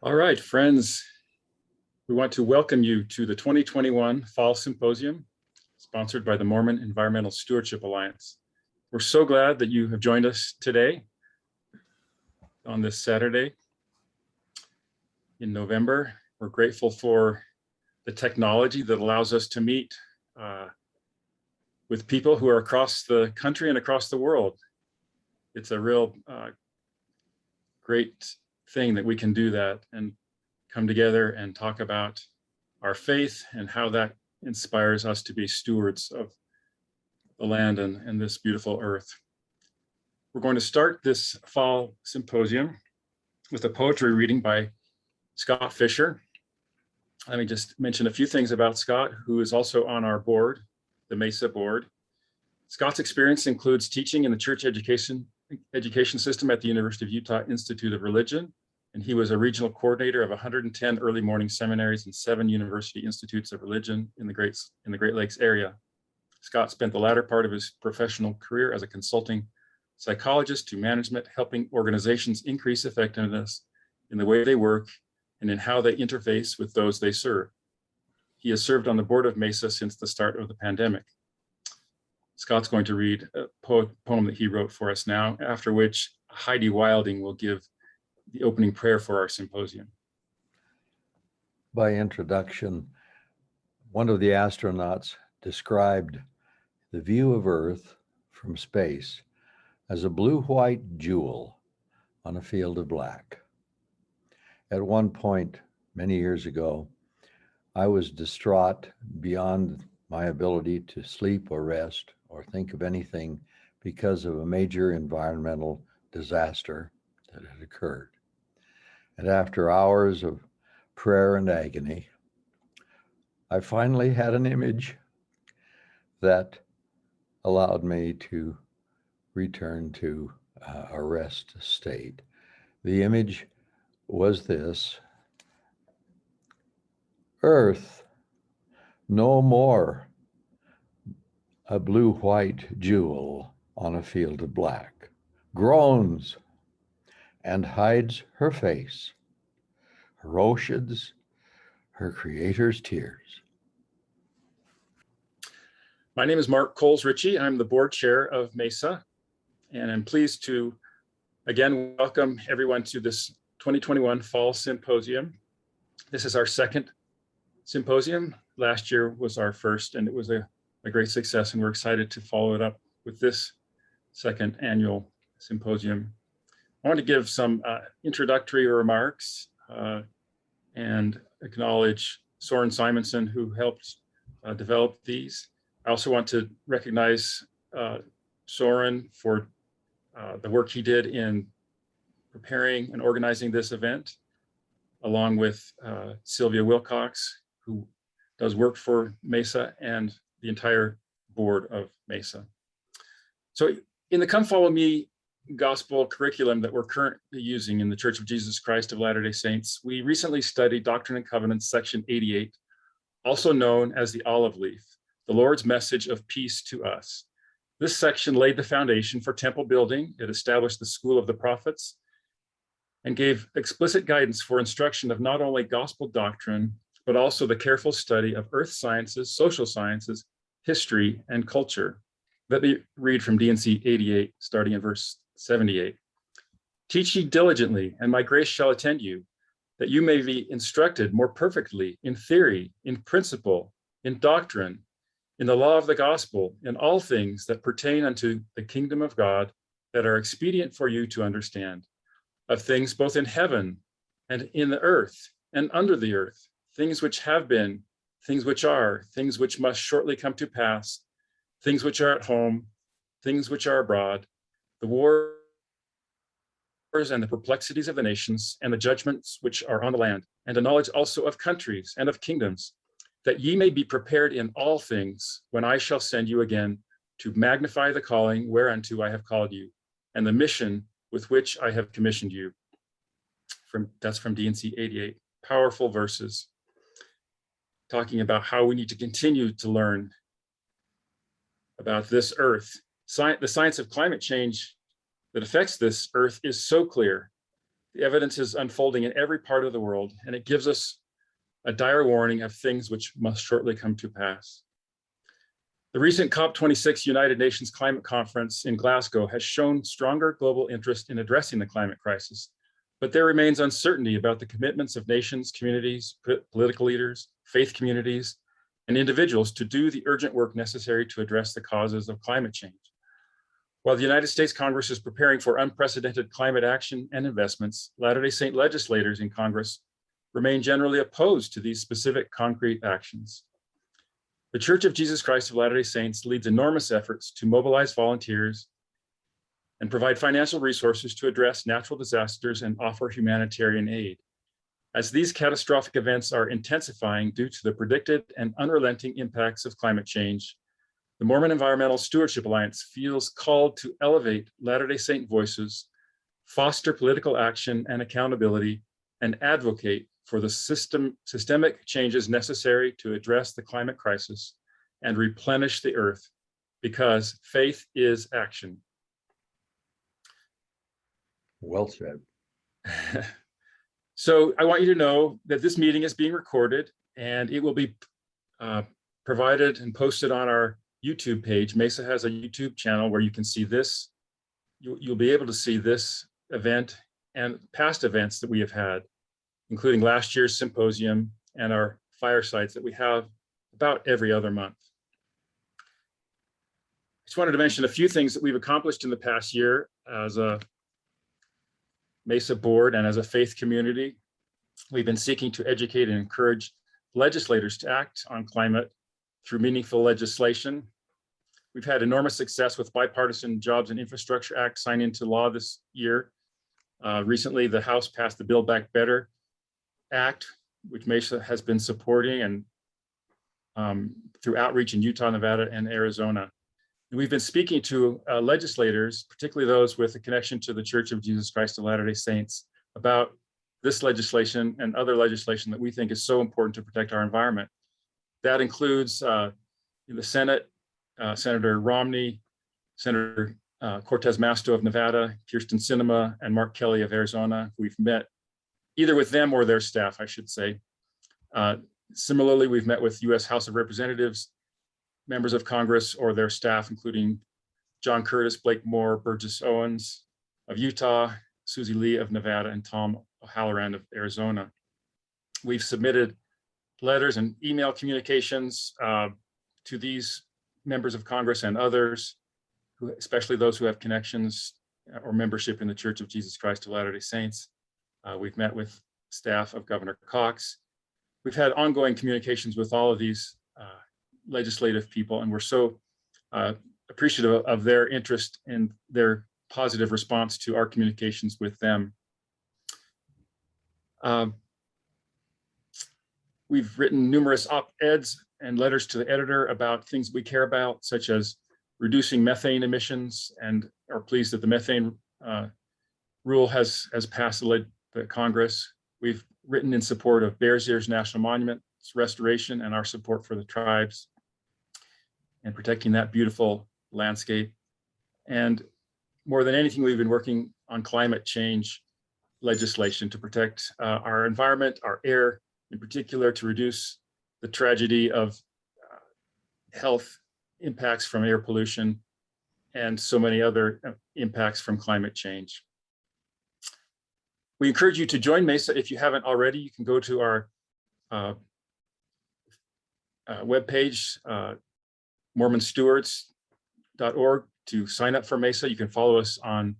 All right, friends, we want to welcome you to the 2021 Fall Symposium, sponsored by the Mormon Environmental Stewardship Alliance. We're so glad that you have joined us today on this Saturday in November. We're grateful for the technology that allows us to meet with people who are across the country and across the world. It's a real great thing that we can do that and come together and talk about our faith and how that inspires us to be stewards of the land and this beautiful earth. We're going to start this fall symposium with a poetry reading by Scott Fisher. Let me just mention a few things about Scott, who is also on our board, the MESA board. Scott's experience includes teaching in the church education system at the University of Utah Institute of Religion, and he was a regional coordinator of 110 early morning seminaries and 7 university institutes of religion in the Great Lakes area. Scott spent the latter part of his professional career as a consulting psychologist to management, helping organizations increase effectiveness in the way they work and in how they interface with those they serve. He has served on the board of MESA since the start of the pandemic. Scott's going to read a poem that he wrote for us now, after which Heidi Wilding will give the opening prayer for our symposium. By introduction, one of the astronauts described the view of Earth from space as a blue-white jewel on a field of black. At one point, many years ago, I was distraught beyond my ability to sleep or rest or think of anything because of a major environmental disaster that had occurred. And after hours of prayer and agony, I finally had an image that allowed me to return to a rest state. The image was this: Earth, no more a blue-white jewel on a field of black, groans and hides her face, her oceans, her creator's tears. My name is Mark Coles-Ritchie. I'm the board chair of MESA, and I'm pleased to again welcome everyone to this 2021 Fall Symposium. This is our second symposium. Last year was our first, and it was a great success, and we're excited to follow it up with this second annual symposium. I want to give some introductory remarks and acknowledge Soren Simonson, who helped develop these. I also want to recognize Soren for the work he did in preparing and organizing this event, along with Sylvia Wilcox, who does work for MESA, and the entire board of MESA. So in the Come Follow Me gospel curriculum that we're currently using in the Church of Jesus Christ of Latter-day Saints, we recently studied Doctrine and Covenants, section 88, also known as the olive leaf, the Lord's message of peace to us. This section laid the foundation for temple building. It established the school of the prophets and gave explicit guidance for instruction of not only gospel doctrine, but also the careful study of earth sciences, social sciences, history, and culture. Let me read from D&C 88, starting in verse 78. Teach ye diligently, and my grace shall attend you, that you may be instructed more perfectly in theory, in principle, in doctrine, in the law of the gospel, in all things that pertain unto the kingdom of God, that are expedient for you to understand, of things both in heaven and in the earth and under the earth, things which have been, things which are, things which must shortly come to pass, things which are at home, things which are abroad, the wars and the perplexities of the nations, and the judgments which are on the land, and a knowledge also of countries and of kingdoms, that ye may be prepared in all things when I shall send you again to magnify the calling whereunto I have called you, and the mission with which I have commissioned you. That's from D&C 88. Powerful verses talking about how we need to continue to learn about this earth. The science of climate change that affects this earth is so clear. The evidence is unfolding in every part of the world, and it gives us a dire warning of things which must shortly come to pass. The recent COP26 United Nations Climate Conference in Glasgow has shown stronger global interest in addressing the climate crisis, but there remains uncertainty about the commitments of nations, communities, political leaders, faith communities, and individuals to do the urgent work necessary to address the causes of climate change. While the United States Congress is preparing for unprecedented climate action and investments, Latter-day Saint legislators in Congress remain generally opposed to these specific concrete actions. The Church of Jesus Christ of Latter-day Saints leads enormous efforts to mobilize volunteers and provide financial resources to address natural disasters and offer humanitarian aid. As these catastrophic events are intensifying due to the predicted and unrelenting impacts of climate change, the Mormon Environmental Stewardship Alliance feels called to elevate Latter-day Saint voices, foster political action and accountability, and advocate for the systemic changes necessary to address the climate crisis and replenish the earth, because faith is action. Well said. So I want you to know that this meeting is being recorded, and it will be provided and posted on our YouTube page. MESA has a YouTube channel where you can see this. You'll be able to see this event and past events that we have had, including last year's symposium and our firesides that we have about every other month. I just wanted to mention a few things that we've accomplished in the past year as a MESA board and as a faith community. We've been seeking to educate and encourage legislators to act on climate through meaningful legislation. We've had enormous success with bipartisan Jobs and Infrastructure Act signed into law this year. Recently, the House passed the Build Back Better Act, which MESA has been supporting and through outreach in Utah, Nevada, and Arizona. And we've been speaking to legislators, particularly those with a connection to the Church of Jesus Christ of Latter-day Saints, about this legislation and other legislation that we think is so important to protect our environment. That includes in the Senate, Senator Romney, Senator Cortez Masto of Nevada, Kirsten Sinema, and Mark Kelly of Arizona. We've met either with them or their staff, I should say. Similarly, we've met with US House of Representatives, members of Congress or their staff, including John Curtis, Blake Moore, Burgess Owens of Utah, Susie Lee of Nevada, and Tom O'Halloran of Arizona. We've submitted letters and email communications to these members of Congress and others, especially those who have connections or membership in the Church of Jesus Christ of Latter-day Saints. We've met with staff of Governor Cox. We've had ongoing communications with all of these legislative people, and we're so appreciative of their interest and their positive response to our communications with them. We've written numerous op-eds and letters to the editor about things we care about, such as reducing methane emissions, and are pleased that the methane rule has passed the Congress. We've written in support of Bears Ears National Monument's restoration and our support for the tribes and protecting that beautiful landscape. And more than anything, we've been working on climate change legislation to protect our environment, our air, in particular to reduce the tragedy of health impacts from air pollution and so many other impacts from climate change. We encourage you to join MESA if you haven't already. You can go to our webpage, mormonstewards.org, to sign up for MESA. You can follow us on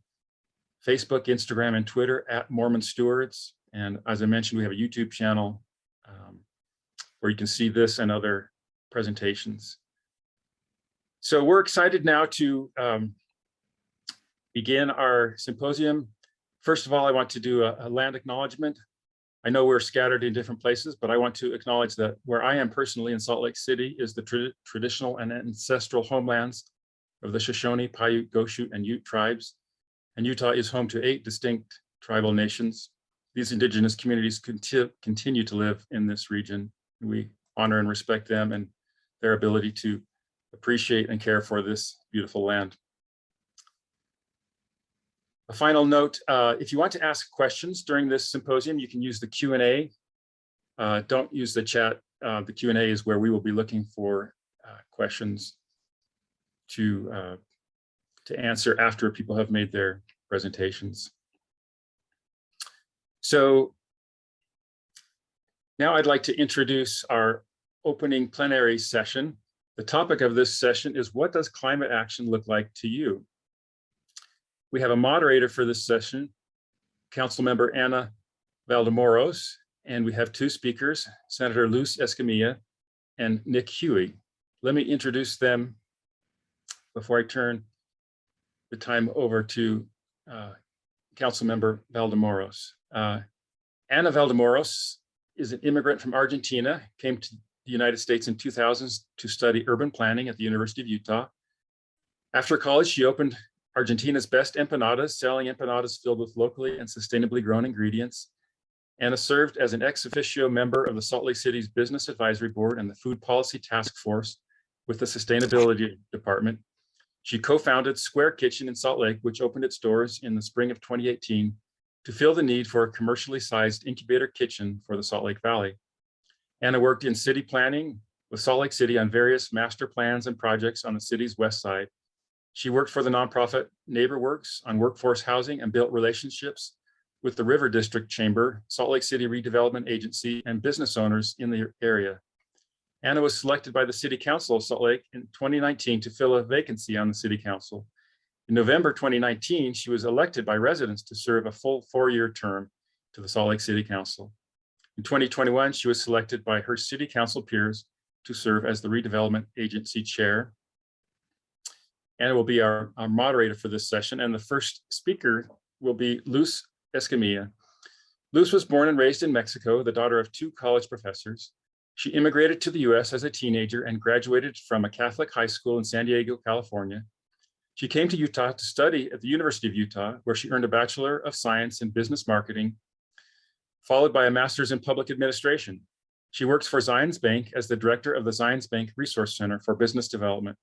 Facebook, Instagram, and Twitter at Mormon Stewards. And as I mentioned, we have a YouTube channel where you can see this and other presentations. So we're excited now to begin our symposium. First of all, I want to do a land acknowledgement. I know we're scattered in different places, but I want to acknowledge that where I am personally in Salt Lake City is the traditional and ancestral homelands of the Shoshone, Paiute, Goshute, and Ute tribes. And Utah is home to 8 distinct tribal nations. These indigenous communities continue to live in this region. We honor and respect them and their ability to appreciate and care for this beautiful land. A final note, if you want to ask questions during this symposium, you can use the Q&A. Don't use the chat. The Q&A is where we will be looking for questions to answer after people have made their presentations. So now I'd like to introduce our opening plenary session. The topic of this session is, what does climate action look like to you? We have a moderator for this session, Councilmember Ana Valdemoros, and we have two speakers, Senator Luz Escamilla and Nick Huey. Let me introduce them before I turn the time over to Councilmember Valdemoros. Ana Valdemoros is an immigrant from Argentina, came to the United States in 2000 to study urban planning at the University of Utah. After college, she opened Argentina's best empanadas, selling empanadas filled with locally and sustainably grown ingredients. Ana served as an ex officio member of the Salt Lake City's Business Advisory Board and the Food Policy Task Force with the Sustainability Department. She co-founded Square Kitchen in Salt Lake, which opened its doors in the spring of 2018 to fill the need for a commercially sized incubator kitchen for the Salt Lake Valley. Ana worked in city planning with Salt Lake City on various master plans and projects on the city's west side. She worked for the nonprofit NeighborWorks on workforce housing and built relationships with the River District Chamber, Salt Lake City Redevelopment Agency, and business owners in the area. Ana was selected by the City Council of Salt Lake in 2019 to fill a vacancy on the City Council. In November 2019, she was elected by residents to serve a full 4-year term to the Salt Lake City Council. In 2021, she was selected by her City Council peers to serve as the Redevelopment Agency Chair. Ana will be our moderator for this session, and the first speaker will be Luz Escamilla. Luz was born and raised in Mexico, the daughter of 2 college professors. She immigrated to the US as a teenager and graduated from a Catholic high school in San Diego, California. She came to Utah to study at the University of Utah, where she earned a Bachelor of Science in Business Marketing, followed by a Master's in Public Administration. She works for Zions Bank as the director of the Zions Bank Resource Center for Business Development.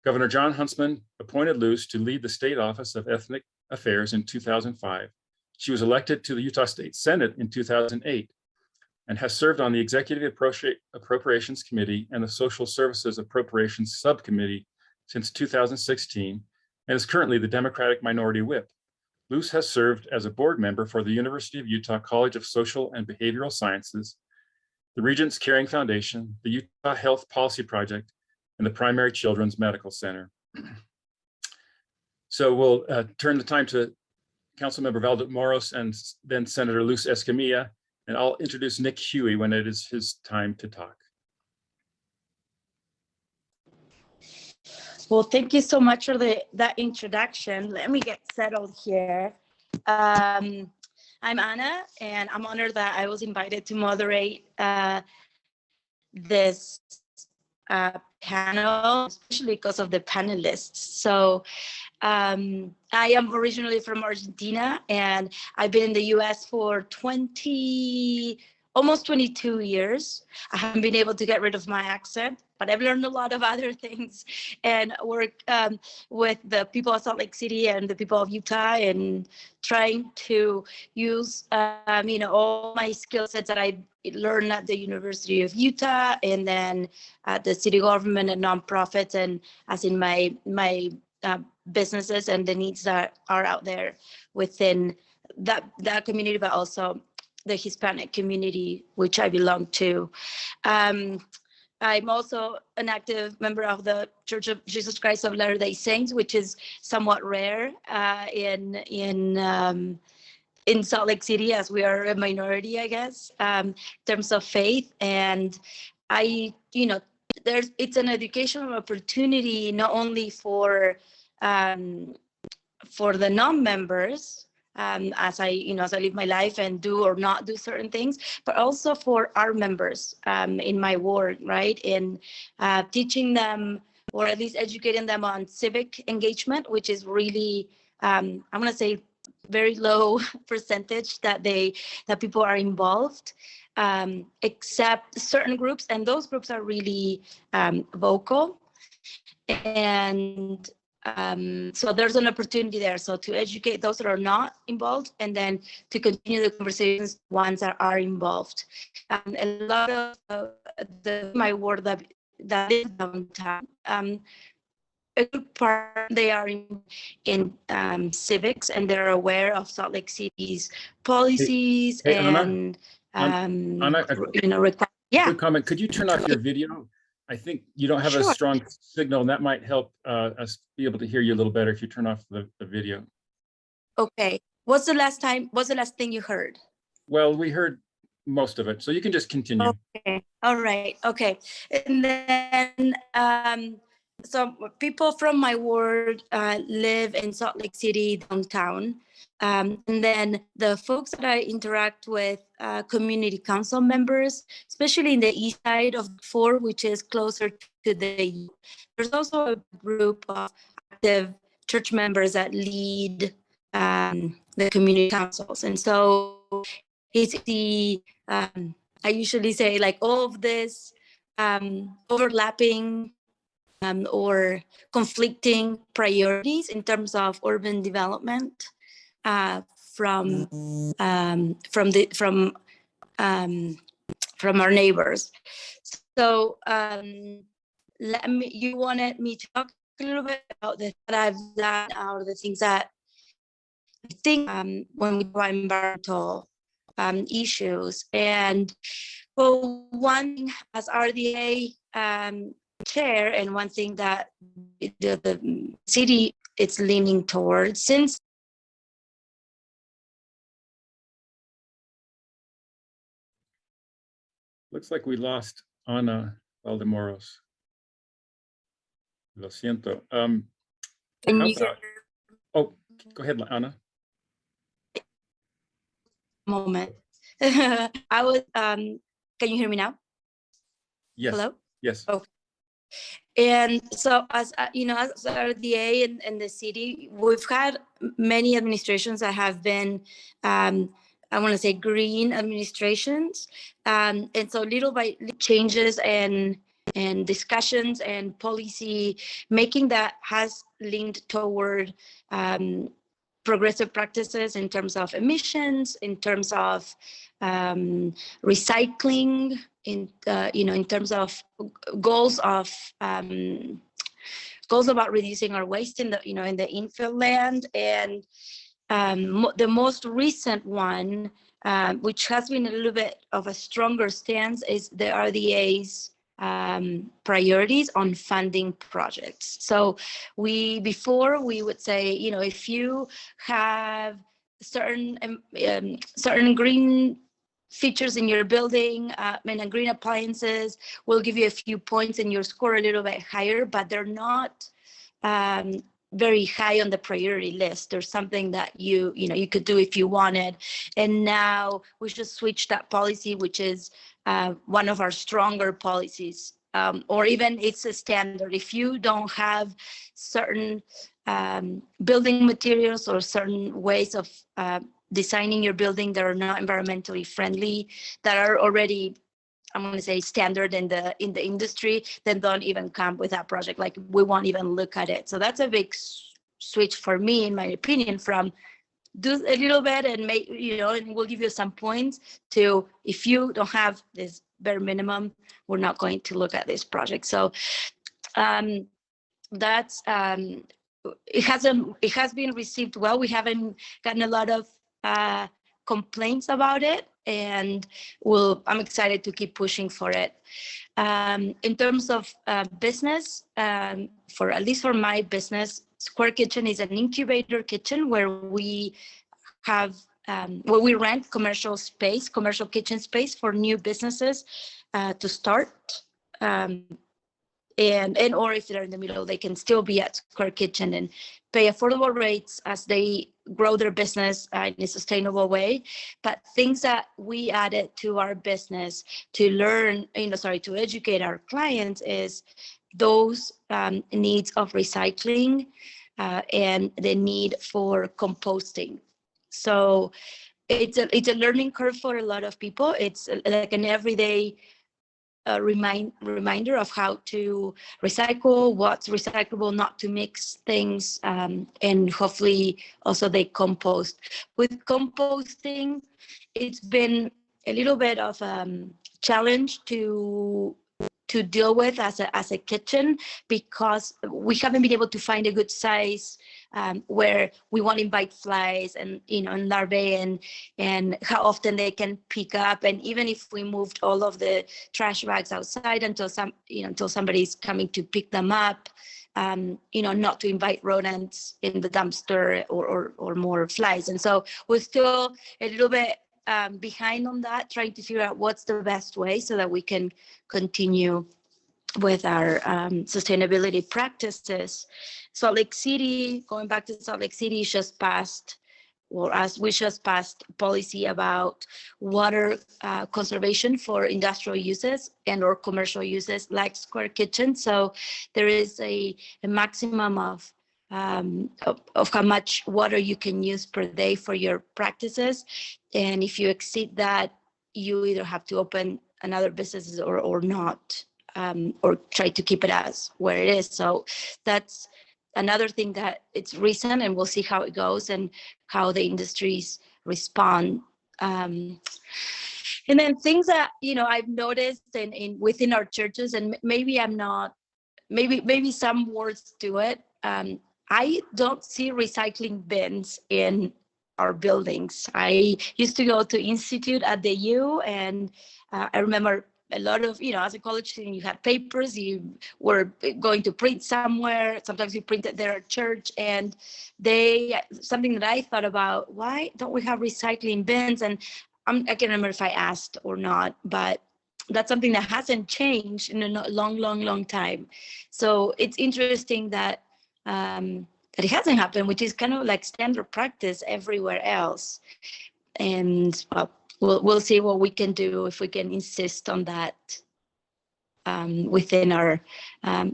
Governor John Huntsman appointed Luz to lead the State Office of Ethnic Affairs in 2005. She was elected to the Utah State Senate in 2008 and has served on the Executive Appropriations Committee and the Social Services Appropriations Subcommittee since 2016 and is currently the Democratic Minority Whip. Luz has served as a board member for the University of Utah College of Social and Behavioral Sciences, the Regents Caring Foundation, the Utah Health Policy Project, and the Primary Children's Medical Center. So we'll turn the time to Councilmember Valdemoros and then Senator Luz Escamilla, and I'll introduce Nick Huey when it is his time to talk. Well, thank you so much for that introduction. Let me get settled here. I'm Ana, and I'm honored that I was invited to moderate this panel, especially because of the panelists. So I am originally from Argentina, and I've been in the US for almost 22 years. I haven't been able to get rid of my accent, but I've learned a lot of other things and work with the people of Salt Lake City and the people of Utah, and trying to use all my skill sets that I learned at the University of Utah, and then at the city government and nonprofits, and as in my businesses and the needs that are out there within that community, but also the Hispanic community, which I belong to. I'm also an active member of the Church of Jesus Christ of Latter-day Saints, which is somewhat rare in Salt Lake City, as we are a minority, I guess, in terms of faith. And it's an educational opportunity not only for the non-members, as I live my life and do or not do certain things, but also for our members in my ward, right? In teaching them, or at least educating them on civic engagement, which is really, I'm going to say, very low percentage that people are involved, except certain groups, and those groups are really vocal. And So there's an opportunity there. So to educate those that are not involved, and then to continue the conversations ones that are involved. A lot of my work that is downtown. A good part they are in civics, and they're aware of Salt Lake City's policies Hey, and Anna, yeah. quick comment. Could you turn off your video? I think you don't have a Sure. strong signal, and that might help us be able to hear you a little better if you turn off the video. Okay. What's the last thing you heard? Well, we heard most of it, so you can just continue. Okay. All right. Okay. And then so people from my ward live in Salt Lake City downtown. And then the folks that I interact with, community council members, especially in the east side of Fort, which is closer to the, there's also a group of active church members that lead the community councils. And so it's the, I usually say like all of this overlapping or conflicting priorities in terms of urban development from our neighbors. So you wanted me to talk a little bit about that I've learned out of the things that I think when we talk about environmental issues. And well, one thing as RDA chair, and one thing that the city is leaning towards, since Looks like we lost Ana Valdemoros. Lo siento. Oh, go ahead, Ana. Moment. I was can you hear me now? Yes. Hello? Yes. Okay. And so as as RDA and the city, we've had many administrations that have been I want to say green administrations, and so little by little changes and discussions and policy making that has leaned toward progressive practices in terms of emissions, in terms of recycling, in terms of goals about reducing our waste in the in the infill land. And the most recent one, which has been a little bit of a stronger stance, is the RDA's priorities on funding projects. So before we would say, if you have certain green features in your building and green appliances, we'll give you a few points and your score a little bit higher, but they're not very high on the priority list. There's something that you could do if you wanted. And now we just switched that policy, which is one of our stronger policies, or even it's a standard. If you don't have certain building materials or certain ways of designing your building that are not environmentally friendly, that are already, I'm going to say, standard in the industry, then don't even come with that project. Like, we won't even look at it. So that's a big switch for me, in my opinion, from do a little bit and make, and we'll give you some points, to if you don't have this bare minimum, we're not going to look at this project. So that's it has been received well. We haven't gotten a lot of complaints about it, and I'm excited to keep pushing for it. In terms of business, for at least for my business, Square Kitchen is an incubator kitchen where we have we rent commercial kitchen space for new businesses to start. Or if they're in the middle, they can still be at Square Kitchen and pay affordable rates as they grow their business in a sustainable way. But things that we added to our business to to educate our clients is those needs of recycling and the need for composting. So it's a learning curve for a lot of people. It's like an everyday a reminder of how to recycle, what's recyclable, not to mix things, and hopefully also they compost. With composting, it's been a little bit of a challenge to deal with as a kitchen, because we haven't been able to find a good size where we won't invite flies and and larvae, and how often they can pick up. And even if we moved all of the trash bags outside until somebody's coming to pick them up, not to invite rodents in the dumpster or more flies. And so we're still a little bit behind on that, trying to figure out what's the best way so that we can continue with our sustainability practices. Salt Lake City, going back to Salt Lake City, just passed policy about water conservation for industrial uses and or commercial uses like square kitchen. So there is a maximum of how much water you can use per day for your practices. And if you exceed that, you either have to open another business or not, or try to keep it as where it is. So that's another thing that it's recent, and we'll see how it goes and how the industries respond. And then things that I've noticed in within our churches, and maybe some words to it. I don't see recycling bins in our buildings. I used to go to Institute at the U, and I remember a lot of, as a college student, you had papers, you were going to print somewhere. Sometimes you printed there at church, and something that I thought about, why don't we have recycling bins? And I can't remember if I asked or not, but that's something that hasn't changed in a long time. So it's interesting that it hasn't happened, which is kind of like standard practice everywhere else. And we'll see what we can do, if we can insist on that within our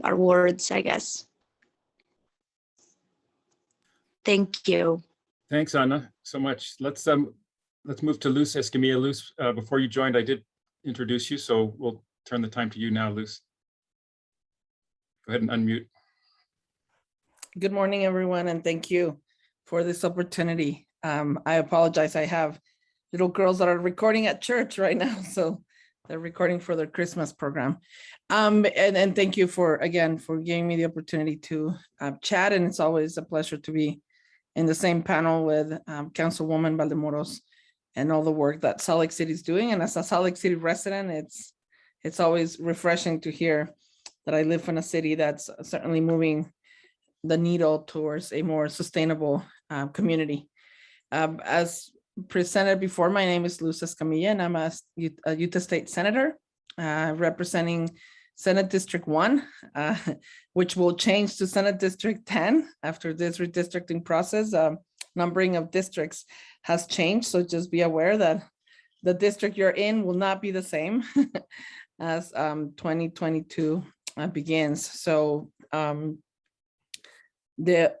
wards, I guess. Thank you. Thanks, Ana, so much. Let's move to Luz Escamilla. Luz, before you joined, I did introduce you, so we'll turn the time to you now, Luz. Go ahead and unmute. Good morning, everyone, and thank you for this opportunity. I apologize. I have little girls that are recording at church right now, so they're recording for their Christmas program. And thank you for giving me the opportunity to chat, and it's always a pleasure to be in the same panel with Councilwoman Valdemoros and all the work that Salt Lake City is doing. And as a Salt Lake City resident, it's always refreshing to hear that I live in a city that's certainly moving the needle towards a more sustainable community. As presented before, my name is Luz Escamilla, and I'm a Utah State Senator representing Senate District 1, which will change to Senate District 10 after this redistricting process. Numbering of districts has changed, so just be aware that the district you're in will not be the same as 2022 begins. So the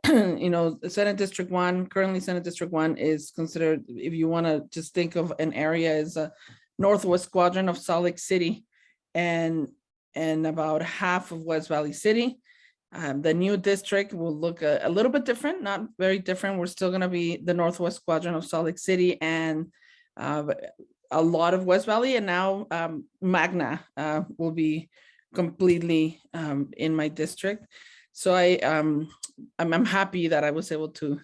Senate District 1, currently Senate District 1 is considered, if you want to just think of an area, is a northwest quadrant of Salt Lake City and about half of West Valley City. The new district will look a little bit different, not very different. We're still going to be the northwest quadrant of Salt Lake City and a lot of West Valley, and now Magna will be completely in my district. So I'm happy that I was able to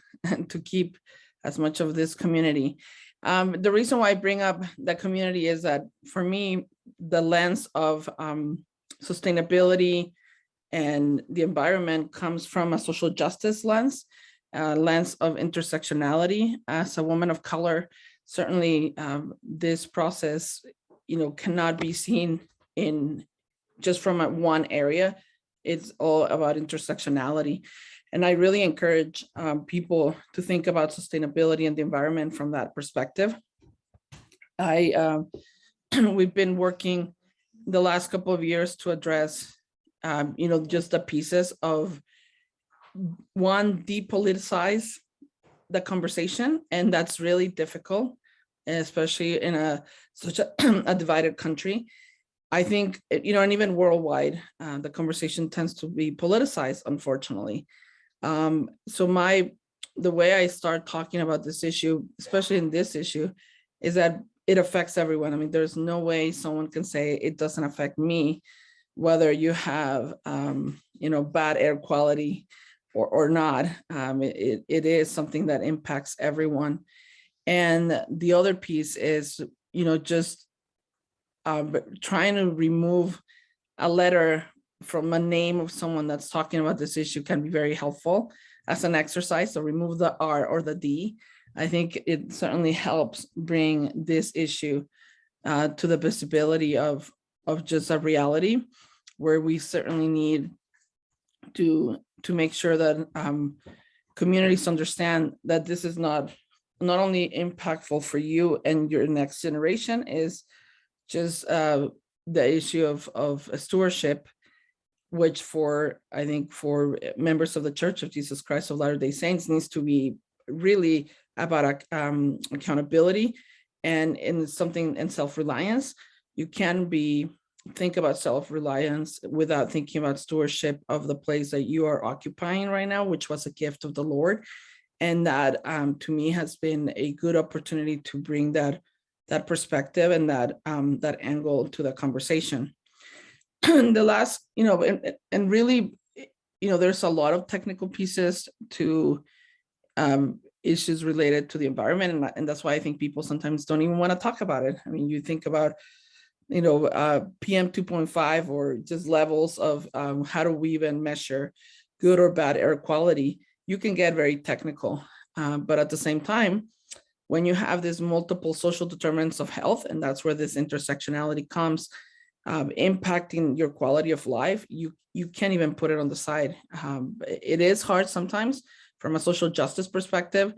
keep as much of this community. The reason why I bring up that community is that for me, the lens of sustainability and the environment comes from a social justice lens of intersectionality. As a woman of color, certainly this process, cannot be seen in just from one area. It's all about intersectionality. And I really encourage people to think about sustainability and the environment from that perspective. We've been working the last couple of years to address, just the pieces of one, depoliticize the conversation. And that's really difficult, especially in such a divided country. I think, and even worldwide, the conversation tends to be politicized, unfortunately. So the way I start talking about this issue, especially in this issue, is that it affects everyone. I mean, there's no way someone can say it doesn't affect me, whether you have, bad air quality or not. It is something that impacts everyone. And the other piece is, just trying to remove a letter from a name of someone that's talking about this issue can be very helpful as an exercise. So remove the R or the D. I think it certainly helps bring this issue to the visibility of just a reality, where we certainly need to make sure that communities understand that this is not only impactful for you and your next generation, is just the issue of stewardship, which I think for members of the Church of Jesus Christ of Latter-day Saints needs to be really about accountability and self-reliance. You can think about self-reliance without thinking about stewardship of the place that you are occupying right now, which was a gift of the Lord. And that to me has been a good opportunity to bring that perspective and that angle to the conversation. The last, and really, there's a lot of technical pieces to issues related to the environment. And that's why I think people sometimes don't even want to talk about it. I mean, you think about, PM 2.5 or just levels of how do we even measure good or bad air quality. You can get very technical, but at the same time, when you have these multiple social determinants of health, and that's where this intersectionality comes, impacting your quality of life, you can't even put it on the side. It is hard sometimes from a social justice perspective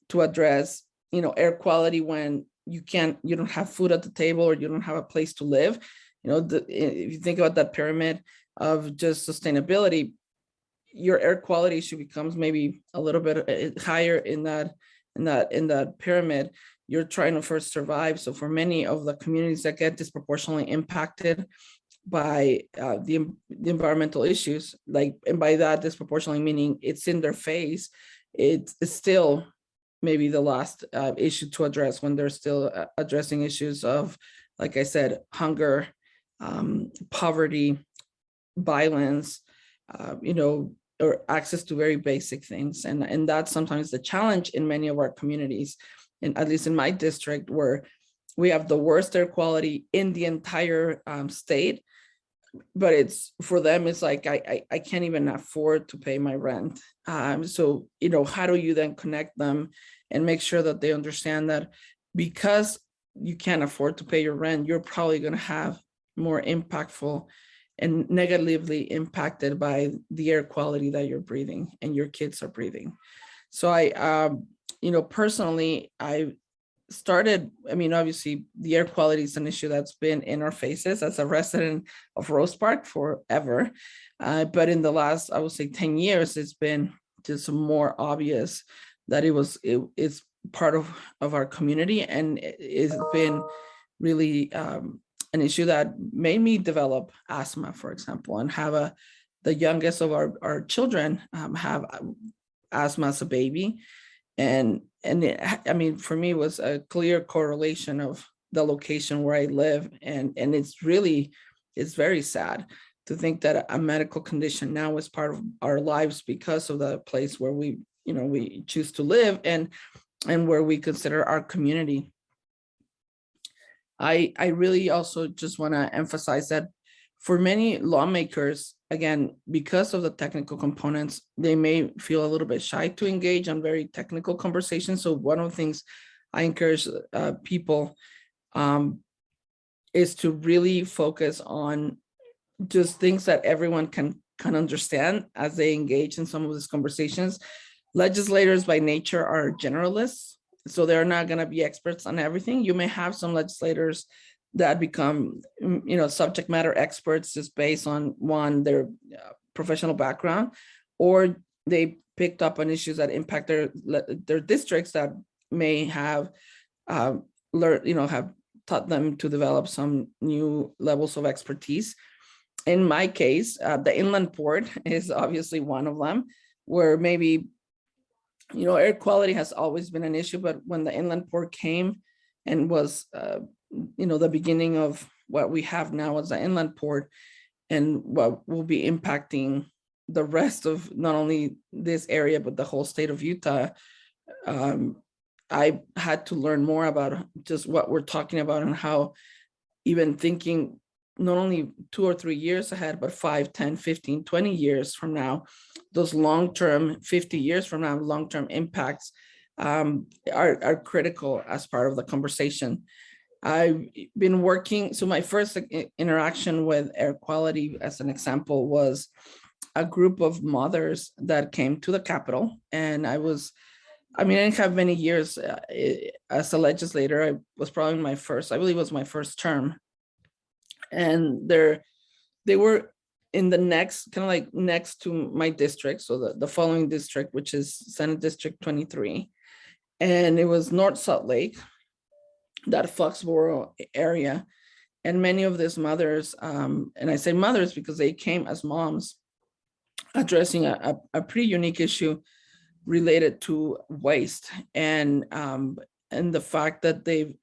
to address, air quality when you don't have food at the table or you don't have a place to live. If you think about that pyramid of just sustainability, your air quality issue becomes maybe a little bit higher in that pyramid. You're trying to first survive. So for many of the communities that get disproportionately impacted by the environmental issues, and by that disproportionately meaning it's in their face, it's still maybe the last issue to address when they're still addressing issues of, like I said, hunger, poverty, violence, or access to very basic things. And that's sometimes the challenge in many of our communities, and at least in my district, where we have the worst air quality in the entire state. But it's for them, it's like, I can't even afford to pay my rent. So, how do you then connect them and make sure that they understand that because you can't afford to pay your rent, you're probably going to have more impactful and negatively impacted by the air quality that you're breathing and your kids are breathing. So I, personally, I started, obviously the air quality is an issue that's been in our faces as a resident of Rose Park forever. But in the last, I would say 10 years, it's been just more obvious that it's part of our community. And it's been really an issue that made me develop asthma, for example, and have the youngest of our children have asthma as a baby. And for me, it was a clear correlation of the location where I live. And it's very sad to think that a medical condition now is part of our lives because of the place where we choose to live and where we consider our community. I really also just want to emphasize that for many lawmakers, again, because of the technical components, they may feel a little bit shy to engage on very technical conversations. So one of the things I encourage people is to really focus on just things that everyone can understand as they engage in some of these conversations. Legislators by nature are generalists, so they're not going to be experts on everything. You may have some legislators that become, subject matter experts just based on their professional background, or they picked up on issues that impact their districts that may have have taught them to develop some new levels of expertise. In my case, the inland port is obviously one of them, where maybe, air quality has always been an issue, but when the inland port came and was, the beginning of what we have now as the inland port, and what will be impacting the rest of not only this area, but the whole state of Utah, I had to learn more about just what we're talking about and how even thinking not only 2 or 3 years ahead, but 5, 10, 15, 20 years from now, those long-term, 50 years from now, long-term impacts are critical as part of the conversation. I've been working, so my first interaction with air quality, as an example, was a group of mothers that came to the Capitol. And I didn't have many years as a legislator. I was probably I believe it was my first term. And they were in the next, kind of like next to my district, so the following district, which is Senate District 23. And it was North Salt Lake, that Foxborough area. And many of these mothers, and I say mothers because they came as moms, addressing a pretty unique issue related to waste, and the fact that they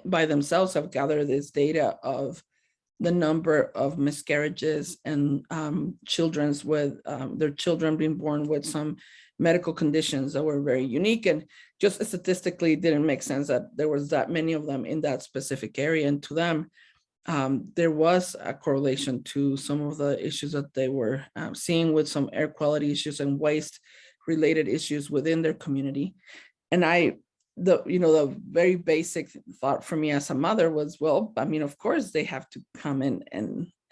by themselves have gathered this data of the number of miscarriages and children's with their children being born with some medical conditions that were very unique, and just statistically didn't make sense that there was that many of them in that specific area. And to them, there was a correlation to some of the issues that they were seeing with some air quality issues and waste related issues within their community. And the very basic thought for me as a mother was, well, of course they have to come in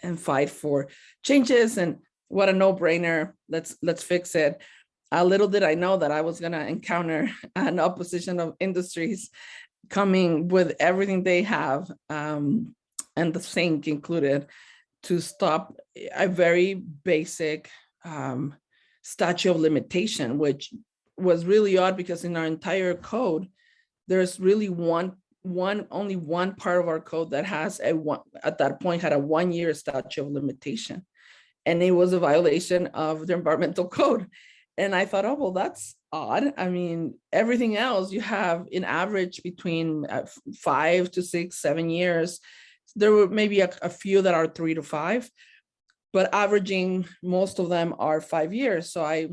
and fight for changes, and what a no-brainer, let's fix it. Little did I know that I was going to encounter an opposition of industries coming with everything they have, and the sink included, to stop a very basic statute of limitation, which was really odd because in our entire code, there's really only one part of our code that has at that point had a 1-year statute of limitation, and it was a violation of the environmental code. And I thought, oh, well, that's odd. Everything else you have in average between 5 to 6, 7 years. There were maybe a few that are 3 to 5, but averaging most of them are 5 years. So I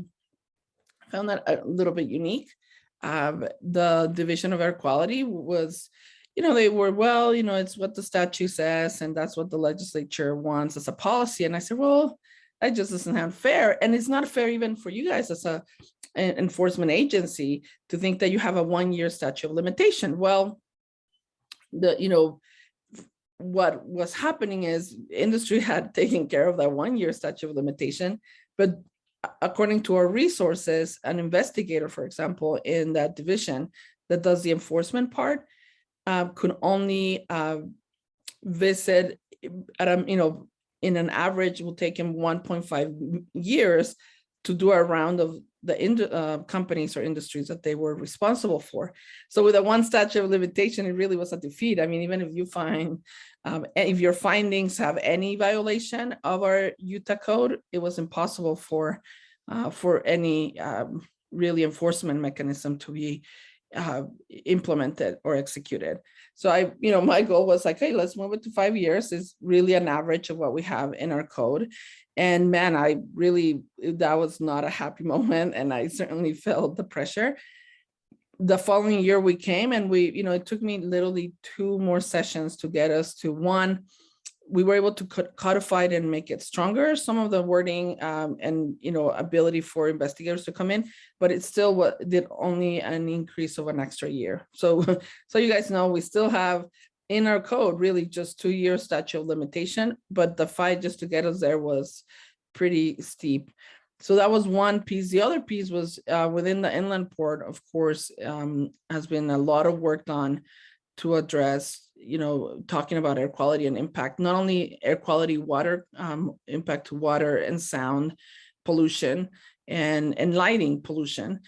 found that a little bit unique. The Division of Air Quality was, they were, well, it's what the statute says, and that's what the legislature wants as a policy. And I said, well, that just doesn't sound fair. And it's not fair even for you guys as an enforcement agency to think that you have a 1-year statute of limitation. Well, what was happening is industry had taken care of that 1-year statute of limitation, but according to our resources, an investigator, for example, in that division that does the enforcement part, could only visit at in an average will take him 1.5 years to do a round of the companies or industries that they were responsible for. So with a 1 statute of limitation, it really was a defeat. Even if you find, if your findings have any violation of our Utah code, it was impossible for any really enforcement mechanism to be implemented or executed. So my goal was like, hey, let's move it to 5 years. It's really an average of what we have in our code. And man, that was not a happy moment. And I certainly felt the pressure. The following year we came and it took me literally 2 more sessions to get us to 1. We were able to codify it and make it stronger, some of the wording and ability for investigators to come in, but it still did only an increase of an extra year. So you guys know we still have in our code really just 2-year statute of limitation, but the fight just to get us there was pretty steep. So that was one piece. The other piece was within the inland port, of course, has been a lot of work done to address, talking about air quality and impact, not only air quality, water, impact to water and sound pollution and lighting pollution.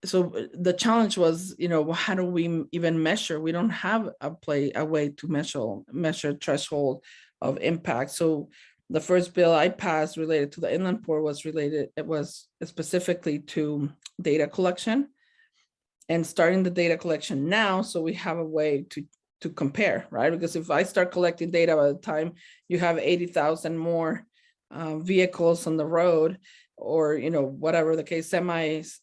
the challenge was, how do we even measure? We don't have a way to measure threshold of impact. So the first bill I passed related to the inland port it was specifically to data collection, and starting the data collection now, so we have a way to compare, right? Because if I start collecting data by the time you have 80,000 more vehicles on the road, or whatever the case, semis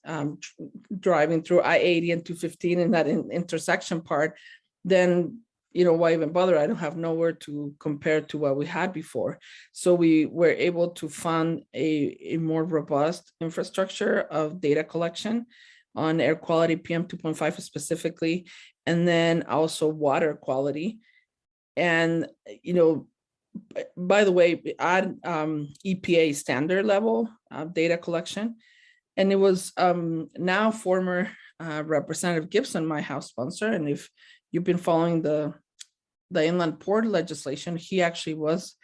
driving through I-80 and 215 in that intersection part, then why even bother? I don't have nowhere to compare to what we had before. So we were able to fund a more robust infrastructure of data collection on air quality, PM 2.5 specifically, and then also water quality. And by the way, add EPA standard level data collection. And it was now former Representative Gibson, my House sponsor. And if you've been following the inland port legislation, he actually was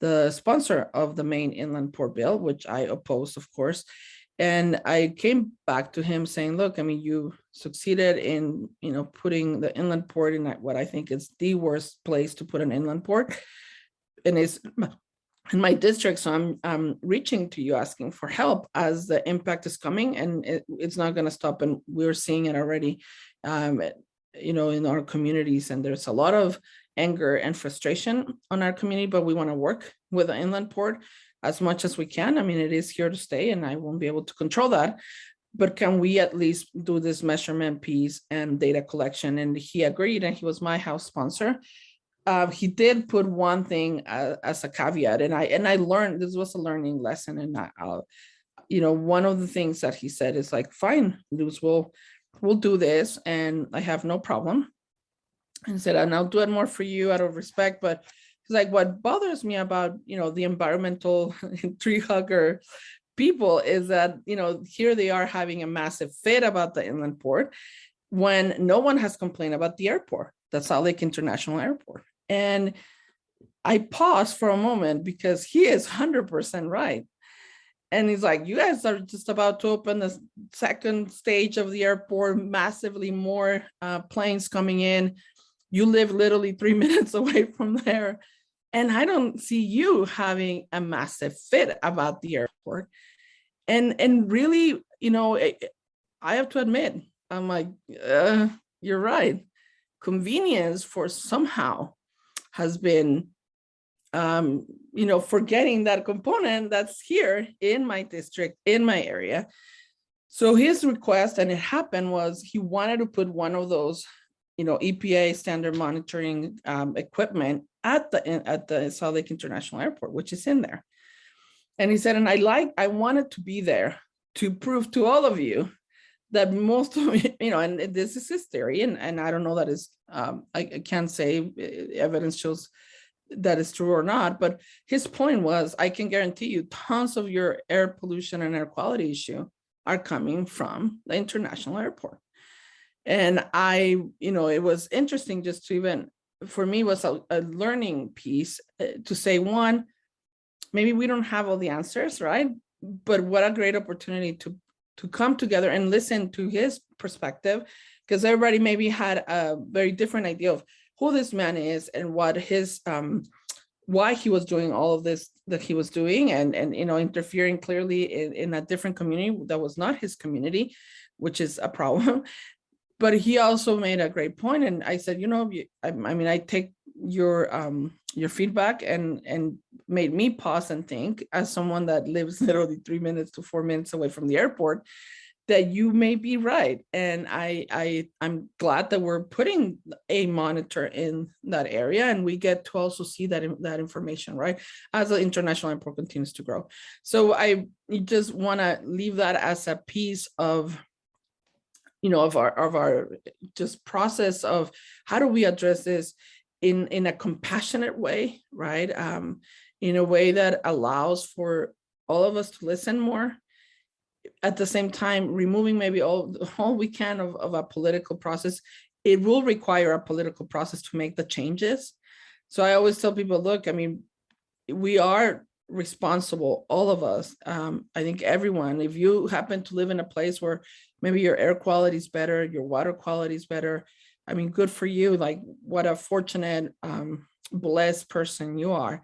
the sponsor of the main inland port bill, which I opposed, of course. And I came back to him saying, look, I mean, you succeeded in, putting the inland port in what I think is the worst place to put an inland port. And it's in my district. So I'm reaching to you asking for help as the impact is coming, and it's not going to stop. And we're seeing it already, in our communities. And there's a lot of anger and frustration on our community, but we want to work with the inland port as much as we can. I mean, it is here to stay, and I won't be able to control that. But can we at least do this measurement piece and data collection? And he agreed, and he was my House sponsor. He did put one thing as a caveat, and I learned, this was a learning lesson. And one of the things that he said is like, fine, Luz, we'll do this, and I have no problem. And said, and I'll do it more for you out of respect. But it's like, what bothers me about, the environmental tree hugger people is that, here they are having a massive fit about the inland port when no one has complained about the airport, the Salt Lake International Airport. And I paused for a moment because he is 100% right. And he's like, you guys are just about to open the second stage of the airport, massively more planes coming in. You live literally 3 minutes away from there. And I don't see you having a massive fit about the airport. And really, I have to admit, I'm like, you're right. Convenience for somehow has been, forgetting that component that's here in my district, in my area. So his request, and it happened, was he wanted to put one of those, EPA standard monitoring equipment at the Salt Lake International Airport, which is in there. And he said, and I wanted to be there to prove to all of you that most of and this is his theory, and I don't know that is, I can't say evidence shows that is true or not, but his point was, I can guarantee you tons of your air pollution and air quality issue are coming from the international airport. And it was interesting just to even, for me, was a learning piece to say, one, maybe we don't have all the answers, right? But what a great opportunity to come together and listen to his perspective, because everybody maybe had a very different idea of who this man is and what his, why he was doing all of this that he was doing, and interfering clearly in a different community that was not his community, which is a problem. But he also made a great point, and I said, I take your feedback and made me pause and think, as someone that lives literally 3 minutes to 4 minutes away from the airport, that you may be right. And I'm glad that we're putting a monitor in that area, and we get to also see that information, right, as the international airport continues to grow. So I just want to leave that as a piece of of our just process of how do we address this in a compassionate way, right? In a way that allows for all of us to listen more, at the same time removing maybe all we can of a political process. It will require a political process to make the changes. So I always tell people, look, I mean, we are responsible, all of us. I think everyone, if you happen to live in a place where maybe your air quality is better, your water quality is better, I mean, good for you. Like, what a fortunate, blessed person you are.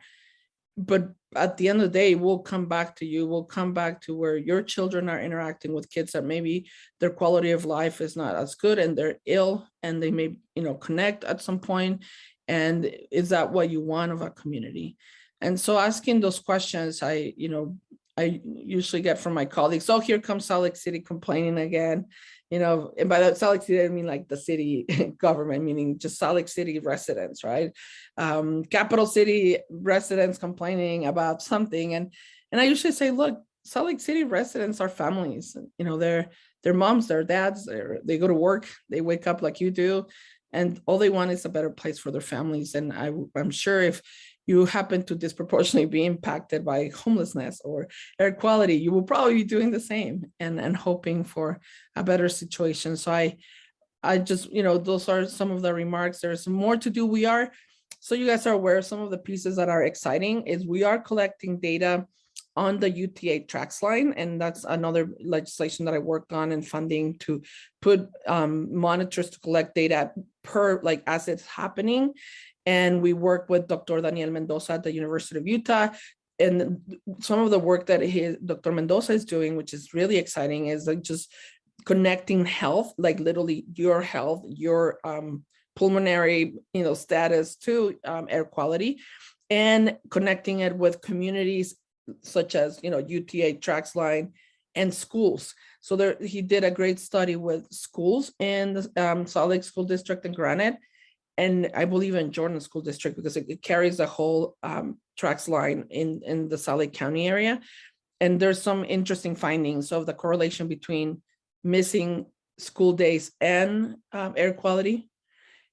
But at the end of the day, we'll come back to you. We'll come back to where your children are interacting with kids that maybe their quality of life is not as good and they're ill and they may, connect at some point. And is that what you want of a community? And so asking those questions, I usually get from my colleagues. Oh, here comes Salt Lake City complaining again. And by that Salt Lake City, I mean like the city government, meaning just Salt Lake City residents, right? Capital City residents complaining about something. And I usually say, look, Salt Lake City residents are families. Their moms, their dads, they go to work, they wake up like you do, and all they want is a better place for their families. And I'm sure if you happen to disproportionately be impacted by homelessness or air quality, you will probably be doing the same and hoping for a better situation. So I just, those are some of the remarks. There's more to do. So you guys are aware, some of the pieces that are exciting is we are collecting data on the UTA tracks line. And that's another legislation that I worked on and funding to put monitors to collect data as it's happening. And we work with Dr. Daniel Mendoza at the University of Utah. And some of the work that Dr. Mendoza is doing, which is really exciting, is like just connecting health, like literally your health, your pulmonary, status to air quality, and connecting it with communities such as, UTA tracks line and schools. So he did a great study with schools in the Salt Lake School District in Granite, and I believe in Jordan School District, because it carries the whole tracks line in the Salt Lake County area. And there's some interesting findings of the correlation between missing school days and air quality.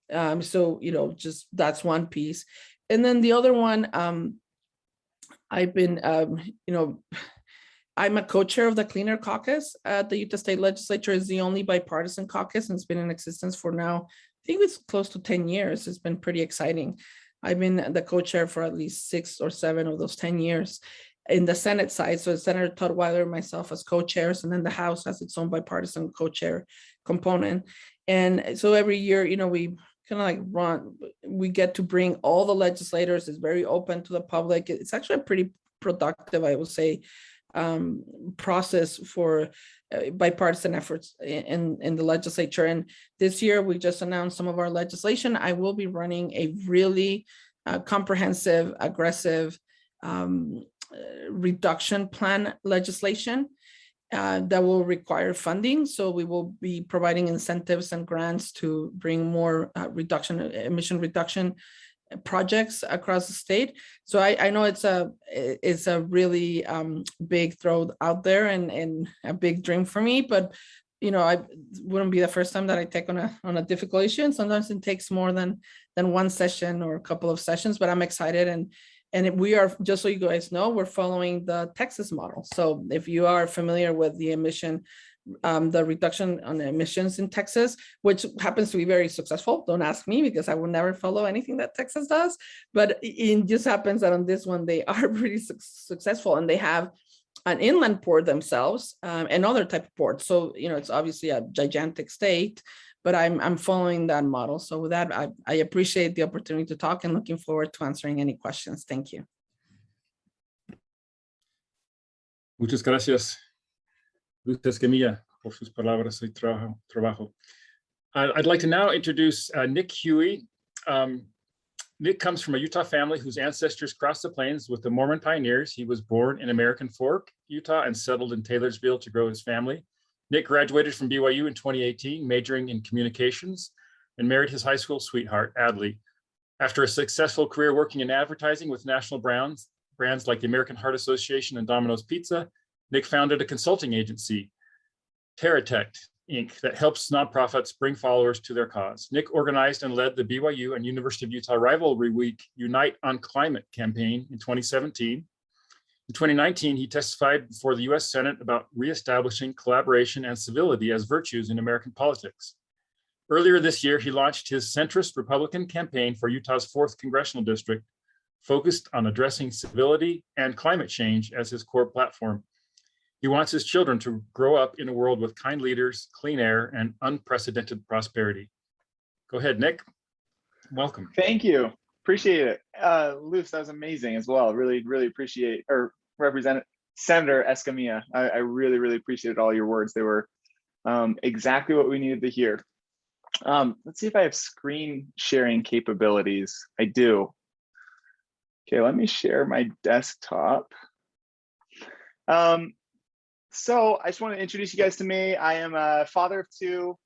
So, just that's one piece. And then the other one, I've been, I'm a co-chair of the Clean Air Caucus at the Utah State Legislature. Is the only bipartisan caucus, and it's been in existence for now, I think it's close to 10 years. It's been pretty exciting. I've been the co-chair for at least 6 or 7 of those 10 years. In the Senate side, so Senator Todd Weiler and myself as co-chairs, and then the House has its own bipartisan co-chair component. And so every year, we kind of we get to bring all the legislators. It's very open to the public. It's actually a pretty productive, I would say, process for bipartisan efforts in the legislature. And this year we just announced some of our legislation. I will be running a really comprehensive, aggressive reduction plan legislation that will require funding. So we will be providing incentives and grants to bring more emission reduction projects across the state. So I know it's a really big throw out there and a big dream for me, but I wouldn't be the first time that I take on a difficult issue, and sometimes it takes more than one session or a couple of sessions, but I'm excited. And we are, just so you guys know, we're following the Texas model. So if you are familiar with the the reduction on emissions in Texas, which happens to be very successful. Don't ask me, because I will never follow anything that Texas does. But it just happens that on this one, they are pretty successful, and they have an inland port themselves and other type of ports. So, it's obviously a gigantic state, but I'm following that model. So with that, I appreciate the opportunity to talk and looking forward to answering any questions. Thank you. Muchas gracias, Luz Escamilla, por sus palabras y trabajo. I'd like to now introduce Nick Huey. Nick comes from a Utah family whose ancestors crossed the plains with the Mormon pioneers. He was born in American Fork, Utah, and settled in Taylorsville to grow his family. Nick graduated from BYU in 2018, majoring in communications, and married his high school sweetheart, Adley. After a successful career working in advertising with national brands like the American Heart Association and Domino's Pizza, Nick founded a consulting agency, TerraTech, Inc., that helps nonprofits bring followers to their cause. Nick organized and led the BYU and University of Utah Rivalry Week Unite on Climate campaign in 2017. In 2019, he testified before the US Senate about reestablishing collaboration and civility as virtues in American politics. Earlier this year, he launched his centrist Republican campaign for Utah's 4th congressional district, focused on addressing civility and climate change as his core platform. He wants his children to grow up in a world with kind leaders, clean air, and unprecedented prosperity. Go ahead, Nick. Welcome. Thank you. Appreciate it. Luce, that was amazing as well. Really, really appreciate, or Representative Senator Escamilla. I really, really appreciated all your words. They were exactly what we needed to hear. Let's see if I have screen sharing capabilities. I do. Okay, let me share my desktop. So I just want to introduce you guys to me. I am a father of two.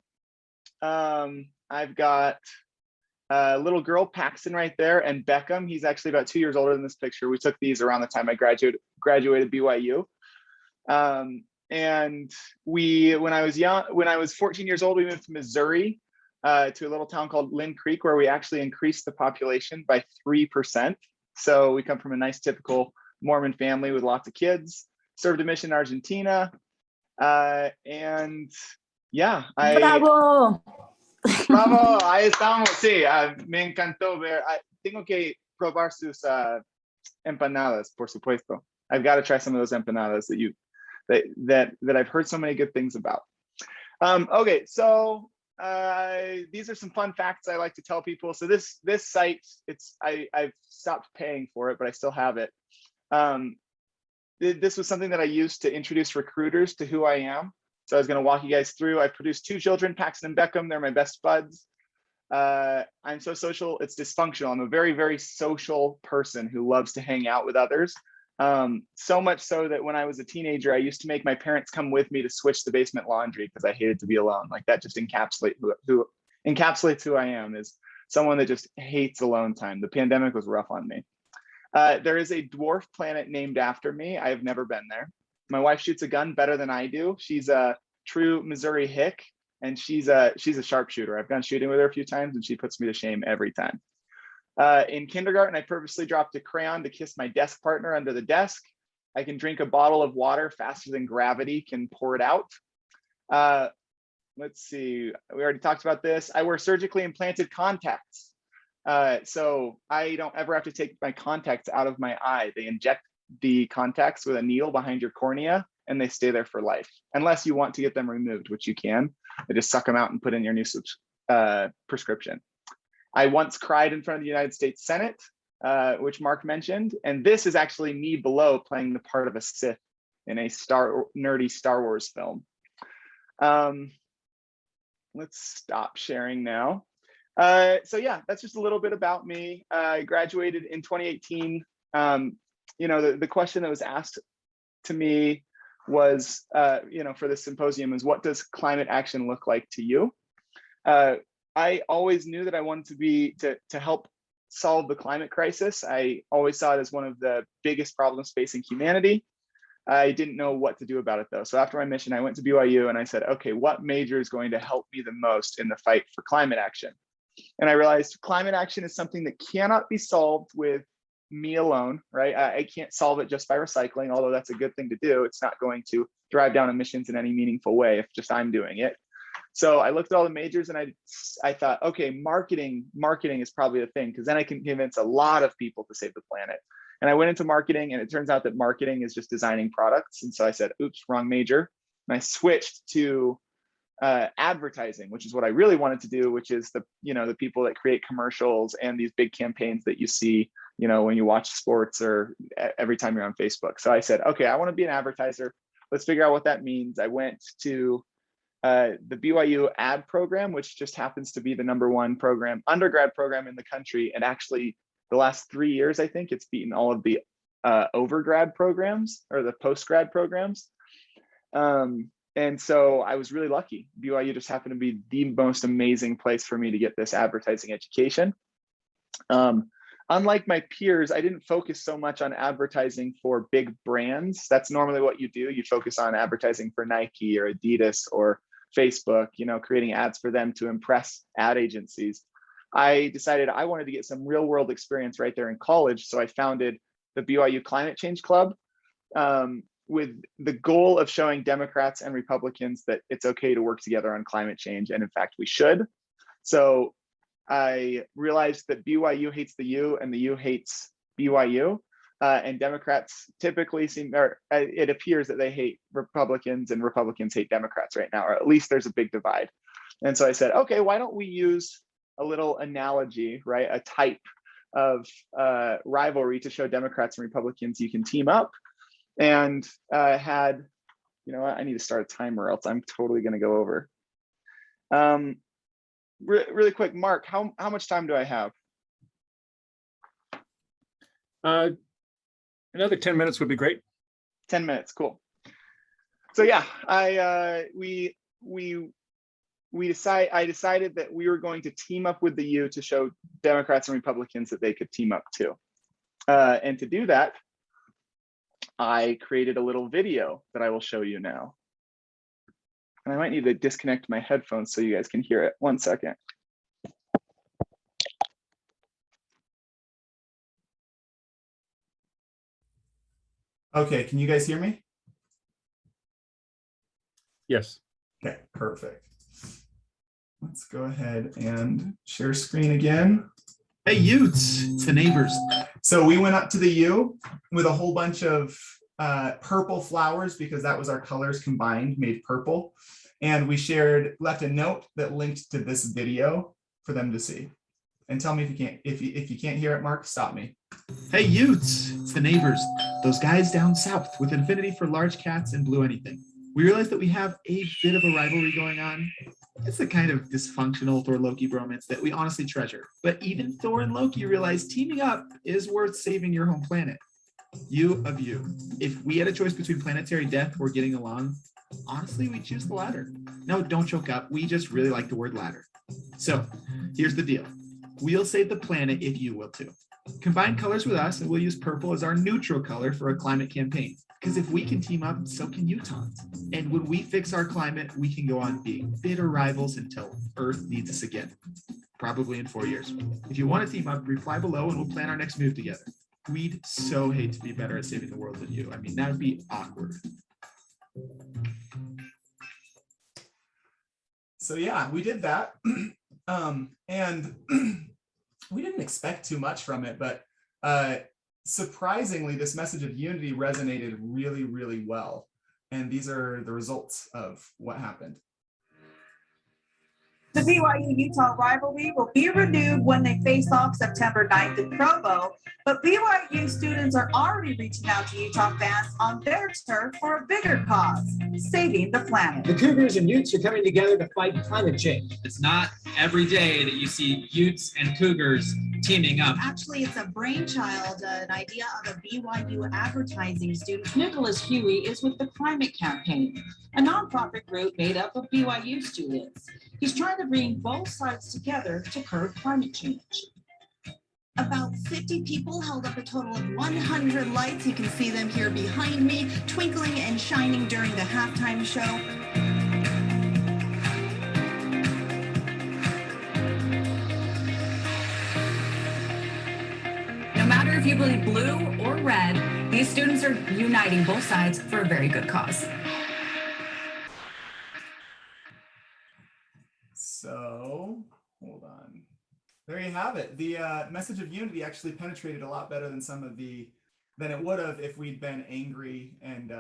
I've got a little girl, Paxton, right there, and Beckham. He's actually about 2 years older than this picture. We took these around the time I graduated BYU. And when I was 14 years old, we moved to Missouri to a little town called Lynn Creek, where we actually increased the population by 3%. So we come from a nice typical Mormon family with lots of kids. Served a mission in Argentina. And yeah, Bravo! Bravo, ahí estamos. Sí, me encantó ver. Tengo que probar sus empanadas, por supuesto. I've got to try some of those empanadas that I've heard so many good things about. Okay, so these are some fun facts I like to tell people. So this site, I've stopped paying for it, but I still have it. This was something that I used to introduce recruiters to who I am. So I was going to walk you guys through. I produced 2 children, Paxton and Beckham. They're my best buds. I'm so social, it's dysfunctional. I'm a very, very social person who loves to hang out with others. So much so that when I was a teenager, I used to make my parents come with me to switch the basement laundry because I hated to be alone. Like that just encapsulates who I am, is someone that just hates alone time. The pandemic was rough on me. There is a dwarf planet named after me. I have never been there. My wife shoots a gun better than I do. She's a true Missouri hick, and she's a sharpshooter. I've gone shooting with her a few times, and she puts me to shame every time. In kindergarten, I purposely dropped a crayon to kiss my desk partner under the desk. I can drink a bottle of water faster than gravity can pour it out. Let's see, we already talked about this. I wear surgically implanted contacts. So I don't ever have to take my contacts out of my eye. They inject the contacts with a needle behind your cornea, and they stay there for life, unless you want to get them removed, which you can. They just suck them out and put in your new prescription. I once cried in front of the United States Senate, which Mark mentioned, and this is actually me below playing the part of a Sith in a nerdy Star Wars film. Let's stop sharing now. So yeah, that's just a little bit about me. I graduated in 2018. You know, the question that was asked to me was, you know, for this symposium is, what does climate action look like to you? I always knew that I wanted to help solve the climate crisis. I always saw it as one of the biggest problems facing humanity. I didn't know what to do about it though. So after my mission, I went to BYU and I said, okay, what major is going to help me the most in the fight for climate action? And I realized climate action is something that cannot be solved with me alone, right? I can't solve it just by recycling, although that's a good thing to do. It's not going to drive down emissions in any meaningful way if just I'm doing it. So I looked at all the majors and I thought, okay, marketing is probably the thing, because then I can convince a lot of people to save the planet. And I went into marketing, and it turns out that marketing is just designing products. And so I said, oops, wrong major. And I switched to advertising, which is what I really wanted to do, which is the people that create commercials and these big campaigns that you see, when you watch sports or every time you're on Facebook. So I said, okay, I want to be an advertiser. Let's figure out what that means. I went to the BYU ad program, which just happens to be the #1 undergrad program in the country. And actually the last 3 years, I think it's beaten all of the overgrad programs or the postgrad programs. And so I was really lucky. BYU just happened to be the most amazing place for me to get this advertising education. Unlike my peers, I didn't focus so much on advertising for big brands. That's normally what you do. You focus on advertising for Nike or Adidas or Facebook, creating ads for them to impress ad agencies. I decided I wanted to get some real world experience right there in college. So I founded the BYU Climate Change Club with the goal of showing Democrats and Republicans that it's okay to work together on climate change. And in fact, we should. So I realized that BYU hates the U and the U hates BYU. And Democrats typically seem, or it appears that they hate Republicans and Republicans hate Democrats right now, or at least there's a big divide. And so I said, okay, why don't we use a little analogy, right? A type of rivalry to show Democrats and Republicans you can team up, and had, you know what, I need to start a timer or else I'm totally going to go over. Really quick, Mark, how much time do I have? Another 10 minutes would be great. 10 minutes, cool. So yeah, I decided that we were going to team up with the U to show Democrats and Republicans that they could team up too. And to do that, I created a little video that I will show you now. And I might need to disconnect my headphones so you guys can hear it. 1 second. Okay, can you guys hear me? Yes. Okay, perfect. Let's go ahead and share screen again. Hey, Utes, it's the neighbors. So we went up to the U with a whole bunch of purple flowers because that was our colors combined, made purple. And we left a note that linked to this video for them to see. And tell me if you can't hear it, Mark, stop me. Hey, Utes, it's the neighbors. Those guys down south with an affinity for large cats and blue anything. We realize that we have a bit of a rivalry going on. It's the kind of dysfunctional Thor-Loki bromance that we honestly treasure. But even Thor and Loki realize teaming up is worth saving your home planet. You of you. If we had a choice between planetary death or getting along, honestly, we choose the latter. No, don't choke up. We just really like the word ladder. So here's the deal. We'll save the planet if you will too. Combine colors with us and we'll use purple as our neutral color for a climate campaign. Because if we can team up, so can Utahns. And when we fix our climate, we can go on being bitter rivals until Earth needs us again. Probably in 4 years. If you want to team up, reply below and we'll plan our next move together. We'd so hate to be better at saving the world than you. I mean, that would be awkward. So yeah, we did that. And we didn't expect too much from it, but surprisingly, this message of unity resonated really, really well. And these are the results of what happened. The BYU-Utah rivalry will be renewed when they face off September 9th in Provo, but BYU students are already reaching out to Utah fans on their turf for a bigger cause, saving the planet. The Cougars and Utes are coming together to fight climate change. It's not every day that you see Utes and Cougars teaming up. Actually, it's a brainchild, an idea of a BYU advertising student. Nicholas Huey is with the Climate Campaign, a nonprofit group made up of BYU students. He's trying to bring both sides together to curb climate change. About 50 people held up a total of 100 lights. You can see them here behind me, twinkling and shining during the halftime show. No matter if you believe blue or red, these students are uniting both sides for a very good cause. So, hold on. There you have it. The message of unity actually penetrated a lot better than than it would have if we'd been angry and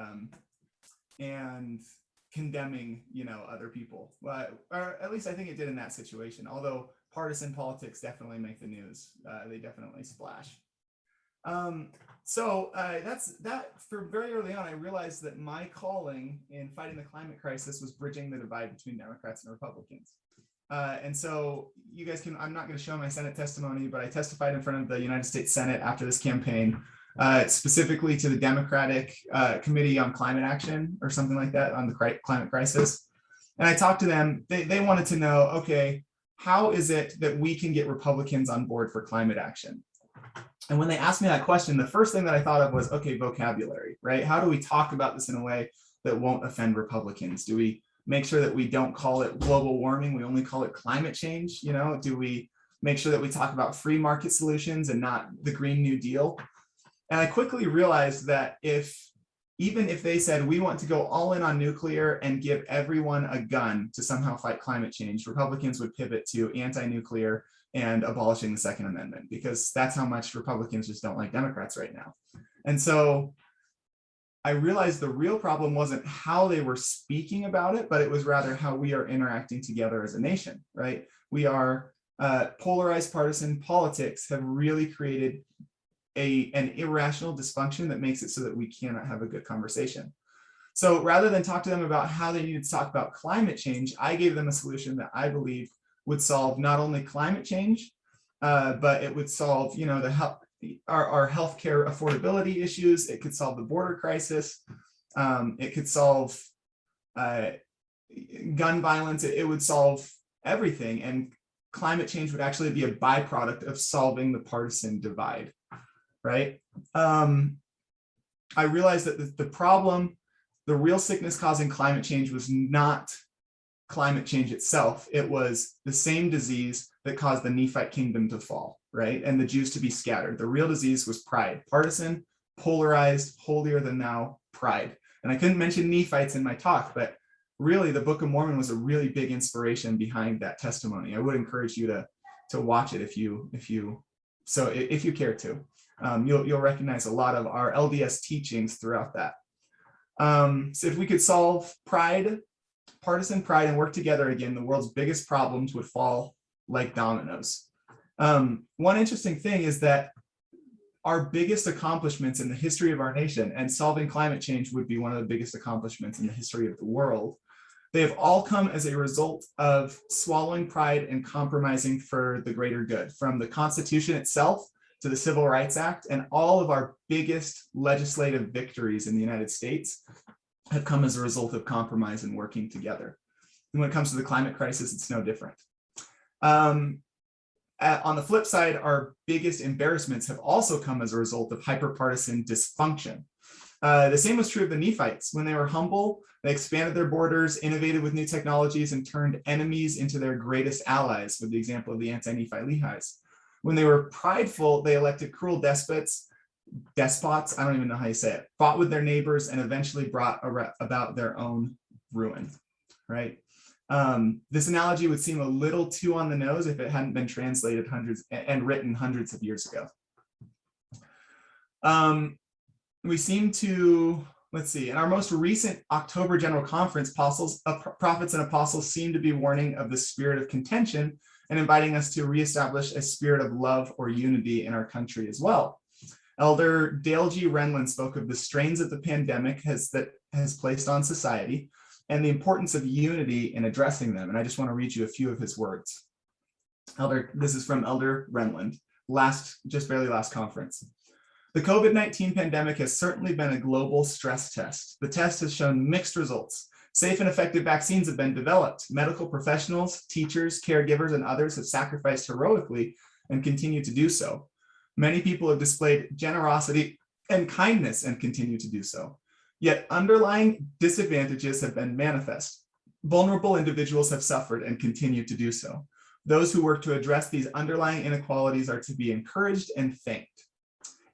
condemning, other people. Or at least I think it did in that situation. Although partisan politics definitely make the news. They definitely splash. So that's that. For very early on, I realized that my calling in fighting the climate crisis was bridging the divide between Democrats and Republicans. And so you guys I'm not going to show my Senate testimony, but I testified in front of the United States Senate after this campaign, specifically to the Democratic Committee on Climate Action or something like that on the climate crisis. And I talked to them. They wanted to know, okay, how is it that we can get Republicans on board for climate action? And when they asked me that question, the first thing that I thought of was, okay, vocabulary, right? How do we talk about this in a way that won't offend Republicans? Do we make sure that we don't call it global warming, we only call it climate change? Do we make sure that we talk about free market solutions and not the Green New Deal? And I quickly realized that even if they said we want to go all in on nuclear and give everyone a gun to somehow fight climate change, Republicans would pivot to anti-nuclear and abolishing the Second Amendment, because that's how much Republicans just don't like Democrats right now. And so I realized the real problem wasn't how they were speaking about it, but it was rather how we are interacting together as a nation, right? We are polarized partisan politics have really created an irrational dysfunction that makes it so that we cannot have a good conversation. So rather than talk to them about how they needed to talk about climate change, I gave them a solution that I believe would solve not only climate change, but it would solve, you know, our healthcare affordability issues. It could solve the border crisis. It could solve gun violence. It would solve everything. And climate change would actually be a byproduct of solving the partisan divide, right? I realized that the problem, the real sickness causing climate change was not climate change itself. It was the same disease that caused the Nephite kingdom to fall, right? And the Jews to be scattered. The real disease was pride, partisan, polarized, holier than thou pride. And I couldn't mention Nephites in my talk, but really the Book of Mormon was a really big inspiration behind that testimony. I would encourage you to watch it if you care to. You'll recognize a lot of our LDS teachings throughout that. So if we could solve pride, partisan pride, and work together again, the world's biggest problems would fall like dominoes. One interesting thing is that our biggest accomplishments in the history of our nation, and solving climate change would be one of the biggest accomplishments in the history of the world, they have all come as a result of swallowing pride and compromising for the greater good, from the Constitution itself to the Civil Rights Act, and all of our biggest legislative victories in the United States have come as a result of compromise and working together. And when it comes to the climate crisis, it's no different. On the flip side, our biggest embarrassments have also come as a result of hyperpartisan dysfunction. The same was true of the Nephites. When they were humble, they expanded their borders, innovated with new technologies, and turned enemies into their greatest allies, with the example of the anti-Nephite Lehi's. When they were prideful, they elected cruel despots, I don't even know how you say it, fought with their neighbors, and eventually brought about their own ruin, right? This analogy would seem a little too on the nose if it hadn't been translated written hundreds of years ago. We seem to, let's see, in our most recent October General Conference, prophets and apostles seem to be warning of the spirit of contention and inviting us to reestablish a spirit of love or unity in our country as well. Elder Dale G. Renlund spoke of the strains that the pandemic has placed on society and the importance of unity in addressing them. And I just want to read you a few of his words. This is from Elder Renlund, just barely last conference. The COVID-19 pandemic has certainly been a global stress test. The test has shown mixed results. Safe and effective vaccines have been developed. Medical professionals, teachers, caregivers, and others have sacrificed heroically and continue to do so. Many people have displayed generosity and kindness and continue to do so. Yet underlying disadvantages have been manifest. Vulnerable individuals have suffered and continue to do so. Those who work to address these underlying inequalities are to be encouraged and thanked.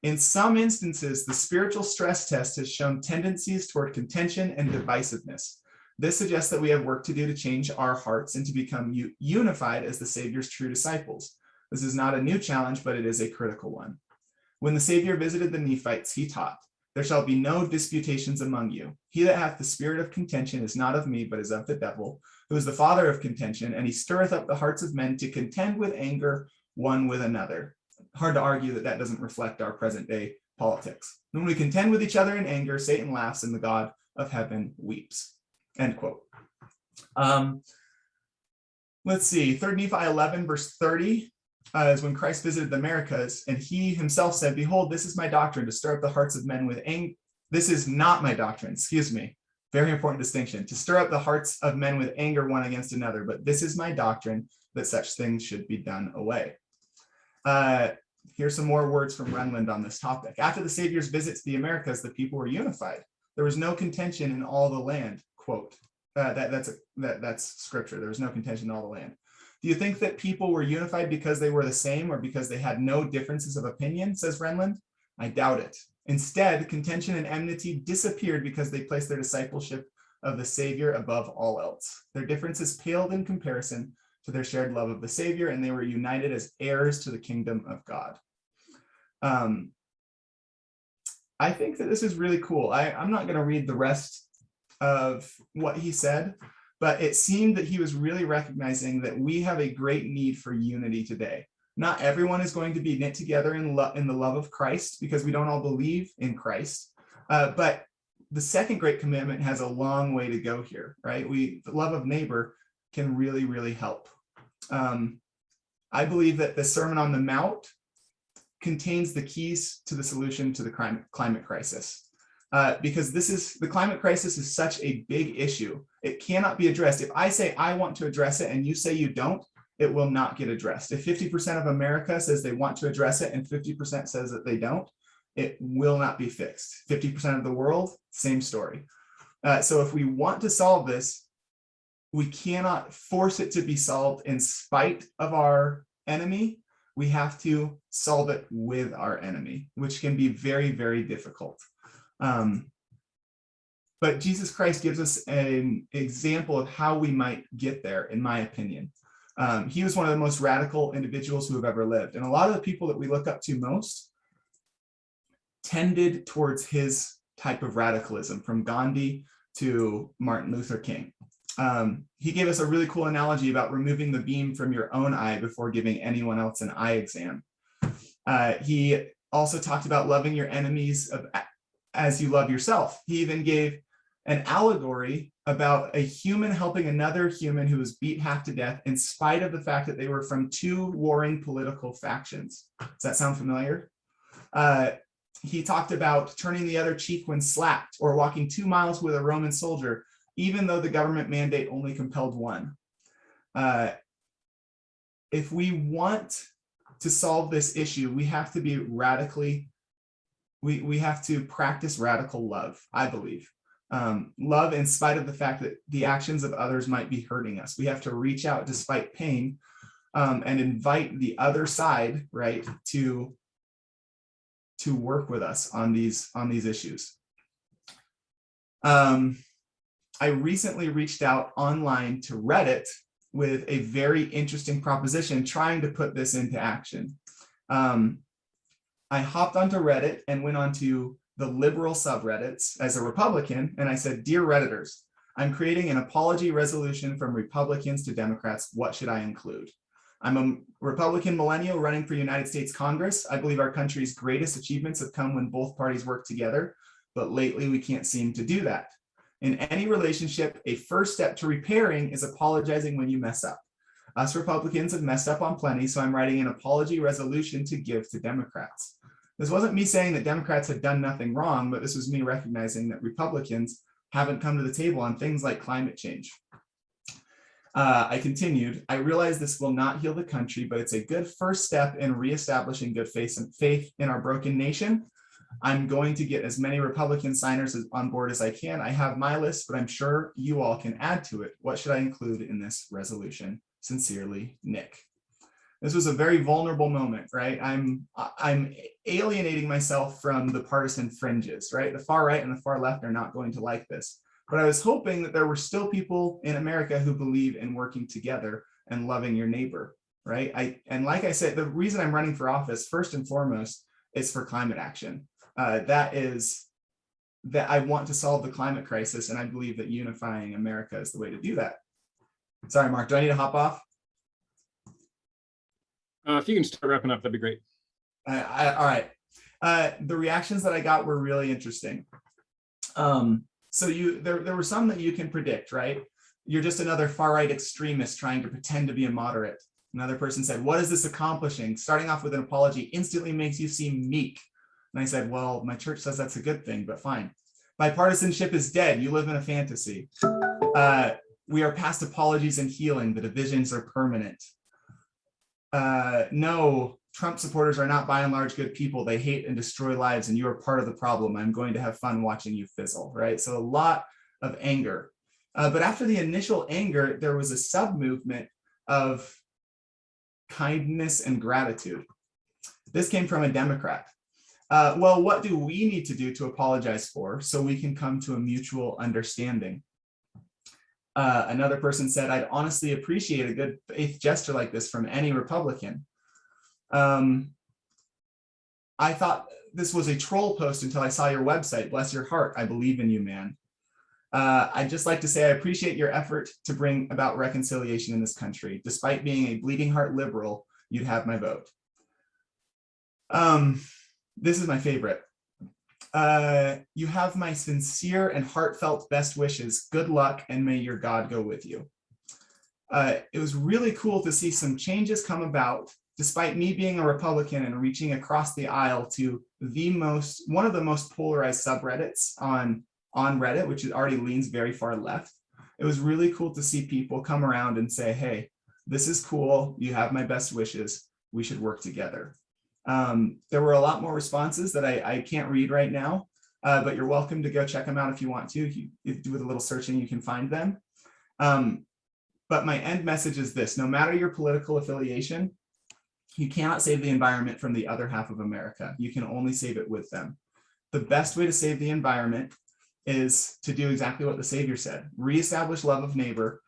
In some instances, the spiritual stress test has shown tendencies toward contention and divisiveness. This suggests that we have work to do to change our hearts and to become unified as the Savior's true disciples. This is not a new challenge, but it is a critical one. When the Savior visited the Nephites, he taught, "There shall be no disputations among you. He that hath the spirit of contention is not of me, but is of the devil, who is the father of contention, and he stirreth up the hearts of men to contend with anger one with another." Hard to argue that that doesn't reflect our present day politics. When we contend with each other in anger, Satan laughs and the God of heaven weeps. End quote. Let's see, 3 Nephi 11 verse 30 is when Christ visited the Americas, and he himself said, "Behold, this is my doctrine, to stir up the hearts of men with anger." This is not my doctrine, excuse me. Very important distinction. To stir up the hearts of men with anger one against another, but this is my doctrine, that such things should be done away. Here's some more words from Renlund on this topic. After the Savior's visit to the Americas, the people were unified. There was no contention in all the land. Quote. That's scripture. There was no contention in all the land. Do you think that people were unified because they were the same or because they had no differences of opinion, says Renlund? I doubt it. Instead, contention and enmity disappeared because they placed their discipleship of the Savior above all else. Their differences paled in comparison to their shared love of the Savior, and they were united as heirs to the kingdom of God. I think that this is really cool. I'm not going to read the rest of what he said, but it seemed that he was really recognizing that we have a great need for unity today. Not everyone is going to be knit together in the love of Christ, because we don't all believe in Christ. But the second great commandment has a long way to go here, right? The love of neighbor can really, really help. I believe that the Sermon on the Mount contains the keys to the solution to the climate crisis. Because the climate crisis is such a big issue. It cannot be addressed. If I say I want to address it and you say you don't, it will not get addressed. If 50% of America says they want to address it and 50% says that they don't, it will not be fixed. 50% of the world, same story. So if we want to solve this, we cannot force it to be solved in spite of our enemy. We have to solve it with our enemy, which can be very, very difficult. But Jesus Christ gives us an example of how we might get there, in my opinion. He was one of the most radical individuals who have ever lived. And a lot of the people that we look up to most tended towards his type of radicalism, from Gandhi to Martin Luther King. He gave us a really cool analogy about removing the beam from your own eye before giving anyone else an eye exam. He also talked about loving your enemies as you love yourself. He even gave an allegory about a human helping another human who was beat half to death in spite of the fact that they were from two warring political factions. Does that sound familiar? He talked about turning the other cheek when slapped, or walking 2 miles with a Roman soldier, even though the government mandate only compelled one. If we want to solve this issue, we have to be we have to practice radical love, I believe. Love in spite of the fact that the actions of others might be hurting us. We have to reach out despite pain, and invite the other side, right, to work with us on these issues. I recently reached out online to Reddit with a very interesting proposition, trying to put this into action. I hopped onto Reddit and went onto the liberal subreddits as a Republican, and I said, "Dear Redditors, I'm creating an apology resolution from Republicans to Democrats. What should I include? I'm a Republican millennial running for United States Congress. I believe our country's greatest achievements have come when both parties work together, but lately we can't seem to do that. In any relationship, a first step to repairing is apologizing when you mess up. Us Republicans have messed up on plenty, so I'm writing an apology resolution to give to Democrats." This wasn't me saying that Democrats had done nothing wrong, but this was me recognizing that Republicans haven't come to the table on things like climate change. I continued, "I realize this will not heal the country, but it's a good first step in reestablishing good faith in our broken nation. I'm going to get as many Republican signers on board as I can. I have my list, but I'm sure you all can add to it. What should I include in this resolution? Sincerely, Nick." This was a very vulnerable moment, right? I'm alienating myself from the partisan fringes, right? The far right and the far left are not going to like this. But I was hoping that there were still people in America who believe in working together and loving your neighbor, right? And like I said, the reason I'm running for office, first and foremost, is for climate action. That I want to solve the climate crisis, and I believe that unifying America is the way to do that. Sorry, Mark, do I need to hop off? If you can start wrapping up, that'd be great. All right. The reactions that I got were really interesting. So there were some that you can predict, right? You're just another far-right extremist trying to pretend to be a moderate. Another person said, "What is this accomplishing? Starting off with an apology instantly makes you seem meek." And I said, "Well, my church says that's a good thing, but fine. Bipartisanship is dead. You live in a fantasy. We are past apologies and healing. The divisions are permanent. No, Trump supporters are not by and large good people. They hate and destroy lives, and you are part of the problem. I'm going to have fun watching you fizzle," right? So a lot of anger. But after the initial anger, there was a sub-movement of kindness and gratitude. This came from a Democrat. "Well, what do we need to do to apologize for so we can come to a mutual understanding?" Another person said, I'd honestly appreciate a good faith gesture like this from any Republican. I thought this was a troll post until I saw your website. Bless your heart. I believe in you, man. I'd just like to say I appreciate your effort to bring about reconciliation in this country. Despite being a bleeding heart liberal, you'd have my vote. This is my favorite. You have my sincere and heartfelt best wishes. Good luck, and may your God go with you. It was really cool to see some changes come about, despite me being a Republican and reaching across the aisle to one of the most polarized subreddits on Reddit, which already leans very far left. It was really cool to see people come around and say, hey, this is cool. You have my best wishes. We should work together. There were a lot more responses that I can't read right now, but you're welcome to go check them out if you want to. If you do with a little searching, you can find them. But my end message is this: no matter your political affiliation, you cannot save the environment from the other half of America. You can only save it with them. The best way to save the environment is to do exactly what the Savior said: reestablish love of neighbor,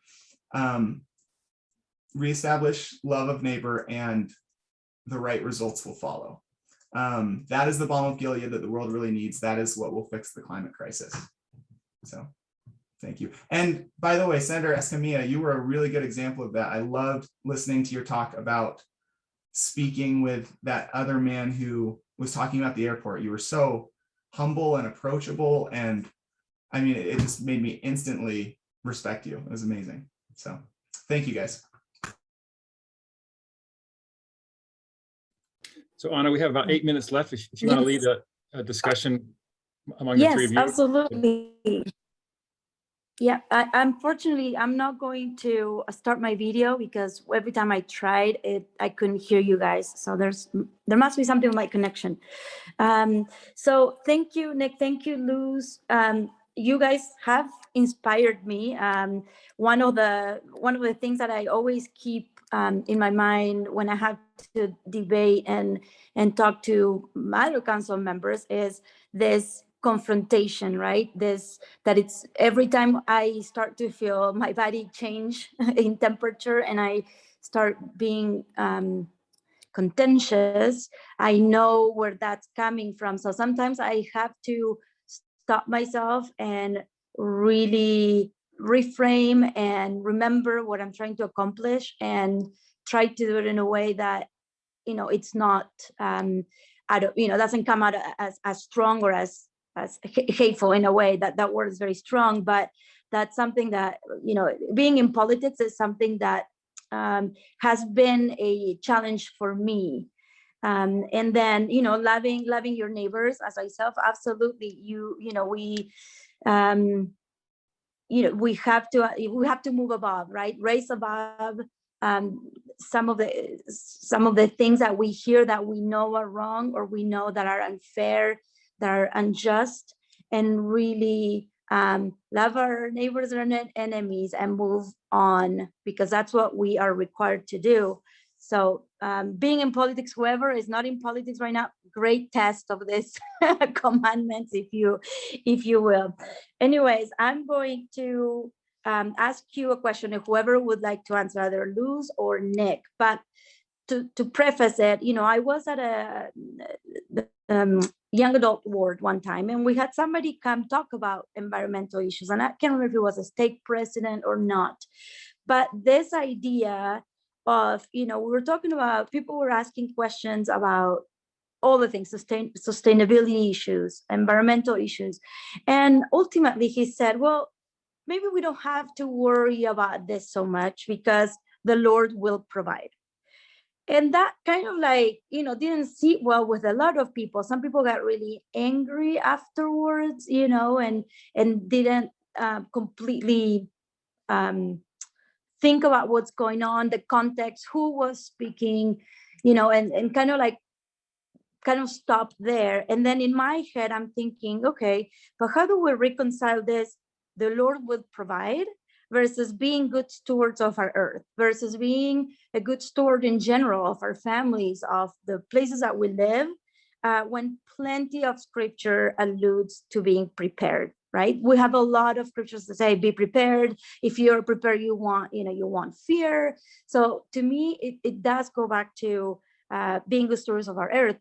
and the right results will follow. That is the balm of Gilead that the world really needs. That is what will fix the climate crisis. So thank you. And by the way, Senator Escamilla, you were a really good example of that. I loved listening to your talk about speaking with that other man who was talking about the airport. You were so humble and approachable. And I mean, it just made me instantly respect you. It was amazing. So thank you, guys. So Anna, we have about 8 minutes left. If you want to lead a discussion among the three of you. Yes, absolutely. Yeah, unfortunately, I'm not going to start my video because every time I tried it, I couldn't hear you guys. So there must be something with my connection. So thank you, Nick. Thank you, Luz. You guys have inspired me. One of the things that I always keep in my mind when I have to debate and talk to other council members is this confrontation, right? That it's every time I start to feel my body change in temperature and I start being contentious, I know where that's coming from. So sometimes I have to stop myself and really reframe and remember what I'm trying to accomplish and try to do it in a way that, it's not, doesn't come out as strong or as hateful in a way. That word is very strong, but that's something that, being in politics is something that has been a challenge for me. And then, loving your neighbors as myself, absolutely. We have to move above, right? Raise above some of the things that we hear that we know are wrong or we know that are unfair, that are unjust, and really love our neighbors and enemies and move on, because that's what we are required to do. So being in politics, whoever is not in politics right now, great test of this commandments, if you will. Anyways, I'm going to ask you a question, if whoever would like to answer, either Luz or Nick. But to preface it, I was at a young adult ward one time, and we had somebody come talk about environmental issues, and I can't remember if it was a state president or not, but this idea of, we were talking about, people were asking questions about all the things, sustainability issues, environmental issues. And ultimately he said, well, maybe we don't have to worry about this so much because the Lord will provide. And that kind of didn't sit well with a lot of people. Some people got really angry afterwards, and didn't completely think about what's going on, the context, who was speaking, and kind of stop there. And then in my head, I'm thinking, okay, but how do we reconcile this? The Lord will provide versus being good stewards of our earth, versus being a good steward in general of our families, of the places that we live, when plenty of scripture alludes to being prepared. right? We have a lot of scriptures that say, be prepared. If you're prepared, you want fear. So to me, it does go back to being good stewards of our earth,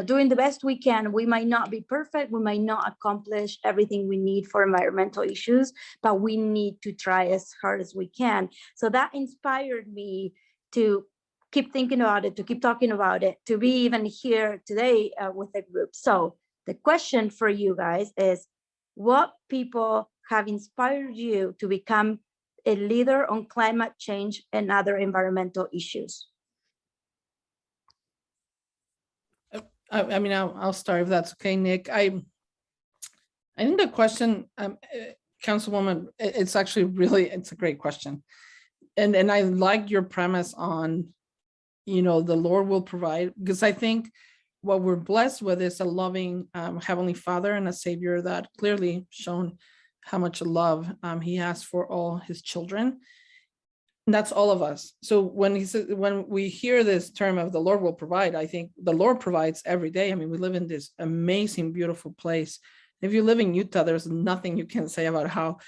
doing the best we can. We might not be perfect. We might not accomplish everything we need for environmental issues, but we need to try as hard as we can. So that inspired me to keep thinking about it, to keep talking about it, to be even here today with a group. So the question for you guys is, what people have inspired you to become a leader on climate change and other environmental issues? I mean, I'll start if that's okay, Nick. I think the question, Councilwoman, it's a great question. And I like your premise on, the Lord will provide, because I think what we're blessed with is a loving Heavenly Father and a Savior that clearly shown how much love he has for all his children. And that's all of us. So when we hear this term of the Lord will provide, I think the Lord provides every day. I mean, we live in this amazing, beautiful place. If you live in Utah, there's nothing you can say about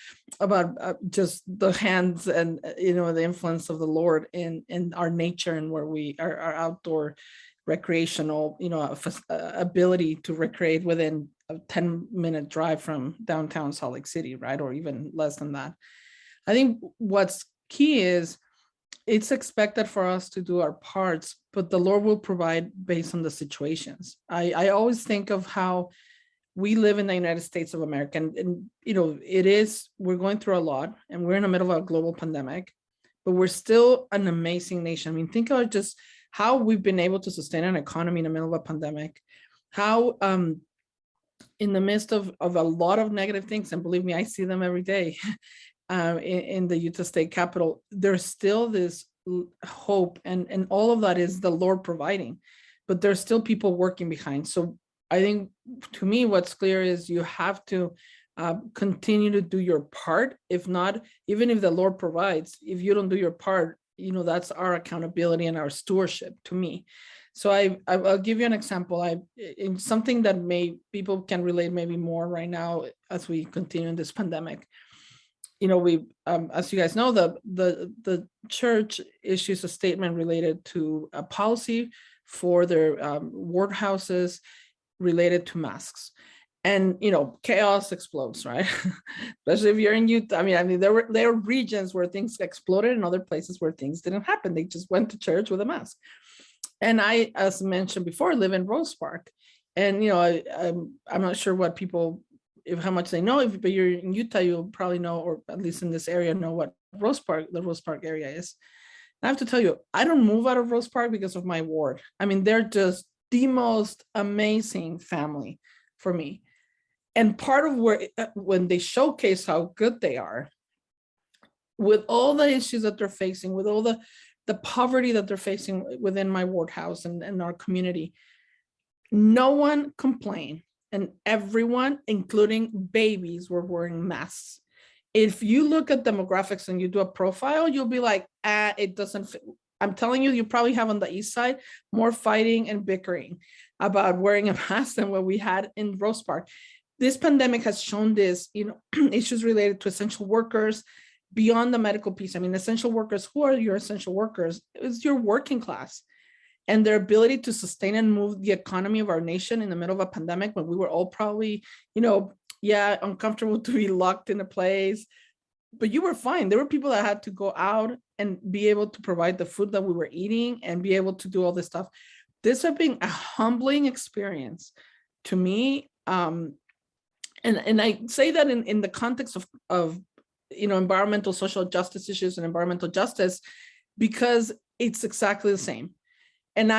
just the hands and the influence of the Lord in our nature and where we are, our outdoor recreational ability to recreate within a 10-minute drive from downtown Salt Lake City, right? Or even less than that. I think what's key is it's expected for us to do our parts, but the Lord will provide based on the situations. I always think of how we live in the United States of America, and we're going through a lot, and we're in the middle of a global pandemic, but we're still an amazing nation. I mean, think of just how we've been able to sustain an economy in the middle of a pandemic, how in the midst of a lot of negative things, and believe me, I see them every day in the Utah State Capitol, there's still this hope, and all of that is the Lord providing, but there's still people working behind. So I think, to me, what's clear is you have to continue to do your part. If not, even if the Lord provides, if you don't do your part, that's our accountability and our stewardship, to me. So I'll give you an example. In something that people can relate maybe more right now as we continue in this pandemic. We, as you guys know, the church issues a statement related to a policy for their ward houses related to masks, and chaos explodes, right? Especially if you're in Utah. I mean, there were regions where things exploded and other places where things didn't happen. They just went to church with a mask. And I, as mentioned before, live in Rose Park, and I'm not sure what people, how much they know. But you're in Utah, you'll probably know, or at least in this area, know what the Rose Park area is. And I have to tell you, I don't move out of Rose Park because of my ward. I mean, they're just the most amazing family for me. And part of when they showcase how good they are, with all the issues that they're facing, with all the poverty that they're facing within my ward house and our community, no one complained, and everyone, including babies, were wearing masks. If you look at demographics and you do a profile, you'll be like, it doesn't fit. I'm telling you, you probably have on the east side more fighting and bickering about wearing a mask than what we had in Rose Park. This pandemic has shown this, issues related to essential workers beyond the medical piece. I mean, essential workers, who are your essential workers? It's your working class, and their ability to sustain and move the economy of our nation in the middle of a pandemic when we were all probably, uncomfortable to be locked in a place. But you were fine. There were people that had to go out and be able to provide the food that we were eating and be able to do all this stuff. This has been a humbling experience to me. And I say that in the context of environmental social justice issues and environmental justice, because it's exactly the same. And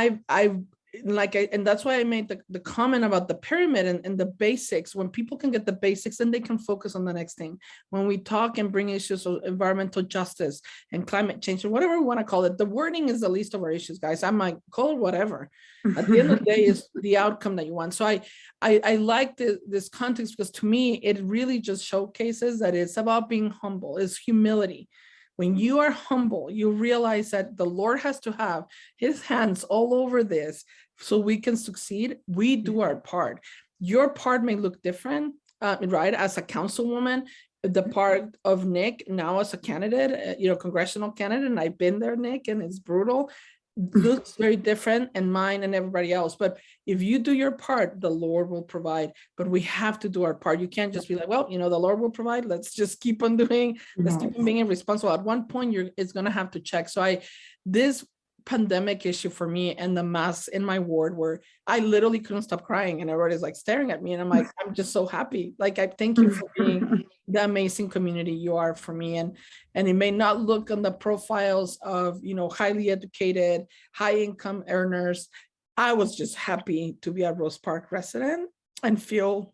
and that's why I made the comment about the pyramid and the basics. When people can get the basics, then they can focus on the next thing. When we talk and bring issues of environmental justice and climate change, or whatever we want to call it, the wording is the least of our issues, guys. I might call it whatever. At the end of the day, is the outcome that you want. So I like this context, because to me, it really just showcases that it's about being humble. It's humility. When you are humble, you realize that the Lord has to have his hands all over this so we can succeed. We do our part. Your part may look different. right, as a councilwoman, the part of Nick now as a candidate, congressional candidate, and I've been there, Nick, and it's brutal, looks very different, and mine and everybody else. But if you do your part, the Lord will provide. But we have to do our part. You can't just be like, well, the Lord will provide. Let's just keep on doing. Let's keep on being responsible. At one point, it's gonna have to check. So this pandemic issue for me and the masks in my ward, where I literally couldn't stop crying, and everybody's like staring at me, and I'm like, I'm just so happy. Like, I thank you for being the amazing community you are for me. And it may not look on the profiles of highly educated, high income earners. I was just happy to be a Rose Park resident and feel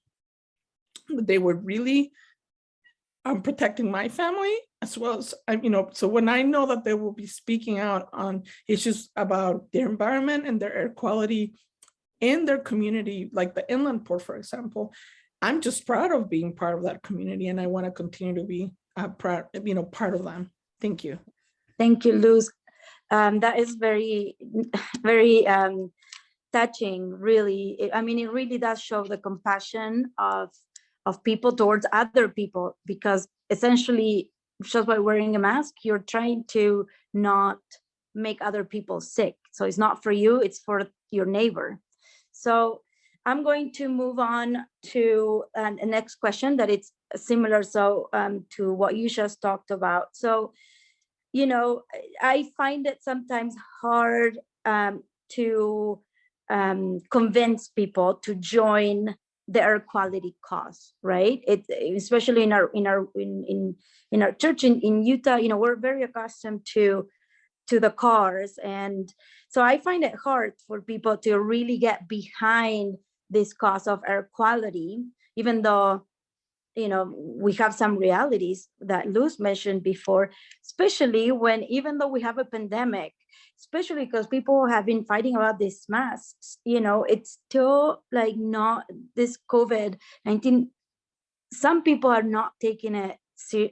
that they were really protecting my family, as well as, so when I know that they will be speaking out on issues about their environment and their air quality in their community, like the Inland Port, for example, I'm just proud of being part of that community, and I want to continue to be proud, part of them. Thank you. Thank you, Luz. That is very, very touching, really. It really does show the compassion of people towards other people, because essentially, just by wearing a mask, you're trying to not make other people sick. So it's not for you, it's for your neighbor. So I'm going to move on to the next question that it's similar to what you just talked about. So, I find it sometimes hard to convince people to join the air quality cause, right? Especially in our church in Utah, we're very accustomed to the cars, and so I find it hard for people to really get behind this cause of air quality, even though we have some realities that Luz mentioned before, especially even though we have a pandemic, especially because people have been fighting about these masks, it's still like not this COVID-19. Some people are not taking it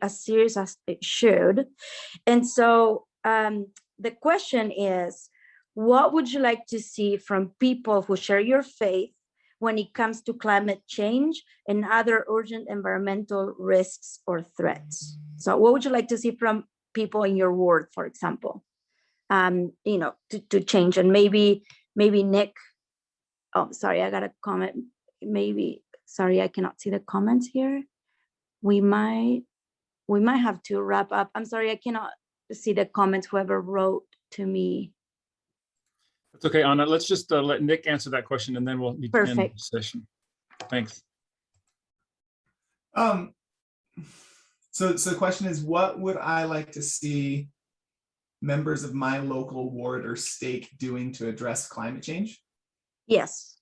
as serious as it should. And so the question is, what would you like to see from people who share your faith when it comes to climate change and other urgent environmental risks or threats? So what would you like to see from people in your ward, for example, to change? And maybe Nick, oh, sorry, I got a comment. Sorry, I cannot see the comments here. We might have to wrap up. I'm sorry, I cannot see the comments, whoever wrote to me. That's okay, Anna. Let's just let Nick answer that question, and then we'll end the session. Thanks. So the question is, what would I like to see members of my local ward or stake doing to address climate change? Yes.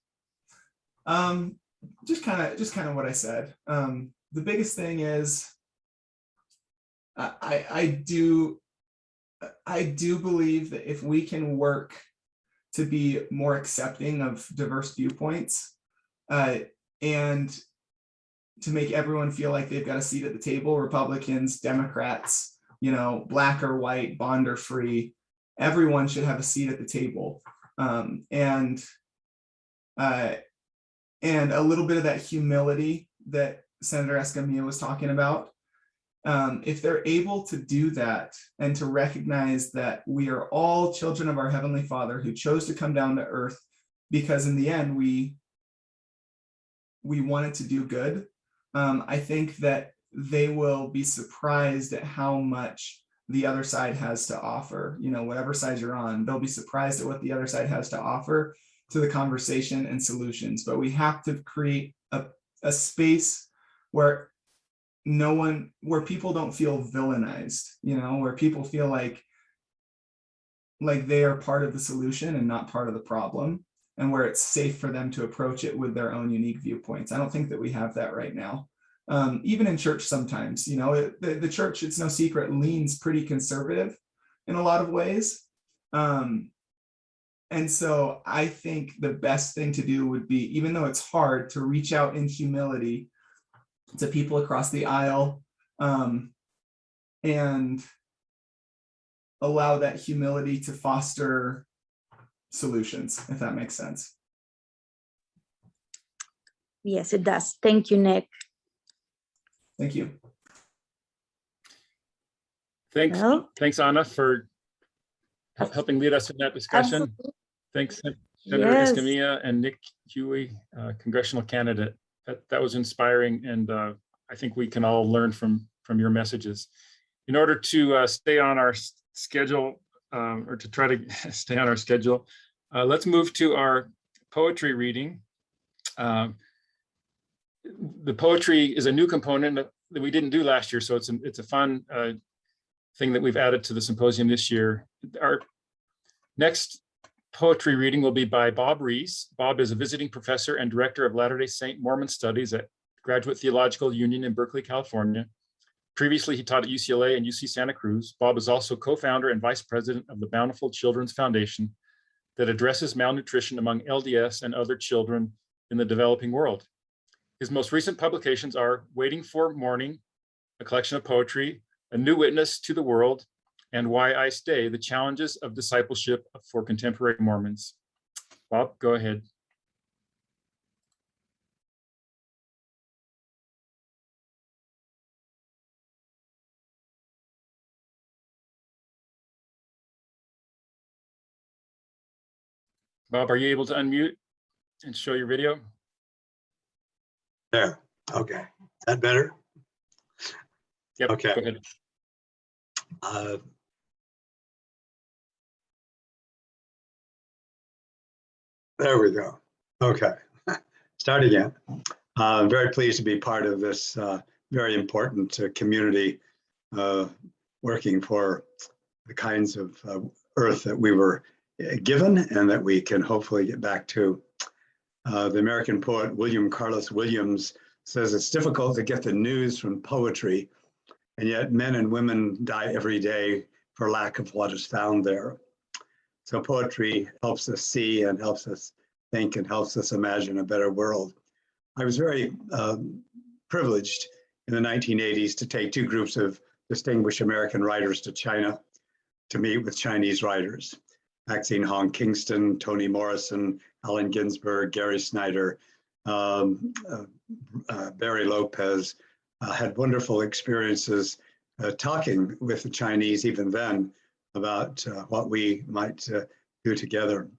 Just kind of what I said. The biggest thing is, I do believe that if we can work to be more accepting of diverse viewpoints, and to make everyone feel like they've got a seat at the table, Republicans, Democrats, black or white, bond or free, everyone should have a seat at the table. And a little bit of that humility that Senator Escamilla was talking about. If they're able to do that and to recognize that we are all children of our Heavenly Father who chose to come down to earth because in the end we wanted to do good, I think that they will be surprised at how much the other side has to offer. Whatever side you're on, they'll be surprised at what the other side has to offer to the conversation and solutions. But we have to create a space where people don't feel villainized, where people feel like they are part of the solution and not part of the problem, and where it's safe for them to approach it with their own unique viewpoints. I don't think that we have that right now. Even in church sometimes, the church, it's no secret, leans pretty conservative in a lot of ways. And so I think the best thing to do would be, even though it's hard, to reach out in humility to people across the aisle, and allow that humility to foster solutions, if that makes sense. Yes, it does. Thank you, Nick. Thank you. Thanks, Well, thanks, Anna, for helping lead us in that discussion. absolutely. Thanks, Senator Yes. Escamilla and Nick Huey, congressional candidate. That was inspiring, and I think we can all learn from your messages. In order to stay on our schedule, or to try to stay on our schedule, let's move to our poetry reading. The poetry is a new component that we didn't do last year, so it's a fun thing that we've added to the symposium this year. Our next poetry reading will be by Bob Rees. Bob is a visiting professor and director of Latter-day Saint Mormon Studies at Graduate Theological Union in Berkeley, California. Previously, he taught at UCLA and UC Santa Cruz. Bob is also co-founder and vice president of the Bountiful Children's Foundation that addresses malnutrition among LDS and other children in the developing world. His most recent publications are Waiting for Morning, a collection of poetry, A New Witness to the World, and Why I Stay, the Challenges of Discipleship for Contemporary Mormons. Bob, go ahead. Bob, are you able to unmute and show your video? There, okay. Is that better? Yep, okay. Go ahead. There we go. Okay, start again. I'm very pleased to be part of this very important community working for the kinds of earth that we were given and that we can hopefully get back to. The American poet William Carlos Williams says it's difficult to get the news from poetry, and yet men and women die every day for lack of what is found there. So poetry helps us see and helps us think and helps us imagine a better world. I was very privileged in the 1980s to take two groups of distinguished American writers to China to meet with Chinese writers. Maxine Hong Kingston, Toni Morrison, Allen Ginsberg, Gary Snyder, Barry Lopez had wonderful experiences talking with the Chinese even then about what we might do together.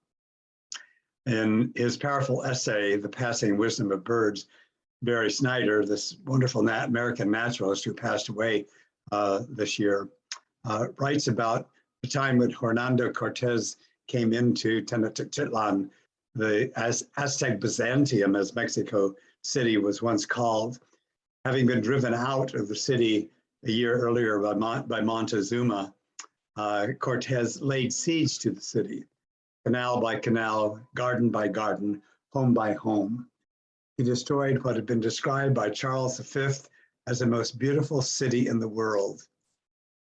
In his powerful essay, The Passing Wisdom of Birds, Barry Snyder, this wonderful American naturalist who passed away this year, writes about the time when Hernando Cortez came into Tenochtitlan, the Aztec Byzantium, as Mexico City was once called, having been driven out of the city a year earlier by Montezuma. Cortez laid siege to the city, canal by canal, garden by garden, home by home. He destroyed what had been described by Charles V as the most beautiful city in the world.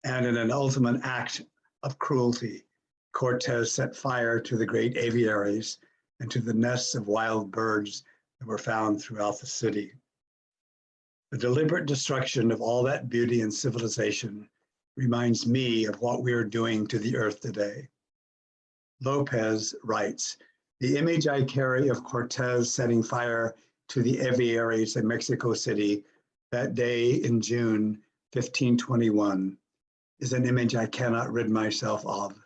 And in an ultimate act of cruelty, Cortez set fire to the great aviaries and to the nests of wild birds that were found throughout the city. The deliberate destruction of all that beauty and civilization reminds me of what we are doing to the earth today. Lopez writes, the image I carry of Cortez setting fire to the aviaries in Mexico City that day in June 1521 is an image I cannot rid myself of.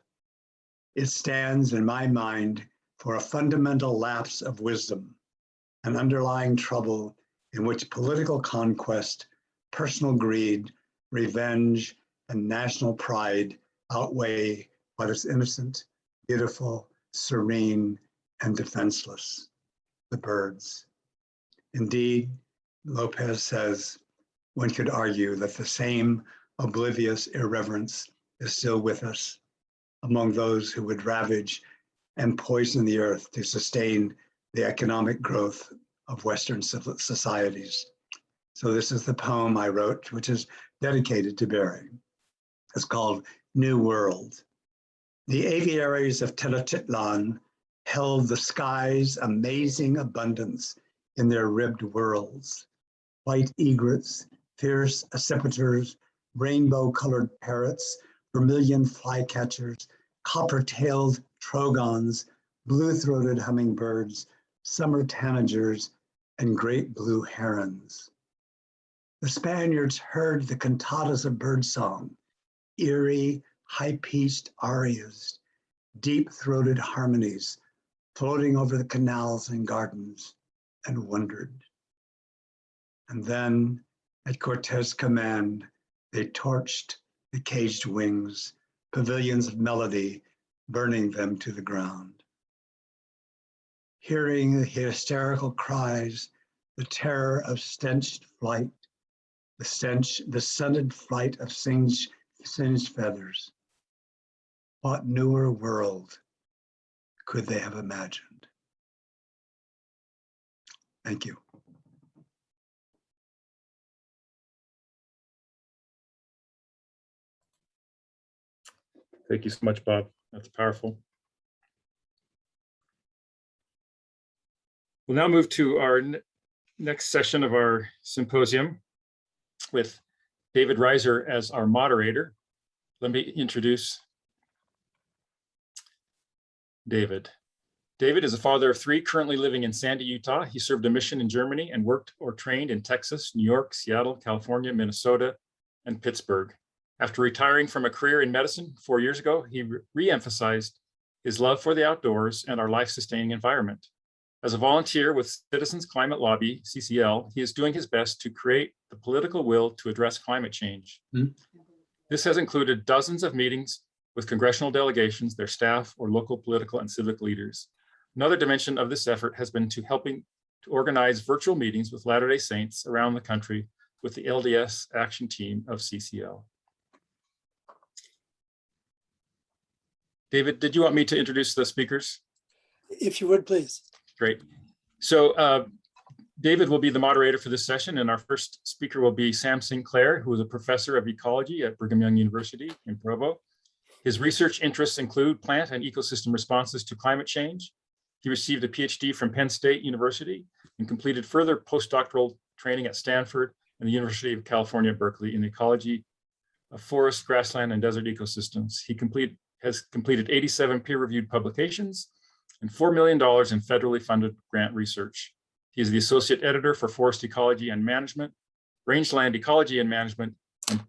It stands in my mind for a fundamental lapse of wisdom, an underlying trouble in which political conquest, personal greed, revenge, and national pride outweigh what is innocent, beautiful, serene, and defenseless, the birds. Indeed, Lopez says, one could argue that the same oblivious irreverence is still with us among those who would ravage and poison the earth to sustain the economic growth of Western societies. So this is the poem I wrote, which is dedicated to Barry. It's called New World. The aviaries of Tenochtitlan held the sky's amazing abundance in their ribbed worlds. White egrets, fierce accipiters, rainbow-colored parrots, vermilion flycatchers, copper-tailed trogons, blue-throated hummingbirds, summer tanagers, and great blue herons. the Spaniards heard the cantatas of birdsong, eerie, high-pitched arias, deep-throated harmonies floating over the canals and gardens, and wondered. And then, at Cortes' command, they torched the caged wings, pavilions of melody, burning them to the ground. Hearing the hysterical cries, the terror of stenched flight, the scented flight of singed feathers, what newer world could they have imagined? Thank you. Thank you so much, Bob. That's powerful. We'll now move to our next session of our symposium with David Reiser as our moderator. Let me introduce David. David is a father of three, currently living in Sandy, Utah. He served a mission in Germany and worked or trained in Texas, New York, Seattle, California, Minnesota, and Pittsburgh. After retiring from a career in medicine 4 years ago, he re-emphasized his love for the outdoors and our life-sustaining environment. As a volunteer with Citizens Climate Lobby, CCL, he is doing his best to create the political will to address climate change. This has included dozens of meetings with congressional delegations, their staff, or local political and civic leaders. Another dimension of this effort has been helping to organize virtual meetings with Latter-day Saints around the country with the LDS action team of CCL. David, did you want me to introduce the speakers? If you would, please. Great. So David will be the moderator for this session, and our first speaker will be Sam Sinclair, who is a professor of ecology at Brigham Young University in Provo. His research interests include plant and ecosystem responses to climate change. He received a PhD from Penn State University and completed further postdoctoral training at Stanford and the University of California, Berkeley in ecology of forest, grassland, and desert ecosystems. He has completed 87 peer-reviewed publications and $4 million in federally funded grant research. He is the associate editor for Forest Ecology and Management, Rangeland Ecology and Management, and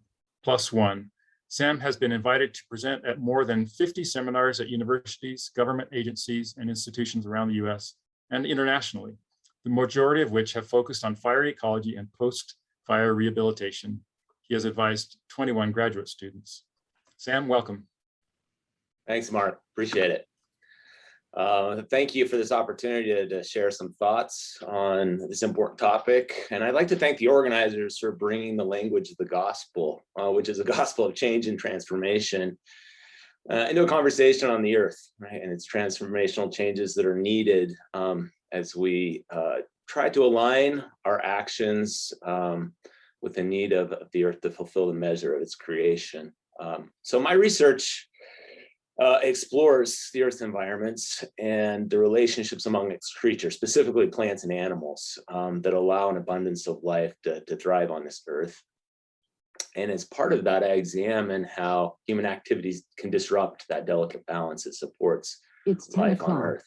Plus One. Sam has been invited to present at more than 50 seminars at universities, government agencies, and institutions around the US and internationally, the majority of which have focused on fire ecology and post-fire rehabilitation. He has advised 21 graduate students. Sam, welcome. Thanks, Mark. Appreciate it. Thank you for this opportunity to share some thoughts on this important topic. And I'd like to thank the organizers for bringing the language of the gospel, which is a gospel of change and transformation, into a conversation on the earth, right? And it's transformational changes that are needed as we try to align our actions with the need of the earth to fulfill the measure of its creation. So my research explores the Earth's environments and the relationships among its creatures, specifically plants and animals, that allow an abundance of life to thrive on this Earth. And as part of that, I examine how human activities can disrupt that delicate balance that supports life on Earth.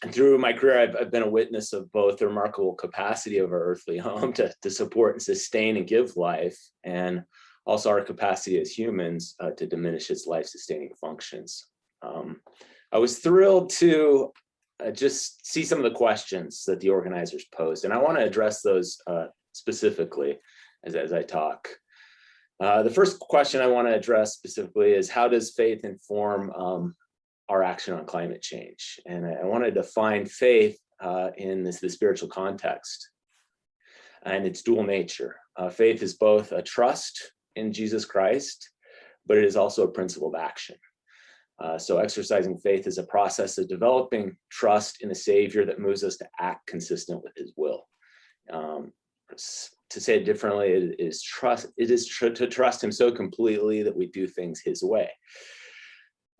And through my career, I've been a witness of both the remarkable capacity of our earthly home to support and sustain and give life, and also our capacity as humans to diminish its life-sustaining functions. I was thrilled to just see some of the questions that the organizers posed, and I want to address those specifically as I talk. The first question I want to address specifically is, how does faith inform our action on climate change? And I want to define faith in the spiritual context and its dual nature. Faith is both a trust in Jesus Christ, but it is also a principle of action. So exercising faith is a process of developing trust in a Savior that moves us to act consistent with his will. To say it differently, it is to trust him so completely that we do things his way.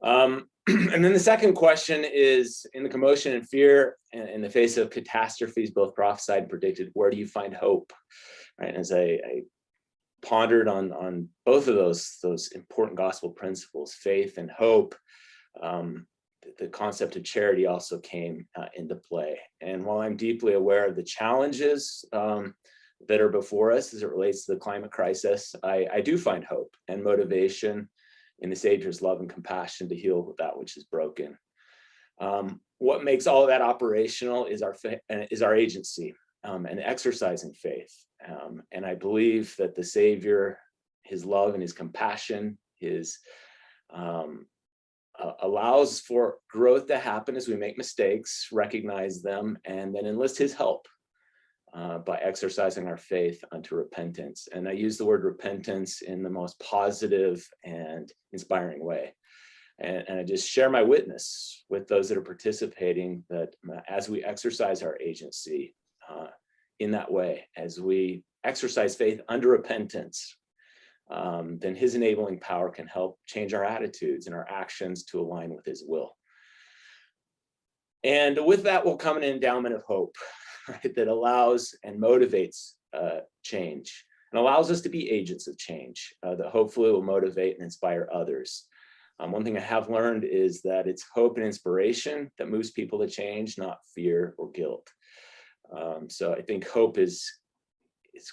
And then the second question is, in the commotion and fear and in the face of catastrophes, both prophesied and predicted, where do you find hope? Right? As I pondered on both of those important gospel principles, faith and hope, the concept of charity also came into play. And while I'm deeply aware of the challenges that are before us as it relates to the climate crisis, I do find hope and motivation in the Savior's love and compassion to heal that which is broken. What makes all of that operational is our agency and exercising faith. And I believe that the Savior, his love and his compassion, allows for growth to happen as we make mistakes, recognize them, and then enlist his help by exercising our faith unto repentance. And I use the word repentance in the most positive and inspiring way. And I just share my witness with those that are participating, that as we exercise our agency in that way, as we exercise faith under repentance, then his enabling power can help change our attitudes and our actions to align with his will. And with that will come an endowment of hope, right, that allows and motivates change and allows us to be agents of change that hopefully will motivate and inspire others. One thing I have learned is that it's hope and inspiration that moves people to change, not fear or guilt. So I think hope is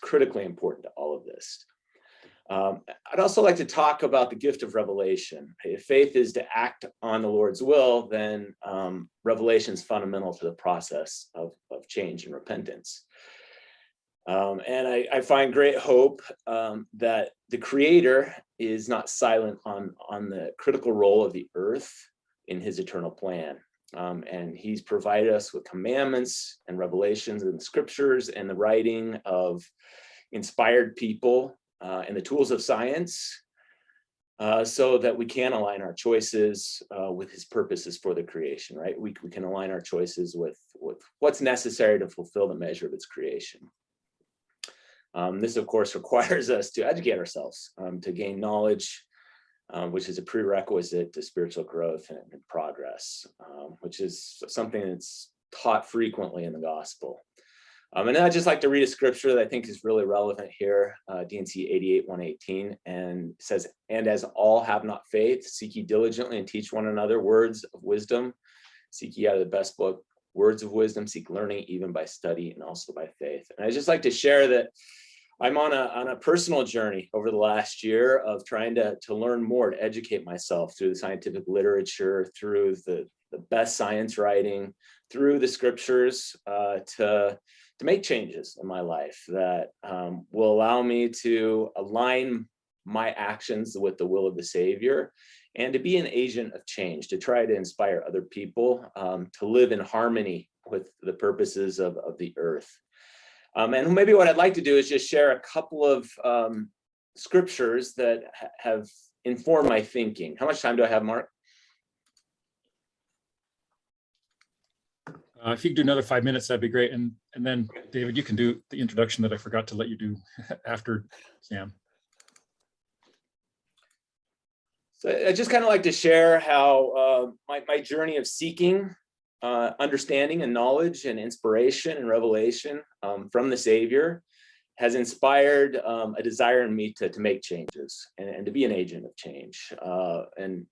critically important to all of this. I'd also like to talk about the gift of revelation. If faith is to act on the Lord's will, then revelation is fundamental to the process of change and repentance. And I find great hope that the Creator is not silent on the critical role of the earth in his eternal plan. And he's provided us with commandments and revelations in the scriptures and the writing of inspired people and the tools of science so that we can align our choices with his purposes for the creation, right? We can align our choices with what's necessary to fulfill the measure of its creation. This, of course, requires us to educate ourselves, to gain knowledge, which is a prerequisite to spiritual growth and progress, which is something that's taught frequently in the gospel. And then I'd just like to read a scripture that I think is really relevant here, D&C 88:118, and it says, "And as all have not faith, seek ye diligently and teach one another words of wisdom. Seek ye out of the best book words of wisdom, seek learning even by study and also by faith." And I'd just like to share that I'm on a personal journey over the last year of trying to learn more, to educate myself through the scientific literature, through the best science writing, through the scriptures, to make changes in my life that will allow me to align my actions with the will of the Savior and to be an agent of change, to try to inspire other people to live in harmony with the purposes of the earth. And maybe what I'd like to do is just share a couple of scriptures that have informed my thinking. How much time do I have, Mark? If you could do another 5 minutes, that'd be great. And then, David, you can do the introduction that I forgot to let you do after Sam. So I just kind of like to share how my journey of seeking understanding and knowledge and inspiration and revelation from the Savior has inspired a desire in me to make changes and to be an agent of change. And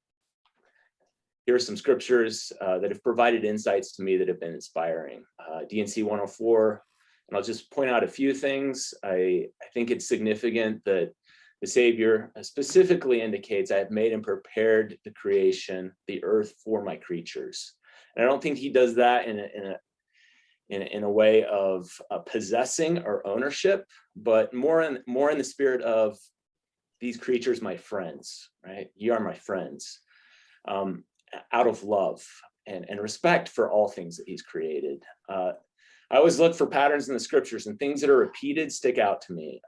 here are some scriptures that have provided insights to me that have been inspiring. D&C 104, and I'll just point out a few things. I think it's significant that the Savior specifically indicates, "I have made and prepared the creation, the earth for my creatures." And I don't think he does that in a way of possessing or ownership, but more in the spirit of, "These creatures, my friends," right? "Ye are my friends," out of love and respect for all things that he's created. I always look for patterns in the scriptures, and things that are repeated stick out to me.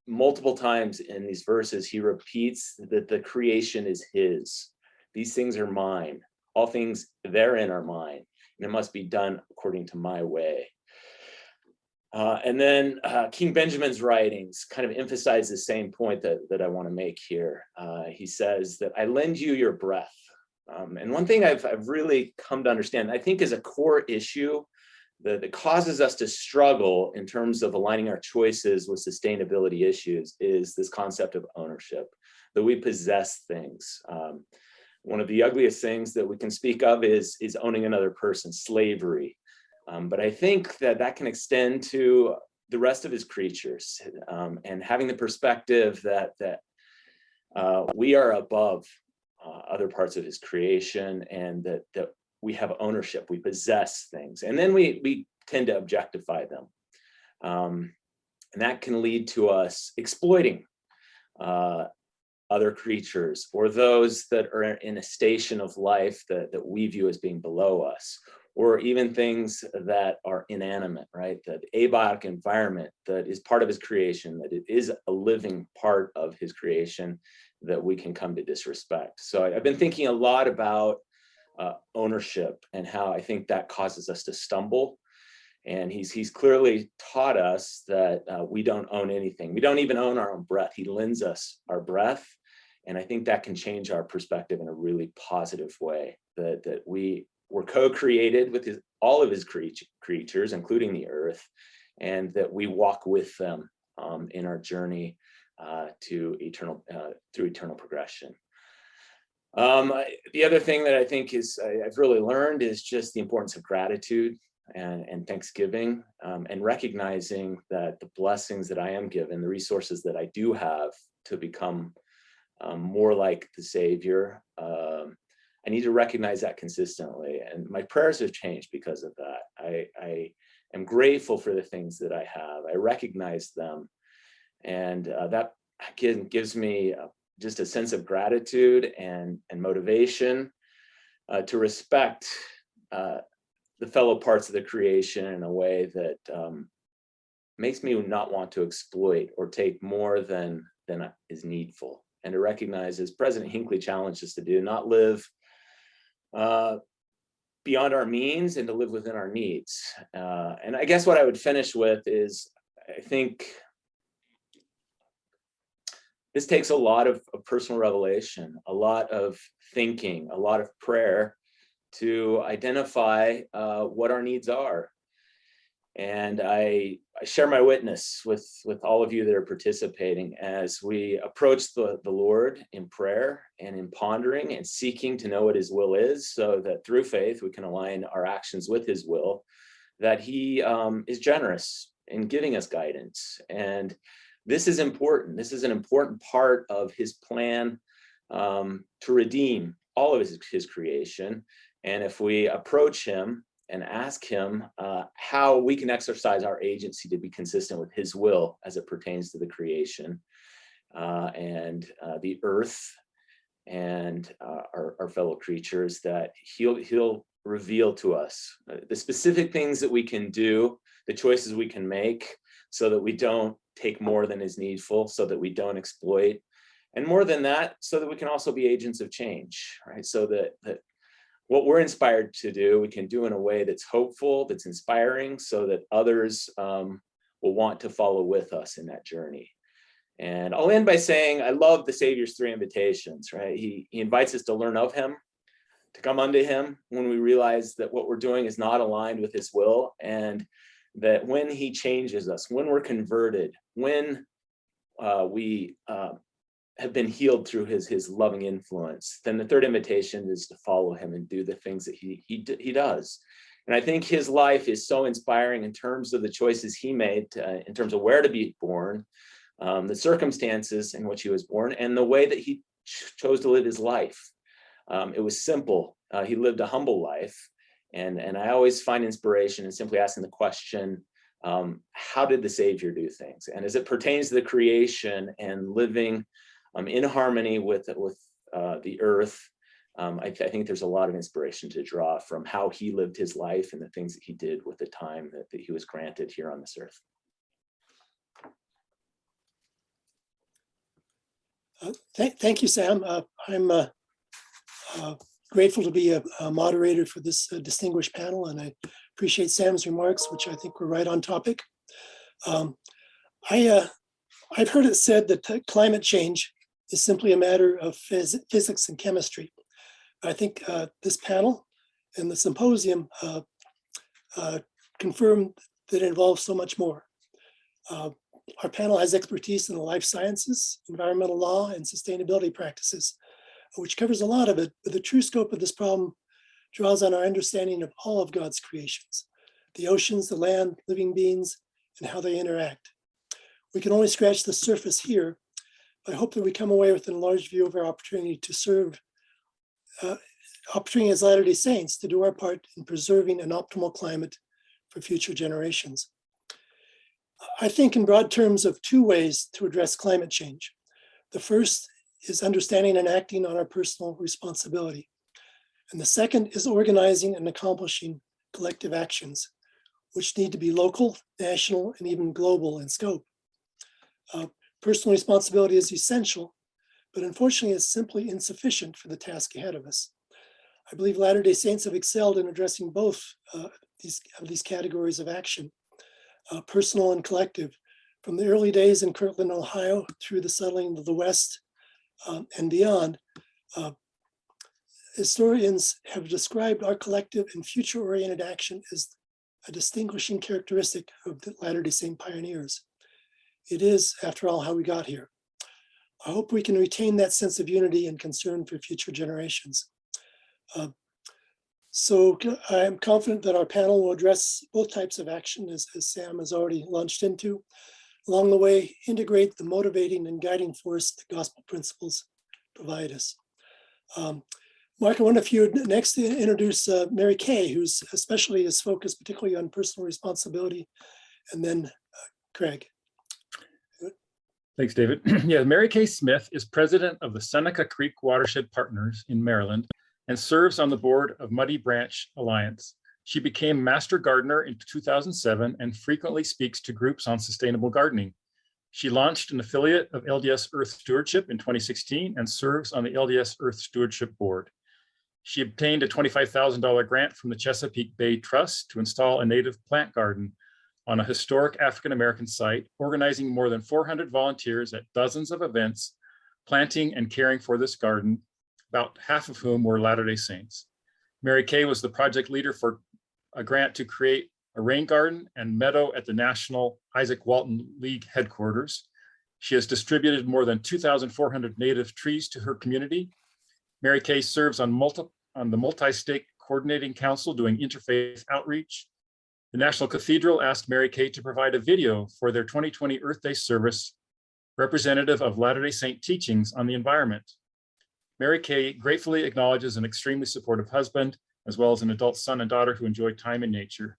Multiple times in these verses, he repeats that the creation is his. "These things are mine. All things therein are mine, and it must be done according to my way." And then King Benjamin's writings kind of emphasize the same point that I want to make here. He says that, "I lend you your breath." And one thing I've really come to understand, I think, is a core issue that causes us to struggle in terms of aligning our choices with sustainability issues, is this concept of ownership, that we possess things. one of the ugliest things that we can speak of is owning another person, slavery. But I think that can extend to the rest of his creatures, and having the perspective that we are above other parts of his creation, and that we have ownership, we possess things, and then we tend to objectify them. And that can lead to us exploiting other creatures, or those that are in a station of life that we view as being below us, or even things that are inanimate, right? The abiotic environment that is part of his creation, that it is a living part of his creation, that we can come to disrespect. So I've been thinking a lot about ownership, and how I think that causes us to stumble. And he's clearly taught us that we don't own anything. We don't even own our own breath. He lends us our breath. And I think that can change our perspective in a really positive way, that we were co-created with all of his creatures, including the earth, and that we walk with them in our journey to through eternal progression. The other thing that I think I've really learned is just the importance of gratitude and thanksgiving, and recognizing that the blessings that I am given, the resources that I do have to become more like the Savior, I need to recognize that consistently. And my prayers have changed because of that. I am grateful for the things that I have. I recognize them. And that again gives me just a sense of gratitude and motivation to respect the fellow parts of the creation in a way that makes me not want to exploit or take more than is needful, and to recognize, as President Hinckley challenged us to do, not live beyond our means, and to live within our needs. And I guess what I would finish with is, I think this takes a lot of personal revelation, a lot of thinking, a lot of prayer to identify what our needs are. And I share my witness with all of you that are participating as we approach the Lord in prayer and in pondering and seeking to know what his will is, so that through faith we can align our actions with his will, that he is generous in giving us guidance. And this is important. This is an important part of his plan to redeem all of his creation. And if we approach him and ask him how we can exercise our agency to be consistent with his will as it pertains to the creation and the earth and our fellow creatures, that he'll reveal to us the specific things that we can do, the choices we can make, so that we don't take more than is needful, so that we don't exploit, and more than that, so that we can also be agents of change, right? So that what we're inspired to do, we can do in a way that's hopeful, that's inspiring, so that others will want to follow with us in that journey. And I'll end by saying, I love the Savior's 3 invitations, right? He invites us to learn of him, to come unto him when we realize that what we're doing is not aligned with his will, and that when he changes us, when we're converted, when we have been healed through his loving influence, then the 3rd invitation is to follow him and do the things that he does. And I think his life is so inspiring in terms of the choices he made, in terms of where to be born, the circumstances in which he was born, and the way that he chose to live his life. It was simple. He lived a humble life. And I always find inspiration in simply asking the question, how did the Savior do things? And as it pertains to the creation and living in harmony with the earth, I think there's a lot of inspiration to draw from how he lived his life and the things that he did with the time that he was granted here on this earth. Thank you, Sam. I'm grateful to be a moderator for this distinguished panel, and I appreciate Sam's remarks, which I think were right on topic. I've heard it said that climate change is simply a matter of physics and chemistry. I think this panel and the symposium confirmed that it involves so much more. Our panel has expertise in the life sciences, environmental law, and sustainability practices. which covers a lot of it, but the true scope of this problem draws on our understanding of all of God's creations, the oceans, the land, living beings, and how they interact. We can only scratch the surface here. I hope that we come away with an enlarged view of our opportunity to serve, opportunity as Latter-day Saints to do our part in preserving an optimal climate for future generations. I think in broad terms of two ways to address climate change. The first is understanding and acting on our personal responsibility. And the second is organizing and accomplishing collective actions, which need to be local, national, and even global in scope. Personal responsibility is essential, but unfortunately is simply insufficient for the task ahead of us. I believe Latter-day Saints have excelled in addressing both these categories of action, personal and collective, from the early days in Kirtland, Ohio, through the settling of the West and beyond. Historians have described our collective and future-oriented action as a distinguishing characteristic of the Latter-day Saint pioneers. It is, after all, how we got here. I hope we can retain that sense of unity and concern for future generations. So I am confident that our panel will address both types of action, as Sam has already launched into. Along the way, integrate the motivating and guiding force the gospel principles provide us. Mark, I wonder if you would next introduce Merikay, whose especially is focused particularly on personal responsibility, and then Craig. Thanks, David. Yeah, Merikay Smith is president of the Seneca Creek Watershed Partners in Maryland and serves on the board of Muddy Branch Alliance. She became Master Gardener in 2007 and frequently speaks to groups on sustainable gardening. She launched an affiliate of LDS Earth Stewardship in 2016 and serves on the LDS Earth Stewardship Board. She obtained a $25,000 grant from the Chesapeake Bay Trust to install a native plant garden on a historic African-American site, organizing more than 400 volunteers at dozens of events, planting and caring for this garden, about half of whom were Latter-day Saints. Merikay was the project leader for a grant to create a rain garden and meadow at the National Isaac Walton League headquarters. She has distributed more than 2,400 native trees to her community. Merikay serves on the multi-stake coordinating council doing interfaith outreach. The National Cathedral asked Merikay to provide a video for their 2020 Earth Day service representative of Latter-day Saint teachings on the environment. Merikay gratefully acknowledges an extremely supportive husband, as well as an adult son and daughter who enjoy time in nature.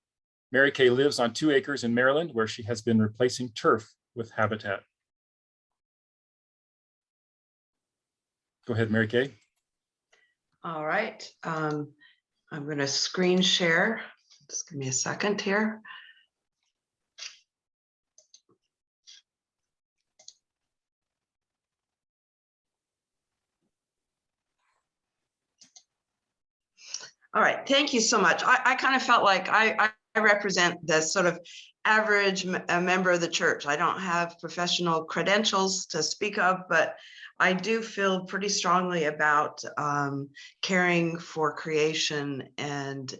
Merikay lives on 2 acres in Maryland, where she has been replacing turf with habitat. Go ahead, Merikay. All right, I'm going to screen share. Just give me a second here. All right, thank you so much. I kind of felt like I represent the sort of average member of the church. I don't have professional credentials to speak of, but I do feel pretty strongly about caring for creation and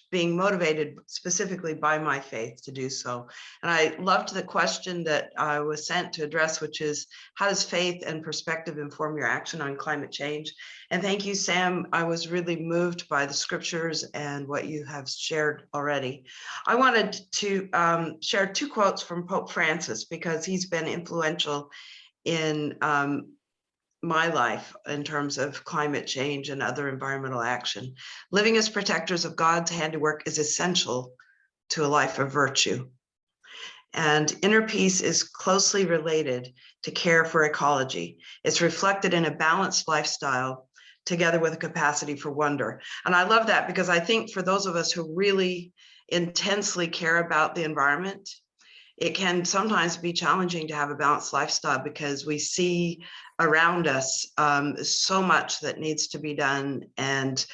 being motivated specifically by my faith to do so. And I loved the question that I was sent to address, which is, how does faith and perspective inform your action on climate change? And thank you, Sam. I was really moved by the scriptures and what you have shared already. I wanted to share 2 quotes from Pope Francis, because he's been influential in my life in terms of climate change and other environmental action. Living as protectors of God's handiwork is essential to a life of virtue. And inner peace is closely related to care for ecology. It's reflected in a balanced lifestyle together with a capacity for wonder. And I love that, because I think for those of us who really intensely care about the environment, it can sometimes be challenging to have a balanced lifestyle, because we see around us so much that needs to be done, and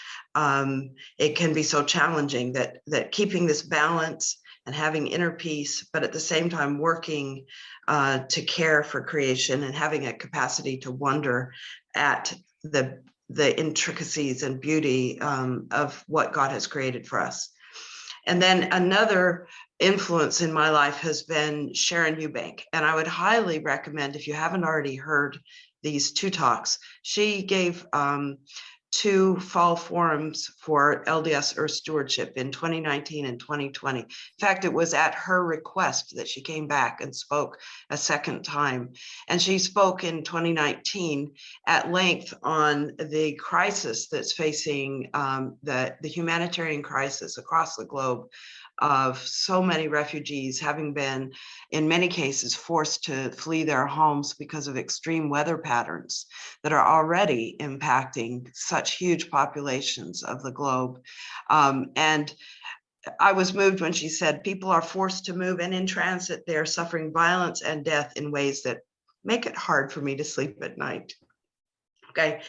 it can be so challenging that keeping this balance and having inner peace, but at the same time working to care for creation and having a capacity to wonder at the intricacies and beauty of what God has created for us. And then another influence in my life has been Sharon Eubank. And I would highly recommend, if you haven't already heard these two talks. She gave 2 fall forums for LDS Earth Stewardship in 2019 and 2020. In fact, it was at her request that she came back and spoke a second time. And she spoke in 2019 at length on the crisis that's facing the humanitarian crisis across the globe of so many refugees having been, in many cases, forced to flee their homes because of extreme weather patterns that are already impacting such huge populations of the globe. And I was moved when she said, people are forced to move, and in transit, they're suffering violence and death in ways that make it hard for me to sleep at night. Okay.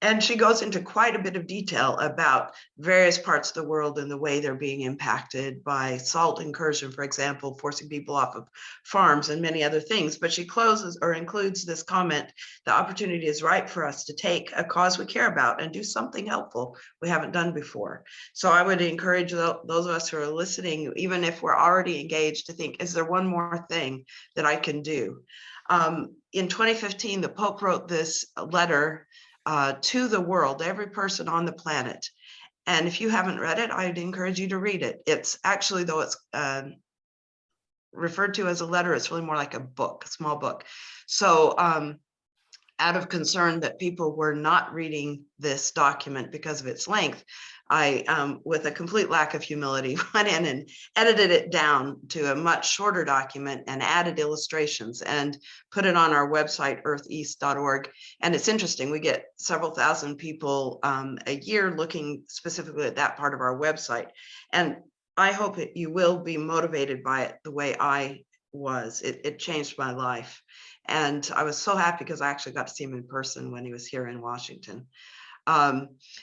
And she goes into quite a bit of detail about various parts of the world and the way they're being impacted by salt incursion, for example, forcing people off of farms and many other things. But she closes or includes this comment: the opportunity is right for us to take a cause we care about and do something helpful we haven't done before. So I would encourage those of us who are listening, even if we're already engaged, to think, is there one more thing that I can do? In 2015, the Pope wrote this letter to the world, every person on the planet. And if you haven't read it, I'd encourage you to read it. It's actually, though it's referred to as a letter, it's really more like a book, a small book. So out of concern that people were not reading this document because of its length, I, with a complete lack of humility, went in and edited it down to a much shorter document and added illustrations and put it on our website, eartheast.org. And it's interesting, we get several thousand people a year looking specifically at that part of our website. And I hope that you will be motivated by it the way I was. It changed my life. And I was so happy because I actually got to see him in person when he was here in Washington.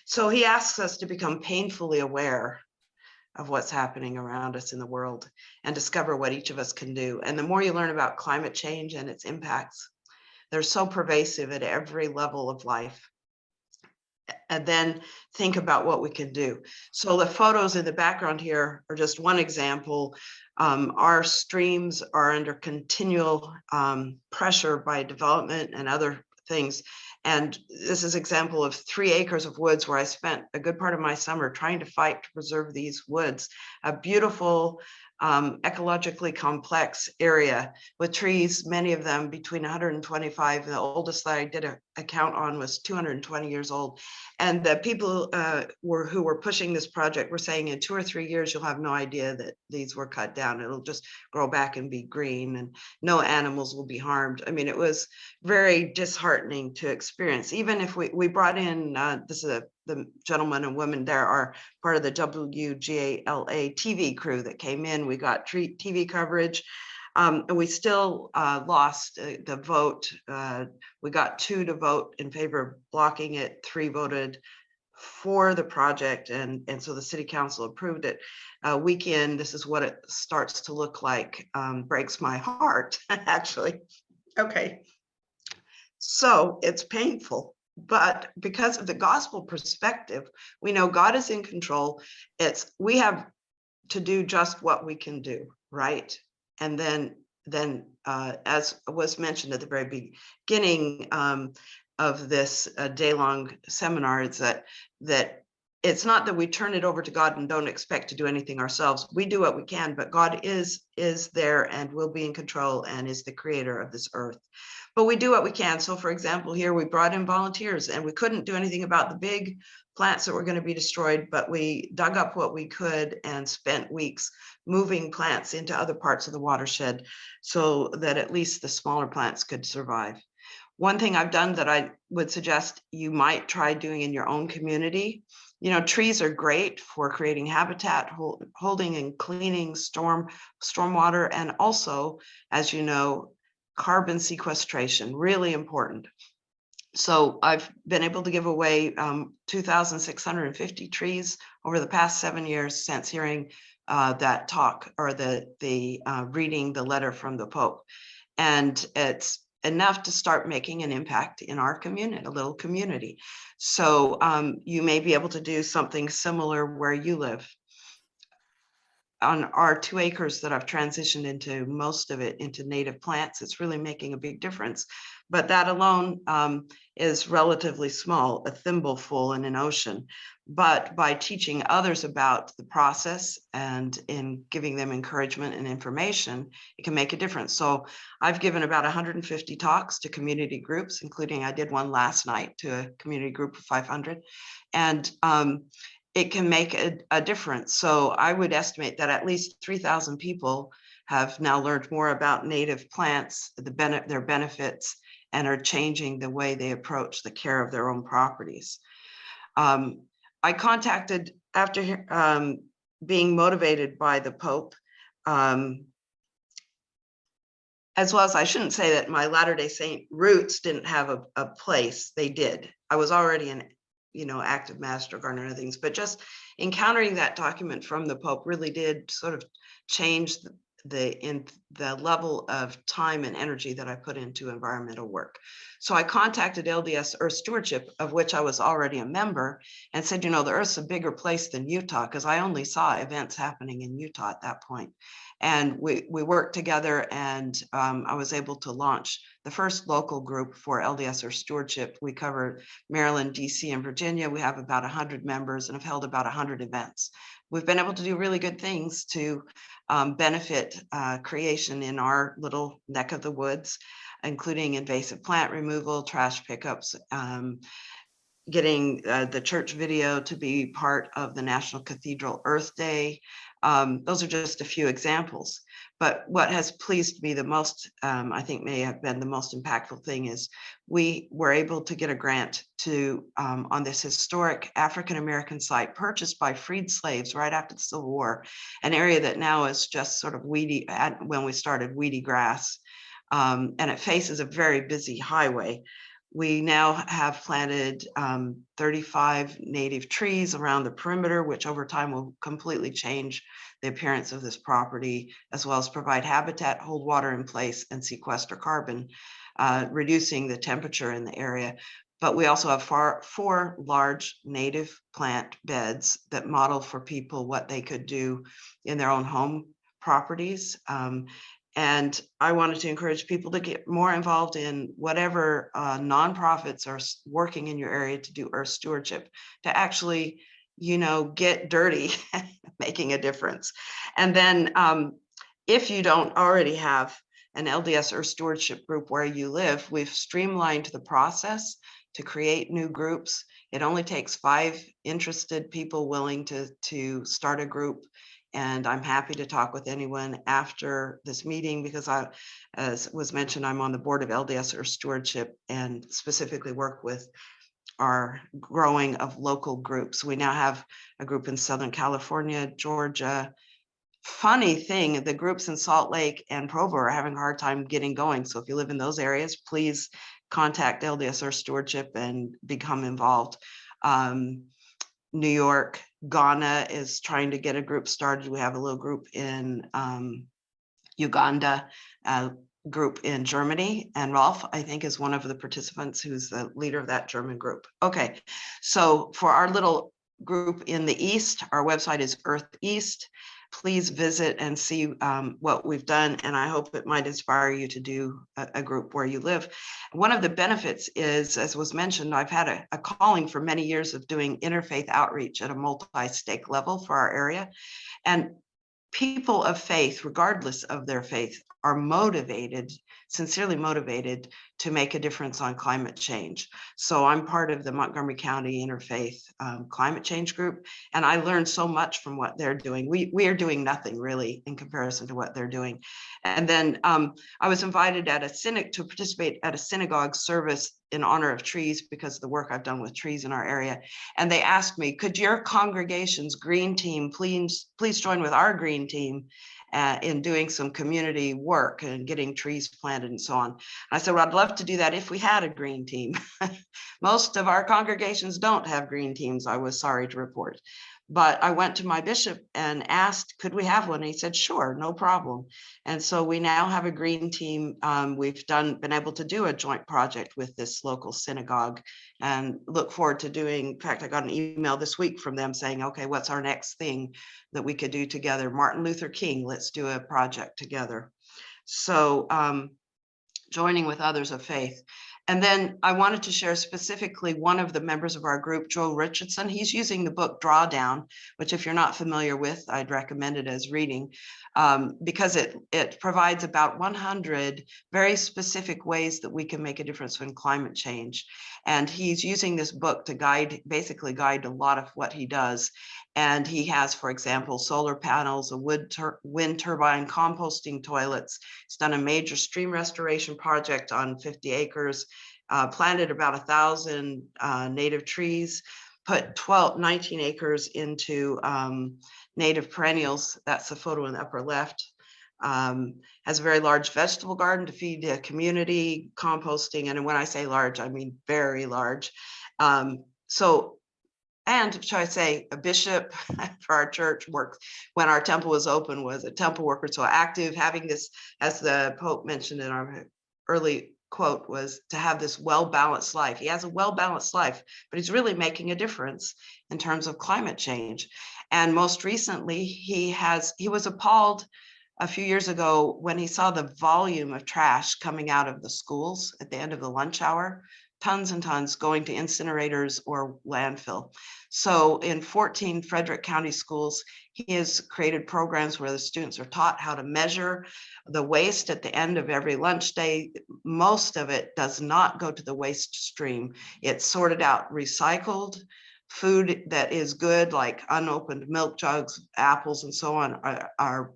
So he asks us to become painfully aware of what's happening around us in the world and discover what each of us can do. And the more you learn about climate change and its impacts, they're so pervasive at every level of life. And then think about what we can do. So the photos in the background here are just one example. Our streams are under continual pressure by development and other things. And this is an example of 3 acres of woods where I spent a good part of my summer trying to fight to preserve these woods. A beautiful, ecologically complex area with trees, many of them between 125. The oldest that I did a count on was 220 years old. And the people who were pushing this project were saying in 2 or 3 years, you'll have no idea that these were cut down. It'll just grow back and be green and no animals will be harmed. I mean, it was very disheartening to experience. Even if we brought in, this is the gentleman and woman there are part of the WGALA TV crew that came in. We got TV coverage. And we still lost the vote. We got 2 to vote in favor of blocking it, 3 voted for the project, and so the city council approved it. Weekend, this is what it starts to look like. Breaks my heart, actually. Okay, so it's painful, but because of the gospel perspective, we know God is in control. We have to do just what we can do, right? And then as was mentioned at the very beginning of this day-long seminar, it's that it's not that we turn it over to God and don't expect to do anything ourselves. We do what we can, but God is there and will be in control and is the creator of this earth. But we do what we can. So for example, here we brought in volunteers and we couldn't do anything about the big plants that were going to be destroyed, but we dug up what we could and spent weeks moving plants into other parts of the watershed so that at least the smaller plants could survive. One thing I've done that I would suggest you might try doing in your own community, trees are great for creating habitat, holding and cleaning stormwater, and also, as you know, carbon sequestration, really important. So I've been able to give away 2,650 trees over the past 7 years since hearing that talk or the reading the letter from the Pope. And it's enough to start making an impact in our community, a little community. So you may be able to do something similar where you live. on our 2 acres that I've transitioned into, most of it into native plants, it's really making a big difference. But that alone is relatively small, a thimbleful in an ocean. But by teaching others about the process and in giving them encouragement and information, it can make a difference. So I've given about 150 talks to community groups, including I did one last night to a community group of 500. And it can make a difference. So I would estimate that at least 3,000 people have now learned more about native plants, their benefits, and are changing the way they approach the care of their own properties. I contacted, after being motivated by the Pope, as well as, I shouldn't say that my Latter-day Saint roots didn't have a place, they did. I was already an active master gardener and things, but just encountering that document from the Pope really did sort of change the level of time and energy that I put into environmental work. So I contacted LDS Earth Stewardship, of which I was already a member, and said, the Earth's a bigger place than Utah, because I only saw events happening in Utah at that point. And we worked together, and I was able to launch the first local group for LDS Earth Stewardship. We cover Maryland, DC, and Virginia. We have about 100 members and have held about 100 events. We've been able to do really good things to benefit creation in our little neck of the woods, including invasive plant removal, trash pickups, getting the church video to be part of the National Cathedral Earth Day. Those are just a few examples. But what has pleased me the most, I think may have been the most impactful thing, is we were able to get a grant to on this historic African-American site purchased by freed slaves right after the Civil War, an area that now is just sort of weedy, when we started, weedy grass. And it faces a very busy highway. We now have planted 35 native trees around the perimeter, which over time will completely change the appearance of this property, as well as provide habitat, hold water in place, and sequester carbon, reducing the temperature in the area. But we also have 4 large native plant beds that model for people what they could do in their own home properties. And I wanted to encourage people to get more involved in whatever nonprofits are working in your area to do earth stewardship, to actually, get dirty, making a difference. And then if you don't already have an LDS Earth Stewardship group where you live, we've streamlined the process to create new groups. It only takes 5 interested people willing to start a group. And I'm happy to talk with anyone after this meeting, because as was mentioned, I'm on the board of LDS Earth Stewardship and specifically work with our growing of local groups. We now have a group in Southern California, Georgia. Funny thing, the groups in Salt Lake and Provo are having a hard time getting going. So if you live in those areas, please contact LDS Earth Stewardship and become involved. New York, Ghana is trying to get a group started. We have a little group in Uganda, a group in Germany, and Rolf, I think, is one of the participants who's the leader of that German group. Okay, so for our little group in the East, our website is Earth East. Please visit and see what we've done, and I hope it might inspire you to do a group where you live. One of the benefits is, as was mentioned, I've had a calling for many years of doing interfaith outreach at a multi-stake level for our area. And people of faith, regardless of their faith, are motivated, sincerely motivated to make a difference on climate change. So I'm part of the Montgomery County Interfaith Climate Change Group, and I learned so much from what they're doing. We are doing nothing really in comparison to what they're doing. And then I was invited at to participate at a synagogue service in honor of trees, because of the work I've done with trees in our area. And they asked me, could your congregation's green team please join with our green team in doing some community work and getting trees planted and so on. I said, well, I'd love to do that if we had a green team. Most of our congregations don't have green teams, I was sorry to report. But I went to my bishop and asked, could we have one? And he said, sure, no problem. And so we now have a green team. We've been able to do a joint project with this local synagogue and look forward to doing. In fact, I got an email this week from them saying, okay, what's our next thing that we could do together? Martin Luther King, let's do a project together. So joining with others of faith. And then I wanted to share specifically one of the members of our group, Joe Richardson. He's using the book Drawdown, which if you're not familiar with, I'd recommend it as reading, because it provides about 100 very specific ways that we can make a difference in climate change. And he's using this book to basically guide a lot of what he does. And he has, for example, solar panels, a wind turbine, composting toilets. He's done a major stream restoration project on 50 acres, planted about 1,000 native trees, put 19 acres into native perennials. That's the photo in the upper left. Has a very large vegetable garden to feed the community, composting. And when I say large, I mean very large. And should I say, a bishop for our church worked when our temple was open, was a temple worker, so active, having this, as the Pope mentioned in our early quote, was to have this well-balanced life. He has a well-balanced life, but he's really making a difference in terms of climate change. And most recently, he was appalled a few years ago when he saw the volume of trash coming out of the schools at the end of the lunch hour. Tons and tons going to incinerators or landfill. So in 14 Frederick County schools, he has created programs where the students are taught how to measure the waste at the end of every lunch day. Most of it does not go to the waste stream. It's sorted out, recycled. Food that is good, like unopened milk jugs, apples, and so on, are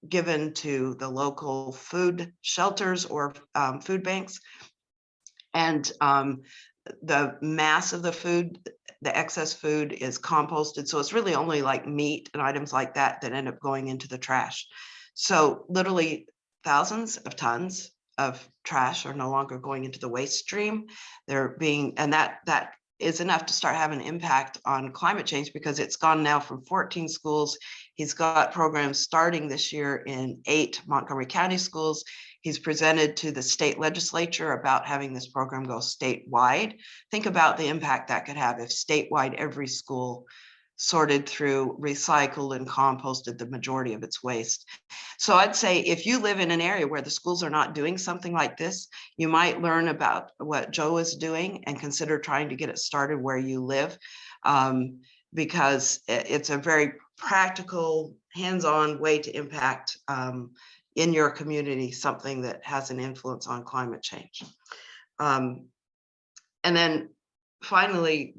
given to the local food shelters or food banks. And the mass of the food, the excess food, is composted. So it's really only like meat and items like that that end up going into the trash. So literally thousands of tons of trash are no longer going into the waste stream. They're being, and that is enough to start having an impact on climate change, because it's gone now from 14 schools. He's got programs starting this year in 8 Montgomery County schools. He's presented to the state legislature about having this program go statewide. Think about the impact that could have if statewide every school sorted through, recycled, and composted the majority of its waste. So I'd say if you live in an area where the schools are not doing something like this, you might learn about what Joe is doing and consider trying to get it started where you live, because it's a very practical, hands-on way to impact in your community something that has an influence on climate change. And then finally,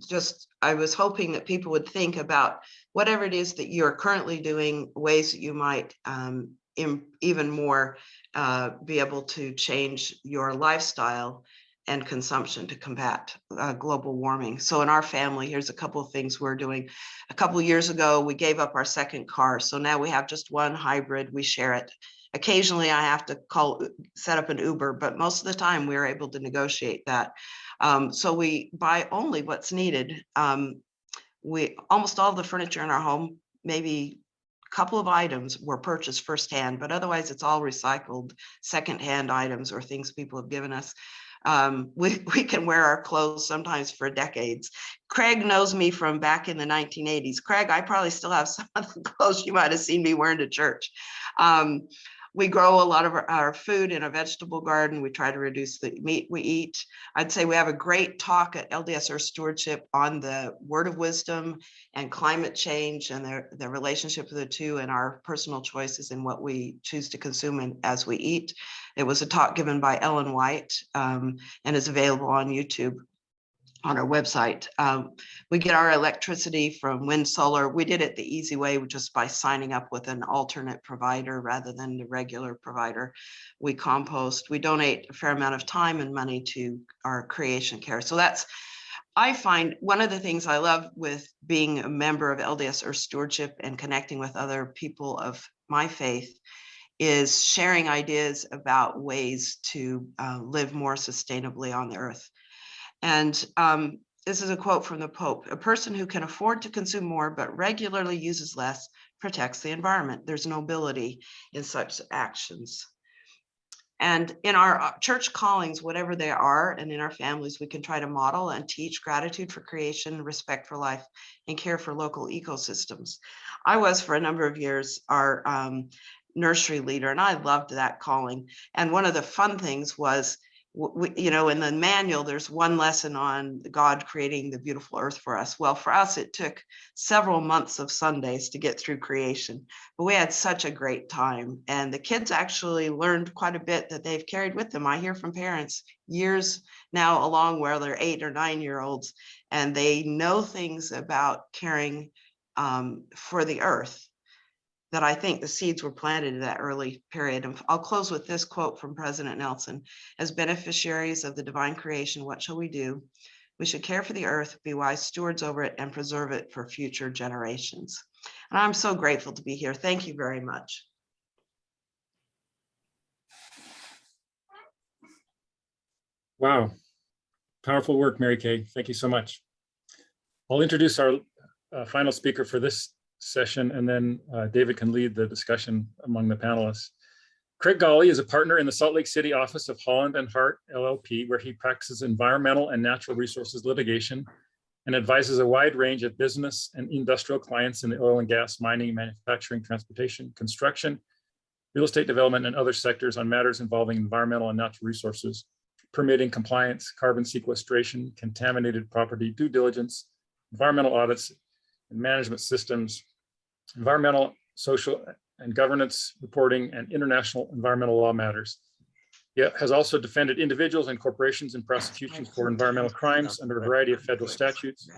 I was hoping that people would think about whatever it is that you're currently doing, ways that you might even more be able to change your lifestyle and consumption to combat global warming. So in our family, here's a couple of things we're doing. A couple of years ago, we gave up our second car. So now we have just one hybrid, we share it. Occasionally I have to set up an Uber, but most of the time we're able to negotiate that. So we buy only what's needed. Almost all the furniture in our home, maybe a couple of items, were purchased firsthand, but otherwise it's all recycled secondhand items or things people have given us. We can wear our clothes sometimes for decades. Craig knows me from back in the 1980s. Craig, I probably still have some of the clothes you might have seen me wearing to church. We grow a lot of our food in a vegetable garden. We try to reduce the meat we eat. I'd say we have a great talk at LDS Earth Stewardship on the word of wisdom and climate change and the relationship of the two and our personal choices in what we choose to consume as we eat. It was a talk given by Ellen White and is available on YouTube on our website. We get our electricity from wind, solar. We did it the easy way, just by signing up with an alternate provider rather than the regular provider. We compost. We donate a fair amount of time and money to our creation care. So I find one of the things I love with being a member of LDS Earth Stewardship and connecting with other people of my faith is sharing ideas about ways to live more sustainably on the earth. And This is a quote from the Pope. A person who can afford to consume more but regularly uses less protects the environment. There's nobility in such actions. And in our church callings, whatever they are, and in our families, we can try to model and teach gratitude for creation, respect for life, and care for local ecosystems. I was, for a number of years, our nursery leader, and I loved that calling. And one of the fun things was, you know, in the manual, there's one lesson on God creating the beautiful earth for us. Well, for us, it took several months of Sundays to get through creation, but we had such a great time. And the kids actually learned quite a bit that they've carried with them. I hear from parents years now along where they're 8 or 9-year-olds, and they know things about caring for the earth that I think the seeds were planted in that early period. And I'll close with this quote from President Nelson. As beneficiaries of the divine creation, what shall we do? We should care for the earth, be wise stewards over it, and preserve it for future generations. And I'm so grateful to be here. Thank you very much. Wow. Powerful work, Merikay. Thank you so much. I'll introduce our final speaker for this session, and then David can lead the discussion among the panelists. Craig Golly is a partner in the Salt Lake City office of Holland and Hart LLP, where he practices environmental and natural resources litigation and advises a wide range of business and industrial clients in the oil and gas, mining, manufacturing, transportation, construction, real estate development, and other sectors on matters involving environmental and natural resources, permitting compliance, carbon sequestration, contaminated property due diligence, environmental audits, and management systems, environmental, social, and governance reporting, and international environmental law matters. He has also defended individuals and corporations in prosecutions for environmental crimes under a variety of federal statutes.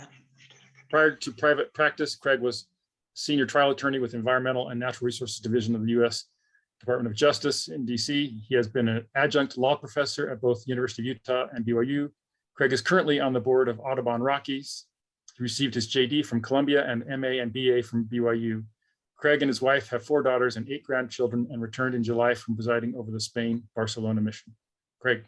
Prior to private practice, Craig was senior trial attorney with Environmental and Natural Resources Division of the U.S. Department of Justice in DC. He has been an adjunct law professor at both the University of Utah and BYU. Craig is currently on the board of Audubon Rockies. He received his JD from Columbia and MA and BA from BYU. Craig and his wife have 4 daughters and 8 grandchildren and returned in July from presiding over the Spain-Barcelona mission. Craig.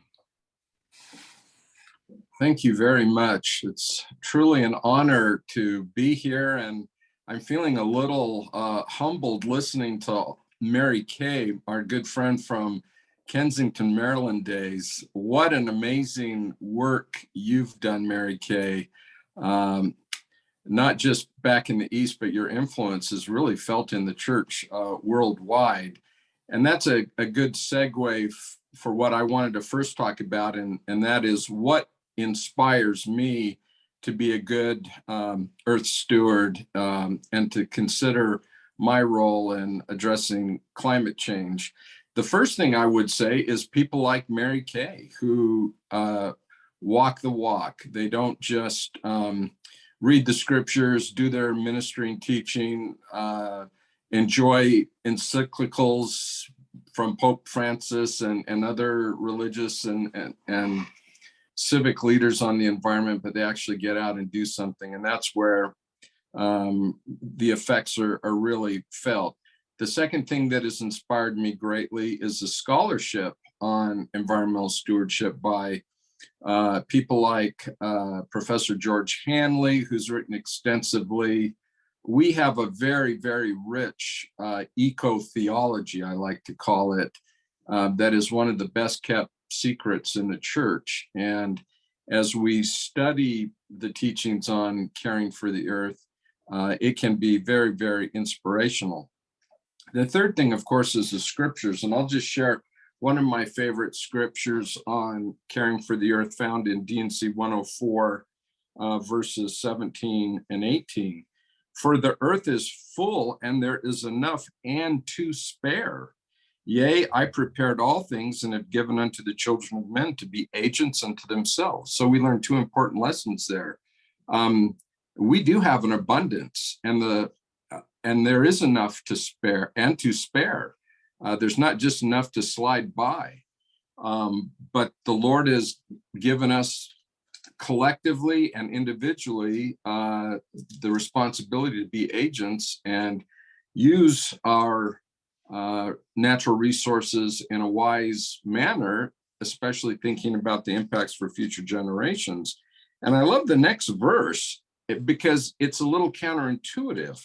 Thank you very much. It's truly an honor to be here, and I'm feeling a little humbled listening to Merikay, our good friend from Kensington, Maryland days. What an amazing work you've done, Merikay. Not just back in the East, but your influence is really felt in the church worldwide. And that's a good segue for what I wanted to first talk about, and that is what inspires me to be a good earth steward and to consider my role in addressing climate change. The first thing I would say is people like Merikay, who walk the walk. They don't just read the scriptures, do their ministry and teaching, enjoy encyclicals from Pope Francis and other religious and civic leaders on the environment, but they actually get out and do something. And that's where the effects are really felt. The second thing that has inspired me greatly is the scholarship on environmental stewardship by people like Professor George Hanley, who's written extensively. We have a very, very rich eco-theology, I like to call it, that is one of the best kept secrets in the church. And as we study the teachings on caring for the earth, it can be very, very inspirational. The third thing, of course, is the scriptures. And I'll just share one of my favorite scriptures on caring for the earth found in D&C 104, verses 17 and 18. For the earth is full, and there is enough and to spare. Yea, I prepared all things and have given unto the children of men to be agents unto themselves. So we learn 2 important lessons there. We do have an abundance, and there is enough to spare and to spare. There's not just enough to slide by, but the Lord has given us collectively and individually the responsibility to be agents and use our natural resources in a wise manner, especially thinking about the impacts for future generations. And I love the next verse because it's a little counterintuitive.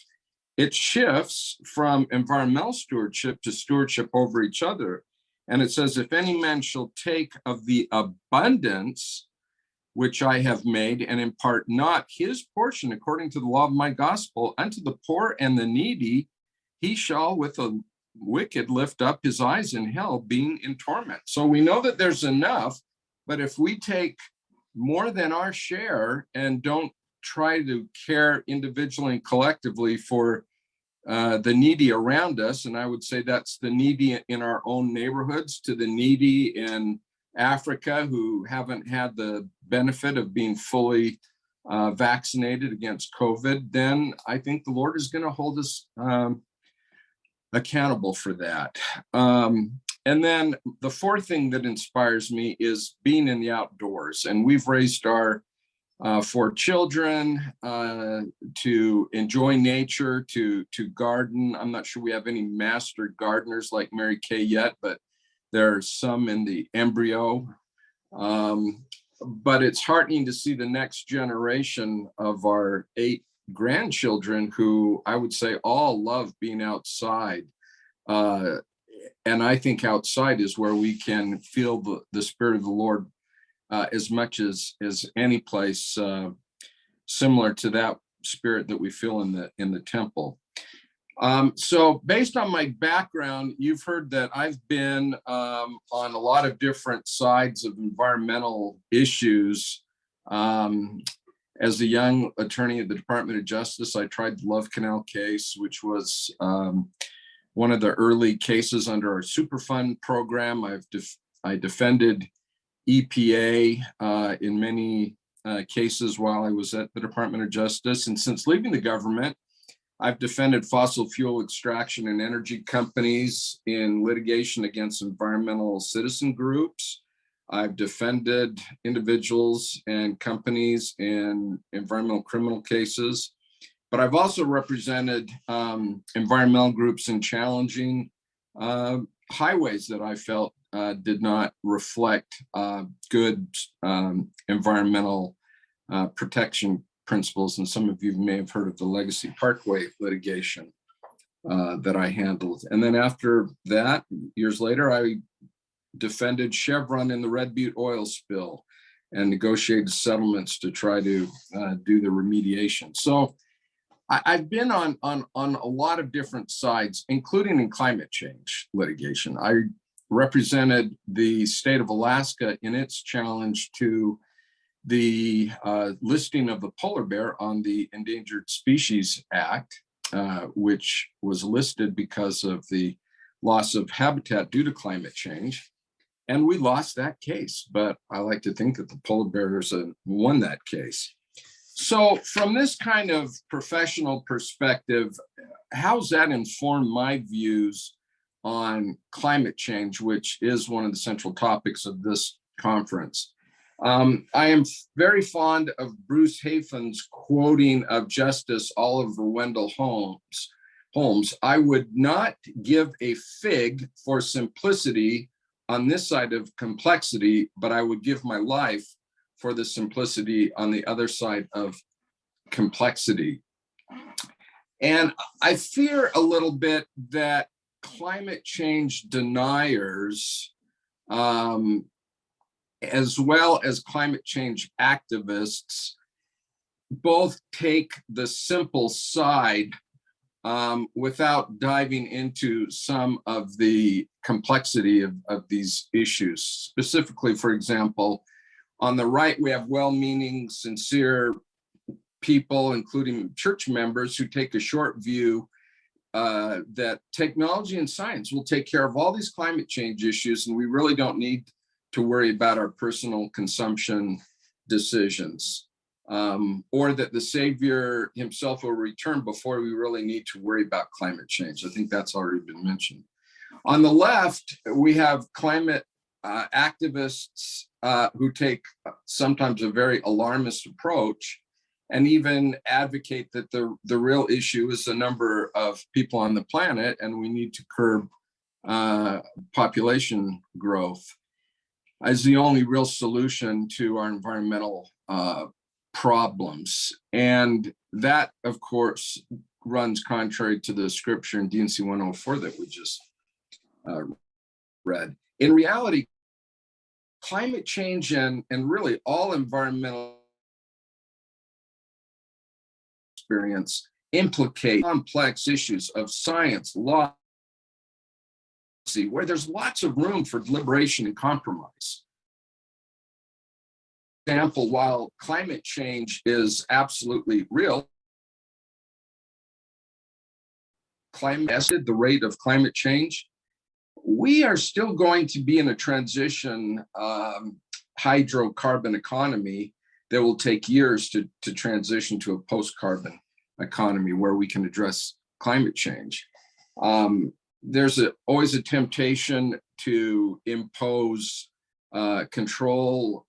It shifts from environmental stewardship to stewardship over each other. And it says, if any man shall take of the abundance which I have made and impart not his portion according to the law of my gospel unto the poor and the needy, he shall with the wicked lift up his eyes in hell, being in torment. So we know that there's enough, but if we take more than our share and don't try to care individually and collectively for the needy around us, and I would say that's the needy in our own neighborhoods to the needy in Africa who haven't had the benefit of being fully vaccinated against COVID, then I think the Lord is going to hold us accountable for that. And then the fourth thing that inspires me is being in the outdoors. And we've raised our 4 children to enjoy nature, to garden. I'm not sure we have any master gardeners like Merikay yet, but there are some in the embryo. But it's heartening to see the next generation of our 8 grandchildren who I would say all love being outside. And I think outside is where we can feel the Spirit of the Lord as much as any place similar to that spirit that we feel in the temple. So based on my background, you've heard that I've been on a lot of different sides of environmental issues. As a young attorney at the Department of Justice, I tried the Love Canal case, which was one of the early cases under our Superfund program. I defended EPA in many cases while I was at the Department of Justice. And since leaving the government, I've defended fossil fuel extraction and energy companies in litigation against environmental citizen groups. I've defended individuals and companies in environmental criminal cases, but I've also represented environmental groups in challenging highways that I felt did not reflect good environmental protection principles. And some of you may have heard of the Legacy Parkway litigation that I handled. And then after that, years later, I defended Chevron in the Red Butte oil spill and negotiated settlements to try to do the remediation. So I've been on a lot of different sides, including in climate change litigation. I represented the state of Alaska in its challenge to the listing of the polar bear on the Endangered Species Act, which was listed because of the loss of habitat due to climate change. And we lost that case, but I like to think that the polar bears won that case. So from this kind of professional perspective, how's that informed my views on climate change, which is one of the central topics of this conference? I am very fond of Bruce Haven's quoting of Justice Oliver Wendell Holmes. I would not give a fig for simplicity on this side of complexity, but I would give my life for the simplicity on the other side of complexity. And I fear a little bit that climate change deniers, as well as climate change activists, both take the simple side without diving into some of the complexity of these issues. Specifically, for example, on the right, we have well-meaning, sincere people, including church members, who take a short view that technology and science will take care of all these climate change issues, and we really don't need to worry about our personal consumption decisions, or that the Savior himself will return before we really need to worry about climate change. I think that's already been mentioned. On the left, we have climate activists who take sometimes a very alarmist approach and even advocate that the real issue is the number of people on the planet, and we need to curb population growth as the only real solution to our environmental problems. And that, of course, runs contrary to the scripture in D&C 104 that we just read. In reality, climate change and really all environmental experience implicate complex issues of science, law, where there's lots of room for deliberation and compromise. For example, while climate change is absolutely real, the rate of climate change, we are still going to be in a transition hydrocarbon economy that will take years to transition to a post-carbon economy where we can address climate change. There's always a temptation to impose control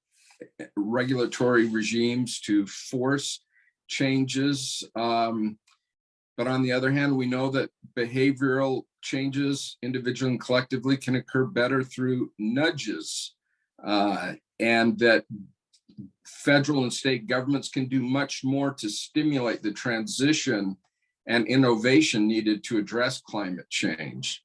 regulatory regimes to force changes. But on the other hand, we know that behavioral changes, individually and collectively, can occur better through nudges, and that federal and state governments can do much more to stimulate the transition and innovation needed to address climate change.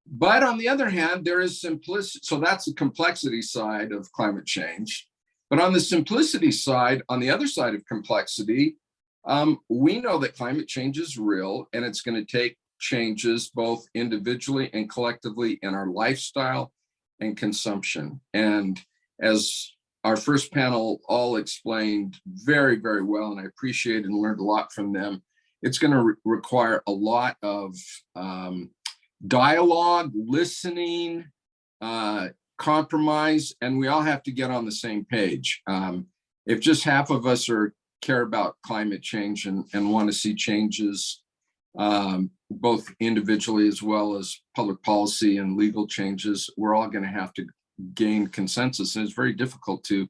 But on the other hand, there is simplicity. So that's the complexity side of climate change. But on the simplicity side, on the other side of complexity, we know that climate change is real, and it's going to take changes both individually and collectively in our lifestyle and consumption. And as our first panel all explained very, very well, and I appreciate and learned a lot from them, it's going to require a lot of dialogue, listening, compromise, and we all have to get on the same page. If just half of us care about climate change and want to see changes, both individually as well as public policy and legal changes, we're all going to have to gain consensus. And it's very difficult to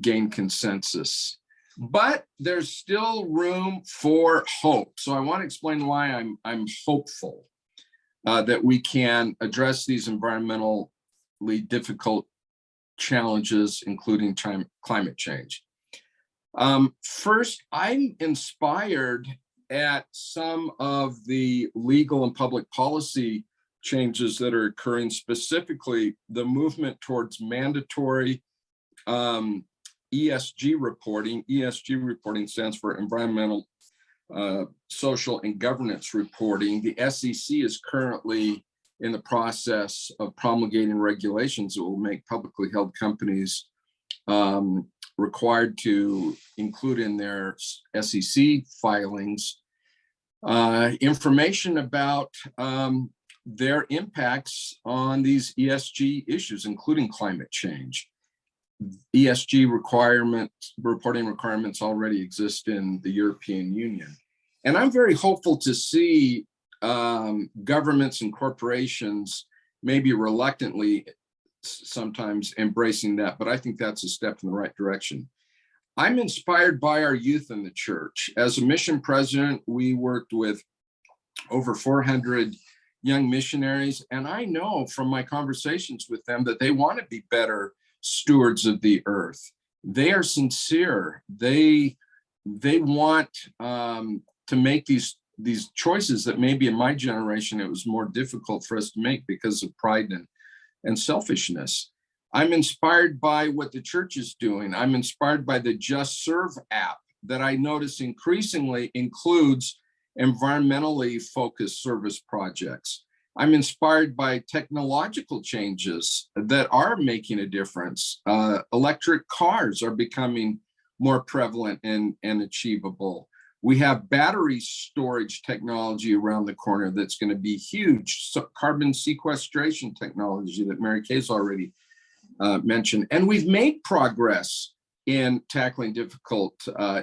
gain consensus. But there's still room for hope. So I want to explain why I'm hopeful that we can address these environmentally difficult challenges, including climate change. First, I'm inspired at some of the legal and public policy changes that are occurring, specifically the movement towards mandatory ESG reporting. ESG reporting stands for environmental, social, and governance reporting. The SEC is currently in the process of promulgating regulations that will make publicly held companies required to include in their SEC filings information about their impacts on these ESG issues, including climate change. ESG reporting requirements already exist in the European Union. And I'm very hopeful to see governments and corporations maybe reluctantly sometimes embracing that, but I think that's a step in the right direction. I'm inspired by our youth in the church. As a mission president, we worked with over 400 young missionaries, and I know from my conversations with them that they want to be better stewards of the earth. They are sincere. They want to make these choices that maybe in my generation it was more difficult for us to make because of pride and selfishness. I'm inspired by what the church is doing. I'm inspired by the Just Serve app that I notice increasingly includes environmentally focused service projects. I'm inspired by technological changes that are making a difference. Electric cars are becoming more prevalent and achievable. We have battery storage technology around the corner that's going to be huge. So carbon sequestration technology that Merikay's already mentioned. And we've made progress in tackling difficult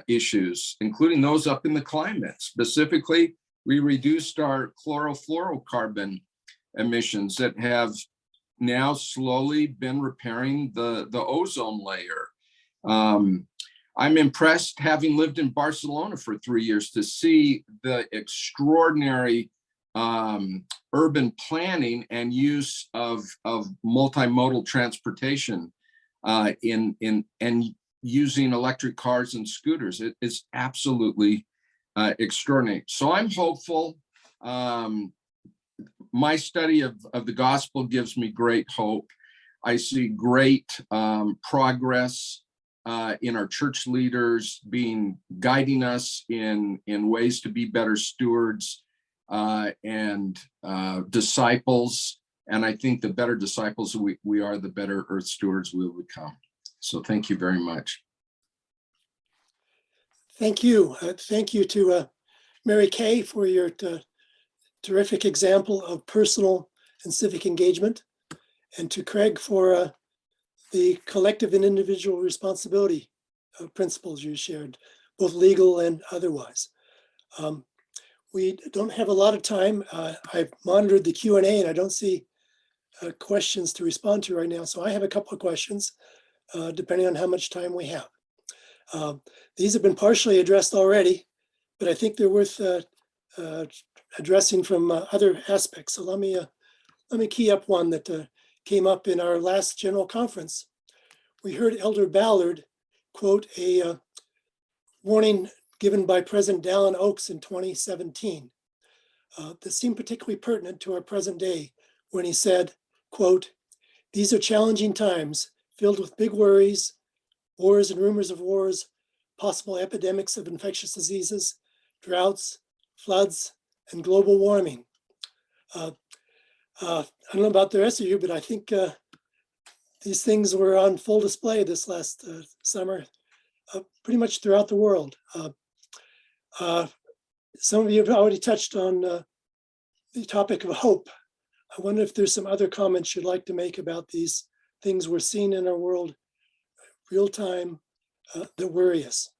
issues, including those up in the climate. Specifically, we reduced our chlorofluorocarbon emissions that have now slowly been repairing the ozone layer. I'm impressed, having lived in Barcelona for 3 years, to see the extraordinary urban planning and use of multimodal transportation and using electric cars and scooters. It is absolutely extraordinary. So I'm hopeful. My study of the gospel gives me great hope. I see great progress in our church leaders guiding us in ways to be better stewards and disciples. And I think the better disciples we are, the better earth stewards we will become. So thank you very much. Thank you. Thank you to Merikay for your terrific example of personal and civic engagement, and to Craig for the collective and individual responsibility principles you shared, both legal and otherwise. We don't have a lot of time. I've monitored the Q&A and I don't see questions to respond to right now. So I have a couple of questions, depending on how much time we have. These have been partially addressed already, but I think they're worth addressing from other aspects. So let me key up one that came up in our last general conference. We heard Elder Ballard quote a warning given by President Dallin Oaks in 2017 that seemed particularly pertinent to our present day when he said, quote, "These are challenging times filled with big worries, wars and rumors of wars, possible epidemics of infectious diseases, droughts, floods, and global warming." I don't know about the rest of you, but I think these things were on full display this last summer, pretty much throughout the world. Some of you have already touched on the topic of hope. I wonder if there's some other comments you'd like to make about these things we're seeing in our world real time that worry us.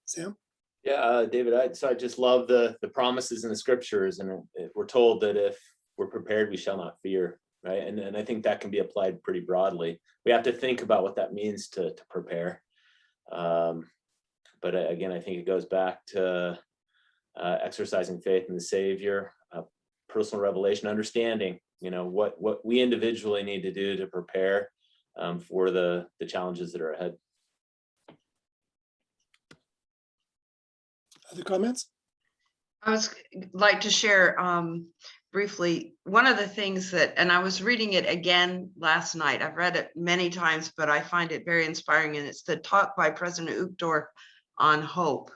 Sam? Yeah, David, I just love the promises in the scriptures, and we're told that if we're prepared, we shall not fear, right? And I think that can be applied pretty broadly. We have to think about what that means to prepare. But again, I think it goes back to exercising faith in the Savior, personal revelation, understanding, what we individually need to do to prepare for the challenges that are ahead. Other comments? I was like to share briefly one of the things that, and I was reading it again last night. I've read it many times, but I find it very inspiring. And it's the talk by President Uchtdorf on hope.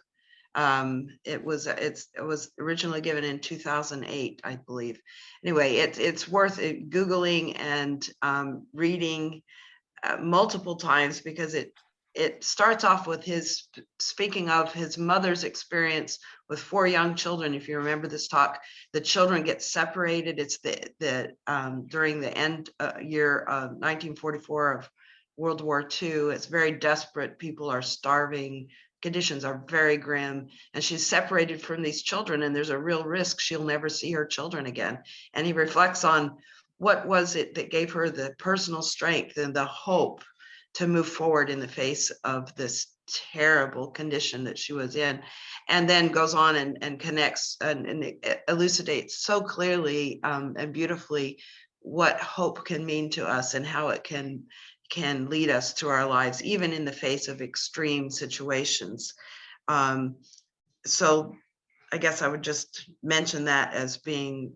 It was originally given in 2008, I believe. Anyway, it's worth it, Googling and reading multiple times, because it starts off with his speaking of his mother's experience with 4 young children. If you remember this talk, the children get separated. It's during the end year of 1944 of World War II. It's very desperate. People are starving. Conditions are very grim, and she's separated from these children, and there's a real risk she'll never see her children again. And he reflects on what was it that gave her the personal strength and the hope to move forward in the face of this terrible condition that she was in, and then goes on and connects and elucidates so clearly and beautifully what hope can mean to us and how it can lead us through our lives, even in the face of extreme situations. So I guess I would just mention that as being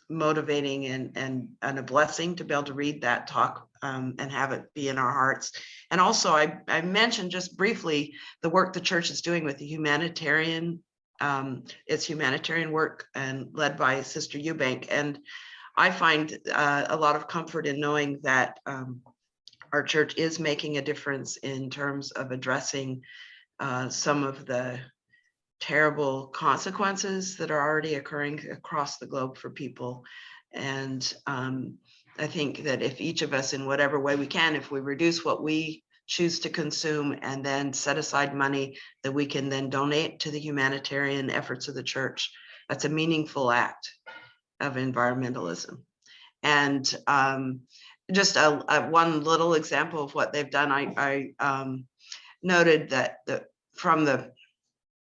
motivating and a blessing to be able to read that talk and have it be in our hearts. And also I mentioned just briefly the work the church is doing with the humanitarian, it's humanitarian work and led by Sister Eubank. And I find a lot of comfort in knowing that our church is making a difference in terms of addressing some of the terrible consequences that are already occurring across the globe for people. And I think that if each of us, in whatever way we can, if we reduce what we choose to consume and then set aside money that we can then donate to the humanitarian efforts of the church, that's a meaningful act of environmentalism. And just one little example of what they've done, I noted that from the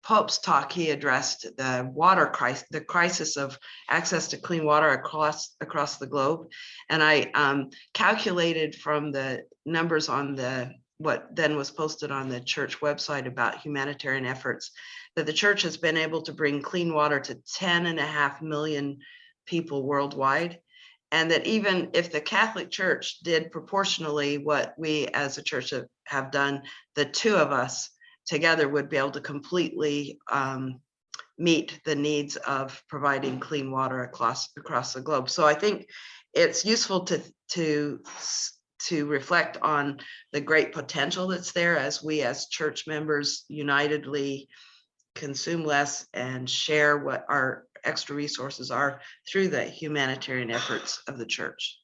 Pope's talk, he addressed the water crisis, the crisis of access to clean water across the globe. And I calculated from the numbers on what then was posted on the church website about humanitarian efforts, that the church has been able to bring clean water to 10.5 million people worldwide. And that even if the Catholic Church did proportionally what we as a church have done, the two of us together would be able to completely meet the needs of providing clean water across the globe. So I think it's useful to reflect on the great potential that's there as we as church members unitedly consume less and share what our extra resources are through the humanitarian efforts of the church.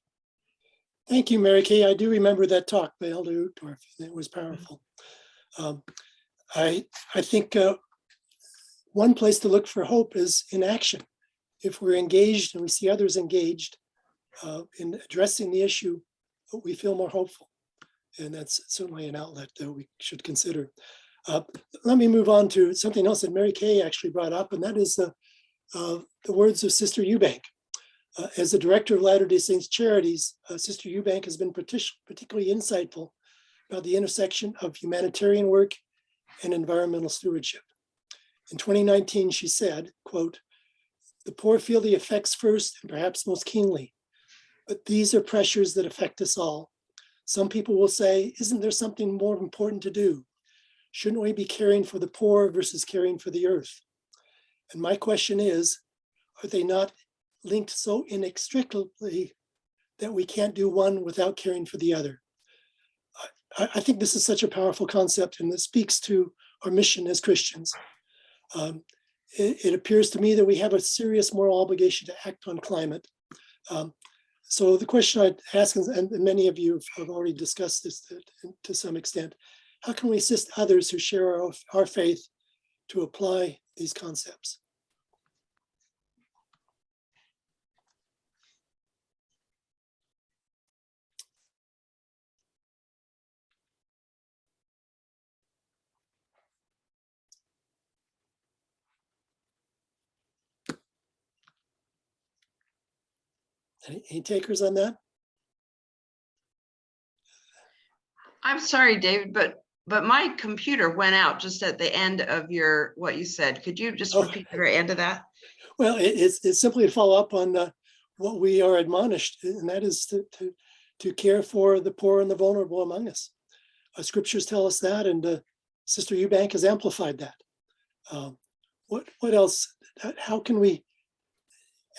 Thank you, Mary Kay. I do remember that talk by Elder Uchtdorf. It was powerful. I think one place to look for hope is in action. If we're engaged and we see others engaged in addressing the issue, we feel more hopeful. And that's certainly an outlet that we should consider. Let me move on to something else that Mary Kay actually brought up, and that is the words of Sister Eubank. As the director of Latter-day Saints Charities, Sister Eubank has been particularly insightful about the intersection of humanitarian work and environmental stewardship. In 2019, she said, quote, "The poor feel the effects first and perhaps most keenly, but these are pressures that affect us all. Some people will say, isn't there something more important to do? Shouldn't we be caring for the poor versus caring for the earth? And my question is, are they not linked so inextricably that we can't do one without caring for the other?" I think this is such a powerful concept, and it speaks to our mission as Christians. It appears to me that we have a serious moral obligation to act on climate. So the question I'd ask, and many of you have already discussed this to some extent, how can we assist others who share our faith to apply these concepts? Any takers on that? I'm sorry, David, but my computer went out just at the end of what you said. Could you just repeat the very end of that? Well, it's simply to follow up on what we are admonished, and that is to care for the poor and the vulnerable among us. Scriptures tell us that, and Sister Eubank has amplified that. What else? How can we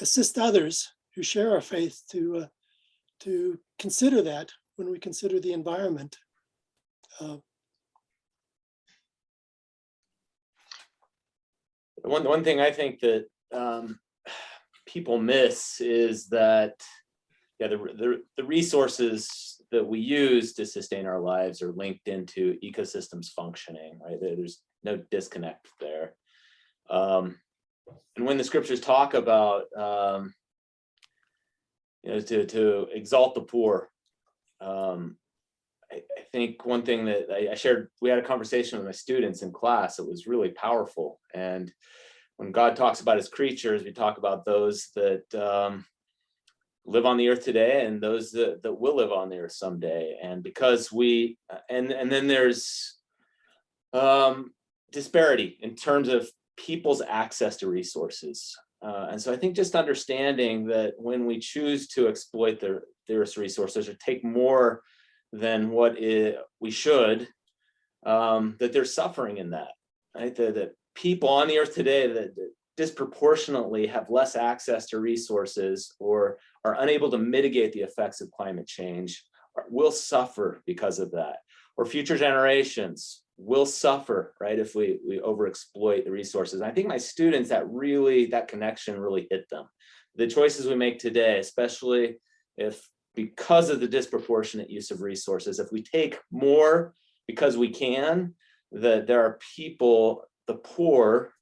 assist others who share our faith to consider that when we consider the environment? One thing I think that people miss is that the resources that we use to sustain our lives are linked into ecosystems functioning, right? There's no disconnect there. And when the scriptures talk about to exalt the poor, I think one thing that I shared, we had a conversation with my students in class. It was really powerful. And when God talks about his creatures, we talk about those that live on the earth today and those that will live on the earth someday. And because and then there's disparity in terms of people's access to resources. And so I think just understanding that when we choose to exploit their resources or take more than what we should, that there's suffering in that, right? That people on the earth today that disproportionately have less access to resources or are unable to mitigate the effects of climate change will suffer because of that. Or future generations will suffer, right, if we overexploit the resources. And I think my students, that connection really hit them. The choices we make today, especially because of the disproportionate use of resources, if we take more because we can, that there are people, the poor,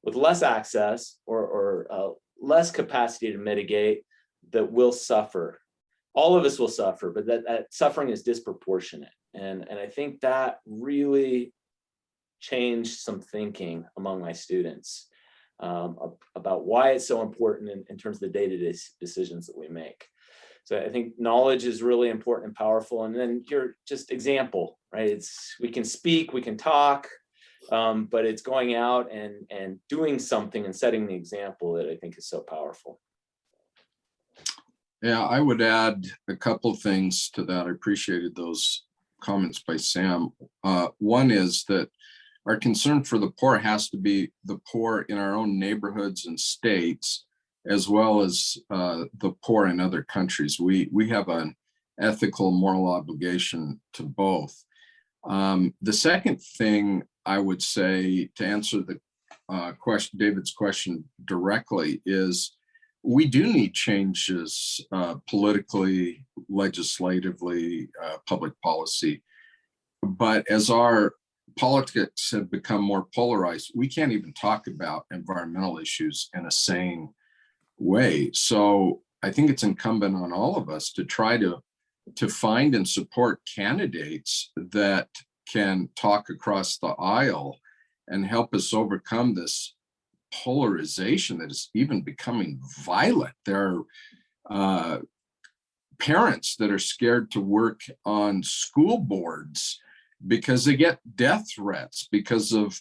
with less access or less capacity to mitigate, that will suffer. All of us will suffer, but that suffering is disproportionate. And I think that really change some thinking among my students about why it's so important in terms of the day-to-day decisions that we make. So I think knowledge is really important and powerful. And then here, just example, right? We can speak, we can talk, but it's going out and doing something and setting the example that I think is so powerful. Yeah, I would add a couple of things to that. I appreciated those comments by Sam. One is that our concern for the poor has to be the poor in our own neighborhoods and states, as well as the poor in other countries. We have an ethical, moral obligation to both. The second thing I would say, to answer the David's question directly, is we do need changes politically, legislatively, public policy. But as our politics have become more polarized, we can't even talk about environmental issues in a sane way. So I think it's incumbent on all of us to try to find and support candidates that can talk across the aisle and help us overcome this polarization that is even becoming violent. There are parents that are scared to work on school boards because they get death threats because of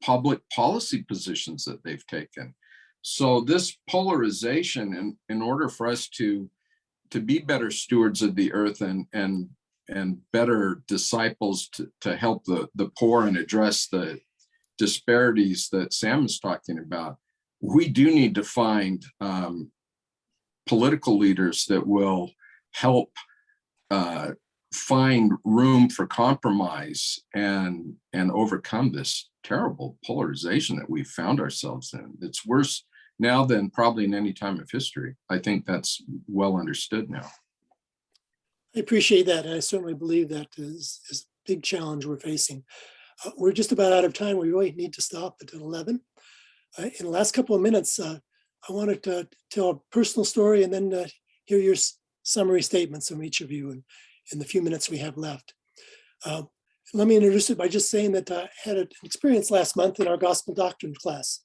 public policy positions that they've taken. So this polarization, in order for us to be better stewards of the earth and better disciples to help the poor and address the disparities that Sam is talking about, we do need to find political leaders that will help find room for compromise and overcome this terrible polarization that we've found ourselves in. It's worse now than probably in any time of history. I think that's well understood now. I appreciate that. And I certainly believe that is a big challenge we're facing. We're just about out of time. We really need to stop at 11. In the last couple of minutes, I wanted to tell a personal story and then hear your summary statements from each of you in the few minutes we have left. Let me introduce it by just saying that I had an experience last month in our gospel doctrine class.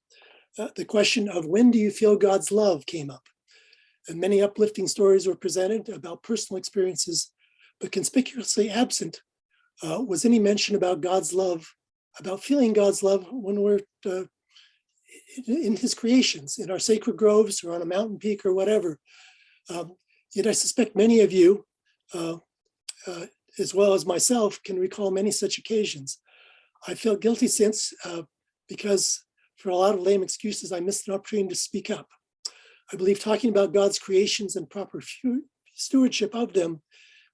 The question of when do you feel God's love came up? And many uplifting stories were presented about personal experiences, but conspicuously absent was any mention about God's love, about feeling God's love when we're in his creations, in our sacred groves or on a mountain peak or whatever. Yet I suspect many of you, as well as myself, can recall many such occasions. I felt guilty since because for a lot of lame excuses, I missed an opportunity to speak up. I believe talking about God's creations and proper stewardship of them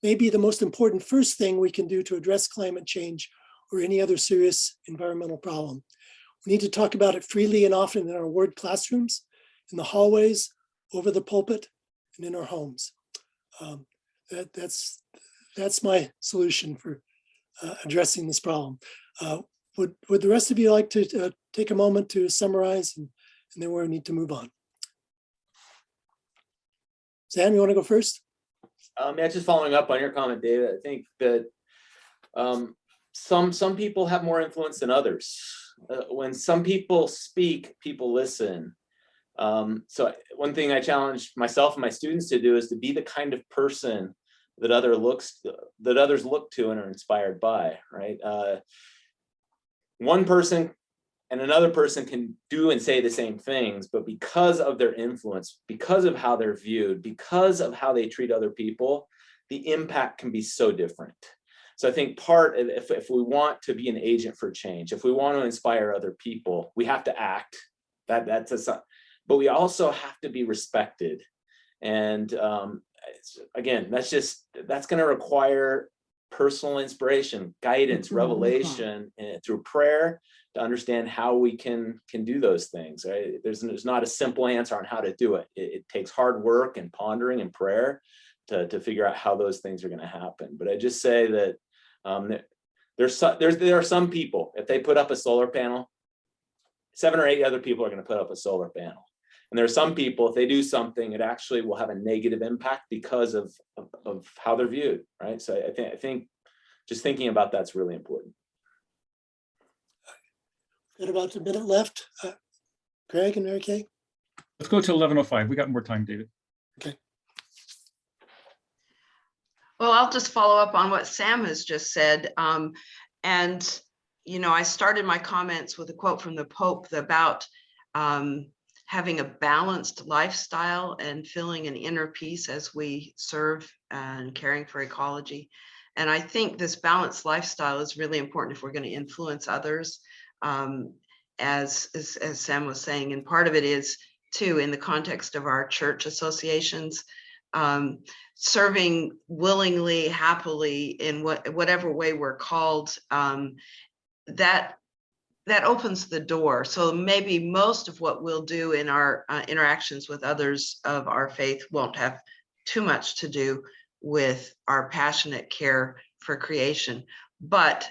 may be the most important first thing we can do to address climate change or any other serious environmental problem. We need to talk about it freely and often in our ward classrooms, in the hallways, over the pulpit, and in our homes. That's my solution for addressing this problem. Would the rest of you like to take a moment to summarize and then we need to move on? Sam, you want to go first? Yeah, just following up on your comment, David, I think that some people have more influence than others. When some people speak, people listen. So one thing I challenge myself and my students to do is to be the kind of person that others look to and are inspired by, right? One person and another person can do and say the same things, but because of their influence, because of how they're viewed, because of how they treat other people, the impact can be so different. So I think if we want to be an agent for change, if we want to inspire other people, we have to act. But we also have to be respected. And again, that's going to require personal inspiration, guidance, revelation, and through prayer to understand how we can do those things. Right? There's not a simple answer on how to do it. It takes hard work and pondering and prayer to figure out how those things are going to happen. But I just say that there are some people, if they put up a solar panel, 7 or 8 other people are going to put up a solar panel. And there are some people, if they do something, it actually will have a negative impact because of how they're viewed, right? So I think just thinking about that's really important. Got about a minute left. Greg and Merikay? Let's go to 11:05. We got more time, David. Okay. Well, I'll just follow up on what Sam has just said. And, you know, I started my comments with a quote from the Pope about having a balanced lifestyle and feeling an inner peace as we serve and caring for ecology. And I think this balanced lifestyle is really important if we're going to influence others, as Sam was saying. And part of it is, too, in the context of our church associations, serving willingly, happily in whatever way we're called, that opens the door. So maybe most of what we'll do in our interactions with others of our faith won't have too much to do with our passionate care for creation, but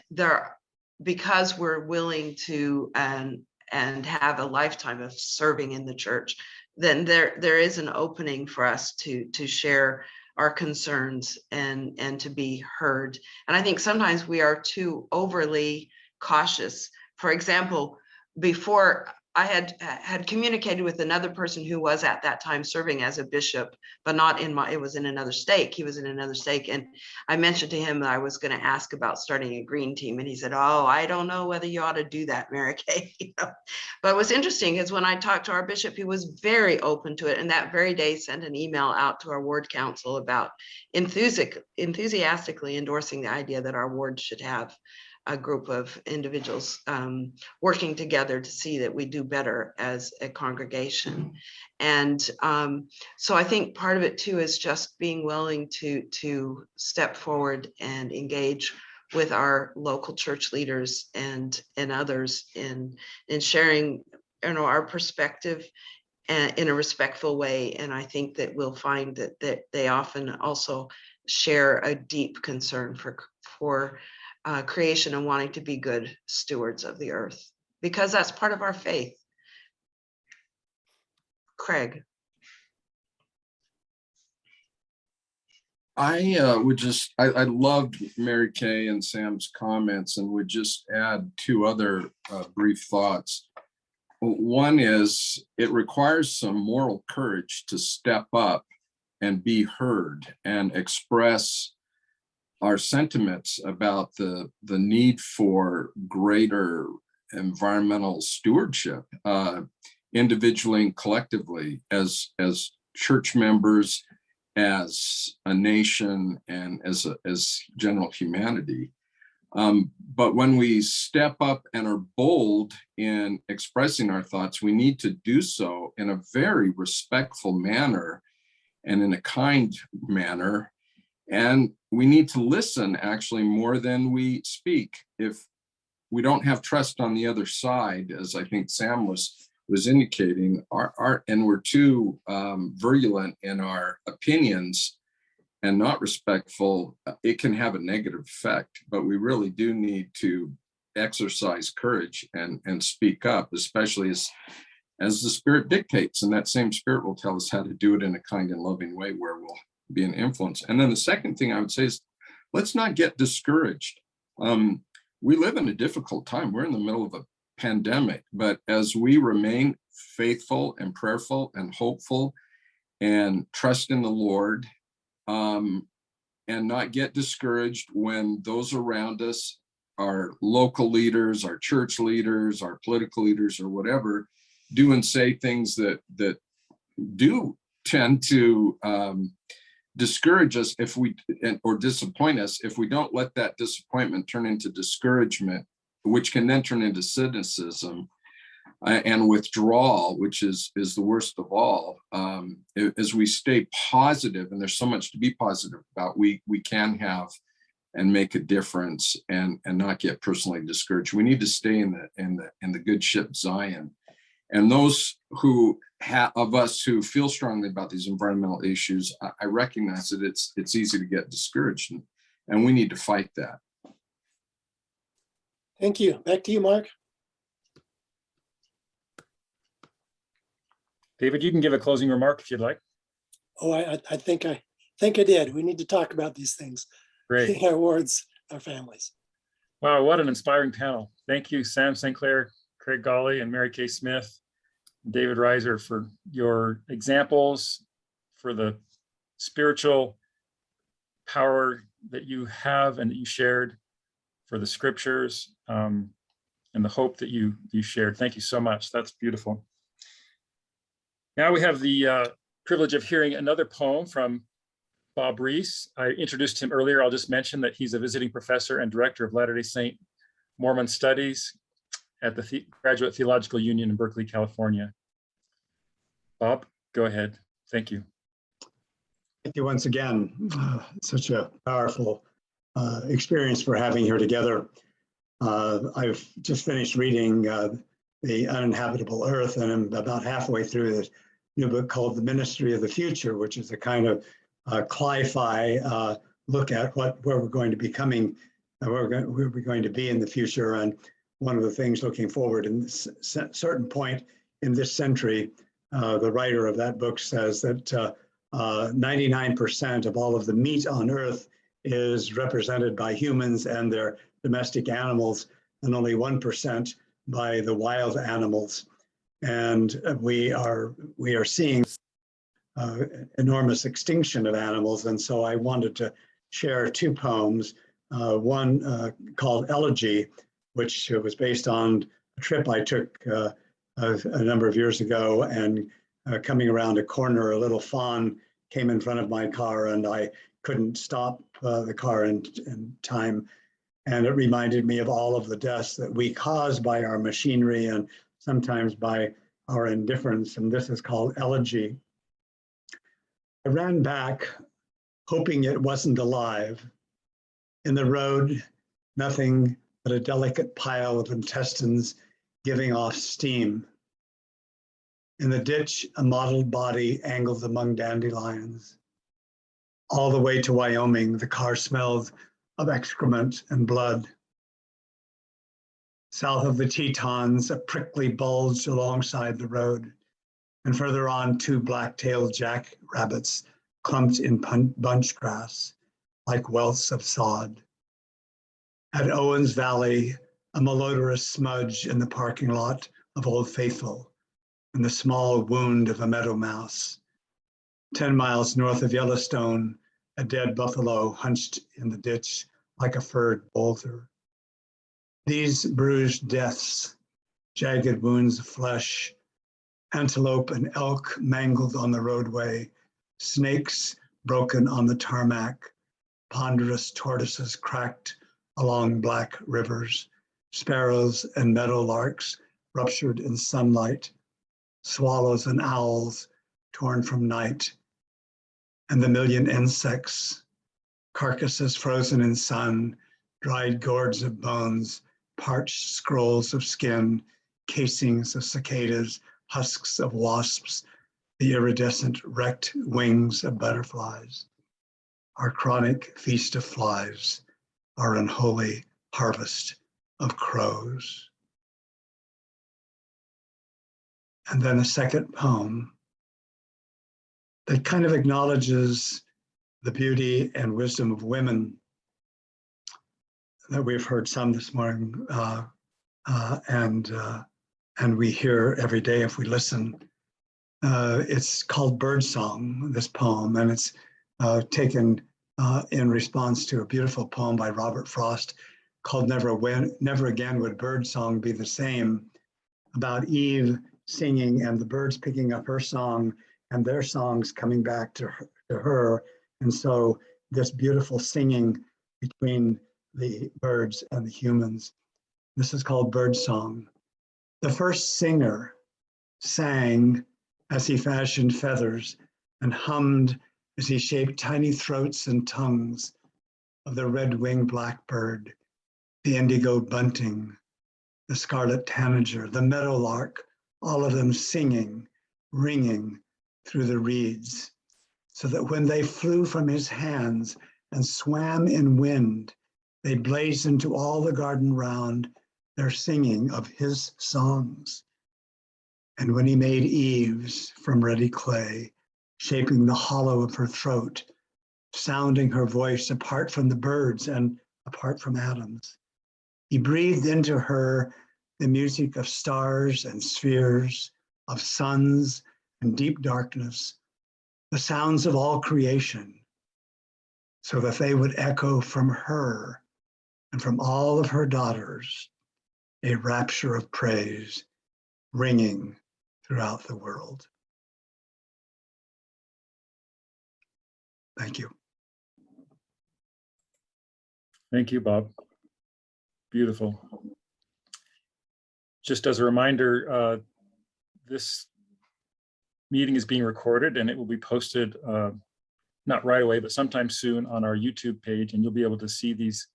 because we're willing to and have a lifetime of serving in the church, then there is an opening for us to share our concerns and to be heard. And I think sometimes we are too overly cautious. For example, before I had communicated with another person who was at that time serving as a bishop, but not in it was in another stake. He was in another stake. And I mentioned to him that I was going to ask about starting a green team. And he said, "Oh, I don't know whether you ought to do that, Merikay." You know? But what's interesting is when I talked to our bishop, he was very open to it. And that very day sent an email out to our ward council about enthusiastically endorsing the idea that our ward should have a group of individuals working together to see that we do better as a congregation. And so I think part of it too is just being willing to step forward and engage with our local church leaders and others in sharing, you know, our perspective in a respectful way. And I think that we'll find that they often also share a deep concern for creation and wanting to be good stewards of the earth, because that's part of our faith. Craig. I loved Merikay and Sam's comments and would just add two other brief thoughts. One is it requires some moral courage to step up and be heard and express our sentiments about the need for greater environmental stewardship, individually and collectively, as church members, as a nation, and as general humanity. But when we step up and are bold in expressing our thoughts, we need to do so in a very respectful manner and in a kind manner. And we need to listen actually more than we speak. If we don't have trust on the other side, as I think Sam was indicating, and we're too virulent in our opinions and not respectful, it can have a negative effect. But we really do need to exercise courage and speak up, especially as the Spirit dictates. And that same Spirit will tell us how to do it in a kind and loving way where we'll be an influence. And then the second thing I would say is, let's not get discouraged. We live in a difficult time. We're in the middle of a pandemic, but as we remain faithful and prayerful and hopeful and trust in the Lord, and not get discouraged when those around us, our local leaders, our church leaders, our political leaders, or whatever, do and say things that do tend to discourage us or disappoint us. If we don't let that disappointment turn into discouragement, which can then turn into cynicism and withdrawal, which is the worst of all. As we stay positive, and there's so much to be positive about, we can have and make a difference and not get personally discouraged. We need to stay in the good ship Zion. And those of us who feel strongly about these environmental issues, I recognize that it's easy to get discouraged, and we need to fight that. Thank you. Back to you, Mark. David, you can give a closing remark if you'd like. Oh, I think I did. We need to talk about these things. Great. In our wards, our families. Wow, what an inspiring panel. Thank you, Sam St. Clair, Craig Craig Golly and Merikay Smith, David Reiser, for your examples, for the spiritual power that you have and that you shared, for the scriptures, and the hope that you shared. Thank you so much. That's beautiful. Now we have the privilege of hearing another poem from Bob Reese. I introduced him earlier. I'll just mention that he's a visiting professor and director of Latter-day Saint Mormon Studies at the Graduate Theological Union in Berkeley, California. Bob, go ahead. Thank you. Thank you once again. Such a powerful experience we're having here together. I've just finished reading The Uninhabitable Earth, and I'm about halfway through this new book called The Ministry of the Future, which is a kind of cli-fi look at where we're going to be coming, where we're going to be in the future. And one of the things looking forward in this certain point in this century, the writer of that book says that 99% of all of the meat on Earth is represented by humans and their domestic animals, and only 1% by the wild animals. And we are seeing enormous extinction of animals. And so I wanted to share two poems, one called Elegy, which was based on a trip I took a number of years ago, and coming around a corner, a little fawn came in front of my car, and I couldn't stop the car in time. And it reminded me of all of the deaths that we cause by our machinery and sometimes by our indifference. And this is called Elegy. I ran back, hoping it wasn't alive. In the road, nothing but a delicate pile of intestines giving off steam. In the ditch, a mottled body angled among dandelions. All the way to Wyoming, the car smelled of excrement and blood. South of the Tetons, a prickly bulge alongside the road, and further on, two black-tailed jackrabbits clumped in bunch grass like welts of sod. At Owens Valley, a malodorous smudge in the parking lot of Old Faithful, and the small wound of a meadow mouse. 10 miles north of Yellowstone, a dead buffalo hunched in the ditch like a furred boulder. These bruised deaths, jagged wounds of flesh, antelope and elk mangled on the roadway, snakes broken on the tarmac, ponderous tortoises cracked along black rivers, sparrows and meadowlarks ruptured in sunlight, swallows and owls torn from night, and the million insects, carcasses frozen in sun, dried gourds of bones, parched scrolls of skin, casings of cicadas, husks of wasps, the iridescent wrecked wings of butterflies. Our chronic feast of flies, our unholy harvest of crows. And then a second poem that kind of acknowledges the beauty and wisdom of women that we've heard some this morning, and we hear every day if we listen. It's called Birdsong, this poem, and it's taken in response to a beautiful poem by Robert Frost called Never Again Would Birdsong Be the Same, about Eve singing and the birds picking up her song and their songs coming back to her. And so this beautiful singing between the birds and the humans. This is called Birdsong. The first singer sang as he fashioned feathers and hummed as he shaped tiny throats and tongues of the red-winged blackbird, the indigo bunting, the scarlet tanager, the meadowlark, all of them singing, ringing through the reeds, so that when they flew from his hands and swam in wind, they blazed into all the garden round, their singing of his songs. And when he made eaves from ruddy clay, shaping the hollow of her throat, sounding her voice apart from the birds and apart from atoms, he breathed into her the music of stars and spheres, of suns and deep darkness, the sounds of all creation, so that they would echo from her and from all of her daughters a rapture of praise ringing throughout the world. Thank you. Thank you, Bob. Beautiful. Just as a reminder, this meeting is being recorded and it will be posted, not right away, but sometime soon on our YouTube page, and you'll be able to see these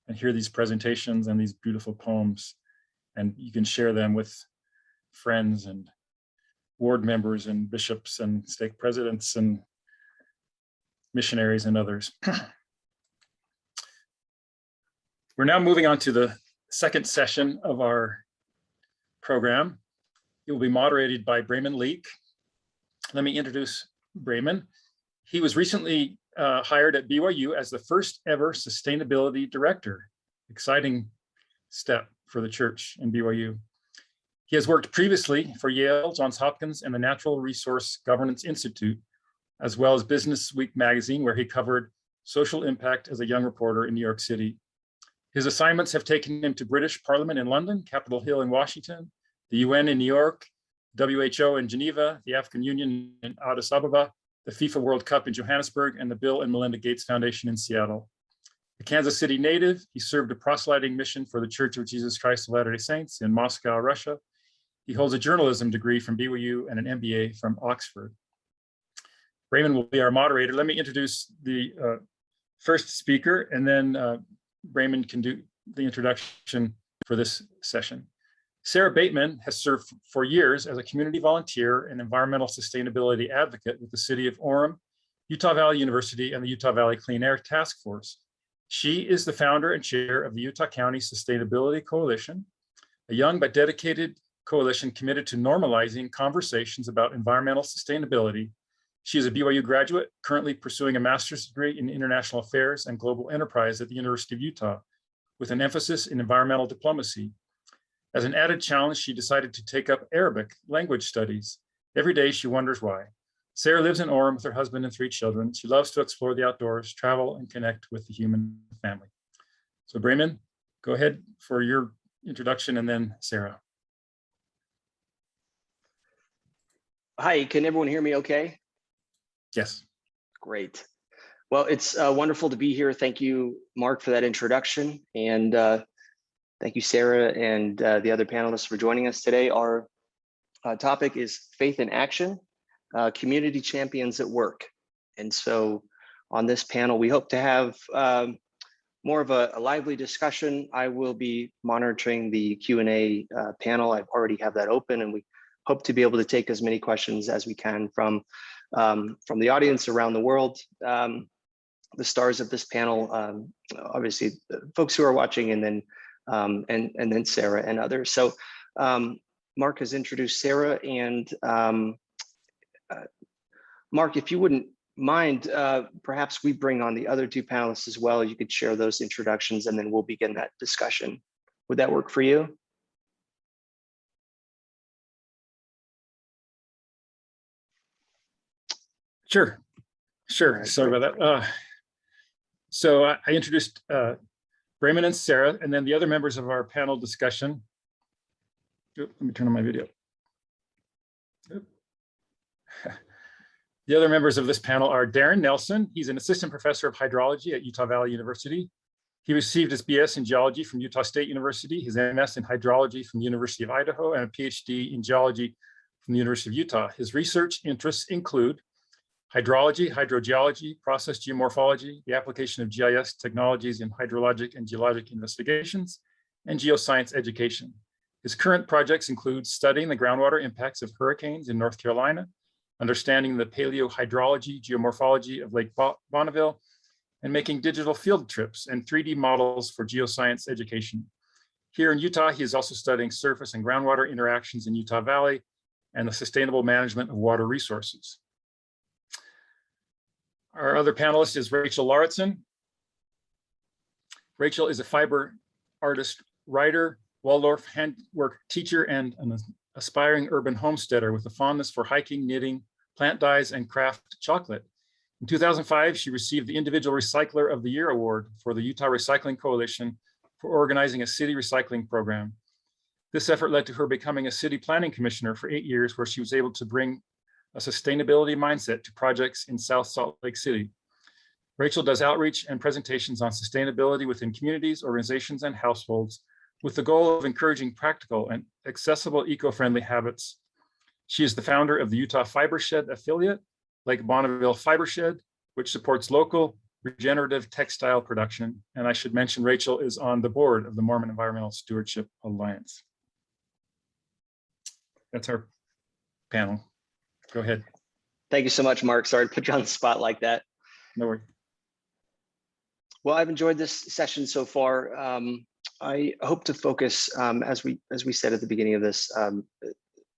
and hear these presentations and these beautiful poems, and you can share them with friends and ward members and bishops and stake presidents and missionaries and others. We're now moving on to the second session of our program. It will be moderated by Brayman Leak. Let me introduce Brayman. He was recently hired at BYU as the first ever sustainability director. Exciting step for the church in BYU. He has worked previously for Yale, Johns Hopkins, and the Natural Resource Governance Institute, as well as Business Week magazine, where he covered social impact as a young reporter in New York City. His assignments have taken him to British Parliament in London, Capitol Hill in Washington, the UN in New York, WHO in Geneva, the African Union in Addis Ababa, the FIFA World Cup in Johannesburg, and the Bill and Melinda Gates Foundation in Seattle. A Kansas City native, he served a proselyting mission for the Church of Jesus Christ of Latter-day Saints in Moscow, Russia. He holds a journalism degree from BYU and an MBA from Oxford. Brayman will be our moderator. Let me introduce the first speaker, and then Brayman can do the introduction for this session. Sarah Bateman has served for years as a community volunteer and environmental sustainability advocate with the city of Orem, Utah Valley University, and the Utah Valley Clean Air Task Force. She is the founder and chair of the Utah County Sustainability Coalition, a young but dedicated coalition committed to normalizing conversations about environmental sustainability. She is a BYU graduate, currently pursuing a master's degree in international affairs and global enterprise at the University of Utah, with an emphasis in environmental diplomacy. As an added challenge, she decided to take up Arabic language studies. Every day she wonders why. Sarah lives in Orem with her husband and 3 children. She loves to explore the outdoors, travel, and connect with the human family. So Brayman, go ahead for your introduction, and then Sarah. Hi, can everyone hear me okay? Yes. Great. Well, it's wonderful to be here. Thank you, Mark, for that introduction. And thank you, Sarah, and the other panelists for joining us today. Our topic is Faith in Action, Community Champions at Work. And so on this panel, we hope to have more of a lively discussion. I will be monitoring the Q&A panel. I've already have that open, and we hope to be able to take as many questions as we can from the audience around the world. The stars of this panel, obviously, the folks who are watching, and then Sarah and others. So Mark has introduced Sarah, and Mark, if you wouldn't mind, perhaps we bring on the other 2 panelists as well. You could share those introductions, and then we'll begin that discussion. Would that work for you? Sure. Sorry about that. So I introduced Brayman and Sarah, and then the other members of our panel discussion. Let me turn on my video. The other members of this panel are Darren Nelson. He's an assistant professor of hydrology at Utah Valley University. He received his BS in geology from Utah State University, his MS in hydrology from the University of Idaho, and a PhD in geology from the University of Utah. His research interests include hydrology, hydrogeology, process geomorphology, the application of GIS technologies in hydrologic and geologic investigations, and geoscience education. His current projects include studying the groundwater impacts of hurricanes in North Carolina, understanding the paleohydrology, geomorphology of Lake Bonneville, and making digital field trips and 3D models for geoscience education. Here in Utah, he is also studying surface and groundwater interactions in Utah Valley and the sustainable management of water resources. Our other panelist is Rachel Lauritsen. Rachel is a fiber artist, writer, Waldorf handwork teacher and an aspiring urban homesteader with a fondness for hiking, knitting, plant dyes, and craft chocolate. In 2005, she received the Individual Recycler of the Year Award for the Utah Recycling Coalition for organizing a city recycling program. This effort led to her becoming a city planning commissioner for 8 years, where she was able to bring a sustainability mindset to projects in South Salt Lake City. Rachel does outreach and presentations on sustainability within communities, organizations, and households with the goal of encouraging practical and accessible eco-friendly habits. She is the founder of the Utah Fiber Shed affiliate, Lake Bonneville Fiber Shed, which supports local regenerative textile production. And I should mention Rachel is on the board of the Mormon Environmental Stewardship Alliance. That's our panel. Go ahead. Thank you so much, Mark. Sorry to put you on the spot like that. No worries. Well, I've enjoyed this session so far. I hope to focus, as we said at the beginning of this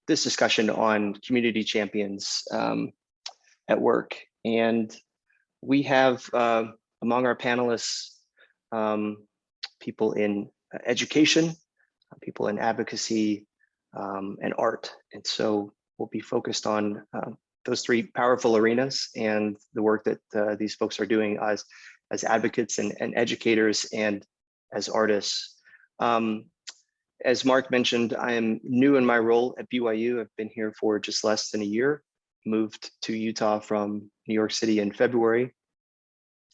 discussion, on community champions at work. And we have among our panelists people in education, people in advocacy, and art. And so we'll be focused on those three powerful arenas and the work that these folks are doing as advocates and educators and as artists. As Mark mentioned, I am new in my role at BYU. I've been here for just less than a year, moved to Utah from New York City in February.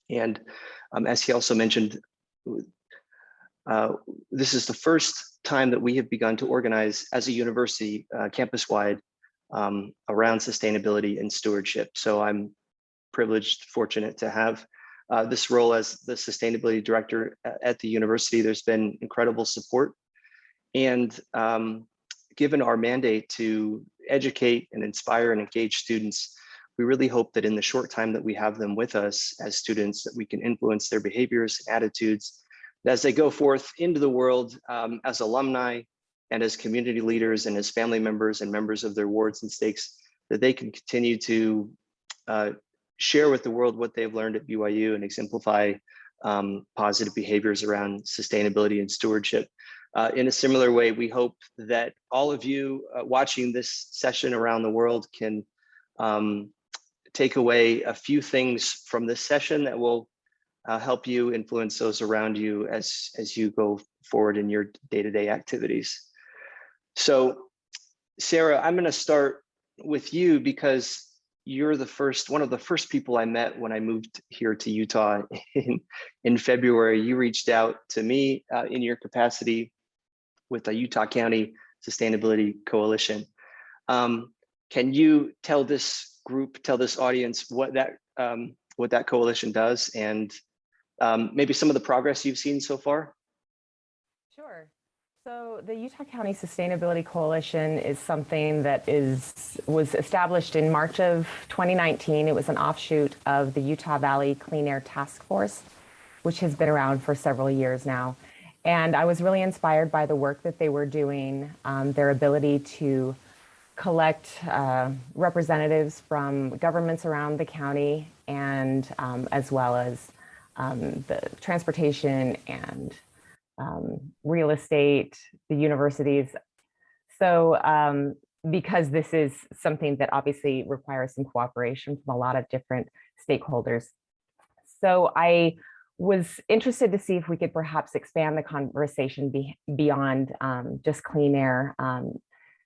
And as he also mentioned, this is the first time that we have begun to organize as a university campus-wide around sustainability and stewardship. So I'm privileged, fortunate to have this role as the sustainability director at the university. There's been incredible support. And given our mandate to educate and inspire and engage students, we really hope that in the short time that we have them with us as students, that we can influence their behaviors and attitudes as they go forth into the world as alumni and as community leaders and as family members and members of their wards and stakes, that they can continue to share with the world what they've learned at BYU and exemplify positive behaviors around sustainability and stewardship. In a similar way, we hope that all of you watching this session around the world can take away a few things from this session that will help you influence those around you as you go forward in your day-to-day activities. So, Sarah, I'm going to start with you because you're one of the first people I met when I moved here to Utah in February. You reached out to me in your capacity with the Utah County Sustainability Coalition. Can you tell this group, tell this audience what that coalition does and maybe some of the progress you've seen so far? Sure. So the Utah County Sustainability Coalition is something that was established in March of 2019. It was an offshoot of the Utah Valley Clean Air Task Force, which has been around for several years now. And I was really inspired by the work that they were doing, their ability to collect representatives from governments around the county and as well as the transportation and real estate, the universities. So because this is something that obviously requires some cooperation from a lot of different stakeholders. So I was interested to see if we could perhaps expand the conversation beyond just clean air,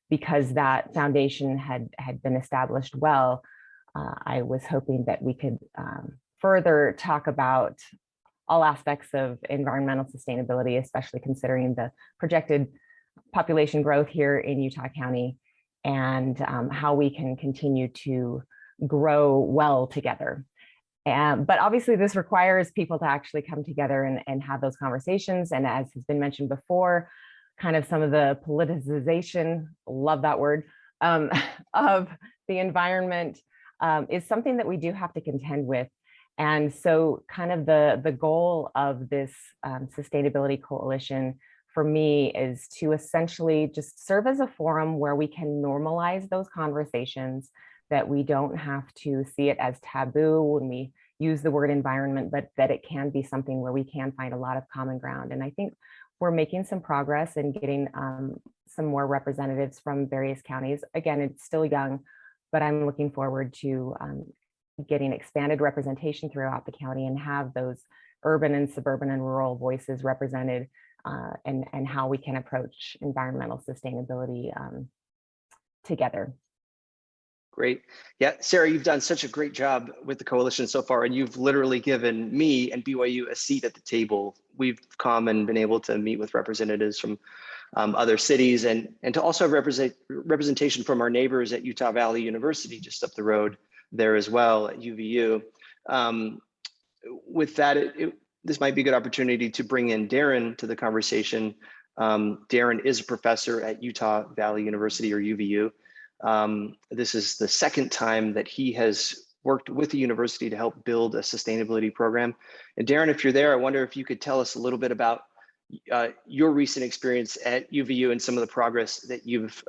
because that foundation had been established well. I was hoping that we could further talk about all aspects of environmental sustainability, especially considering the projected population growth here in Utah County and how we can continue to grow well together. But obviously this requires people to actually come together and have those conversations. And as has been mentioned before, kind of some of the politicization, love that word, of the environment is something that we do have to contend with. And so kind of the goal of this sustainability coalition for me is to essentially just serve as a forum where we can normalize those conversations, that we don't have to see it as taboo when we use the word environment, but that it can be something where we can find a lot of common ground. And I think we're making some progress in getting some more representatives from various counties. Again, it's still young, but I'm looking forward to getting expanded representation throughout the county and have those urban and suburban and rural voices represented, and how we can approach environmental sustainability together. Great. Yeah, Sarah, you've done such a great job with the coalition so far, and you've literally given me and BYU a seat at the table. We've come and been able to meet with representatives from other cities, and to also have representation from our neighbors at Utah Valley University, just up the road there as well at UVU. With that, this might be a good opportunity to bring in Darren to the conversation. Darren is a professor at Utah Valley University, or UVU. This is the second time that he has worked with the university to help build a sustainability program. And Darren, if you're there, I wonder if you could tell us a little bit about your recent experience at UVU and some of the progress that you've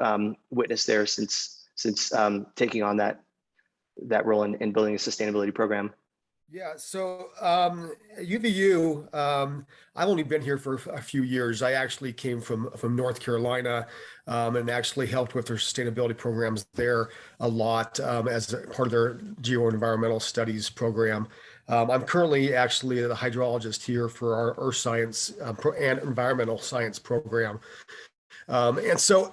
witnessed there since taking on that role in building a sustainability program. Yeah, so at UVU, I've only been here for a few years. I actually came from North Carolina and actually helped with their sustainability programs there a lot as a part of their geoenvironmental studies program. I'm currently actually the hydrologist here for our earth science and environmental science program. And so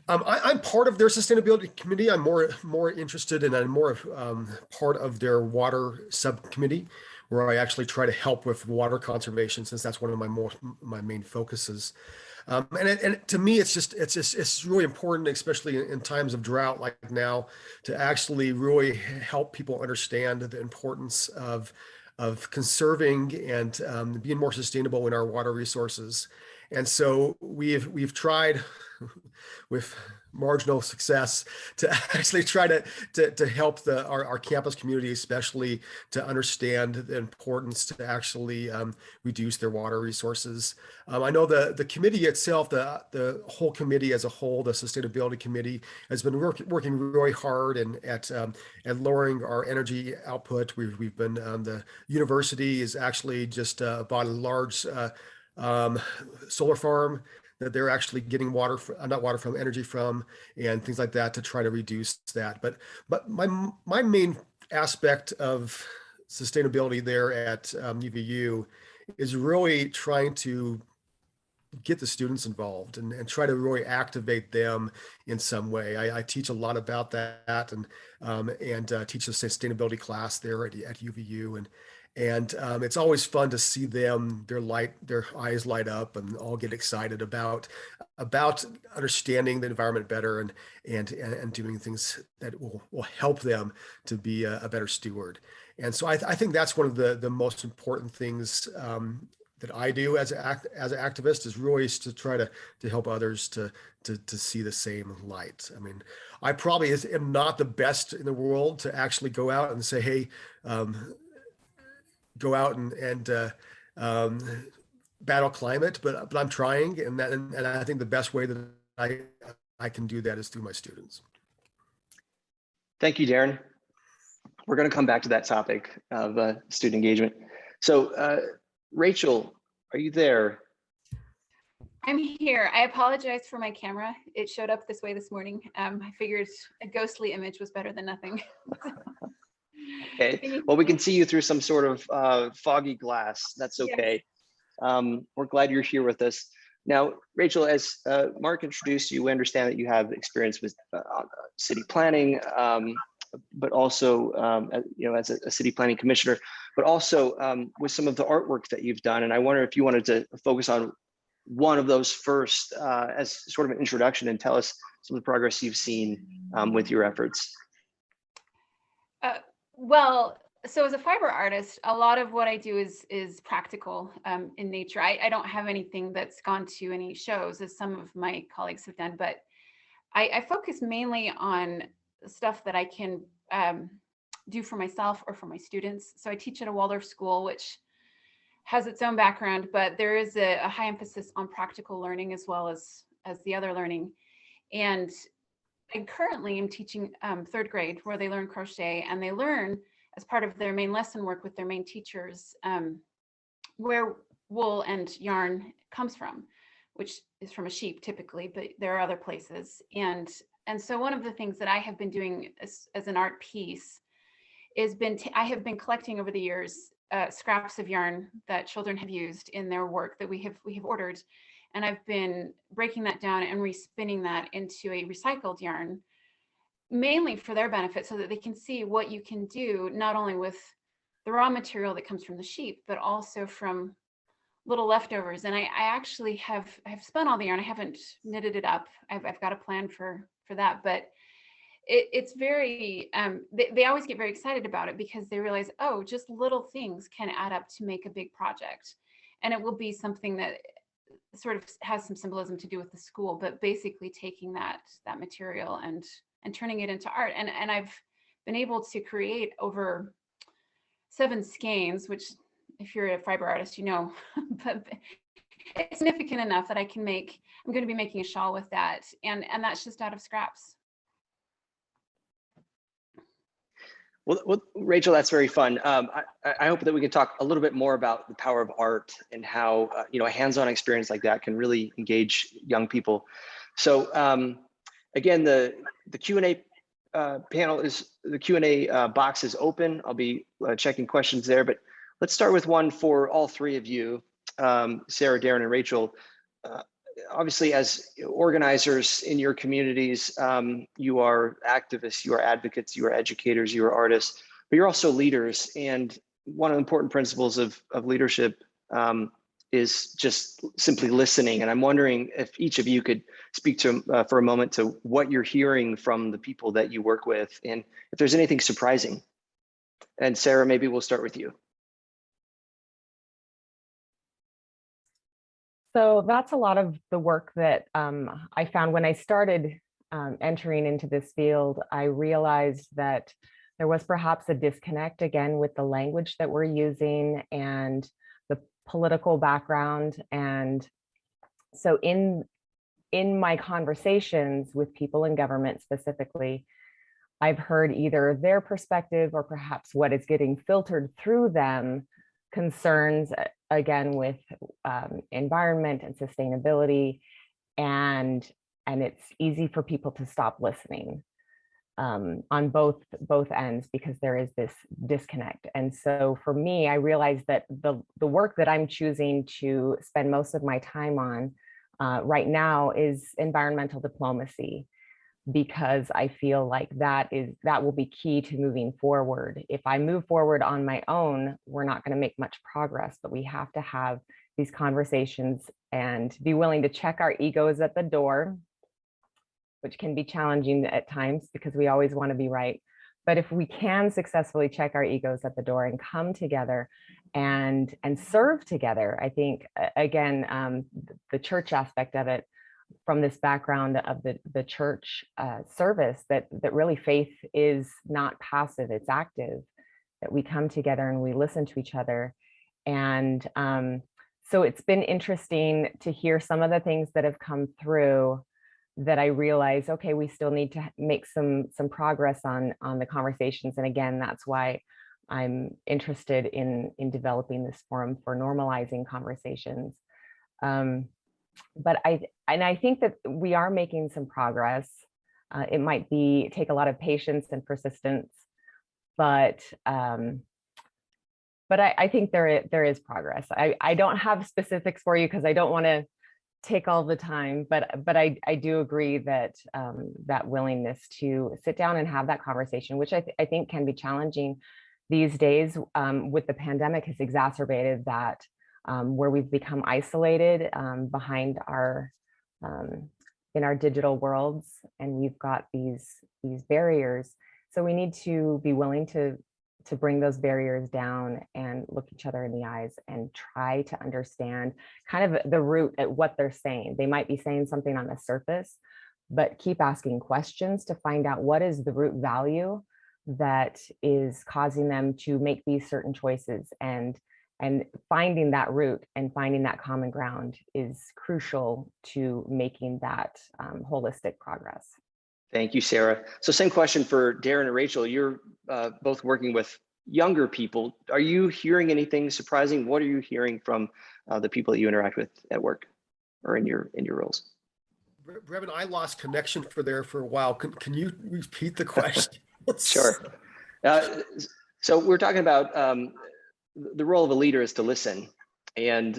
I'm part of their sustainability committee. I'm more interested and I'm more part of their water subcommittee, where I actually try to help with water conservation, since that's one of my main focuses. And to me, it's really important, especially in times of drought like now, to actually really help people understand the importance of conserving and being more sustainable in our water resources. And so we've tried with marginal success to actually try to help our campus community, especially to understand the importance to actually reduce their water resources. I know the committee itself, the whole committee as a whole, the sustainability committee, has been working really hard at lowering our energy output. We've been the university is actually just bought a large solar farm that they're actually getting energy from, and things like that to try to reduce that. But my main aspect of sustainability there at UVU is really trying to get the students involved and try to really activate them in some way. I teach a lot about that and teach a sustainability class there at UVU, and it's always fun to see them, their eyes light up and all get excited about understanding the environment better and doing things that will help them to be a better steward. And so I think that's one of the most important things that I do as an activist, is really to try to help others to see the same light. I mean, I probably am not the best in the world to actually go out and say, hey, go out and battle climate, but I'm trying, and I think the best way that I can do that is through my students. Thank you, Darren. We're going to come back to that topic of student engagement. So, Rachel, are you there? I'm here. I apologize for my camera. It showed up this way this morning. I figured a ghostly image was better than nothing. Okay, well, we can see you through some sort of foggy glass. That's okay. Yes. We're glad you're here with us. Now, Rachel, as Mark introduced you, we understand that you have experience with city planning, but also, as a city planning commissioner, but also with some of the artwork that you've done. And I wonder if you wanted to focus on one of those first as sort of an introduction, and tell us some of the progress you've seen with your efforts. Well, so as a fiber artist, a lot of what I do is practical in nature. I don't have anything that's gone to any shows, as some of my colleagues have done, but I focus mainly on stuff that I can do for myself or for my students. So I teach at a Waldorf school, which has its own background, but there is a high emphasis on practical learning as well as the other learning. And I currently am teaching third grade, where they learn crochet, and they learn as part of their main lesson work with their main teachers, where wool and yarn comes from, which is from a sheep typically, but there are other places. And so one of the things that I have been doing as an art piece is I have been collecting over the years scraps of yarn that children have used in their work that we have ordered. And I've been breaking that down and respinning that into a recycled yarn, mainly for their benefit, so that they can see what you can do, not only with the raw material that comes from the sheep, but also from little leftovers. And I actually have spun all the yarn. I haven't knitted it up. I've got a plan for that, but it's very, they always get very excited about it because they realize, oh, just little things can add up to make a big project. And it will be something that sort of has some symbolism to do with the school, but basically taking that material and turning it into art. And I've been able to create over 7 skeins, which if you're a fiber artist, you know, but it's significant enough that I'm going to be making a shawl with that. And that's just out of scraps. Well, Rachel, that's very fun. I hope that we can talk a little bit more about the power of art and how a hands-on experience like that can really engage young people. So again, the Q&A panel is the Q&A box is open. I'll be checking questions there, but let's start with one for all 3 of you, Sarah, Darren, and Rachel. Obviously, as organizers in your communities, you are activists, you are advocates, you are educators, you are artists, but you're also leaders. And one of the important principles of leadership is just simply listening. And I'm wondering if each of you could speak to for a moment to what you're hearing from the people that you work with, and if there's anything surprising. And Sarah, maybe we'll start with you. So that's a lot of the work that I found when I started entering into this field. I realized that there was perhaps a disconnect again with the language that we're using and the political background. And so in my conversations with people in government specifically, I've heard either their perspective or perhaps what is getting filtered through them concerns again with environment and sustainability, and it's easy for people to stop listening on both ends because there is this disconnect. And so for me, I realized that the work that I'm choosing to spend most of my time on right now is environmental diplomacy, because I feel like that will be key to moving forward. If I move forward on my own, we're not going to make much progress, but we have to have these conversations and be willing to check our egos at the door, which can be challenging at times because we always want to be right. But if we can successfully check our egos at the door and come together and serve together, I think, again, the church aspect of it, from this background of the church service, that really faith is not passive, it's active, that we come together and we listen to each other. And so it's been interesting to hear some of the things that have come through that I realize, okay, we still need to make some progress on the conversations. And again, that's why I'm interested in developing this forum for normalizing conversations. But I think that we are making some progress. It might take a lot of patience and persistence, but I think there is progress. I don't have specifics for you because I don't want to take all the time, but I do agree that that willingness to sit down and have that conversation, which I think can be challenging these days with the pandemic, has exacerbated that. Where we've become isolated behind in our digital worlds, and we've got these barriers. So we need to be willing to bring those barriers down and look each other in the eyes and try to understand kind of the root at what they're saying. They might be saying something on the surface, but keep asking questions to find out what is the root value that is causing them to make these certain choices. And finding that root and finding that common ground is crucial to making that holistic progress. Thank you, Sarah. So same question for Darren and Rachel. You're both working with younger people, are you hearing anything surprising? What are you hearing from the people that you interact with at work or in your roles? Brevin, I lost connection for a while. Can you repeat the question? Sure. So we're talking about the role of a leader is to listen. And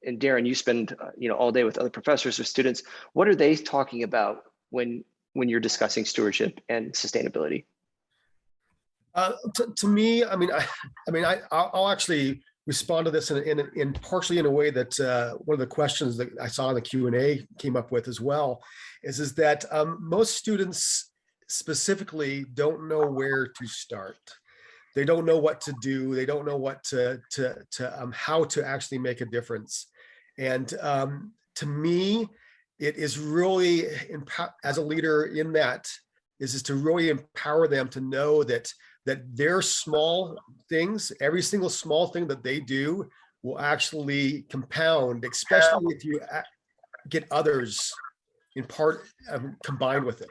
Darren, you spend all day with other professors or students. What are they talking about when you're discussing stewardship and sustainability? To me, I'll actually respond to this in partially in a way that one of the questions that I saw in the Q&A came up with as well, is that most students specifically don't know where to start. They don't know what to do. They don't know what how to actually make a difference. And to me, it is really, as a leader in that, is to really empower them to know that their small things, every single small thing that they do will actually compound, especially if you get others in part combined with it.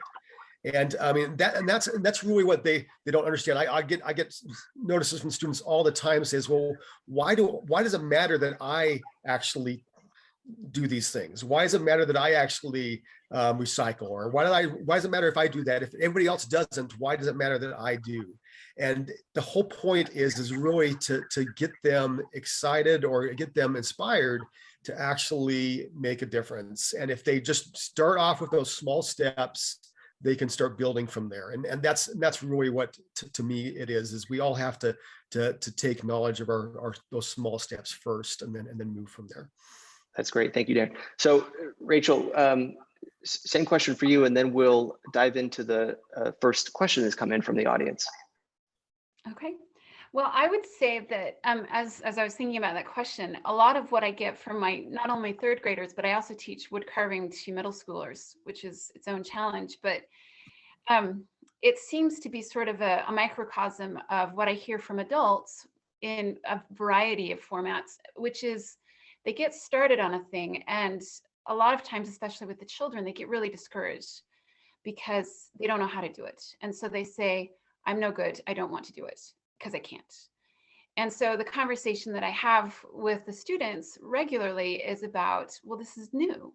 And I mean that's really what they don't understand. I get notices from students all the time says, well, why does it matter that I actually do these things? Why does it matter that I actually recycle? Or why does it matter if I do that? If everybody else doesn't, why does it matter that I do? And the whole point is really to get them excited or get them inspired to actually make a difference. And if they just start off with those small steps, they can start building from there. And that's really what to me it is we all have to take knowledge of our those small steps first and then move from there. That's great. Thank you, Dan. So Rachel, same question for you, and then we'll dive into the first question that's come in from the audience. Okay. Well, I would say that as I was thinking about that question, a lot of what I get from not only third graders, but I also teach wood carving to middle schoolers, which is its own challenge. But it seems to be sort of a microcosm of what I hear from adults in a variety of formats, which is they get started on a thing, and a lot of times, especially with the children, they get really discouraged because they don't know how to do it. And so they say, I'm no good. I don't want to do it because I can't. And so the conversation that I have with the students regularly is about, well, this is new.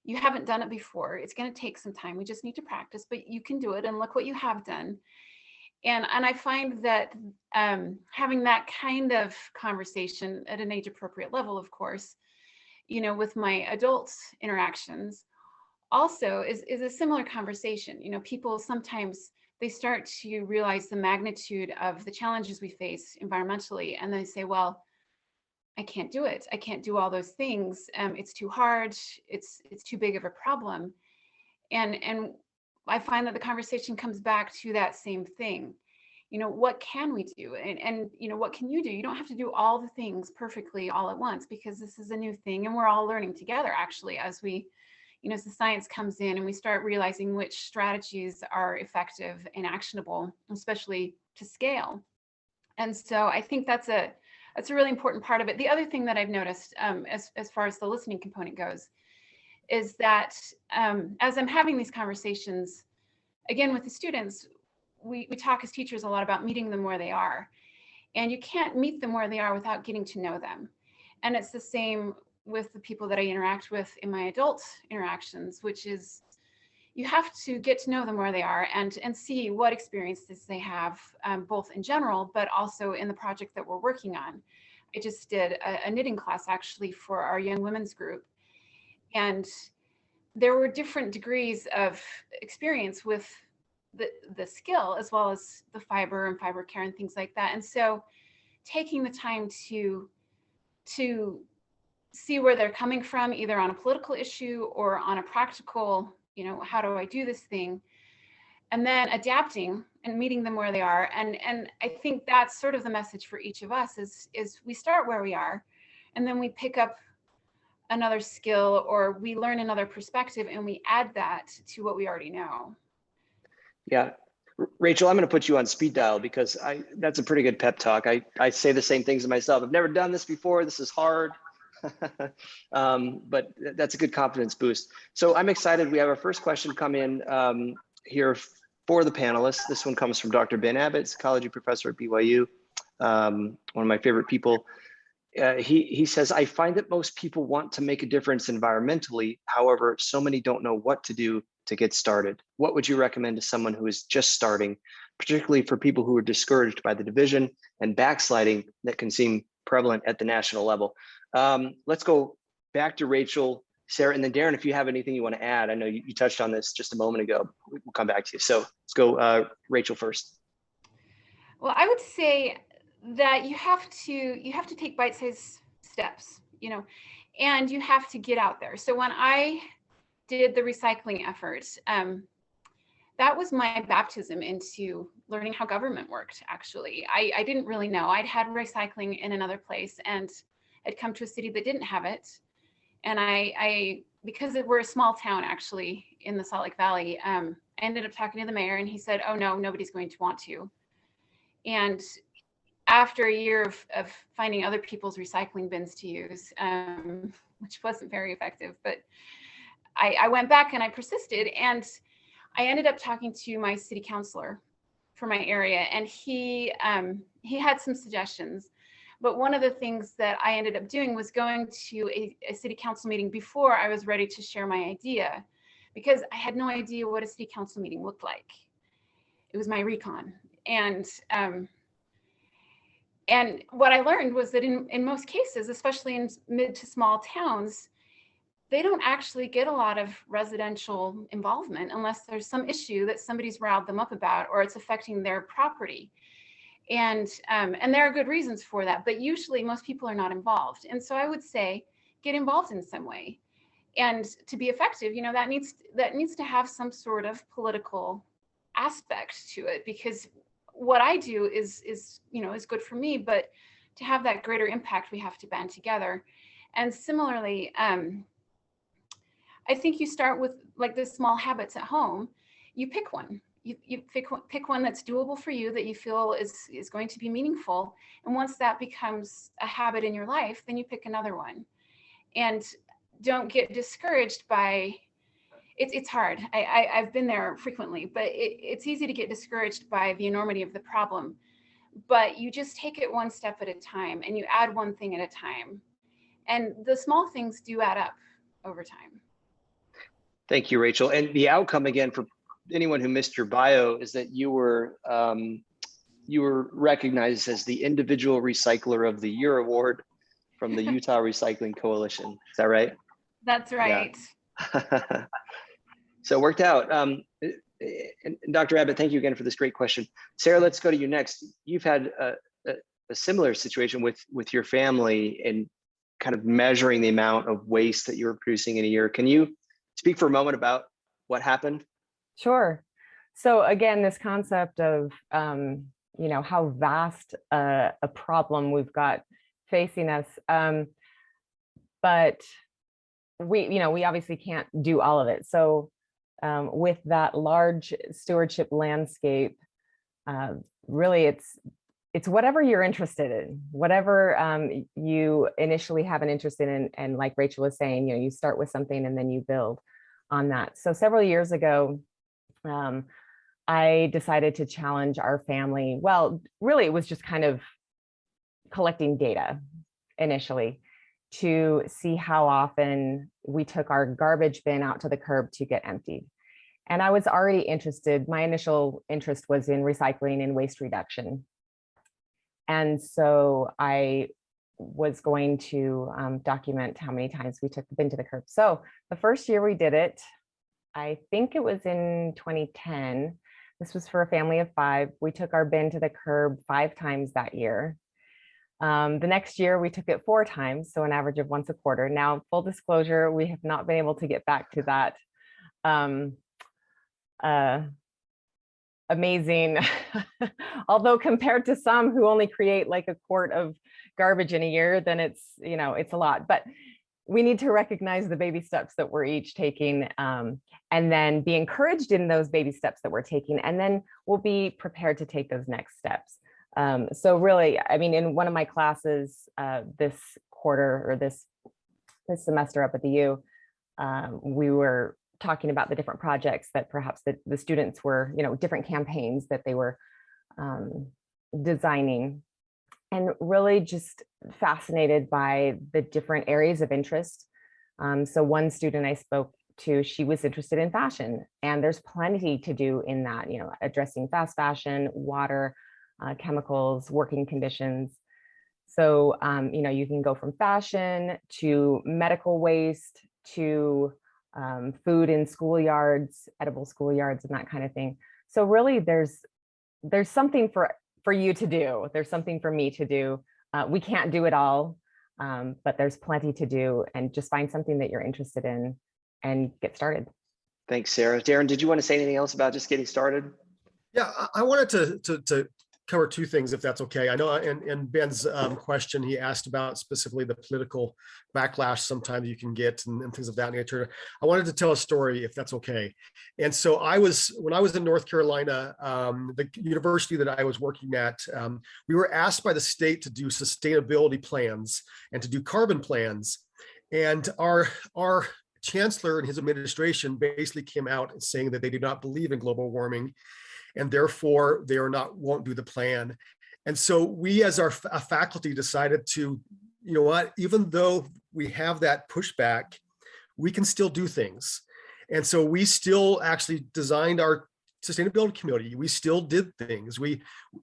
You haven't done it before. It's going to take some time. We just need to practice, but you can do it. And look what you have done. And I find that having that kind of conversation at an age appropriate level, of course, with my adult interactions also is a similar conversation. People sometimes they start to realize the magnitude of the challenges we face environmentally. And they say, well, I can't do it. I can't do all those things. It's too hard. It's too big of a problem. And I find that the conversation comes back to that same thing. What can we do? And what can you do? You don't have to do all the things perfectly all at once, because this is a new thing and we're all learning together actually as we as the science comes in and we start realizing which strategies are effective and actionable, especially to scale. And so I think that's a really important part of it. The other thing that I've noticed as far as the listening component goes is that as I'm having these conversations, again, with the students, we talk as teachers a lot about meeting them where they are. And you can't meet them where they are without getting to know them. And it's the same with the people that I interact with in my adult interactions, which is you have to get to know them where they are and see what experiences they have, both in general, but also in the project that we're working on. I just did a knitting class actually for our young women's group. And there were different degrees of experience with the skill as well as the fiber and fiber care and things like that. And so taking the time to see where they're coming from, either on a political issue or on a practical, how do I do this thing? And then adapting and meeting them where they are. And I think that's sort of the message for each of us is we start where we are, and then we pick up another skill or we learn another perspective and we add that to what we already know. Yeah. Rachel, I'm going to put you on speed dial because that's a pretty good pep talk. I say the same things to myself. I've never done this before. This is hard. But that's a good confidence boost. So I'm excited. We have our first question come in here for the panelists. This one comes from Dr. Ben Abbott, psychology professor at BYU, one of my favorite people. He says, I find that most people want to make a difference environmentally. However, so many don't know what to do to get started. What would you recommend to someone who is just starting, particularly for people who are discouraged by the division and backsliding that can seem prevalent at the national level? Let's go back to Rachel, Sarah, and then Darren, if you have anything you want to add. I know you touched on this just a moment ago. We'll come back to you. So let's go Rachel first. Well, I would say that you have to take bite-sized steps, and you have to get out there. So when I did the recycling effort, that was my baptism into learning how government worked, actually. I didn't really know. I'd had recycling in another place, and I'd come to a city that didn't have it. And I because we're a small town, actually, in the Salt Lake Valley, I ended up talking to the mayor, and he said, oh, no, nobody's going to want to. And after a year of finding other people's recycling bins to use, which wasn't very effective, but I went back and I persisted, and I ended up talking to my city councilor for my area, and he had some suggestions. But one of the things that I ended up doing was going to a city council meeting before I was ready to share my idea, because I had no idea what a city council meeting looked like. It was my recon. And what I learned was that in most cases, especially in mid to small towns, they don't actually get a lot of residential involvement unless there's some issue that somebody's riled them up about, or it's affecting their property. And there are good reasons for that, but usually most people are not involved. And so I would say, get involved in some way. And to be effective, that needs to have some sort of political aspect to it, because what I do is good for me, but to have that greater impact, we have to band together. And similarly, I think you start with like the small habits at home. You pick one. You pick one that's doable for you, that you feel is going to be meaningful. And once that becomes a habit in your life, then you pick another one. And don't get discouraged by, it's hard. I've been there frequently, but it's easy to get discouraged by the enormity of the problem. But you just take it one step at a time, and you add one thing at a time. And the small things do add up over time. Thank you, Rachel. And the outcome, again, for anyone who missed your bio, is that you were recognized as the Individual Recycler of the Year award from the Utah Recycling Coalition. Is that right? That's right. Yeah. So it worked out. And Dr. Abbott, thank you again for this great question. Sarah, let's go to you next. You've had a similar situation with your family and kind of measuring the amount of waste that you're producing in a year. Can you speak for a moment about what happened? Sure. So again, this concept of, how vast a problem we've got facing us. But we obviously can't do all of it. So with that large stewardship landscape, really it's whatever you're interested in, whatever you initially have an interest in. And like Rachel was saying, you start with something and then you build on that. So several years ago, I decided to challenge our family. Well, really, it was just kind of collecting data initially to see how often we took our garbage bin out to the curb to get emptied. And I was already interested. My initial interest was in recycling and waste reduction. And so I was going to document how many times we took the bin to the curb. So the first year we did it, I think it was in 2010. This was for a family of 5. We took our bin to the curb 5 times that year. The next year we took it 4 times, so an average of once a quarter. Now, full disclosure, we have not been able to get back to that amazing, although compared to some who only create like a quart of garbage in a year, then it's a lot. But we need to recognize the baby steps that we're each taking, and then be encouraged in those baby steps that we're taking, and then we'll be prepared to take those next steps. So really, I mean, in one of my classes this quarter or this semester up at the U, we were talking about the different projects that perhaps the students were, different campaigns that they were designing, and really just fascinated by the different areas of interest. So one student I spoke to, she was interested in fashion, and there's plenty to do in that, addressing fast fashion, water, chemicals, working conditions. So, you can go from fashion to medical waste to food in schoolyards, edible schoolyards, and that kind of thing. So really there's something for you to do. There's something for me to do. We can't do it all, but there's plenty to do, and just find something that you're interested in and get started. Thanks, Sarah. Darren, did you want to say anything else about just getting started? Yeah, I wanted to cover two things, if that's okay. I know in Ben's question, he asked about specifically the political backlash sometimes you can get and things of that nature. I wanted to tell a story, if that's okay. And so when I was in North Carolina, the university that I was working at, we were asked by the state to do sustainability plans and to do carbon plans. And our chancellor and his administration basically came out saying that they did not believe in global warming, and therefore they won't do the plan. And so we as a faculty decided to, even though we have that pushback, we can still do things. And so we still actually designed our sustainability committee. We still did things.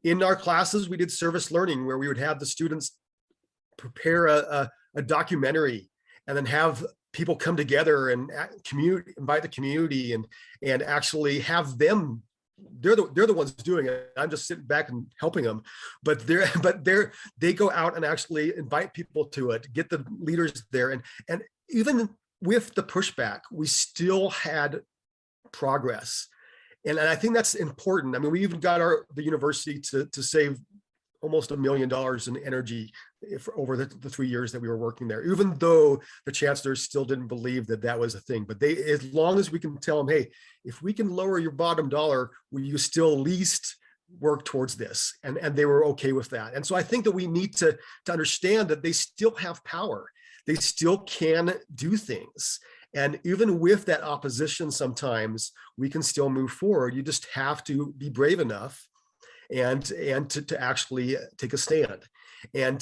In our classes, we did service learning, where we would have the students prepare a documentary and then have people come together and invite the community and actually have them. They're the ones doing it. I'm just sitting back and helping them, but they go out and actually invite people to it, get the leaders there, and even with the pushback, we still had progress, and I think that's important. I mean, we even got the university to save almost $1 million in energy over the 3 years that we were working there, even though the chancellor still didn't believe that was a thing. But as long as we can tell them, hey, if we can lower your bottom dollar, will you still at least work towards this? And they were okay with that. And so I think that we need to understand that they still have power. They still can do things. And even with that opposition, sometimes we can still move forward. You just have to be brave enough and to actually take a stand. And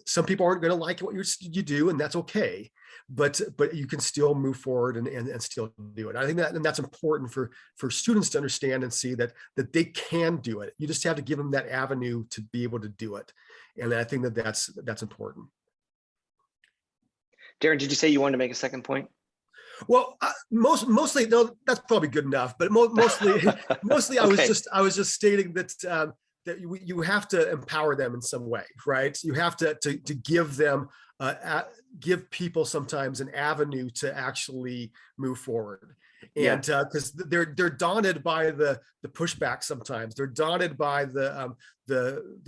some people aren't going to like what you do, and that's okay. But you can still move forward and still do it. I think that's important for students to understand and see that they can do it. You just have to give them that avenue to be able to do it. And I think that's important. Darren, did you say you wanted to make a second point? Well, mostly, no, that's probably good enough. But mostly, I Okay. I was just stating that you have to empower them in some way, right? You have to give them give people sometimes an avenue to actually move forward, and because they're daunted by the pushback sometimes. They're daunted by the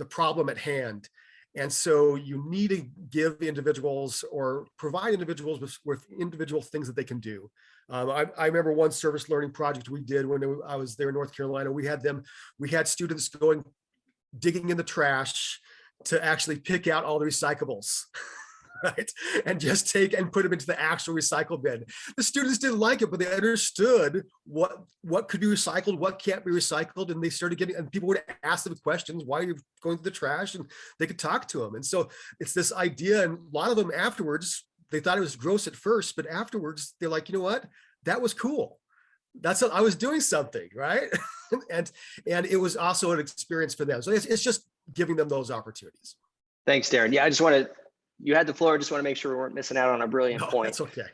problem at hand. And so you need to give individuals or provide individuals with individual things that they can do. I remember one service learning project we did when I was there in North Carolina. We had students digging in the trash to actually pick out all the recyclables, right? And just take and put them into the actual recycle bin. The students didn't like it, but they understood what could be recycled, what can't be recycled. And they started and people would ask them questions, why are you going through the trash? And they could talk to them. And so it's this idea, and a lot of them afterwards, they thought it was gross at first, but afterwards they're like, you know what? That was cool. I was doing something, right? and it was also an experience for them. So it's just giving them those opportunities. Thanks, Darren. Yeah, you had the floor. I just want to make sure we weren't missing out on a brilliant point. That's okay.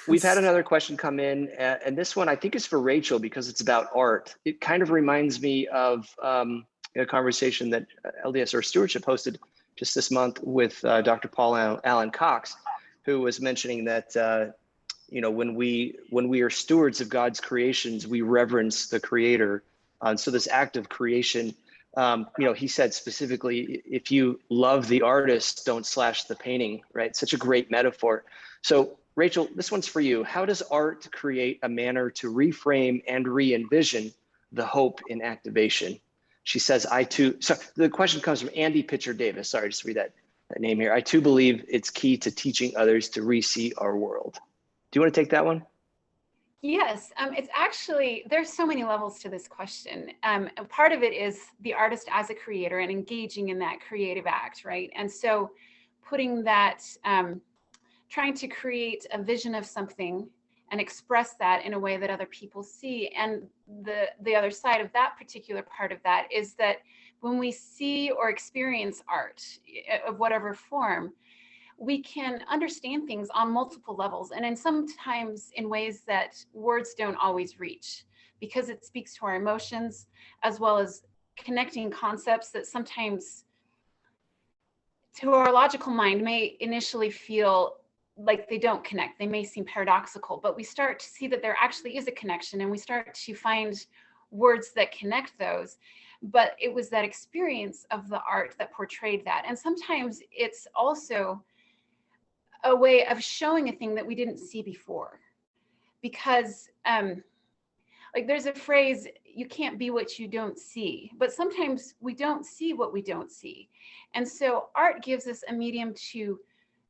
We've had another question come in, and this one I think is for Rachel because it's about art. It kind of reminds me of a conversation that LDS or Stewardship hosted just this month with Dr. Paul Allen Cox, who was mentioning that when we are stewards of God's creations, we reverence the Creator. So this act of creation, he said specifically, if you love the artist, don't slash the painting, right? Such a great metaphor. So Rachel, this one's for you. How does art create a manner to reframe and re-envision the hope in activation? She says, so the question comes from Andy Pitcher Davis. Sorry, just read that name here. I too believe it's key to teaching others to re-see our world. Do you want to take that one? Yes, it's actually, there's so many levels to this question. And part of it is the artist as a creator and engaging in that creative act, right? And so putting that, trying to create a vision of something and express that in a way that other people see. And the other side of that particular part of that is that when we see or experience art of whatever form, we can understand things on multiple levels, and in sometimes in ways that words don't always reach, because it speaks to our emotions, as well as connecting concepts that sometimes to our logical mind may initially feel like they don't connect. They may seem paradoxical, but we start to see that there actually is a connection, and we start to find words that connect those. But it was that experience of the art that portrayed that. And sometimes it's also a way of showing a thing that we didn't see before, because like there's a phrase, you can't be what you don't see, but sometimes we don't see what we don't see. And so art gives us a medium to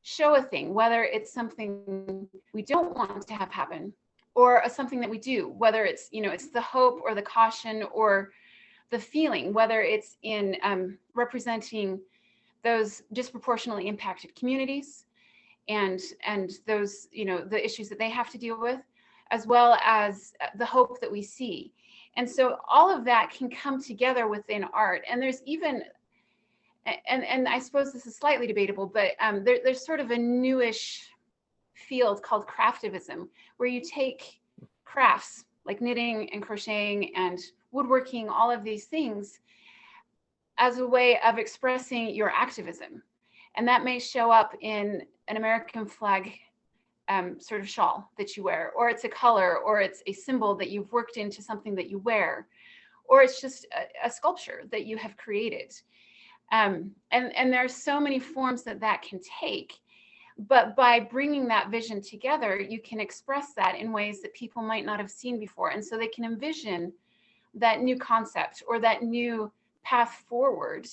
show a thing, whether it's something we don't want to have happen, or something that we do, whether it's, you know, it's the hope or the caution or the feeling, whether it's in representing those disproportionately impacted communities, and those, you know, the issues that they have to deal with, as well as the hope that we see. And so all of that can come together within art. And there's even, and I suppose this is slightly debatable, but there's sort of a newish field called craftivism, where you take crafts like knitting and crocheting and woodworking, all of these things, as a way of expressing your activism. And that may show up in an American flag sort of shawl that you wear, or it's a color, or it's a symbol that you've worked into something that you wear, or it's just a sculpture that you have created. And there are so many forms that that can take. But by bringing that vision together, you can express that in ways that people might not have seen before. And so they can envision that new concept or that new path forward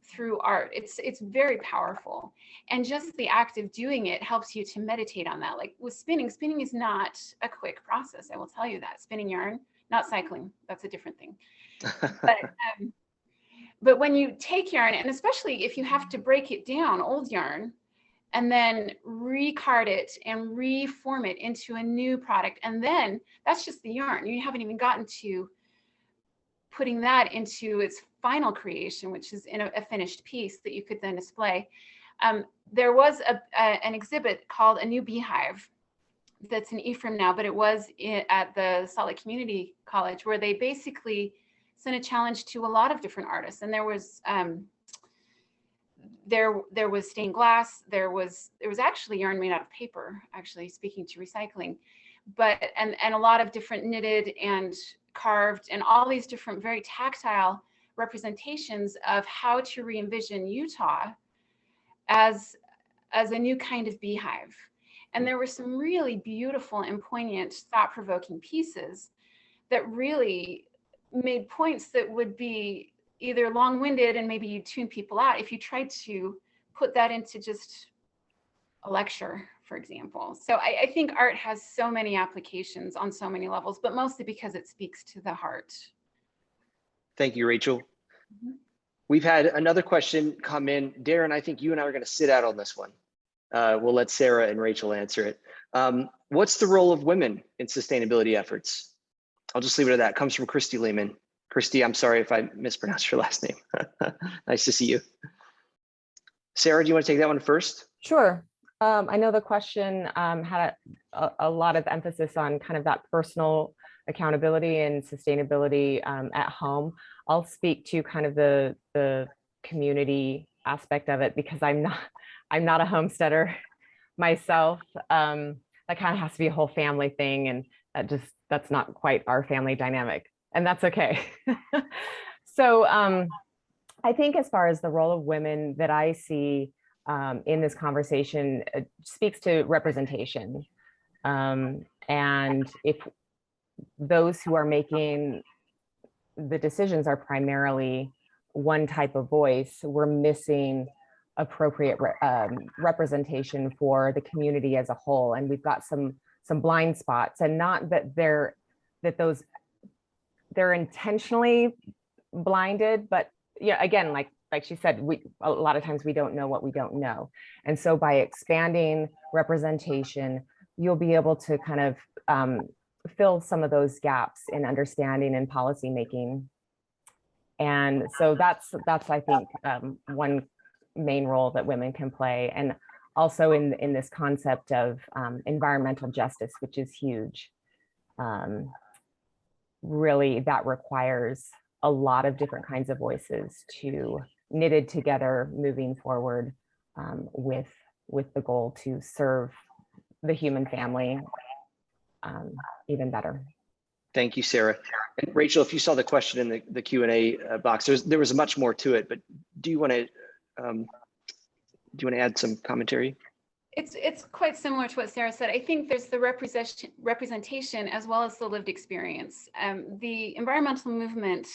through art. It's very powerful. And just the act of doing it helps you to meditate on that. Like with spinning is not a quick process. I will tell you that. Spinning yarn, not cycling, that's a different thing. But when you take yarn, and especially if you have to break it down, old yarn, and then recard it and reform it into a new product, and then that's just the yarn. You haven't even gotten to putting that into its final creation, which is in a finished piece that you could then display. There was an exhibit called A New Beehive that's in Ephraim now, but it was at the Salt Lake Community College, where they basically sent a challenge to a lot of different artists. And there was there was stained glass, there was actually yarn made out of paper, actually, speaking to recycling, but and a lot of different knitted and carved and all these different very tactile representations of how to re-envision Utah as a new kind of beehive. And there were some really beautiful and poignant, thought-provoking pieces that really made points that would be either long-winded and maybe you tune people out if you tried to put that into just a lecture, for example. So I think art has so many applications on so many levels, but mostly because it speaks to the heart. Thank you, Rachel. We've had another question come in. Darren, I think you and I are going to sit out on this one. We'll let Sarah and Rachel answer it. What's the role of women in sustainability efforts? I'll just leave it at that. It comes from Christy Lehman. Christy, I'm sorry if I mispronounced your last name. Nice to see you. Sarah, do you want to take that one first? Sure. I know the question had a lot of emphasis on kind of that personal accountability and sustainability at home. I'll speak to kind of the community aspect of it, because I'm not a homesteader myself. That kind of has to be a whole family thing, and that's not quite our family dynamic, and that's okay. So I think as far as the role of women that I see in this conversation, it speaks to representation. And if those who are making the decisions are primarily one type of voice, we're missing appropriate representation for the community as a whole. And we've got some blind spots, and not that they're intentionally blinded, but yeah, again, like she said, a lot of times we don't know what we don't know. And so by expanding representation, you'll be able to kind of fill some of those gaps in understanding and policy making. And so that's I think one main role that women can play, and also in this concept of environmental justice, which is huge. Really, that requires a lot of different kinds of voices to knitted together, moving forward with the goal to serve the human family even better. Thank you, Sarah. And Rachel, if you saw the question in the Q&A box, there was much more to it, but do you want to add some commentary? It's quite similar to what Sarah said. I think there's the representation as well as the lived experience. The environmental movement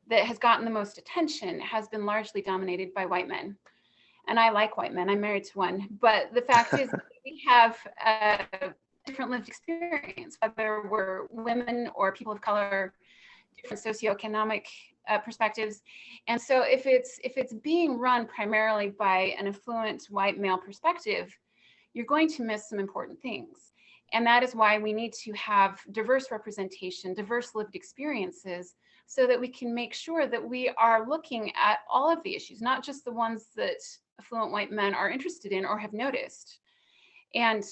that has gotten the most attention has been largely dominated by white men. And I like white men, I'm married to one, but the fact is we have a different lived experience, whether we're women or people of color, different socioeconomic perspectives. And so if it's being run primarily by an affluent white male perspective, you're going to miss some important things. And that is why we need to have diverse representation, diverse lived experiences, so that we can make sure that we are looking at all of the issues, not just the ones that affluent white men are interested in or have noticed. And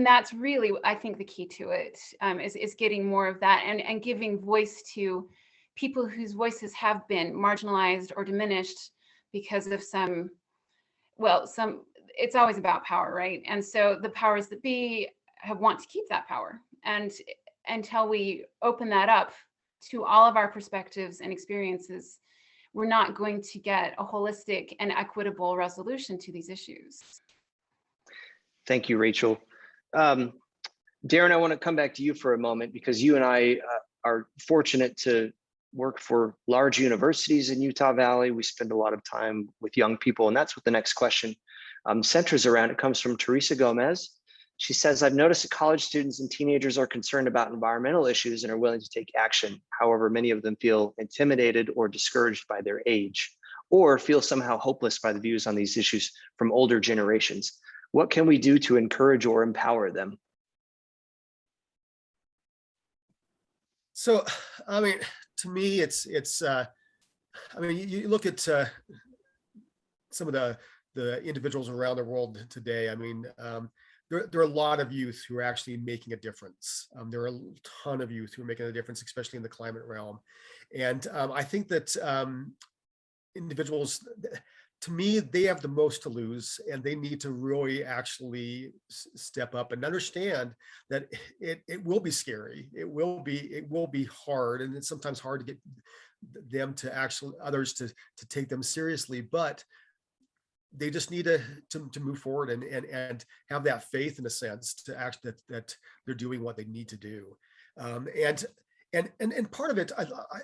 that's really, I think, the key to it, is getting more of that and giving voice to people whose voices have been marginalized or diminished because of it's always about power, right? And so the powers that be want to keep that power. And until we open that up to all of our perspectives and experiences, we're not going to get a holistic and equitable resolution to these issues. Thank you, Rachel. Darren, I want to come back to you for a moment, because you and I are fortunate to work for large universities in Utah Valley. We spend a lot of time with young people, and that's what the next question centers around. It comes from Teresa Gomez. She says, I've noticed that college students and teenagers are concerned about environmental issues and are willing to take action. However, many of them feel intimidated or discouraged by their age, or feel somehow hopeless by the views on these issues from older generations. What can we do to encourage or empower them? So, I mean, to me, I mean, you look at some of the individuals around the world today. I mean, there are a lot of youth who are actually making a difference. There are a ton of youth who are making a difference, especially in the climate realm. And I think that individuals, to me, they have the most to lose, and they need to really actually step up and understand that it will be scary. It will be hard, and it's sometimes hard to get them to others to take them seriously, but they just need to move forward and have that faith, in a sense, to act that they're doing what they need to do. And part of it,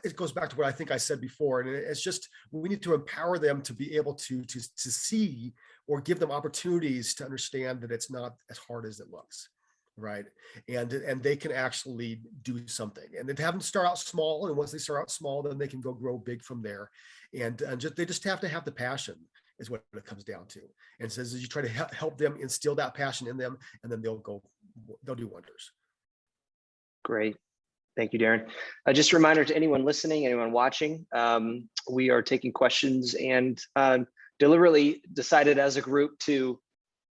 it goes back to what I think I said before, and it's just, we need to empower them to be able to see, or give them opportunities to understand that it's not as hard as it looks, right? And they can actually do something, and then have them start out small, and once they start out small, then they can go grow big from there. And they just have to have the passion, is what it comes down to. And it says, you try to help them instill that passion in them, and then they'll do wonders. Great. Thank you, Darren. Just a reminder to anyone listening, anyone watching, we are taking questions, and deliberately decided as a group to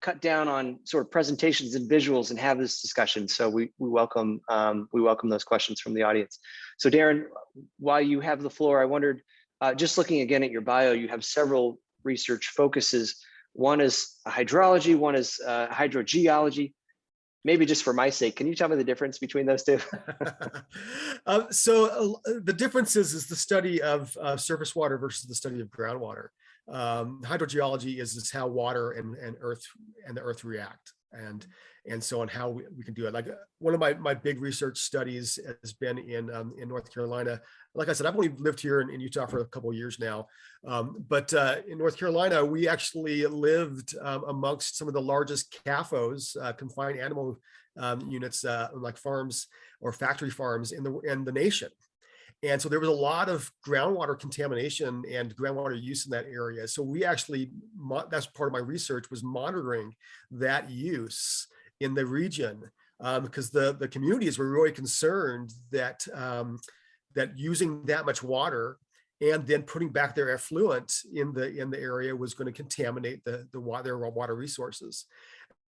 cut down on sort of presentations and visuals and have this discussion. So we welcome those questions from the audience. So Darren, while you have the floor, I wondered, just looking again at your bio, you have several research focuses. One is hydrology, one is hydrogeology. Maybe just for my sake, can you tell me the difference between those two? So the difference is the study of surface water versus the study of groundwater. Hydrogeology is how water and the earth react. and so on, how we can do it. Like one of my big research studies has been in North Carolina. Like I said, I've only lived here in Utah for a couple of years now, but in North Carolina, we actually lived amongst some of the largest CAFOs, confined animal units, like farms or factory farms in the nation. And so there was a lot of groundwater contamination and groundwater use in that area. So we actually, that's part of my research, was monitoring that use in the region, because the communities were really concerned that that using that much water and then putting back their effluent in the area was going to contaminate their water resources.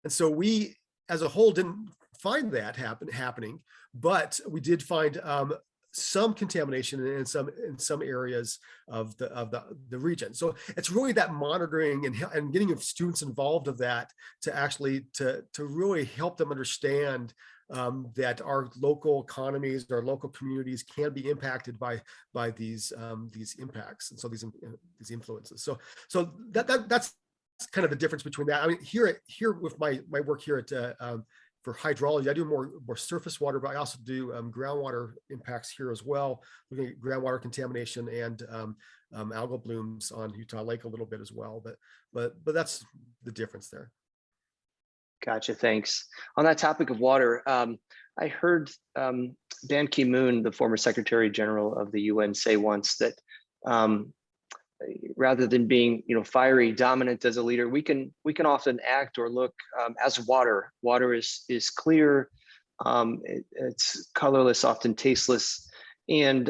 And so we, as a whole, didn't find that happening, but we did find some contamination in some areas of the region. So it's really that monitoring and getting students involved of that to actually to really help them understand that our local economies, our local communities can be impacted by these impacts, and so these influences. So that's kind of the difference between that. I mean, here with my work here at for hydrology, I do more surface water, but I also do groundwater impacts here as well, looking at groundwater contamination and algal blooms on Utah Lake a little bit as well. But that's the difference there. Gotcha, thanks. On that topic of water, I heard Ban Ki-moon, the former Secretary General of the UN, say once that rather than being, fiery, dominant as a leader, we can often act or look as water. Water is clear, it's colorless, often tasteless, and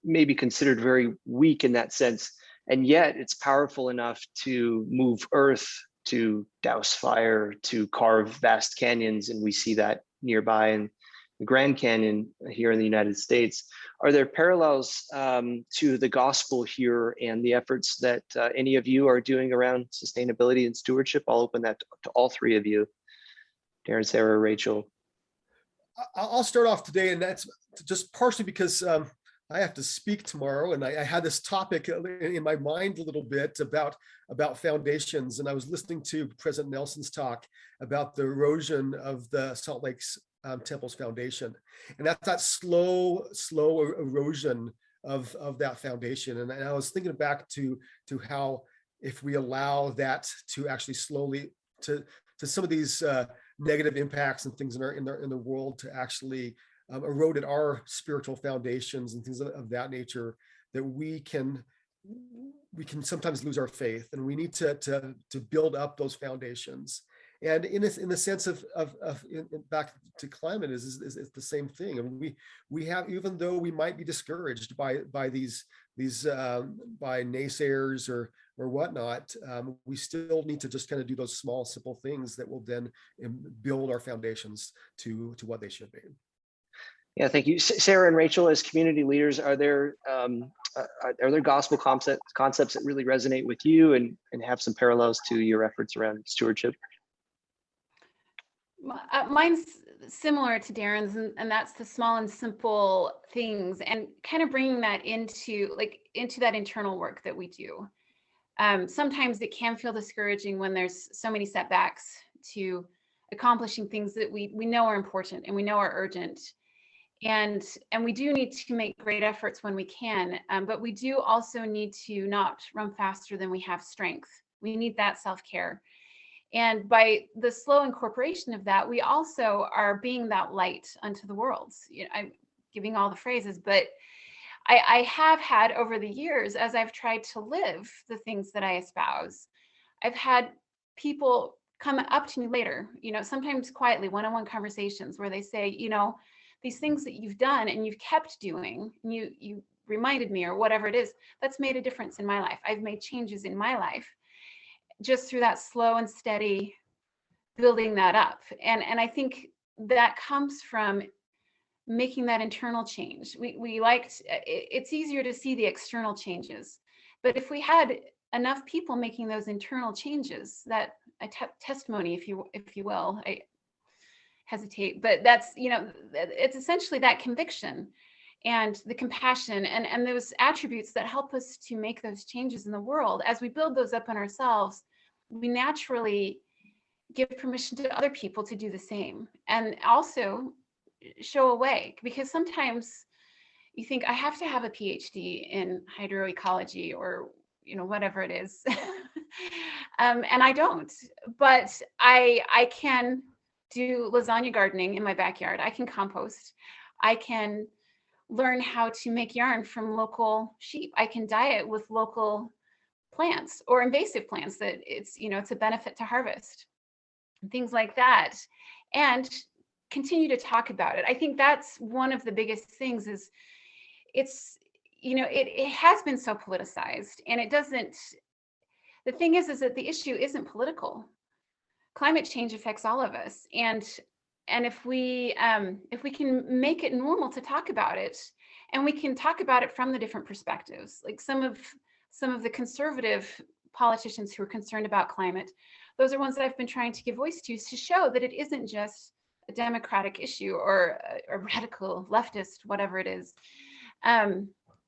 may be considered very weak in that sense. And yet it's powerful enough to move earth, to douse fire, to carve vast canyons. And we see that nearby in the Grand Canyon here in the United States. Are there parallels to the gospel here and the efforts that any of you are doing around sustainability and stewardship? I'll open that to all three of you, Darren, Sarah, Rachel. I'll start off today, and that's just partially because I have to speak tomorrow, and I had this topic in my mind a little bit about foundations, and I was listening to President Nelson's talk about the erosion of the Salt Lake Temple's foundation, and that's that slow erosion of that foundation. And I was thinking back to how if we allow that to actually slowly to some of these negative impacts and things in the world to actually eroded our spiritual foundations and things of that nature, that we can sometimes lose our faith, and we need to build up those foundations. And in the sense of back to climate is the same thing. And we have, even though we might be discouraged by these by naysayers or whatnot, we still need to just kind of do those small, simple things that will then build our foundations to what they should be. Yeah, thank you, Sarah and Rachel. As community leaders, are there gospel concepts that really resonate with you and have some parallels to your efforts around stewardship? Mine's similar to Darren's, and that's the small and simple things, and kind of bringing that into that internal work that we do. Sometimes it can feel discouraging when there's so many setbacks to accomplishing things that we know are important and we know are urgent. And we do need to make great efforts when we can, but we do also need to not run faster than we have strength. We need that self-care. And by the slow incorporation of that, we also are being that light unto the world. I'm giving all the phrases, but I have had over the years, as I've tried to live the things that I espouse, I've had people come up to me later, sometimes quietly, one-on-one conversations where they say, these things that you've done and you've kept doing, you reminded me, or whatever it is, that's made a difference in my life. I've made changes in my life just through that slow and steady building that up. And I think that comes from making that internal change. It's easier to see the external changes, but if we had enough people making those internal changes, that testimony, if you will, I hesitate, but that's, it's essentially that conviction and the compassion and those attributes that help us to make those changes in the world. As we build those up in ourselves, we naturally give permission to other people to do the same, and also show a way, because sometimes you think I have to have a PhD in hydroecology or whatever it is. And I don't, but I can do lasagna gardening in my backyard. I can compost. I can learn how to make yarn from local sheep. I can diet with local plants or invasive plants that it's a benefit to harvest, and things like that, and continue to talk about it. I think that's one of the biggest things is it has been so politicized, and the thing is that the issue isn't political. Climate change affects all of us. And if we can make it normal to talk about it, and we can talk about it from the different perspectives, like some of the conservative politicians who are concerned about climate, those are ones that I've been trying to give voice to show that it isn't just a democratic issue or a radical leftist, whatever it is.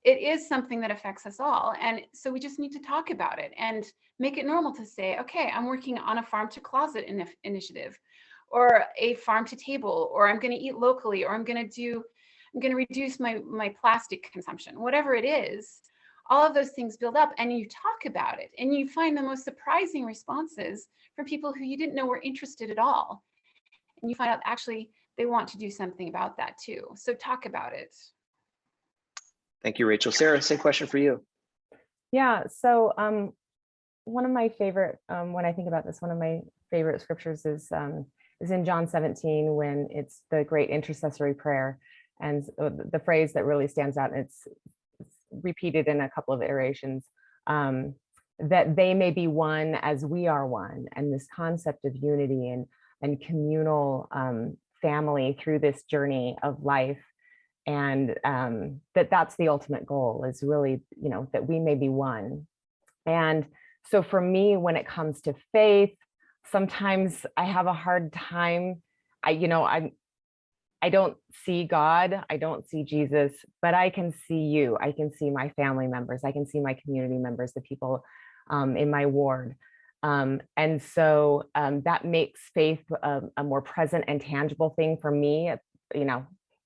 It is something that affects us all. And so we just need to talk about it and make it normal to say, okay, I'm working on a farm to closet initiative, or a farm to table, or I'm going to eat locally, or I'm going to reduce my plastic consumption, whatever it is. All of those things build up, and you talk about it, and you find the most surprising responses from people who you didn't know were interested at all. And you find out actually they want to do something about that too. So talk about it. Thank you, Rachel. Sarah, same question for you. Yeah, so one of my favorite, when I think about this, one of my favorite scriptures is in John 17, when it's the great intercessory prayer. And the phrase that really stands out, and it's repeated in a couple of iterations, that they may be one as we are one. And this concept of unity and communal family through this journey of life. And that's the ultimate goal, is really, that we may be one. And so for me, when it comes to faith, sometimes I have a hard time. I don't see God, I don't see Jesus, but I can see you. I can see my family members. I can see my community members, the people in my ward. And so that makes faith a more present and tangible thing for me.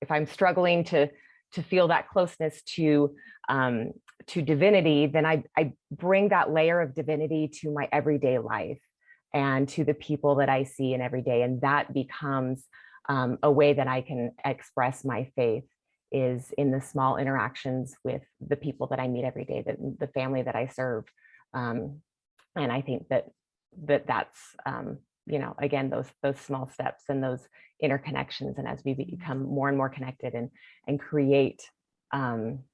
If I'm struggling to feel that closeness to divinity, then I bring that layer of divinity to my everyday life and to the people that I see in every day. And that becomes a way that I can express my faith, is in the small interactions with the people that I meet every day, the family that I serve. And I think that's again, those small steps and those interconnections. And as we become more and more connected and create, from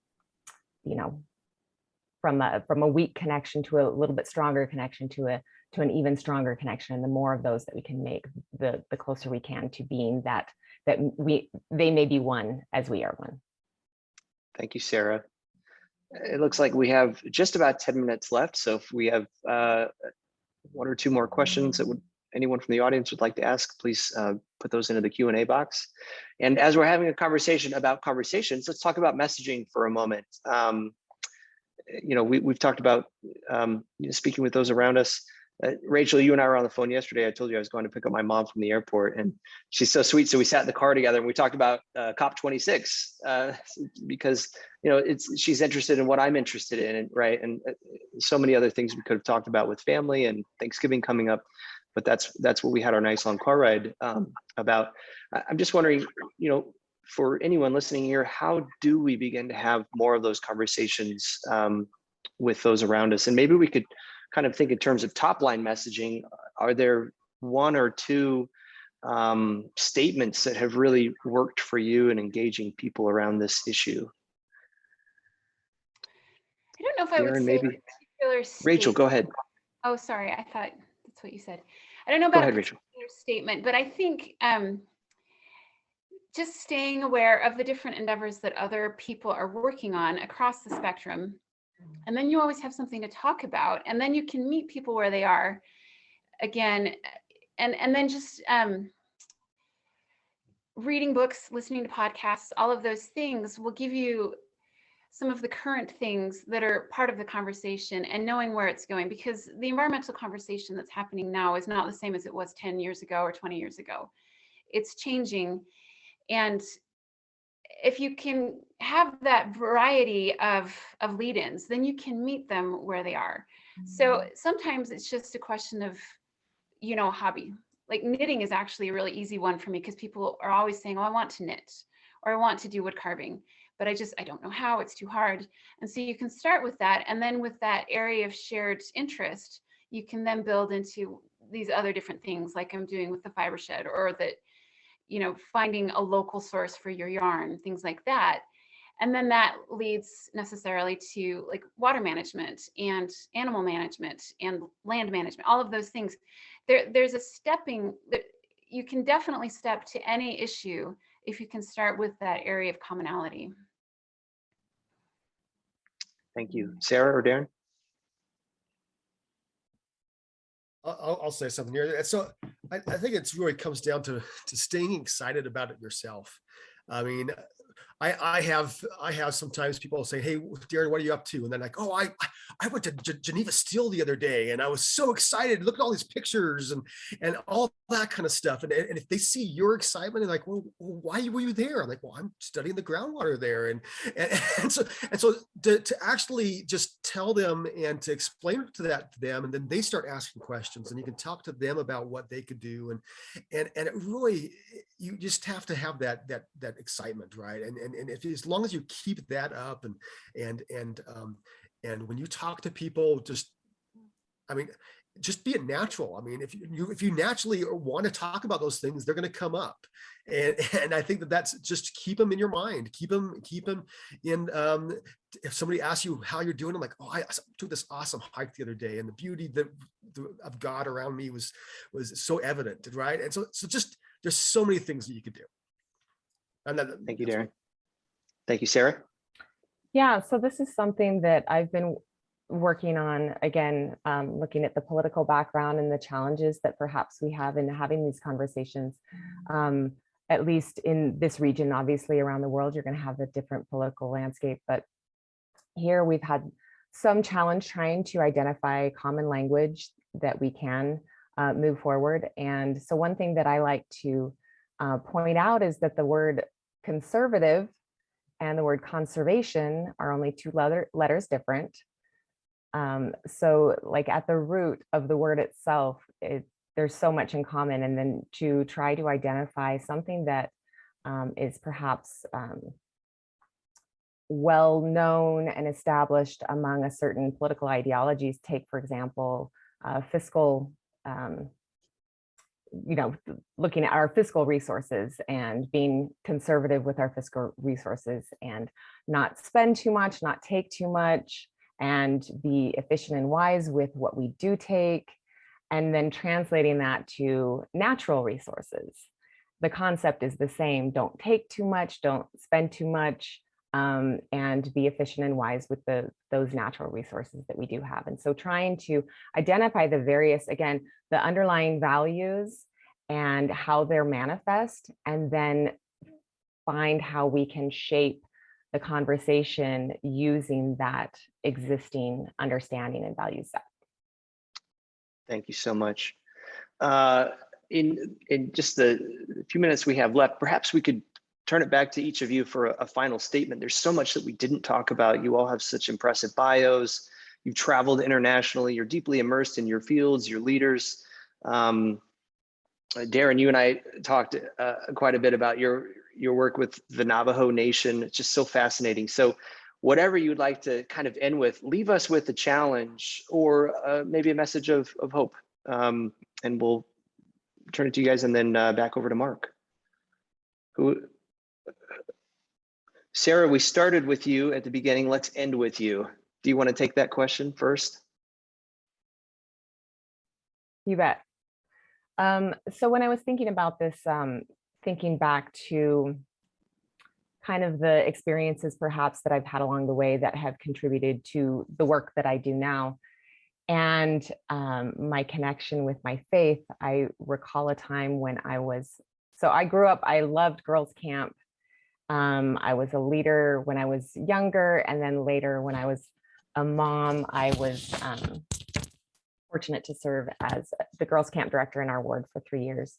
a weak connection to a little bit stronger connection to an even stronger connection, and the more of those that we can make, the closer we can to being that they may be one as we are one. Thank you, Sarah. It looks like we have just about 10 minutes left. So if we have one or two more questions that anyone from the audience would like to ask, please put those into the Q&A box. And as we're having a conversation about conversations, let's talk about messaging for a moment. We've talked about speaking with those around us. Rachel, you and I were on the phone yesterday. I told you I was going to pick up my mom from the airport, and she's so sweet. So we sat in the car together and we talked about COP26 because she's interested in what I'm interested in, right? And so many other things we could have talked about with family and Thanksgiving coming up, but that's what we had our nice long car ride about. I'm just wondering, for anyone listening here, how do we begin to have more of those conversations with those around us? And maybe we could kind of think in terms of top line messaging. Are there one or two statements that have really worked for you in engaging people around this issue? I don't know if I would say maybe. a particular Rachel, go ahead. Oh, sorry. I thought that's what you said. I don't know about Go ahead, a particular statement, but I think just staying aware of the different endeavors that other people are working on across the spectrum. And then you always have something to talk about, and then you can meet people where they are again. And then just reading books, listening to podcasts, all of those things will give you some of the current things that are part of the conversation and knowing where it's going, because the environmental conversation that's happening now is not the same as it was 10 years ago or 20 years ago. It's changing. And if you can have that variety of lead-ins, then you can meet them where they are. So sometimes it's just a question of, you know, hobby. Like knitting is actually a really easy one for me because people are always saying, oh, I want to knit or I want to do wood carving, but I don't know how, it's too hard. And so you can start with that. And then with that area of shared interest, you can then build into these other different things like I'm doing with the fiber shed, or that, you know, finding a local source for your yarn, things like that. And then that leads necessarily to like water management and animal management and land management, all of those things. There's a stepping that you can definitely step to any issue if you can start with that area of commonality. Thank you. Sarah or Darren? I'll say something here. So I think it's really comes down to staying excited about it yourself. I mean, I have sometimes people say, hey, Darren, what are you up to? And then like, oh, I went to Geneva Steel the other day and I was so excited. Look at all these pictures and all that kind of stuff. And if they see your excitement and like, well, why were you there? I'm like, well, I'm studying the groundwater there. And so to actually just tell them and to explain it to them, and then they start asking questions and you can talk to them about what they could do. And it really, you just have to have that excitement, right? And if, as long as you keep that up and when you talk to people, just be a natural. I mean, if you naturally want to talk about those things, they're going to come up. And I think that's just keep them in your mind, keep them in. If somebody asks you how you're doing, I'm like, oh, I took this awesome hike the other day and the beauty of God around me was so evident, right? And so just, there's so many things that you could do. And thank you, Darren. Thank you, Sarah. Yeah, so this is something that I've been working on, again, looking at the political background and the challenges that perhaps we have in having these conversations. At least in this region, obviously around the world, you're going to have a different political landscape. But here we've had some challenge trying to identify common language that we can move forward. And so one thing that I like to point out is that the word conservative and the word conservation are only two letters different. So like at the root of the word itself, there's so much in common. And then to try to identify something that is perhaps well known and established among a certain political ideologies, take, for example, fiscal, looking at our fiscal resources and being conservative with our fiscal resources and not spend too much, not take too much, and be efficient and wise with what we do take, and then translating that to natural resources. The concept is the same. Don't take too much, don't spend too much, and be efficient and wise with those natural resources that we do have. And so trying to identify the various, again, the underlying values and how they're manifest, and then find how we can shape the conversation using that existing understanding and value set. Thank you so much. In just the few minutes we have left, perhaps we could turn it back to each of you for a final statement. There's so much that we didn't talk about. You all have such impressive bios. You've traveled internationally. You're deeply immersed in your fields, your leaders. Darren, you and I talked quite a bit about your work with the Navajo Nation. It's just so fascinating. So whatever you'd like to kind of end with, leave us with a challenge or maybe a message of hope. And we'll turn it to you guys and then back over to Mark. Sarah, we started with you at the beginning. Let's end with you. Do you want to take that question first? You bet. So when I was thinking about this, thinking back to kind of the experiences perhaps that I've had along the way that have contributed to the work that I do now, and my connection with my faith, I recall a time when I grew up, I loved girls' camp. I was a leader when I was younger, and then later when I was a mom, I was fortunate to serve as the girls' camp director in our ward for 3 years.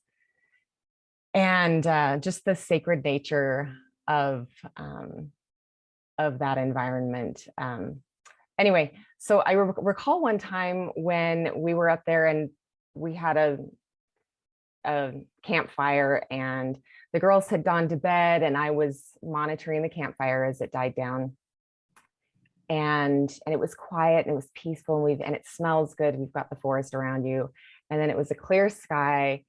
And just the sacred nature of that environment. Anyway, so I recall one time when we were up there and we had a campfire, and the girls had gone to bed, and I was monitoring the campfire as it died down. And it was quiet and it was peaceful, and it smells good. We've got the forest around you. And then it was a clear sky,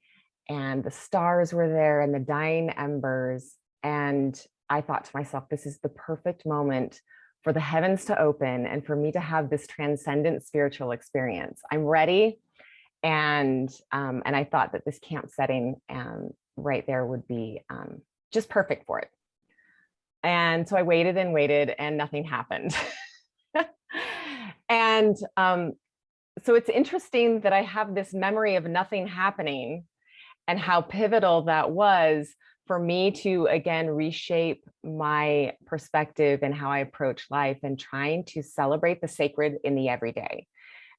and the stars were there and the dying embers. And I thought to myself, this is the perfect moment for the heavens to open and for me to have this transcendent spiritual experience. I'm ready. And I thought that this camp setting right there would be just perfect for it. And so I waited and waited, and nothing happened. And so it's interesting that I have this memory of nothing happening, and how pivotal that was for me to, again, reshape my perspective and how I approach life, and trying to celebrate the sacred in the everyday.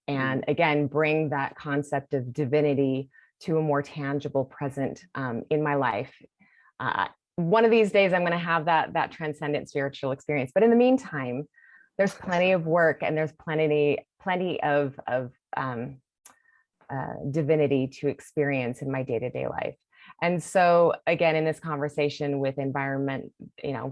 And again, bring that concept of divinity to a more tangible present in my life. One of these days, I'm going to have that transcendent spiritual experience. But in the meantime, there's plenty of work, and there's plenty of divinity to experience in my day-to-day life. And so again, in this conversation with environment,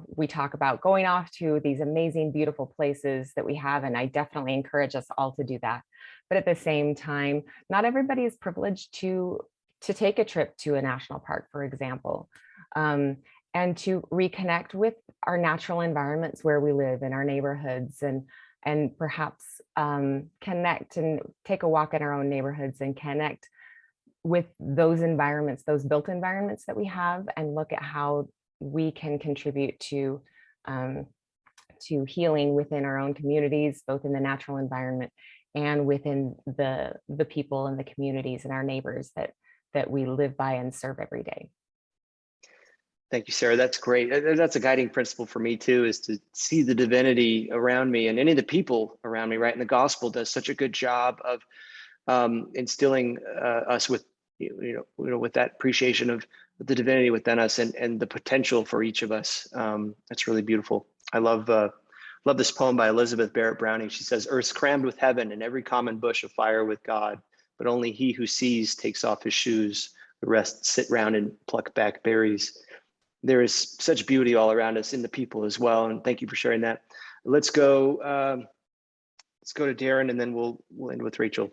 we talk about going off to these amazing, beautiful places that we have, and I definitely encourage us all to do that. But at the same time, not everybody is privileged to take a trip to a national park, for example, and to reconnect with our natural environments where we live, in our neighborhoods, and perhaps connect and take a walk in our own neighborhoods and connect with those environments, those built environments that we have, and look at how we can contribute to healing within our own communities, both in the natural environment and within the people and the communities and our neighbors that we live by and serve every day. Thank you, Sarah. That's great. That's a guiding principle for me too, is to see the divinity around me and any of the people around me, right? And the gospel does such a good job of instilling us with, with that appreciation of the divinity within us and the potential for each of us. That's really beautiful. I love this poem by Elizabeth Barrett Browning. She says, "Earth's crammed with heaven and every common bush afire with God, but only he who sees takes off his shoes. The rest sit round and pluck back berries." There is such beauty all around us in the people as well. And thank you for sharing that. Let's go to Darren, and then we'll end with Rachel.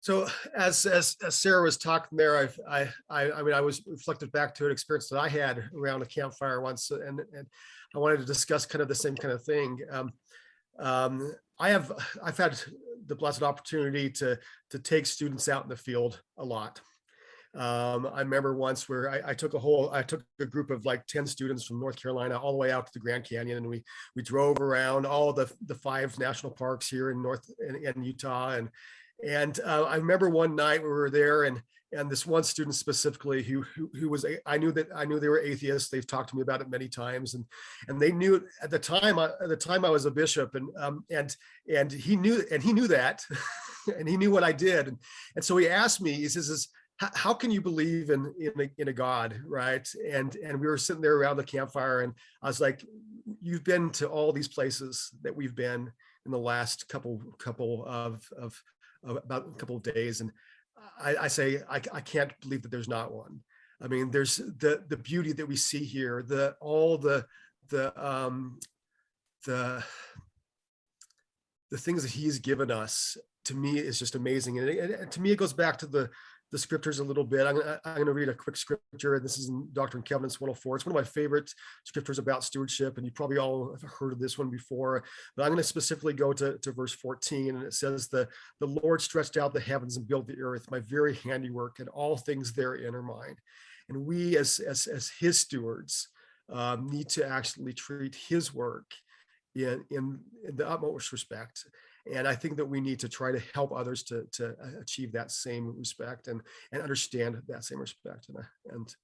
So as Sarah was talking there, I was reflected back to an experience that I had around a campfire once, and I wanted to discuss kind of the same kind of thing. I've had the blessed opportunity to take students out in the field a lot. I remember once where I took a group of like 10 students from North Carolina all the way out to the Grand Canyon, and we drove around all the 5 national parks here in Utah, and I remember one night we were there, and this one student specifically who was I knew they were atheists. They've talked to me about it many times, and they knew at the time I was a bishop, and he knew that and he knew what I did, and so he asked me, he says, how can you believe in a God, right? And we were sitting there around the campfire, and I was like, you've been to all these places that we've been in the last couple of days, and I say I can't believe that there's not one. I mean, there's the beauty that we see here, the things that he's given us, to me is just amazing, and to me it goes back to the scriptures a little bit. I'm going to read a quick scripture, and this is in Doctrine and Covenants 104. It's one of my favorite scriptures about stewardship, and you probably all have heard of this one before, but I'm going to specifically go to verse 14, and it says, the Lord stretched out the heavens and built the earth, my very handiwork, and all things therein are mine. And we as his stewards need to actually treat his work in the utmost respect. And I think that we need to try to help others to achieve that same respect and understand that same respect. And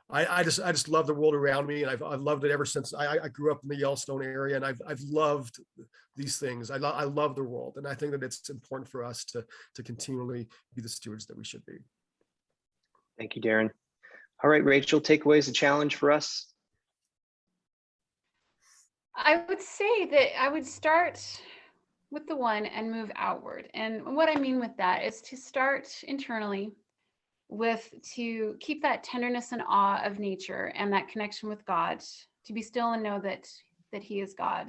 I just love the world around me, and I've loved it ever since I grew up in the Yellowstone area, and I've loved these things. I love the world, and I think that it's important for us to continually be the stewards that we should be. Thank you, Darren. All right, Rachel, takeaways, a challenge for us. I would say that I would start with the one and move outward. And what I mean with that is to start internally to keep that tenderness and awe of nature and that connection with God, to be still and know that he is God.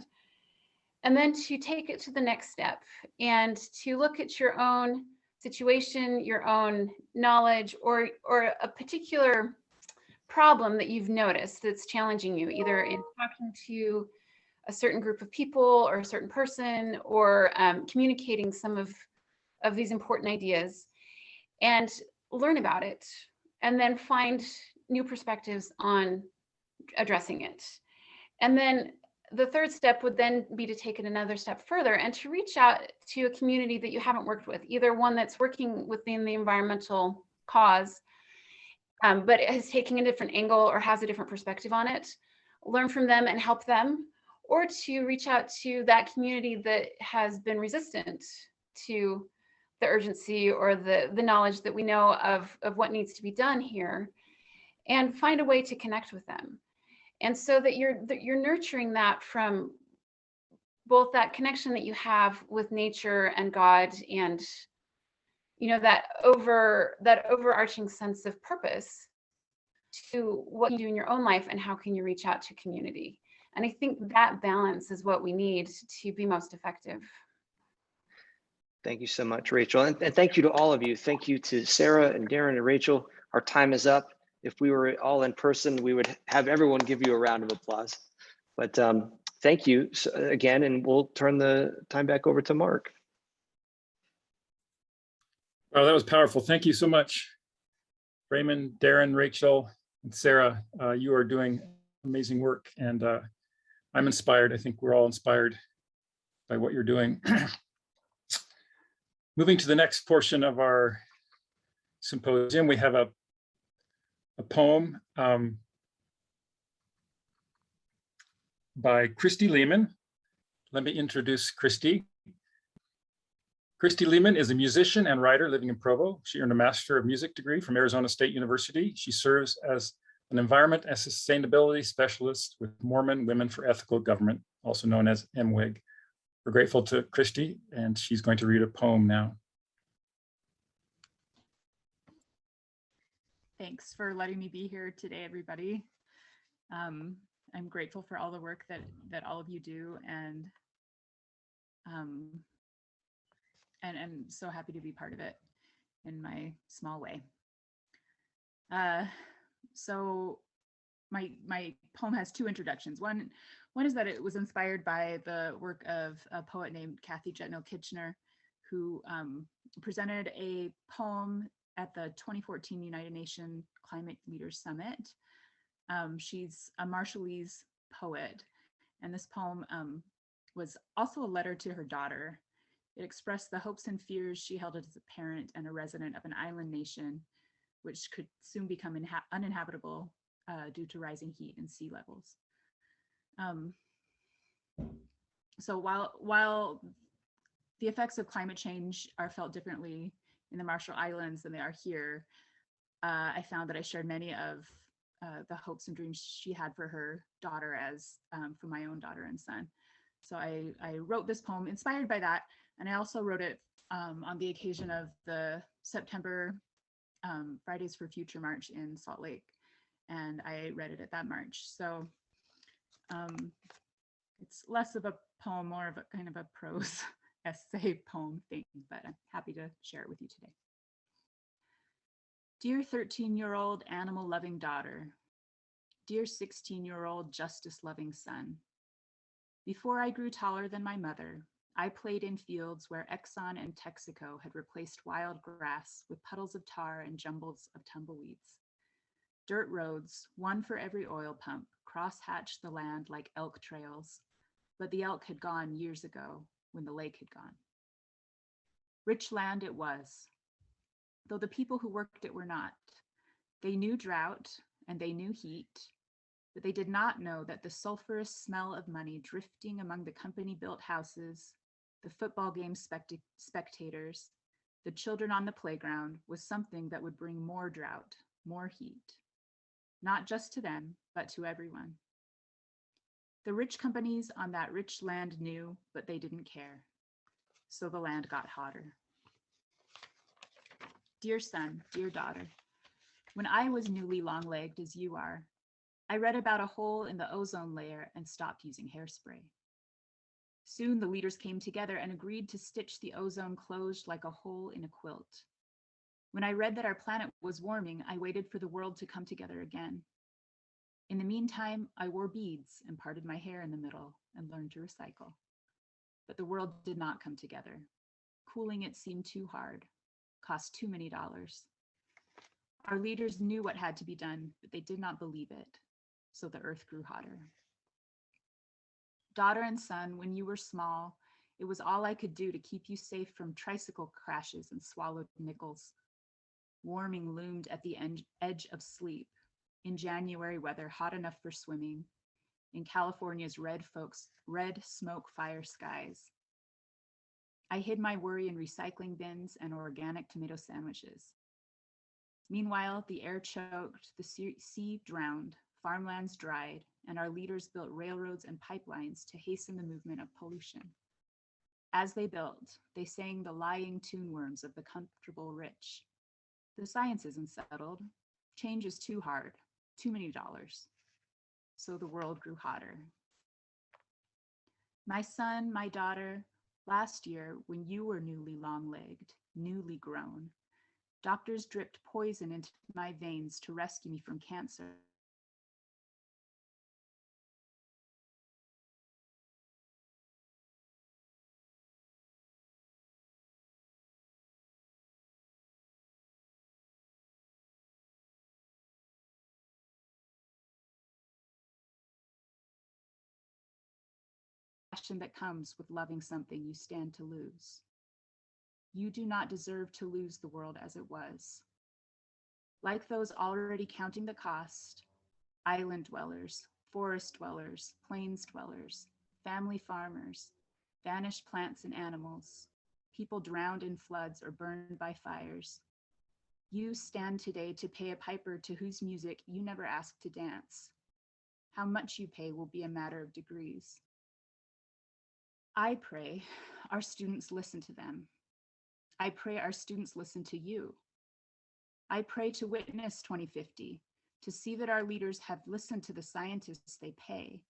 And then to take it to the next step and to look at your own situation, your own knowledge, or a particular problem that you've noticed that's challenging you, either in talking to a certain group of people or a certain person, or communicating some of these important ideas, and learn about it, and then find new perspectives on addressing it. And then the third step would then be to take it another step further and to reach out to a community that you haven't worked with, either one that's working within the environmental cause, but is taking a different angle or has a different perspective on it, learn from them and help them, or to reach out to that community that has been resistant to the urgency or the knowledge that we know of what needs to be done here, and find a way to connect with them. And so that you're nurturing that from both that connection that you have with nature and God, and that overarching sense of purpose to what you do in your own life and how can you reach out to community. And I think that balance is what we need to be most effective. Thank you so much, Rachel. And thank you to all of you. Thank you to Sarah and Darren and Rachel. Our time is up. If we were all in person, we would have everyone give you a round of applause. But thank you again, and we'll turn the time back over to Mark. Wow, that was powerful. Thank you so much, Raymond, Darren, Rachel, and Sarah. You are doing amazing work, and I'm inspired. I think we're all inspired by what you're doing. Moving to the next portion of our symposium, we have a poem by Christy Lehman. Let me introduce Christy. Christy Lehman is a musician and writer living in Provo. She earned a Master of Music degree from Arizona State University. She serves as an Environment and Sustainability Specialist with Mormon Women for Ethical Government, also known as MWIG. We're grateful to Christy, and she's going to read a poem now. Thanks for letting me be here today, everybody. I'm grateful for all the work that all of you do, and so happy to be part of it in my small way. So my poem has two introductions. One is that it was inspired by the work of a poet named Kathy Jetno Kitchener, who presented a poem at the 2014 United Nations Climate Leaders Summit. She's a Marshallese poet, and this poem was also a letter to her daughter. It expressed the hopes and fears she held as a parent and a resident of an island nation, which could soon become uninhabitable due to rising heat and sea levels. So while the effects of climate change are felt differently in the Marshall Islands than they are here, I found that I shared many of the hopes and dreams she had for her daughter as for my own daughter and son. So I wrote this poem inspired by that, and I also wrote it on the occasion of the September Fridays for Future March in Salt Lake, and I read it at that march. So it's less of a poem, more of a kind of a prose essay poem thing, but I'm happy to share it with you today. Dear 13-year-old animal-loving daughter, dear 16-year-old justice-loving son, before I grew taller than my mother, I played in fields where Exxon and Texaco had replaced wild grass with puddles of tar and jumbles of tumbleweeds. Dirt roads, one for every oil pump, cross-hatched the land like elk trails, but the elk had gone years ago when the lake had gone. Rich land it was, though the people who worked it were not. They knew drought and they knew heat, but they did not know that the sulfurous smell of money drifting among the company-built houses, the football game spectators, the children on the playground was something that would bring more drought, more heat, not just to them, but to everyone. The rich companies on that rich land knew, but they didn't care. So the land got hotter. Dear son, dear daughter, when I was newly long-legged as you are, I read about a hole in the ozone layer and stopped using hairspray. Soon the leaders came together and agreed to stitch the ozone closed like a hole in a quilt. When I read that our planet was warming, I waited for the world to come together again. In the meantime, I wore beads and parted my hair in the middle and learned to recycle. But the world did not come together. Cooling it seemed too hard, cost too many dollars. Our leaders knew what had to be done, but they did not believe it, so the earth grew hotter. Daughter and son, when you were small, it was all I could do to keep you safe from tricycle crashes and swallowed nickels. Warming loomed at the edge of sleep. In January weather, hot enough for swimming. In California's red smoke fire skies. I hid my worry in recycling bins and organic tomato sandwiches. Meanwhile, the air choked, the sea drowned, farmlands dried, and our leaders built railroads and pipelines to hasten the movement of pollution. As they built, they sang the lying tune worms of the comfortable rich. The science isn't settled. Change is too hard, too many dollars. So the world grew hotter. My son, my daughter, last year when you were newly long-legged, newly grown, doctors dripped poison into my veins to rescue me from cancer. That comes with loving something you stand to lose. You do not deserve to lose the world as it was. Like those already counting the cost, island dwellers, forest dwellers, plains dwellers, family farmers, vanished plants and animals, people drowned in floods or burned by fires. You stand today to pay a piper to whose music you never asked to dance. How much you pay will be a matter of degrees. I pray our students listen to them. I pray our students listen to you. I pray to witness 2050, to see that our leaders have listened to the scientists they pay,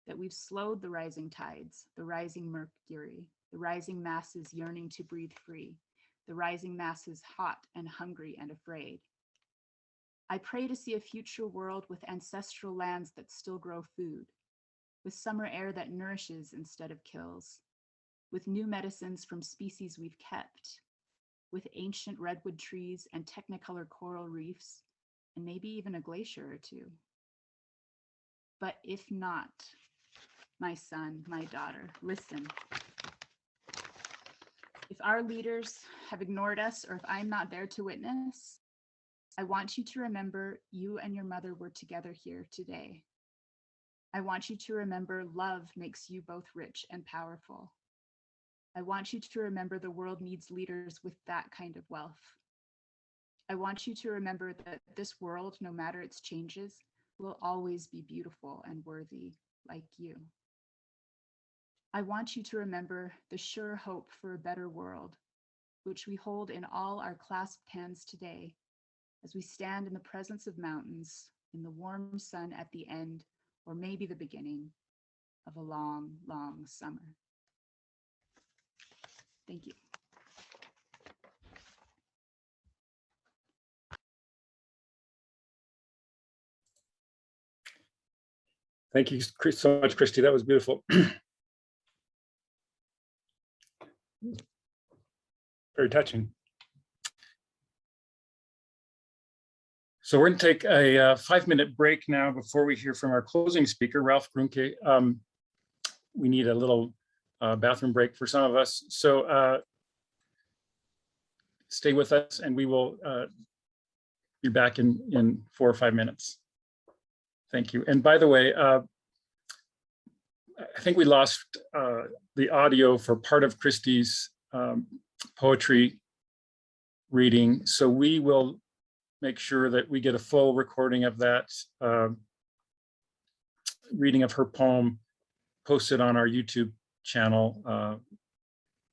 that we've slowed the rising tides, the rising mercury, the rising masses yearning to breathe free, the rising masses hot and hungry and afraid. I pray to see a future world with ancestral lands that still grow food, with summer air that nourishes instead of kills, with new medicines from species we've kept, with ancient redwood trees and technicolor coral reefs, and maybe even a glacier or two. But if not, my son, my daughter, listen. If our leaders have ignored us, or if I'm not there to witness, I want you to remember you and your mother were together here today. I want you to remember love makes you both rich and powerful. I want you to remember the world needs leaders with that kind of wealth. I want you to remember that this world, no matter its changes, will always be beautiful and worthy like you. I want you to remember the sure hope for a better world, which we hold in all our clasped hands today, as we stand in the presence of mountains, in the warm sun at the end, or maybe the beginning of a long, long summer. Thank you. Thank you so much, Christy. That was beautiful. Very touching. So we're going to take a 5-minute break now before we hear from our closing speaker, Ralph Grunke. We need a little bathroom break for some of us. So stay with us and we will be back in 4 or 5 minutes. Thank you. And by the way, I think we lost the audio for part of Christie's poetry reading. So we will make sure that we get a full recording of that reading of her poem posted on our YouTube channel.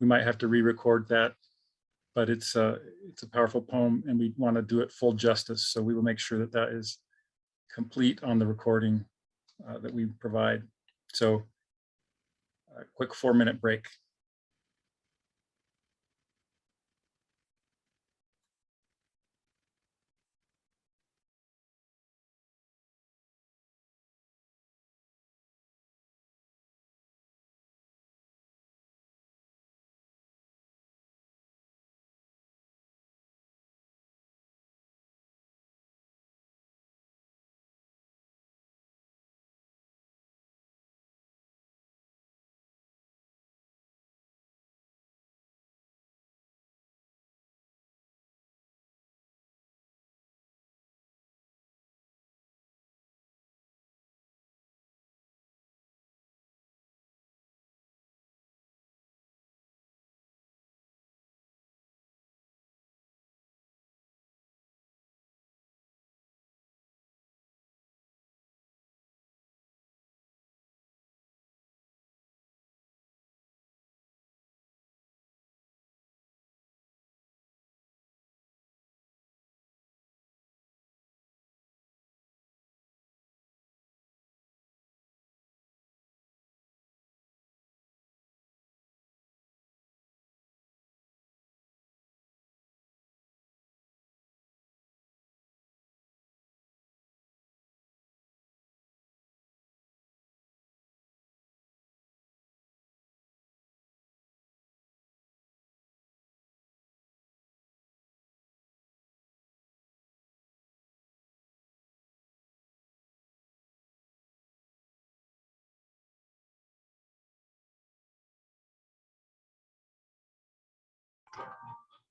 We might have to re-record that, but it's a powerful poem and we want to do it full justice. So we will make sure that that is complete on the recording that we provide. So a quick 4-minute break.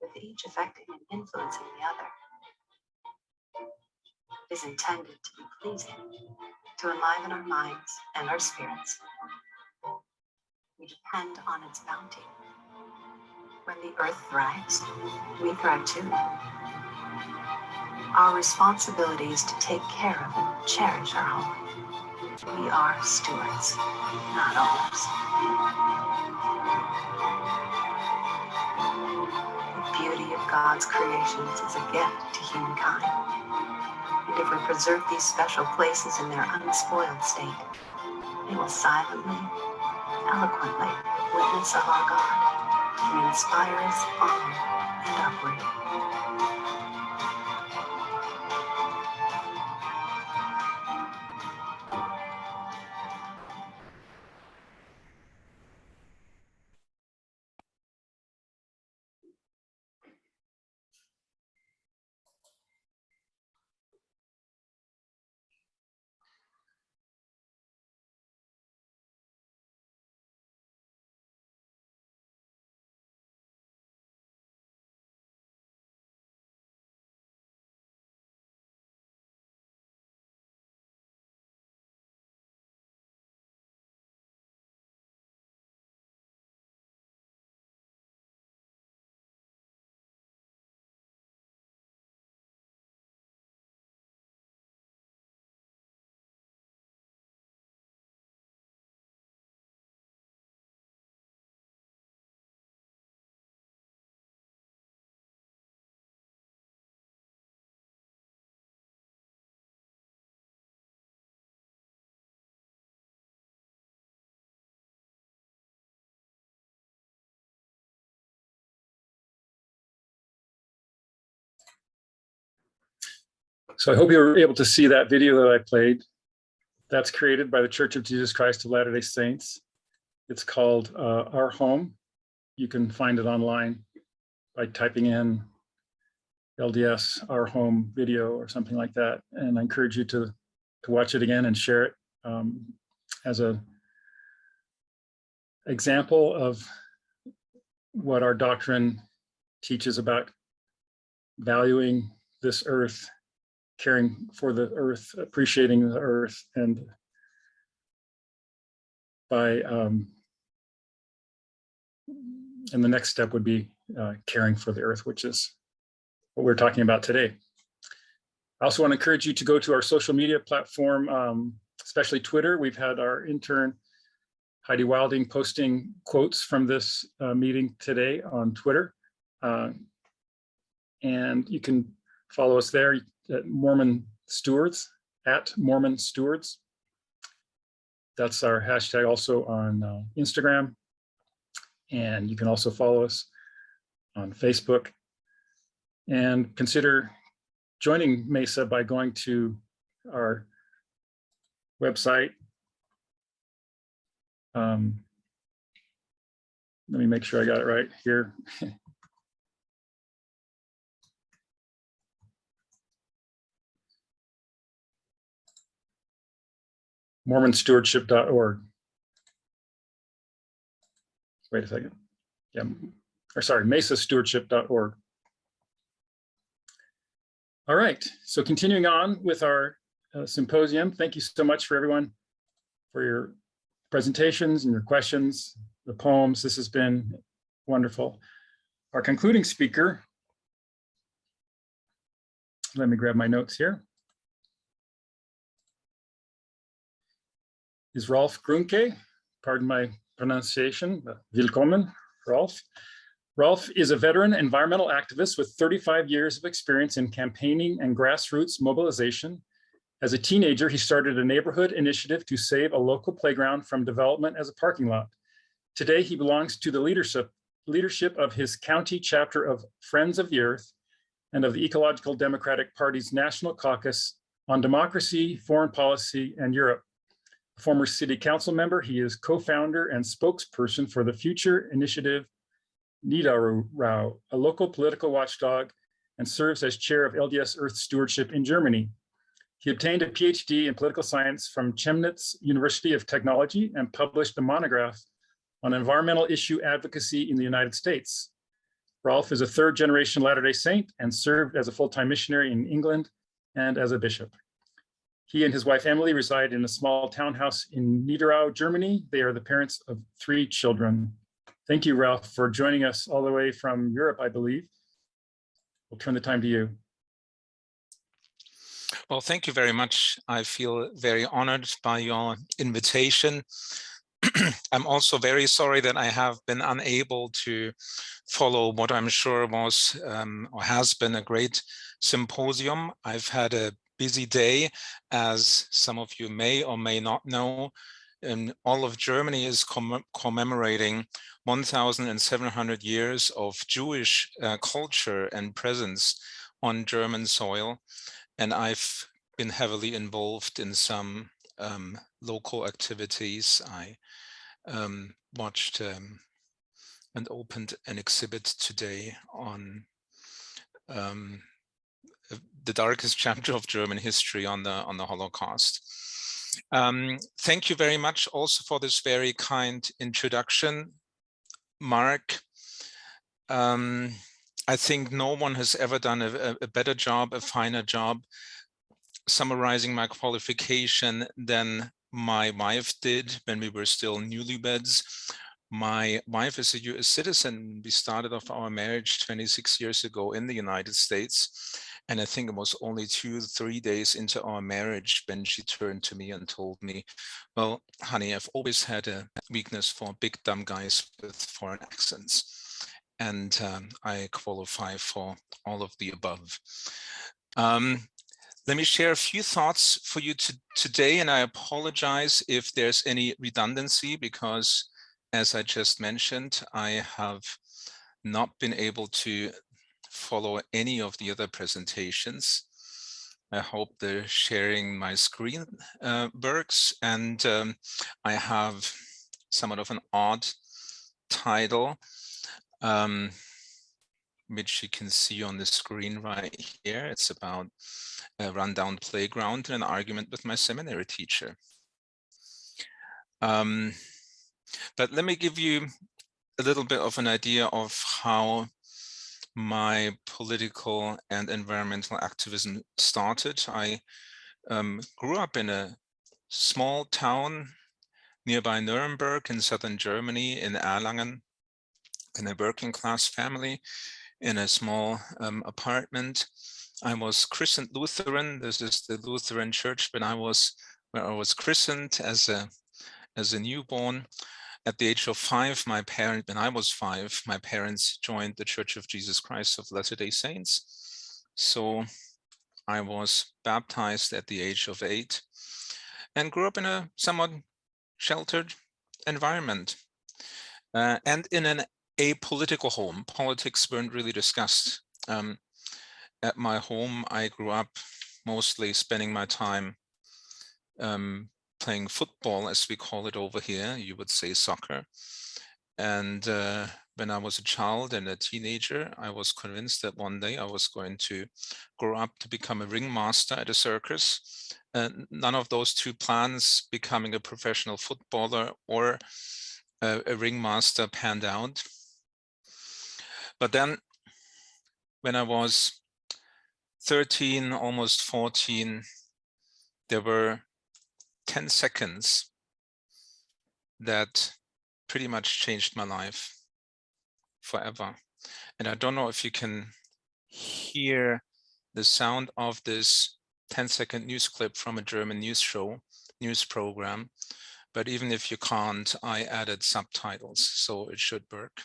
With each affecting and influencing the other, is intended to be pleasing, to enliven our minds and our spirits. We depend on its bounty. When the earth thrives, we thrive too. Our responsibility is to take care of and cherish our home. We are stewards, not owners. The beauty of God's creations is a gift to humankind. And if we preserve these special places in their unspoiled state, they will silently, eloquently witness of our God and inspire us onward and upward. So I hope you were able to see that video that I played. That's created by the Church of Jesus Christ of Latter-day Saints. It's called Our Home. You can find it online by typing in LDS Our Home video or something like that. And I encourage you to watch it again and share it as an example of what our doctrine teaches about valuing this earth caring for the earth, appreciating the earth, and by and the next step would be caring for the earth, which is what we're talking about today. I also want to encourage you to go to our social media platform, especially Twitter. We've had our intern Heidi Wilding posting quotes from this meeting today on Twitter. And you can follow us there at Mormon Stewards, at Mormon Stewards. That's our hashtag also on Instagram. And you can also follow us on Facebook. And consider joining MESA by going to our website. Let me make sure I got it right here. MormonStewardship.org. Wait a second. Yeah, or sorry, MESAStewardship.org. All right, so continuing on with our symposium, thank you so much for everyone for your presentations and your questions, the poems. This has been wonderful. Our concluding speaker, let me grab my notes here, is Rolf Grunke. Pardon my pronunciation. Willkommen, Rolf. Rolf is a veteran environmental activist with 35 years of experience in campaigning and grassroots mobilization. As a teenager, he started a neighborhood initiative to save a local playground from development as a parking lot. Today, he belongs to the leadership of his county chapter of Friends of the Earth and of the Ecological Democratic Party's National Caucus on Democracy, Foreign Policy, and Europe. A former city council member, he is co-founder and spokesperson for the Future Initiative Niederau, a local political watchdog, and serves as chair of LDS Earth Stewardship in Germany. He obtained a PhD in political science from Chemnitz University of Technology and published a monograph on environmental issue advocacy in the United States. Rolf is a third-generation Latter-day Saint and served as a full-time missionary in England and as a bishop. He and his wife Emily reside in a small townhouse in Niederau, Germany. They are the parents of 3 children. Thank you, Ralph, for joining us all the way from Europe, I believe. We'll turn the time to you. Well, thank you very much. I feel very honored by your invitation. I'm also very sorry that I have been unable to follow what I'm sure was or has been a great symposium. I've had a busy day, as some of you may or may not know. And all of Germany is commemorating 1,700 years of Jewish culture and presence on German soil. And I've been heavily involved in some local activities. I watched and opened an exhibit today on the darkest chapter of German history on the Holocaust. Thank you very much also for this very kind introduction, Mark. I think no one has ever done a better job, a finer job summarizing my qualification than my wife did when we were still newlyweds. My wife is a US citizen. We started off our marriage 26 years ago in the United States. And I think it was only 2-3 days into our marriage when she turned to me and told me, well, honey, I've always had a weakness for big, dumb guys with foreign accents. And I qualify for all of the above. Let me share a few thoughts for you today, and I apologize if there's any redundancy because, as I just mentioned, I have not been able to follow any of the other presentations. I hope the sharing my screen works, and I have somewhat of an odd title, which you can see on the screen right here. It's about a rundown playground and an argument with my seminary teacher. But let me give you a little bit of an idea of how my political and environmental activism started. I grew up in a small town nearby Nuremberg in southern Germany, in Erlangen, in a working class family, in a small apartment. I was christened Lutheran. This is the Lutheran church where I was christened as a newborn. At the age of 5, when I was 5, my parents joined the Church of Jesus Christ of Latter-day Saints. So I was baptized at the age of 8 and grew up in a somewhat sheltered environment and in an apolitical home. Politics weren't really discussed. At my home, I grew up mostly spending my time playing football, as we call it over here. You would say soccer. And when I was a child and a teenager, I was convinced that one day I was going to grow up to become a ringmaster at a circus. None of those two plans, becoming a professional footballer or a ringmaster, panned out. But then when I was 13, almost 14, there were 10 seconds that pretty much changed my life forever. And I don't know if you can hear the sound of this 10-second news clip from a German news program. But even if you can't, I added subtitles, so it should work.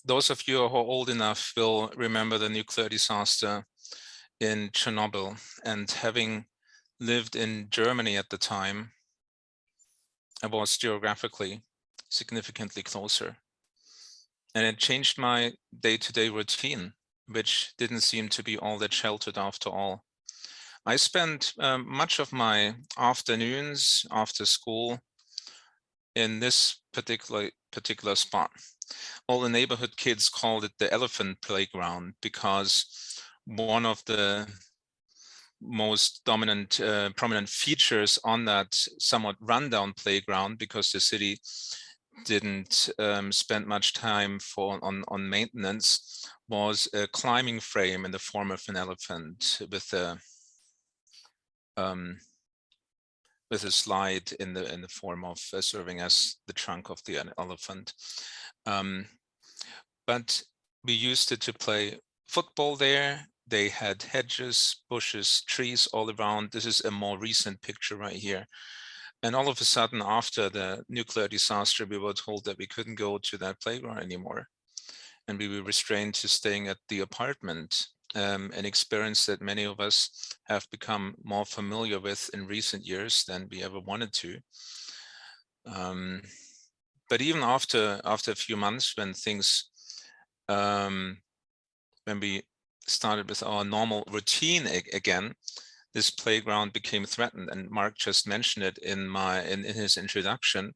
Those of you who are old enough will remember the nuclear disaster in Chernobyl, and having lived in Germany at the time, I was geographically significantly closer. And it changed my day-to-day routine, which didn't seem to be all that sheltered after all. I spent much of my afternoons after school in this particular spot. All the neighborhood kids called it the elephant playground because one of the most dominant, prominent features on that somewhat rundown playground, because the city didn't spend much time on maintenance, was a climbing frame in the form of an elephant with a slide in the form of serving as the trunk of the elephant. But we used it to play football there. They had hedges, bushes, trees all around. This is a more recent picture right here. And all of a sudden, after the nuclear disaster, we were told that we couldn't go to that playground anymore. And we were restrained to staying at the apartment, an experience that many of us have become more familiar with in recent years than we ever wanted to. But even after a few months, when things, when we started with our normal routine again, this playground became threatened. And Mark just mentioned it in his introduction.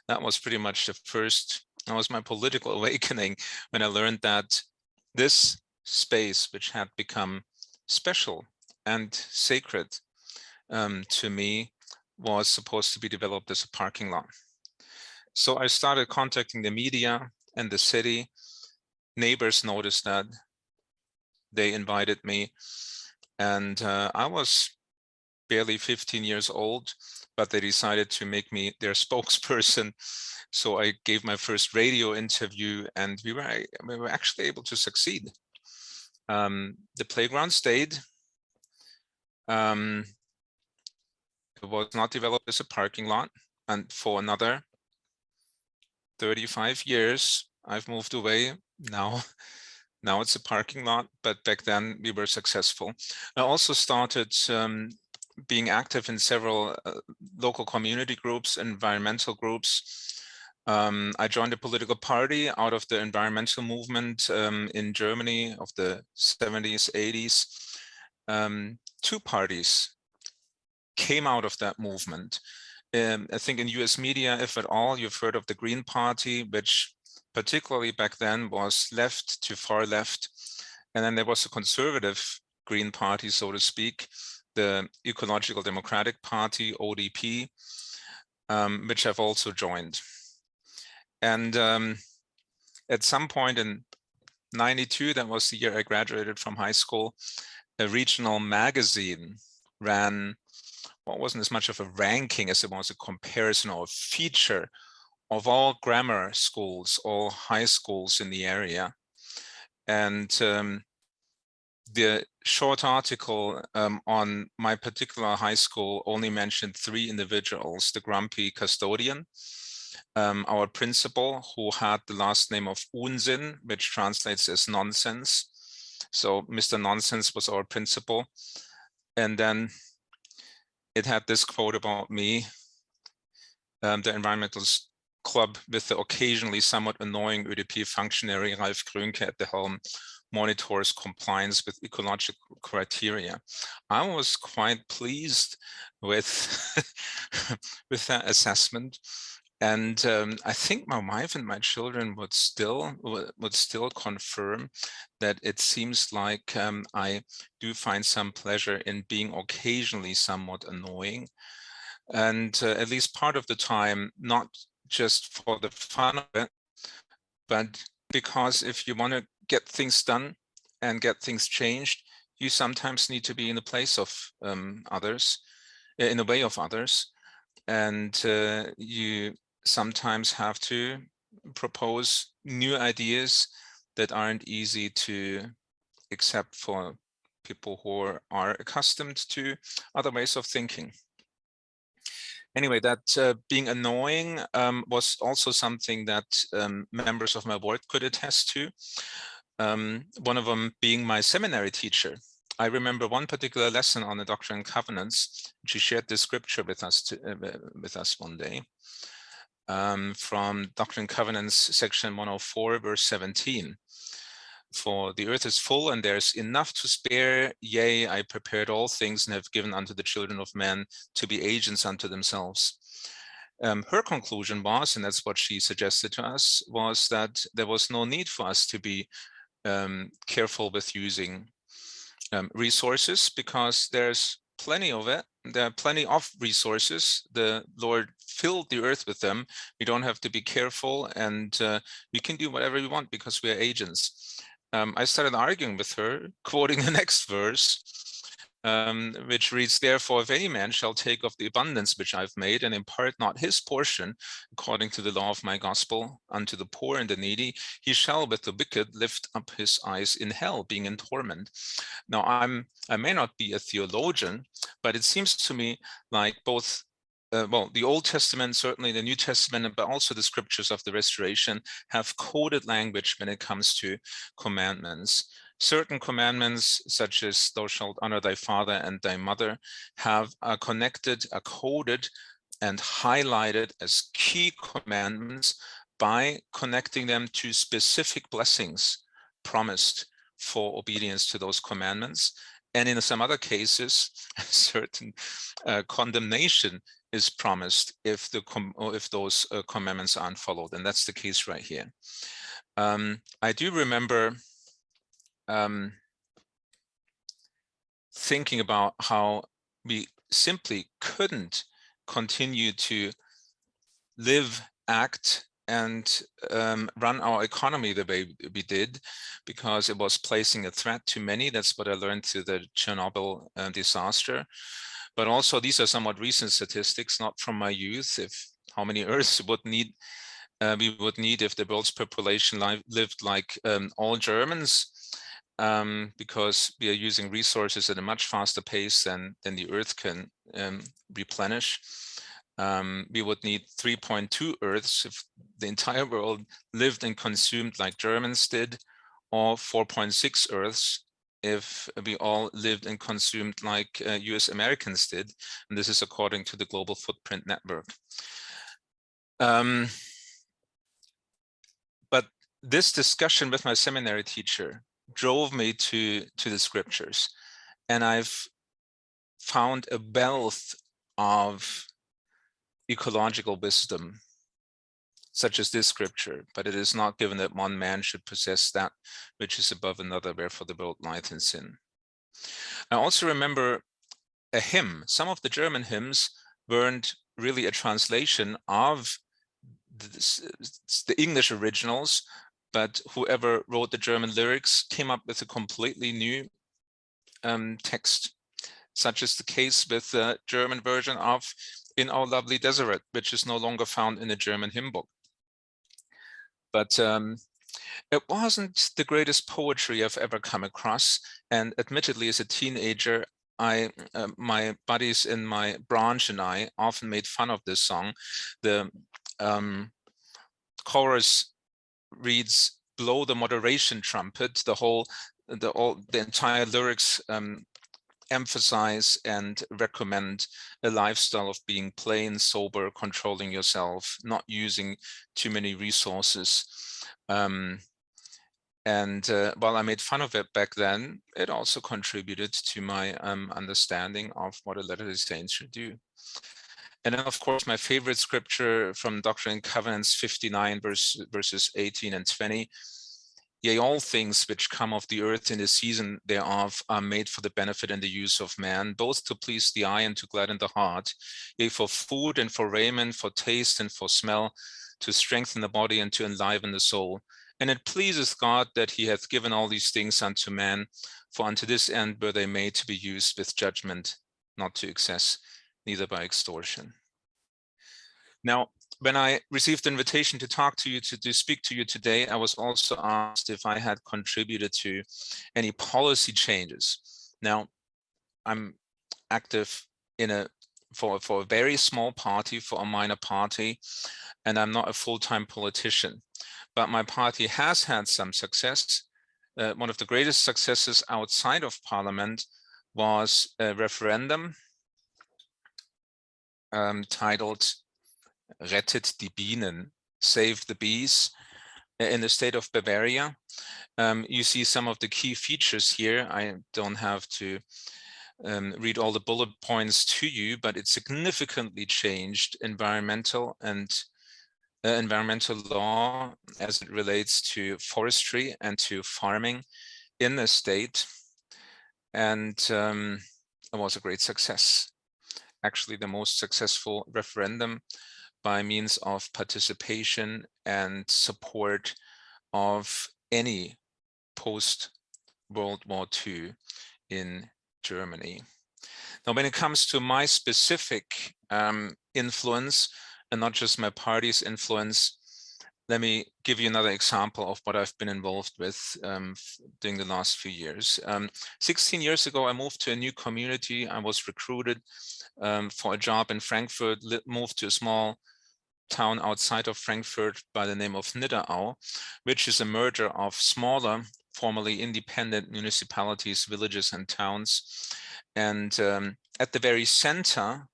That was pretty much that was my political awakening when I learned that this space, which had become special and sacred to me, was supposed to be developed as a parking lot. So I started contacting the media and the city. Neighbors noticed that. They invited me, and I was barely 15 years old, but they decided to make me their spokesperson. So I gave my first radio interview, and we were actually able to succeed. The playground stayed. It was not developed as a parking lot, and for another 35 years, I've moved away now. Now it's a parking lot, but back then we were successful. I also started being active in several local community groups, environmental groups. I joined a political party out of the environmental movement in Germany of the 70s, 80s. Two parties came out of that movement. I think in US media, if at all, you've heard of the Green Party, which particularly back then was left to far left. And then there was a conservative Green Party, so to speak, the Ecological Democratic Party, ODP, which I've also joined. And at some point in 92, that was the year I graduated from high school, a regional magazine ran what wasn't as much of a ranking as it was a comparison or a feature of all grammar schools, all high schools in the area. And the short article on my particular high school only mentioned 3 individuals: the grumpy custodian, our principal, who had the last name of Unsinn, which translates as nonsense. So Mr. Nonsense was our principal. And then it had this quote about me: the environmental club with the occasionally somewhat annoying ÖDP functionary Ralf Grünke at the helm monitors compliance with ecological criteria. I was quite pleased with with that assessment, and I think my wife and my children would still confirm that it seems like I do find some pleasure in being occasionally somewhat annoying, and at least part of the time, not just for the fun of it, but because if you want to get things done and get things changed, you sometimes need to be in the place of others, in the way of others, and you sometimes have to propose new ideas that aren't easy to accept for people who are accustomed to other ways of thinking. Anyway, that being annoying was also something that members of my board could attest to. One of them being my seminary teacher. I remember one particular lesson on the Doctrine and Covenants. She shared this scripture with us one day from Doctrine and Covenants, section 104, verse 17. For the earth is full and there's enough to spare. Yea, I prepared all things and have given unto the children of men to be agents unto themselves. Her conclusion was, and that's what she suggested to us, was that there was no need for us to be careful with using resources, because there's plenty of it. There are plenty of resources. The Lord filled the earth with them. We don't have to be careful, and we can do whatever we want because we are agents. I started arguing with her, quoting the next verse, which reads, therefore, if any man shall take of the abundance which I've made and impart not his portion, according to the law of my gospel, unto the poor and the needy, he shall with the wicked lift up his eyes in hell, being in torment. Now, I may not be a theologian, but it seems to me like both well, the Old Testament, certainly the New Testament, but also the scriptures of the Restoration have coded language when it comes to commandments. Certain commandments, such as thou shalt honor thy father and thy mother, are coded and highlighted as key commandments by connecting them to specific blessings promised for obedience to those commandments. And in some other cases, certain condemnation is promised if those commandments aren't followed, and that's the case right here. I do remember thinking about how we simply couldn't continue to live, act, and run our economy the way we did, because it was placing a threat to many. That's what I learned through the Chernobyl disaster. But also, these are somewhat recent statistics, not from my youth, how many Earths we would need if the world's population lived like all Germans, because we are using resources at a much faster pace than the Earth can replenish. We would need 3.2 Earths if the entire world lived and consumed like Germans did, or 4.6 Earths if we all lived and consumed like US Americans did. And this is according to the Global Footprint Network. But this discussion with my seminary teacher drove me to the scriptures. And I've found a wealth of ecological wisdom, such as this scripture, but it is not given that one man should possess that which is above another, wherefore the world lieth in sin. I also remember a hymn. Some of the German hymns weren't really a translation of the English originals, but whoever wrote the German lyrics came up with a completely new text, such as the case with the German version of In Our Lovely Deseret, which is no longer found in the German hymn book. But it wasn't the greatest poetry I've ever come across. And admittedly, as a teenager, my buddies in my branch and I often made fun of this song. The chorus reads, "Blow the moderation trumpet." The entire lyrics emphasize and recommend a lifestyle of being plain, sober, controlling yourself, not using too many resources. While I made fun of it back then, it also contributed to my understanding of what a Latter-day Saint should do. And then, of course, my favorite scripture from Doctrine and Covenants 59, verses 18 and 20. Yea, all things which come of the earth in the season thereof are made for the benefit and the use of man, both to please the eye and to gladden the heart, yea, for food and for raiment, for taste and for smell, to strengthen the body and to enliven the soul. And it pleaseth God that he hath given all these things unto man, for unto this end were they made to be used with judgment, not to excess, neither by extortion. Now, when I received the invitation to talk to you, to speak to you today, I was also asked if I had contributed to any policy changes. Now, I'm active for a very small party, for a minor party, and I'm not a full-time politician. But my party has had some success. One of the greatest successes outside of Parliament was a referendum titled Rettet die Bienen, Save the Bees, in the state of Bavaria. You see some of the key features here. I don't have to read all the bullet points to you, but it significantly changed environmental law as it relates to forestry and to farming in the state. And it was a great success. Actually, the most successful referendum by means of participation and support of any post-World War II in Germany. Now, when it comes to my specific influence, and not just my party's influence, let me give you another example of what I've been involved with during the last few years. 16 years ago, I moved to a new community. I was recruited for a job in Frankfurt, moved to a small town outside of Frankfurt by the name of Nidderau, which is a merger of smaller, formerly independent municipalities, villages, and towns. And at the very center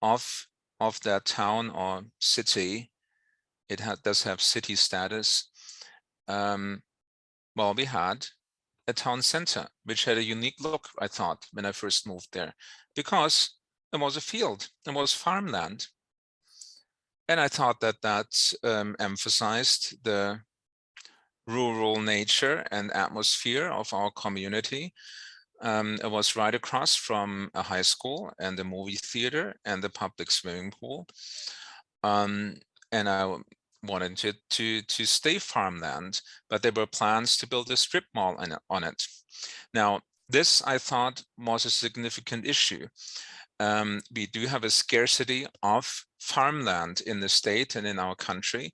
of that town or city, it does have city status. Well, we had a town center, which had a unique look, I thought, when I first moved there, because it was a field, it was farmland. And I thought that emphasized the rural nature and atmosphere of our community. It was right across from a high school and a movie theater and the public swimming pool. And I wanted to stay farmland, but there were plans to build a strip mall on it. Now, this, I thought, was a significant issue. We do have a scarcity of farmland in the state and in our country.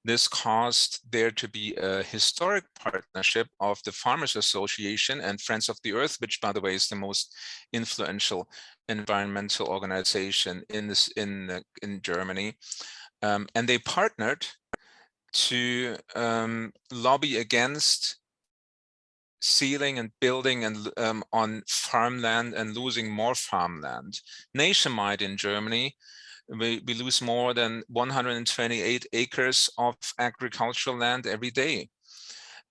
This caused there to be a historic partnership of the Farmers Association and Friends of the Earth, which, by the way, is the most influential environmental organization in Germany. And they partnered to lobby against sealing and building and on farmland and losing more farmland. Nationwide in Germany, we lose more than 128 acres of agricultural land every day.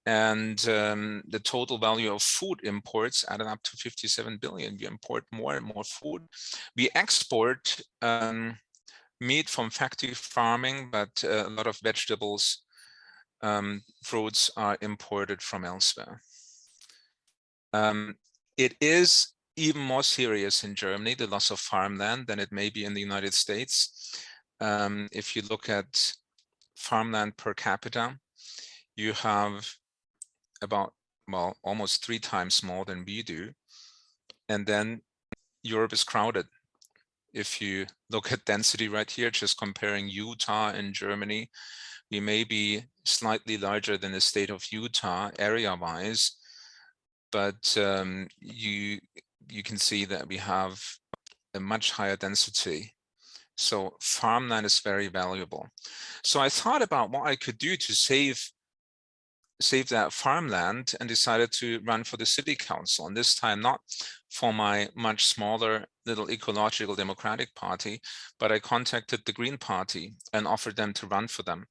And the total value of food imports added up to 57 billion. We import more and more food. We export meat from factory farming, but a lot of vegetables, fruits are imported from elsewhere. It is even more serious in Germany, the loss of farmland, than it may be in the United States. If you look at farmland per capita, you have about, well, almost 3 times more than we do. And then Europe is crowded. If you look at density right here, just comparing Utah and Germany, we may be slightly larger than the state of Utah area-wise, but you can see that we have a much higher density. So farmland is very valuable. So I thought about what I could do to save that farmland and decided to run for the city council, and this time not for my much smaller little ecological democratic party, but I contacted the Green Party and offered them to run for them.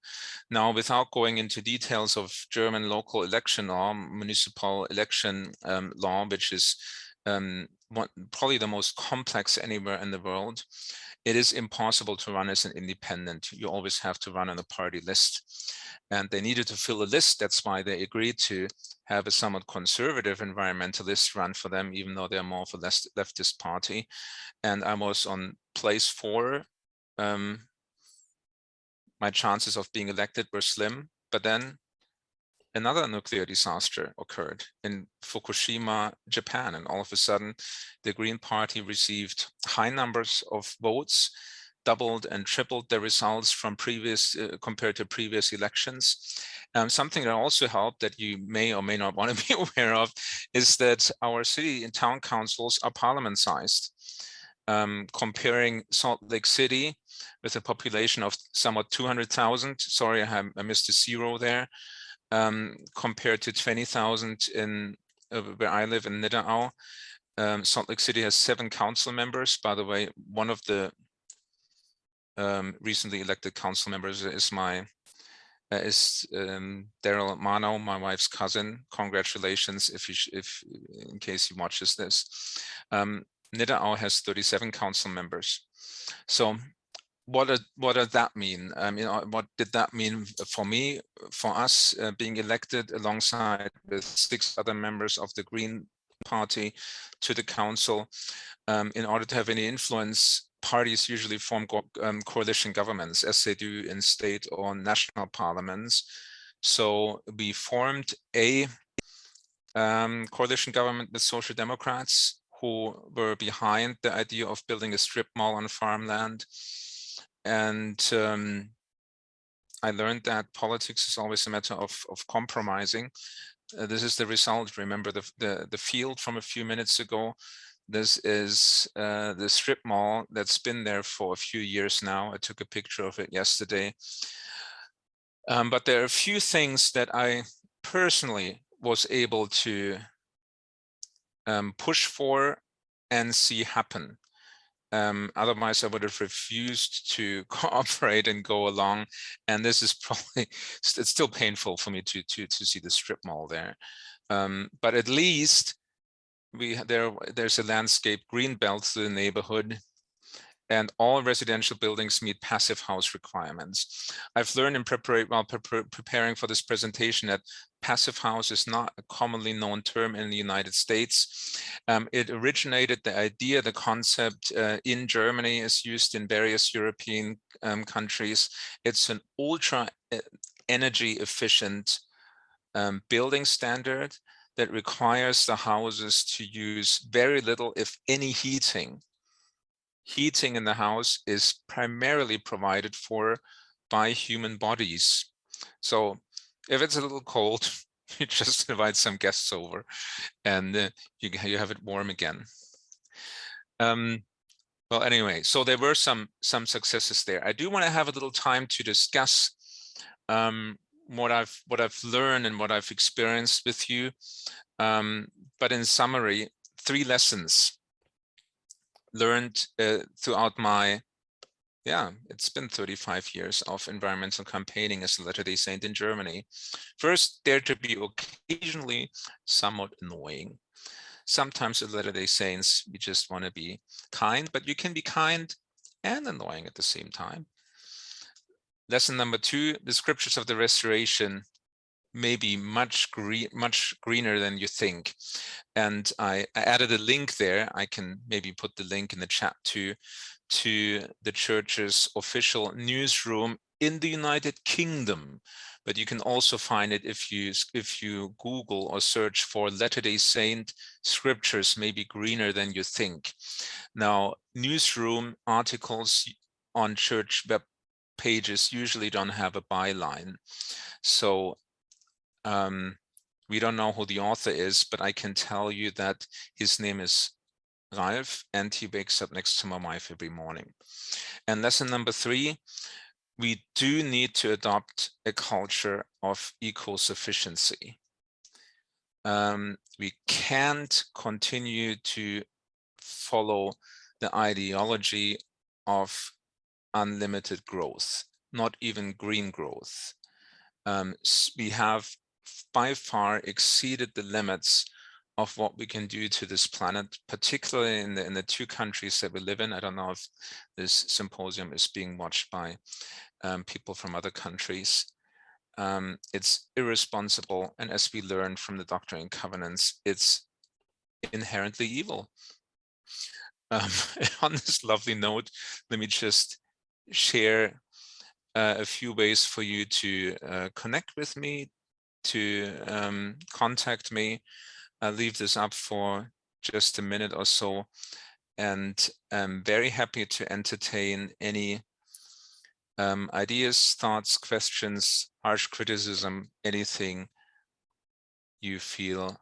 Now, without going into details of German local election law, municipal election law, which is probably the most complex anywhere in the world, it is impossible to run as an independent. You always have to run on a party list. And they needed to fill a list. That's why they agreed to have a somewhat conservative environmentalist run for them, even though they're more of a leftist party. And I was on place 4. My chances of being elected were slim, but then another nuclear disaster occurred in Fukushima, Japan, and all of a sudden the Green Party received high numbers of votes, doubled and tripled the results from previous compared to previous elections. Something that also helped that you may or may not want to be aware of is that our city and town councils are parliament sized. Comparing Salt Lake City with a population of somewhat 200,000, sorry, I missed a 0 there, compared to 20,000 in where I live in Nidderau. Salt Lake City has 7 council members. By the way, one of the recently elected council members is Daryl Mano, my wife's cousin. Congratulations if in case he watches this. Nidderau has 37 council members. So what does that mean? I mean, what did that mean for me, for us being elected alongside with 6 other members of the Green Party to the council? In order to have any influence, parties usually form coalition governments, as they do in state or national parliaments. So we formed a coalition government with Social Democrats who were behind the idea of building a strip mall on farmland. And I learned that politics is always a matter of compromising. This is the result. Remember the field from a few minutes ago. This is the strip mall that's been there for a few years now. I took a picture of it yesterday. But there are a few things that I personally was able to push for and see happen. Otherwise, I would have refused to cooperate and go along. And this is probably, it's still painful for me to see the strip mall there. But at least there's a landscape green belt to the neighborhood, and all residential buildings meet passive house requirements. I've learned in preparing for this presentation that passive house is not a commonly known term in the United States. It originated, the idea, the concept in Germany, is used in various European countries. It's an ultra energy efficient building standard that requires the houses to use very little, if any, heating. Heating in the house is primarily provided for by human bodies. So if it's a little cold, you just invite some guests over and you have it warm again. Well, anyway, so there were some successes there. I do want to have a little time to discuss what I've learned and what I've experienced with you. But in summary, 3 lessons learned throughout my, it's been 35 years of environmental campaigning as a Latter-day Saint in Germany. First, dare to be occasionally somewhat annoying. Sometimes as Latter-day Saints, we just want to be kind, but you can be kind and annoying at the same time. Lesson number 2, the scriptures of the Restoration maybe much greener than you think. And I added a link there. I can maybe put the link in the chat too, to the church's official newsroom in the United Kingdom. But you can also find it if you Google or search for Latter-day Saint scriptures, maybe greener than you think. Now, newsroom articles on church web pages usually don't have a byline. So we don't know who the author is, but I can tell you that his name is Ralph, and he wakes up next to my wife every morning. And lesson number 3, we do need to adopt a culture of eco-sufficiency. We can't continue to follow the ideology of unlimited growth, not even green growth. We have by far exceeded the limits of what we can do to this planet, particularly in the 2 countries that we live in. I don't know if this symposium is being watched by people from other countries. It's irresponsible, and as we learned from the Doctrine and Covenants, it's inherently evil. On this lovely note, let me just share a few ways for you to connect with me, to contact me. I'll leave this up for just a minute or so, and I'm very happy to entertain any ideas, thoughts, questions, harsh criticism, anything you feel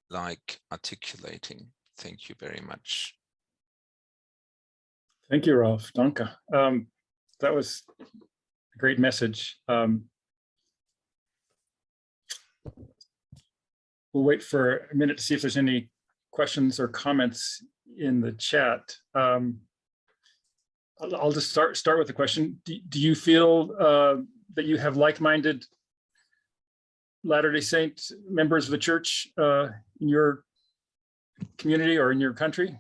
like articulating. Thank you very much. Thank you, Ralph. Danke. That was a great message. We'll wait for a minute to see if there's any questions or comments in the chat. I'll just start with the question. Do you feel that you have like-minded Latter-day Saint members of the church in your community or in your country?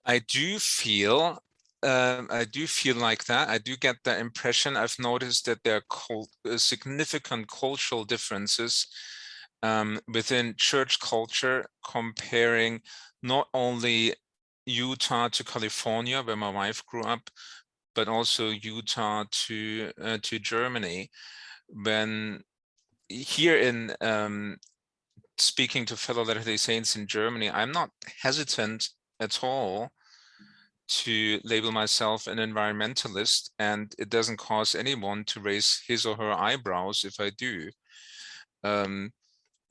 I do feel like that. I do get that impression. I've noticed that there are significant cultural differences within church culture, comparing not only Utah to California, where my wife grew up, but also Utah to Germany. When here in speaking to fellow Latter-day Saints in Germany, I'm not hesitant at all to label myself an environmentalist, and it doesn't cause anyone to raise his or her eyebrows if I do.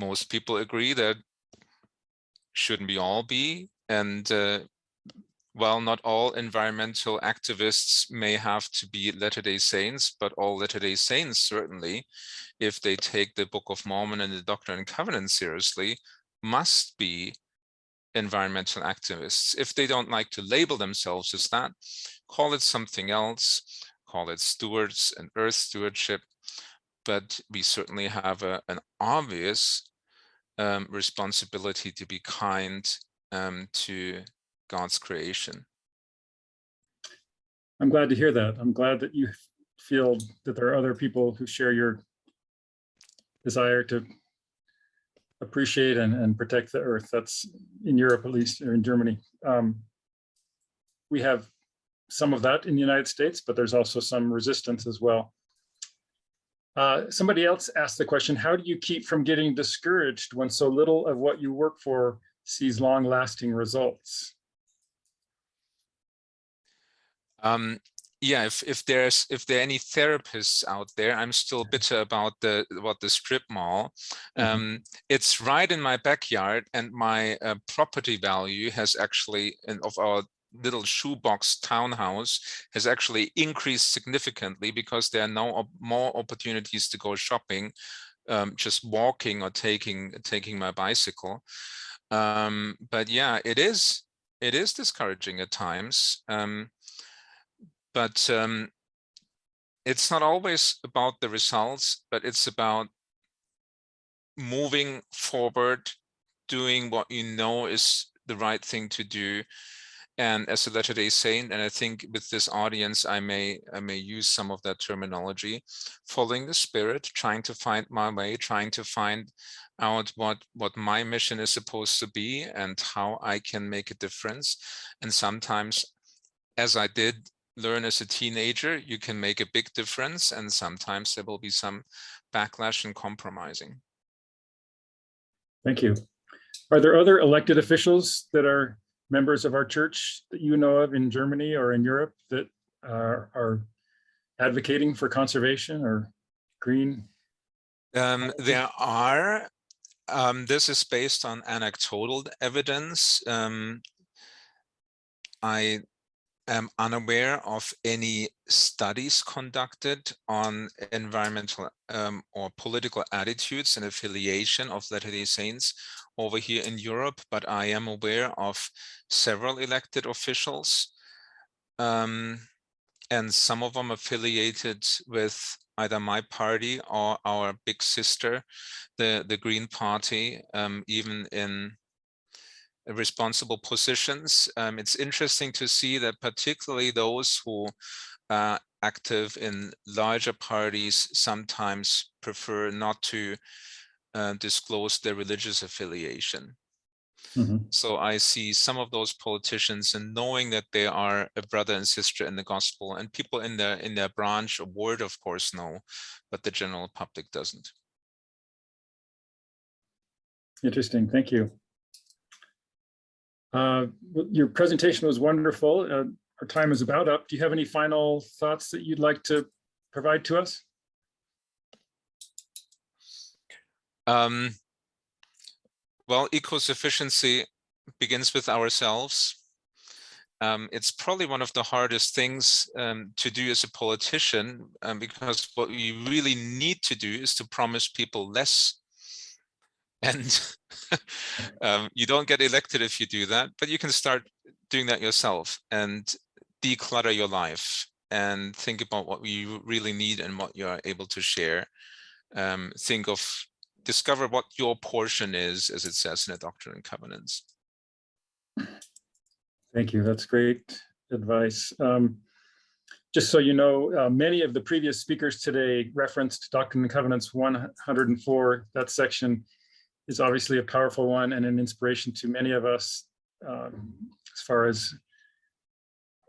Most people agree that shouldn't we all be, and well, not all environmental activists may have to be Latter-day Saints, but all Latter-day Saints certainly, if they take the Book of Mormon and the Doctrine and Covenants seriously, must be environmental activists. If they don't like to label themselves as that, call it something else, call it stewards and earth stewardship, but we certainly have an obvious responsibility to be kind to God's creation. I'm glad to hear that. I'm glad that you feel that there are other people who share your desire to appreciate and protect the earth. That's in Europe, at least, or in Germany. We have some of that in the United States, but there's also some resistance as well. Somebody else asked the question, how do you keep from getting discouraged when so little of what you work for sees long-lasting results? Yeah, if there are any therapists out there, I'm still bitter about the strip mall. It's right in my backyard, and my property value has actually, of our little shoebox townhouse, has actually increased significantly because there are now more opportunities to go shopping, just walking or taking my bicycle. But yeah, it is discouraging at times. But it's not always about the results, but it's about moving forward, doing what you know is the right thing to do, And as a Latter-day Saint, and I think with this audience, I may use some of that terminology, following the Spirit, trying to find my way, trying to find out what my mission is supposed to be and how I can make a difference. And sometimes, as I did learn as a teenager, you can make a big difference, and sometimes there will be some backlash and compromising. Thank you. Are there other elected officials that are members of our church that you know of in Germany or in Europe that are advocating for conservation or green? There are. This is based on anecdotal evidence. I am unaware of any studies conducted on environmental or political attitudes and affiliation of Latter-day Saints over here in Europe, but I am aware of several elected officials, and some of them affiliated with either my party or our big sister, the Green Party, even in responsible positions. It's interesting to see that particularly those who are active in larger parties sometimes prefer not to disclose their religious affiliation. So I see some of those politicians, and knowing that they are a brother and sister in the gospel, and people in their branch or ward, of course, know, but the general public doesn't. Interesting, thank you. Your presentation was wonderful. Our time is about up. Do you have any final thoughts that you'd like to provide to us? Well, eco-sufficiency begins with ourselves. It's probably one of the hardest things to do as a politician, because what you really need to do is to promise people less. And you don't get elected if you do that, but you can start doing that yourself and declutter your life and think about what you really need and what you're able to share. Discover what your portion is, as it says in the Doctrine and Covenants. Thank you, that's great advice. Just so you know, many of the previous speakers today referenced Doctrine and Covenants 104. That section is obviously a powerful one and an inspiration to many of us as far as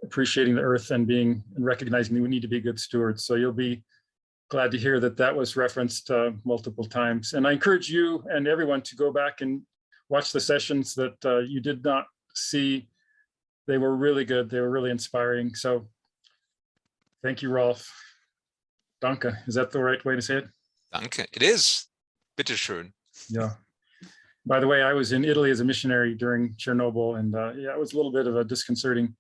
appreciating the earth and recognizing that we need to be good stewards. So you'll be glad to hear that that was referenced multiple times. And I encourage you and everyone to go back and watch the sessions that you did not see. They were really good. They were really inspiring. So thank you, Rolf. Danke. Is that the right way to say it? Danke. It is. Bitte schön. Yeah. By the way, I was in Italy as a missionary during Chernobyl, and yeah, it was a little bit of a disconcerting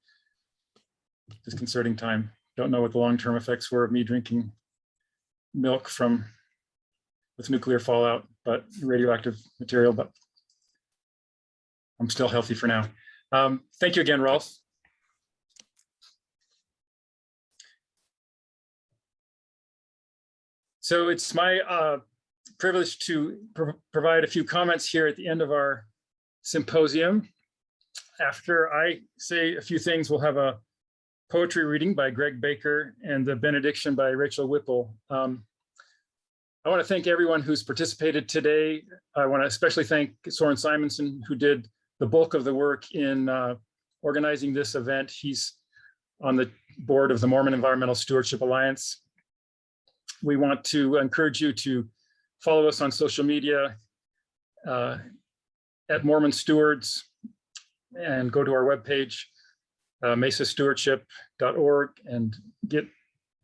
time. Don't know what the long-term effects were of me drinking milk with nuclear fallout, but radioactive material, but I'm still healthy for now. Thank you again, Rolf. So it's my privilege to provide a few comments here at the end of our symposium. After I say a few things, we'll have a poetry reading by Greg Baker and the benediction by Rachel Whipple. I want to thank everyone who's participated today. I want to especially thank Soren Simonson, who did the bulk of the work in organizing this event. He's on the board of the Mormon Environmental Stewardship Alliance. We want to encourage you to follow us on social media at Mormon Stewards, and go to our webpage, mesastewardship.org, and get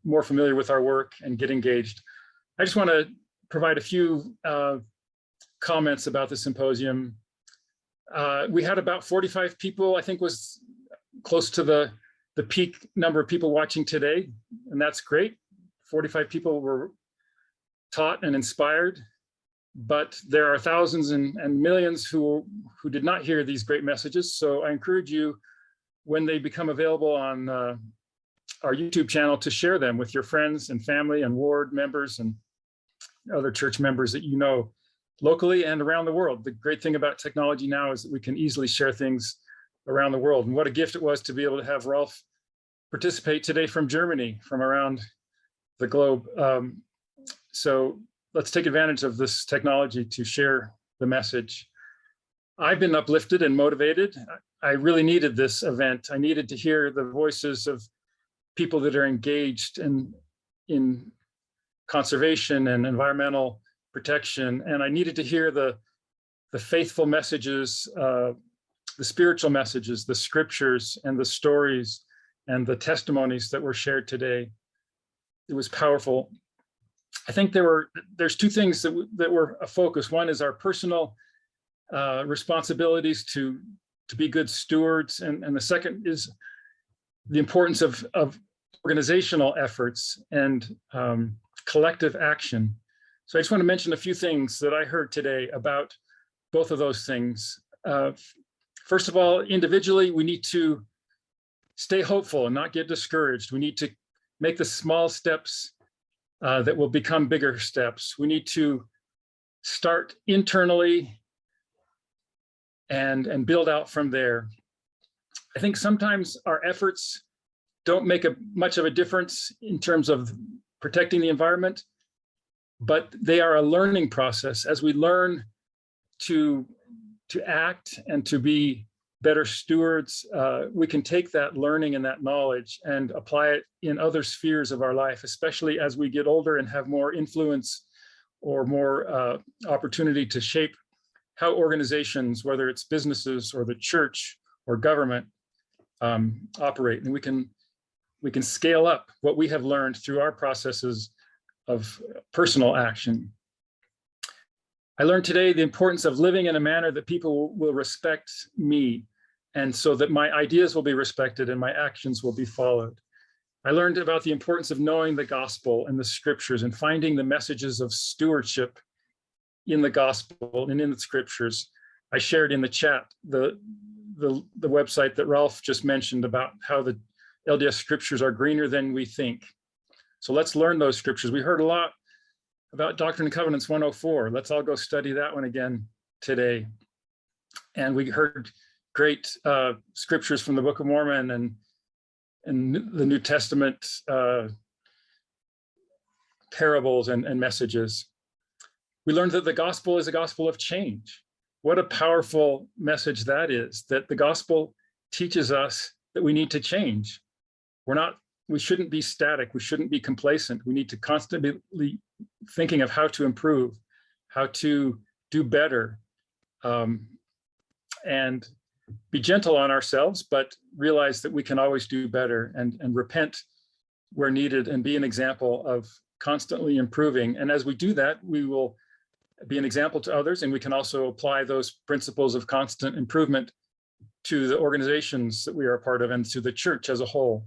more familiar with our work and get engaged. I just want to provide a few comments about the symposium. We had about 45 people, I think was close to the peak number of people watching today, and that's great. 45 people were taught and inspired, but there are thousands and millions who did not hear these great messages. So I encourage you, when they become available on our YouTube channel, to share them with your friends and family and ward members and other church members that you know locally and around the world. The great thing about technology now is that we can easily share things around the world. And what a gift it was to be able to have Rolf participate today from Germany, from around the globe. So let's take advantage of this technology to share the message. I've been uplifted and motivated. I really needed this event. I needed to hear the voices of people that are engaged in conservation and environmental protection. And I needed to hear the faithful messages, the spiritual messages, the scriptures and the stories and the testimonies that were shared today. It was powerful. I think there's two things that were a focus. One is our personal responsibilities to be good stewards. And the second is the importance of organizational efforts and collective action. So I just want to mention a few things that I heard today about both of those things. First of all, individually, we need to stay hopeful and not get discouraged. We need to make the small steps that will become bigger steps. We need to start internally and build out from there. I think sometimes our efforts don't make much of a difference in terms of protecting the environment, but they are a learning process. As we learn to act and to be better stewards, we can take that learning and that knowledge and apply it in other spheres of our life, especially as we get older and have more influence or more opportunity to shape how organizations, whether it's businesses or the church or government, operate. And we can scale up what we have learned through our processes of personal action. I learned today the importance of living in a manner that people will respect me, and so that my ideas will be respected and my actions will be followed. I learned about the importance of knowing the gospel and the scriptures and finding the messages of stewardship in the gospel and in the scriptures. I shared in the chat the website that Ralph just mentioned about how the LDS scriptures are greener than we think. So let's learn those scriptures. We heard a lot about Doctrine and Covenants 104. Let's all go study that one again today. And we heard great scriptures from the Book of Mormon and the New Testament parables and messages. We learned that the gospel is a gospel of change. What a powerful message that is, that the gospel teaches us that we need to change. We shouldn't be static. We shouldn't be complacent. We need to constantly thinking of how to improve, how to do better, and be gentle on ourselves, but realize that we can always do better and repent where needed and be an example of constantly improving. And as we do that, we will be an example to others, and we can also apply those principles of constant improvement to the organizations that we are a part of and to the church as a whole.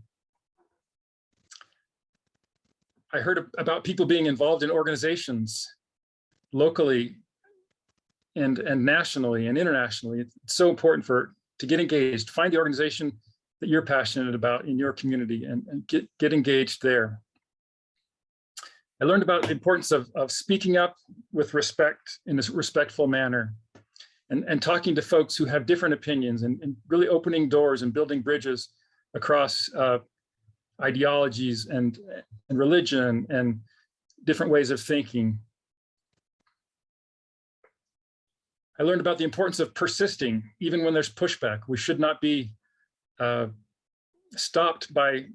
I heard about people being involved in organizations locally and nationally and internationally. It's so important to get engaged. Find the organization that you're passionate about in your community and get engaged there. I learned about the importance of speaking up with respect in a respectful manner and talking to folks who have different opinions and really opening doors and building bridges across ideologies and religion and different ways of thinking. I learned about the importance of persisting even when there's pushback. We should not be stopped by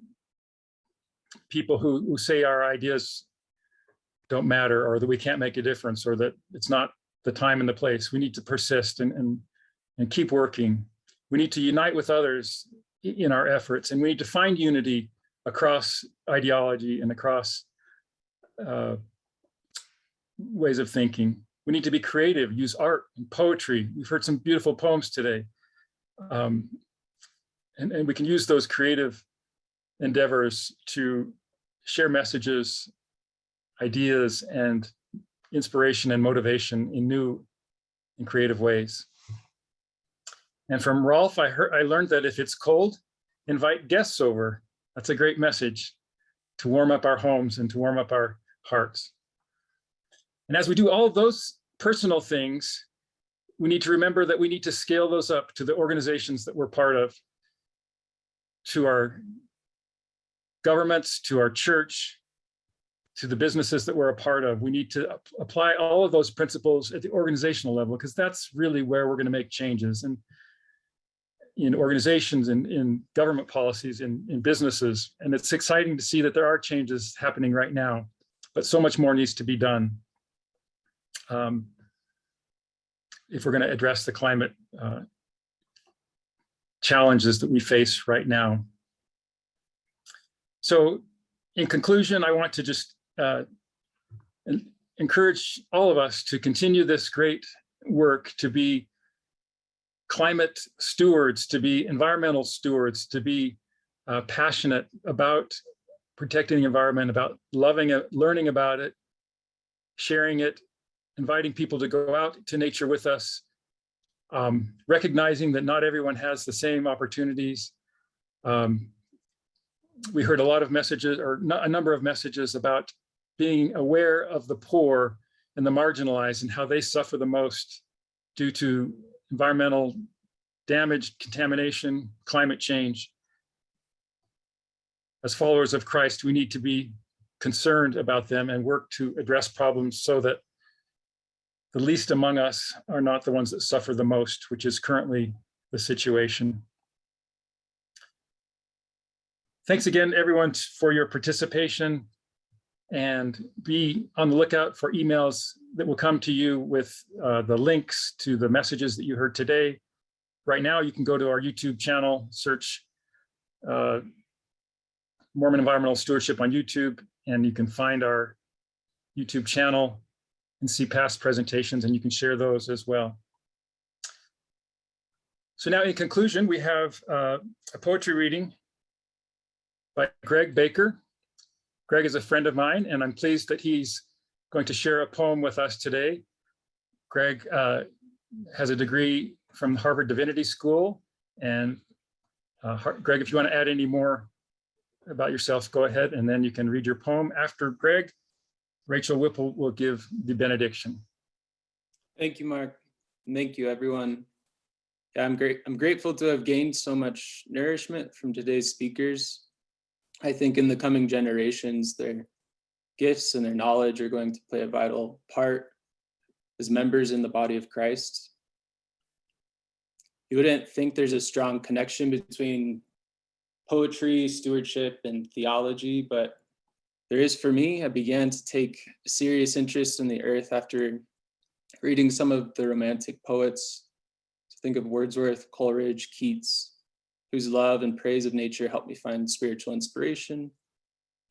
people who say our ideas don't matter or that we can't make a difference or that it's not the time and the place. We need to persist and keep working. We need to unite with others in our efforts, and we need to find unity across ideology and across ways of thinking. We need to be creative, use art and poetry. We've heard some beautiful poems today. And we can use those creative endeavors to share messages, ideas, and inspiration and motivation in new and creative ways. And from Rolf, I learned that if it's cold, invite guests over. That's a great message to warm up our homes and to warm up our hearts. And as we do all of those personal things, we need to remember that we need to scale those up to the organizations that we're part of, to our governments, to our church, to the businesses that we're a part of. We need to apply all of those principles at the organizational level, because that's really where we're going to make changes. And in organizations and in government policies, in businesses. And it's exciting to see that there are changes happening right now, but so much more needs to be done if we're going to address the climate challenges that we face right now. So in conclusion, I want to just encourage all of us to continue this great work, to be climate stewards, to be environmental stewards, to be passionate about protecting the environment, about loving it, learning about it, sharing it, inviting people to go out to nature with us, recognizing that not everyone has the same opportunities. We heard a lot of messages, or a number of messages, about being aware of the poor and the marginalized and how they suffer the most due to environmental damage, contamination, climate change. As followers of Christ, we need to be concerned about them and work to address problems so that the least among us are not the ones that suffer the most, which is currently the situation. Thanks again, everyone, for your participation, and be on the lookout for emails that will come to you with the links to the messages that you heard today. Right now, you can go to our YouTube channel, search Mormon Environmental Stewardship on YouTube, and you can find our YouTube channel and see past presentations, and you can share those as well. So now, in conclusion, we have a poetry reading by Greg Baker. Greg is a friend of mine, and I'm pleased that he's going to share a poem with us today. Greg has a degree from Harvard Divinity School. And Greg, if you want to add any more about yourself, go ahead, and then you can read your poem. After Greg, Rachel Whipple will give the benediction. Thank you, Mark. Thank you, everyone. Yeah, I'm grateful to have gained so much nourishment from today's speakers. I think in the coming generations, their gifts and their knowledge are going to play a vital part as members in the body of Christ. You wouldn't think there's a strong connection between poetry, stewardship, and theology, but there is for me. I began to take a serious interest in the earth after reading some of the Romantic poets. To think of Wordsworth, Coleridge, Keats, whose love and praise of nature helped me find spiritual inspiration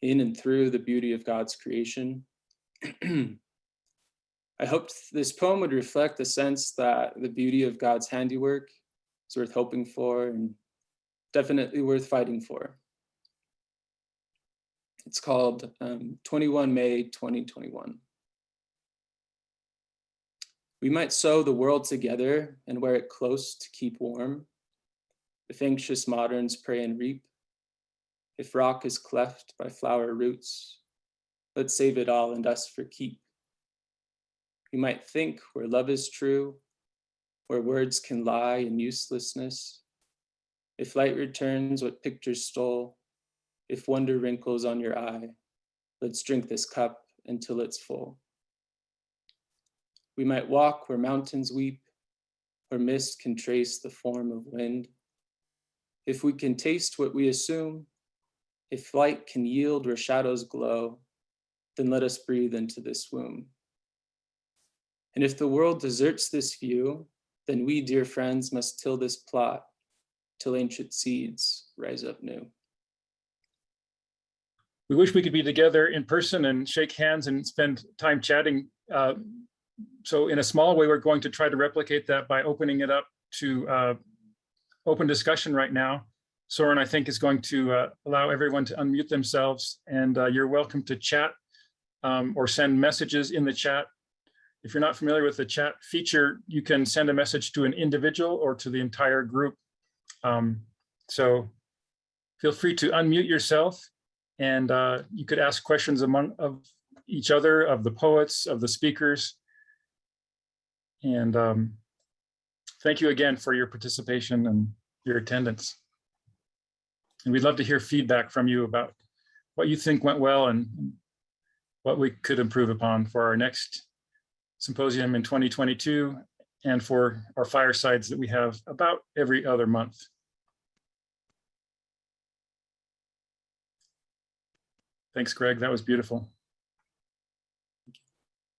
in and through the beauty of God's creation. I hoped this poem would reflect the sense that the beauty of God's handiwork is worth hoping for and definitely worth fighting for. It's called 21 May 2021. We might sew the world together and wear it close to keep warm. If anxious moderns pray and reap, if rock is cleft by flower roots, let's save it all and us for keep. We might think where love is true, where words can lie in uselessness. If light returns what pictures stole, if wonder wrinkles on your eye, let's drink this cup until it's full. We might walk where mountains weep, where mist can trace the form of wind. If we can taste what we assume, if light can yield where shadows glow, then let us breathe into this womb. And if the world deserts this view, then we, dear friends, must till this plot till ancient seeds rise up new. We wish we could be together in person and shake hands and spend time chatting. So in a small way, we're going to try to replicate that by opening it up to open discussion right now. Soren, I think, is going to allow everyone to unmute themselves, and you're welcome to chat or send messages in the chat. If you're not familiar with the chat feature, you can send a message to an individual or to the entire group. So feel free to unmute yourself, and you could ask questions of each other, of the poets, of the speakers. And thank you again for your participation and your attendance. And we'd love to hear feedback from you about what you think went well and what we could improve upon for our next symposium in 2022 and for our firesides that we have about every other month. Thanks, Greg. That was beautiful.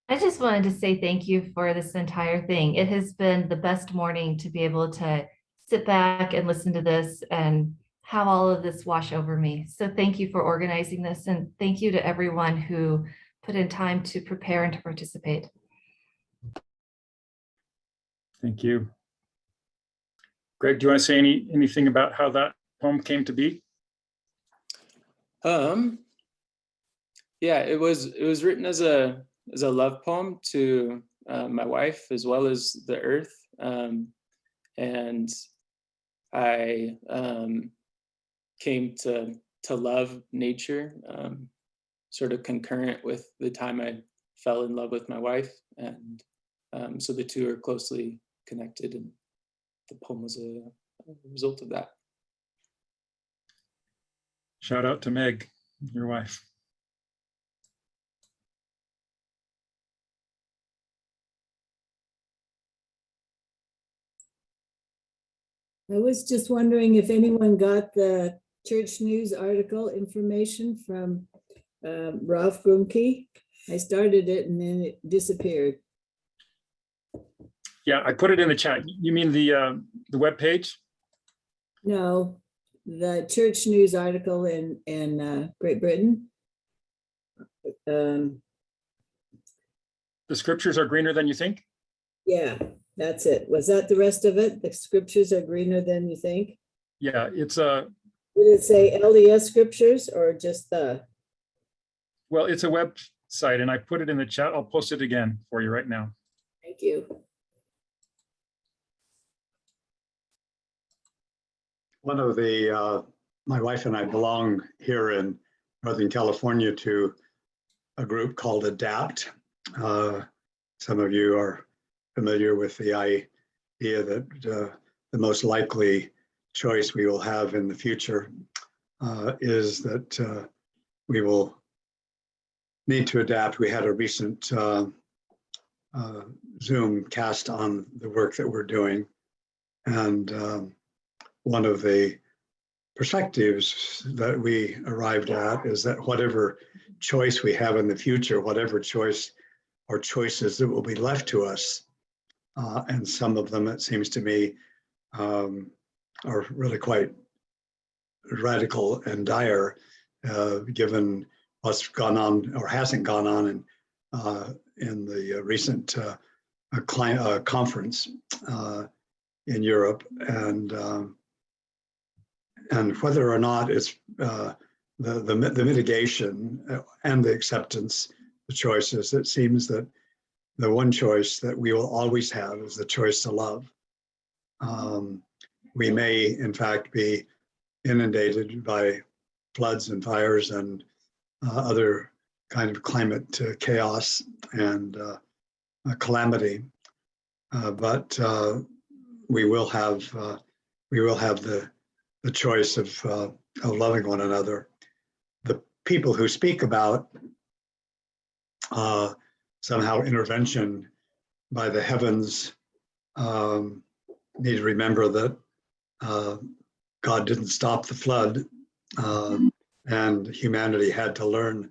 I just wanted to say thank you for this entire thing. It has been the best morning to be able to sit back and listen to this and have all of this wash over me. So thank you for organizing this, and thank you to everyone who put in time to prepare and to participate. Thank you. Greg, do you want to say anything about how that poem came to be? Yeah, it was written as a love poem to my wife as well as the earth, and I came to love nature sort of concurrent with the time I fell in love with my wife, and so the two are closely connected, and the poem was a result of that. Shout out to Meg, your wife. I was just wondering if anyone got the Church News article information from Ralph Grumke. I started it and then it disappeared. Yeah, I put it in the chat. You mean the web page? No, the Church News article in Great Britain. The scriptures are greener than you think? Yeah, that's it. Was that the rest of it? The scriptures are greener than you think? Yeah, it's a... Did it say LDS scriptures or just the... Well, it's a website and I put it in the chat. I'll post it again for you right now. Thank you. One of the, my wife and I belong here in Northern California to a group called ADAPT. Some of you are familiar with the idea that the most likely choice we will have in the future is that we will need to adapt. We had a recent Zoom cast on the work that we're doing, and one of the perspectives that we arrived at is that whatever choice we have in the future, whatever choice or choices that will be left to us, and some of them, it seems to me, are really quite radical and dire, given what's gone on or hasn't gone on in the recent conference in Europe, and whether or not it's the mitigation and the acceptance, the choices. It seems that the one choice that we will always have is the choice to love. We may, in fact, be inundated by floods and fires and other kind of climate chaos and calamity, but we will have the choice of loving one another. The people who speak about somehow intervention by the heavens need to remember that God didn't stop the flood, and humanity had to learn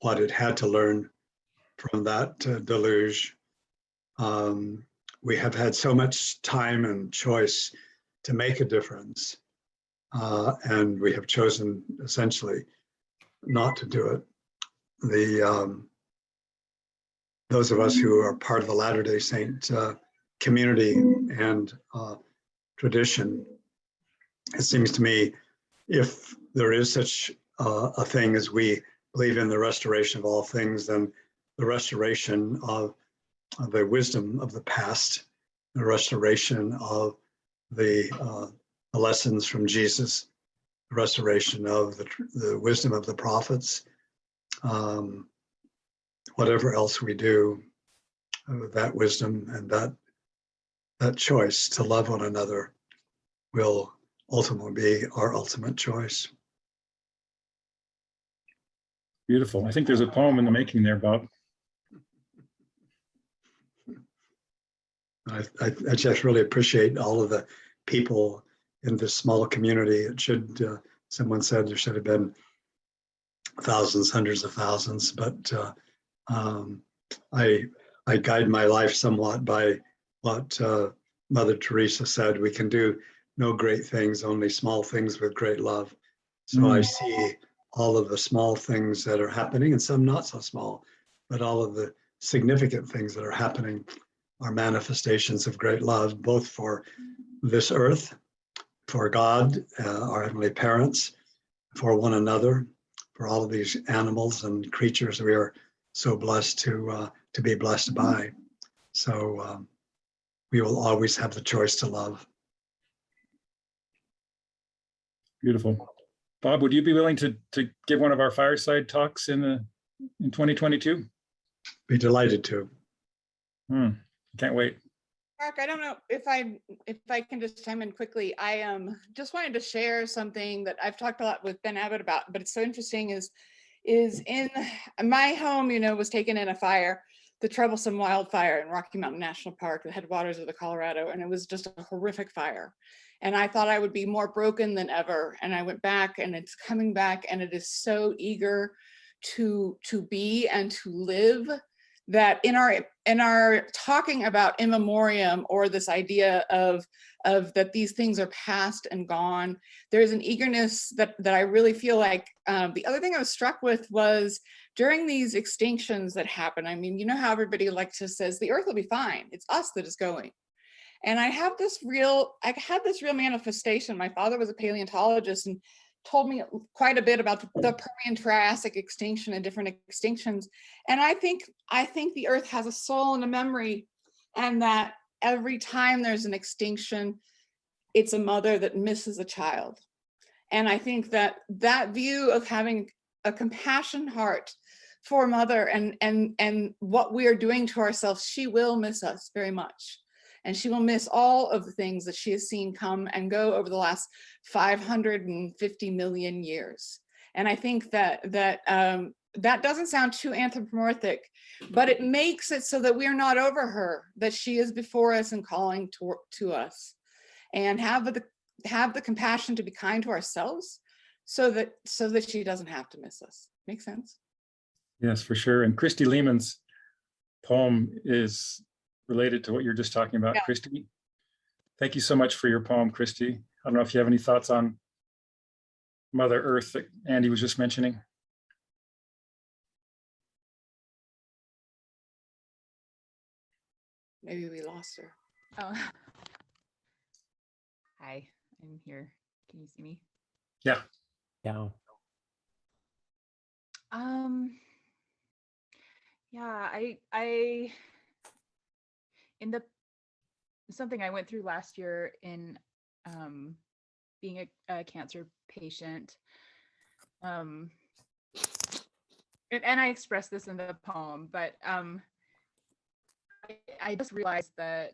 what it had to learn from that deluge. We have had so much time and choice to make a difference, and we have chosen essentially not to do it. Those of us who are part of the Latter-day Saint community and tradition, it seems to me, if there is such a thing as we believe in the restoration of all things, then the restoration of the wisdom of the past, the restoration of the lessons from Jesus, the restoration of the wisdom of the prophets, whatever else we do, that wisdom and that that choice to love one another will ultimately be our ultimate choice. Beautiful. I think there's a poem in the making there, Bob. I just really appreciate all of the people in this small community. It should, someone said there should have been thousands, hundreds of thousands, but I guide my life somewhat by what Mother Teresa said: we can do no great things, only small things with great love. So I see all of the small things that are happening, and some not so small, but all of the significant things that are happening are manifestations of great love, both for this earth, for God, our heavenly parents, for one another, for all of these animals and creatures we are so blessed to be blessed by. So we will always have the choice to love. Beautiful. Bob, would you be willing to give one of our fireside talks in 2022? Be delighted to. Can't wait. Mark, I don't know if I can just chime in quickly. I just wanted to share something that I've talked a lot with Ben Abbott about, but it's so interesting is in my home, was taken in a fire, the troublesome wildfire in Rocky Mountain National Park, the headwaters of the Colorado, and it was just a horrific fire. And I thought I would be more broken than ever. And I went back, and it's coming back, and it is so eager to be and to live, that in our talking about in memoriam, or this idea of that these things are past and gone, there's an eagerness that I really feel like. The other thing I was struck with was during these extinctions that happen. I mean, you know how everybody likes to says the earth will be fine. It's us that is going. And I had this real manifestation. My father was a paleontologist and told me quite a bit about the Permian Triassic extinction and different extinctions. And I think the earth has a soul and a memory, and that every time there's an extinction, it's a mother that misses a child. And I think that view of having a compassion heart for mother and what we are doing to ourselves, she will miss us very much. And she will miss all of the things that she has seen come and go over the last 550 million years. And I think that doesn't sound too anthropomorphic, but it makes it so that we are not over her, that she is before us and calling to us, and have the compassion to be kind to ourselves, so that she doesn't have to miss us. Make sense? Yes, for sure. And Christy Lehman's poem is related to what you're just talking about, yeah. Christy. Thank you so much for your poem, Christy. I don't know if you have any thoughts on Mother Earth that Andy was just mentioning. Maybe we lost her. Oh. Hi, I'm here. Can you see me? Yeah. Yeah. Yeah, I something I went through last year in being a cancer patient, and I expressed this in the poem, but I just realized that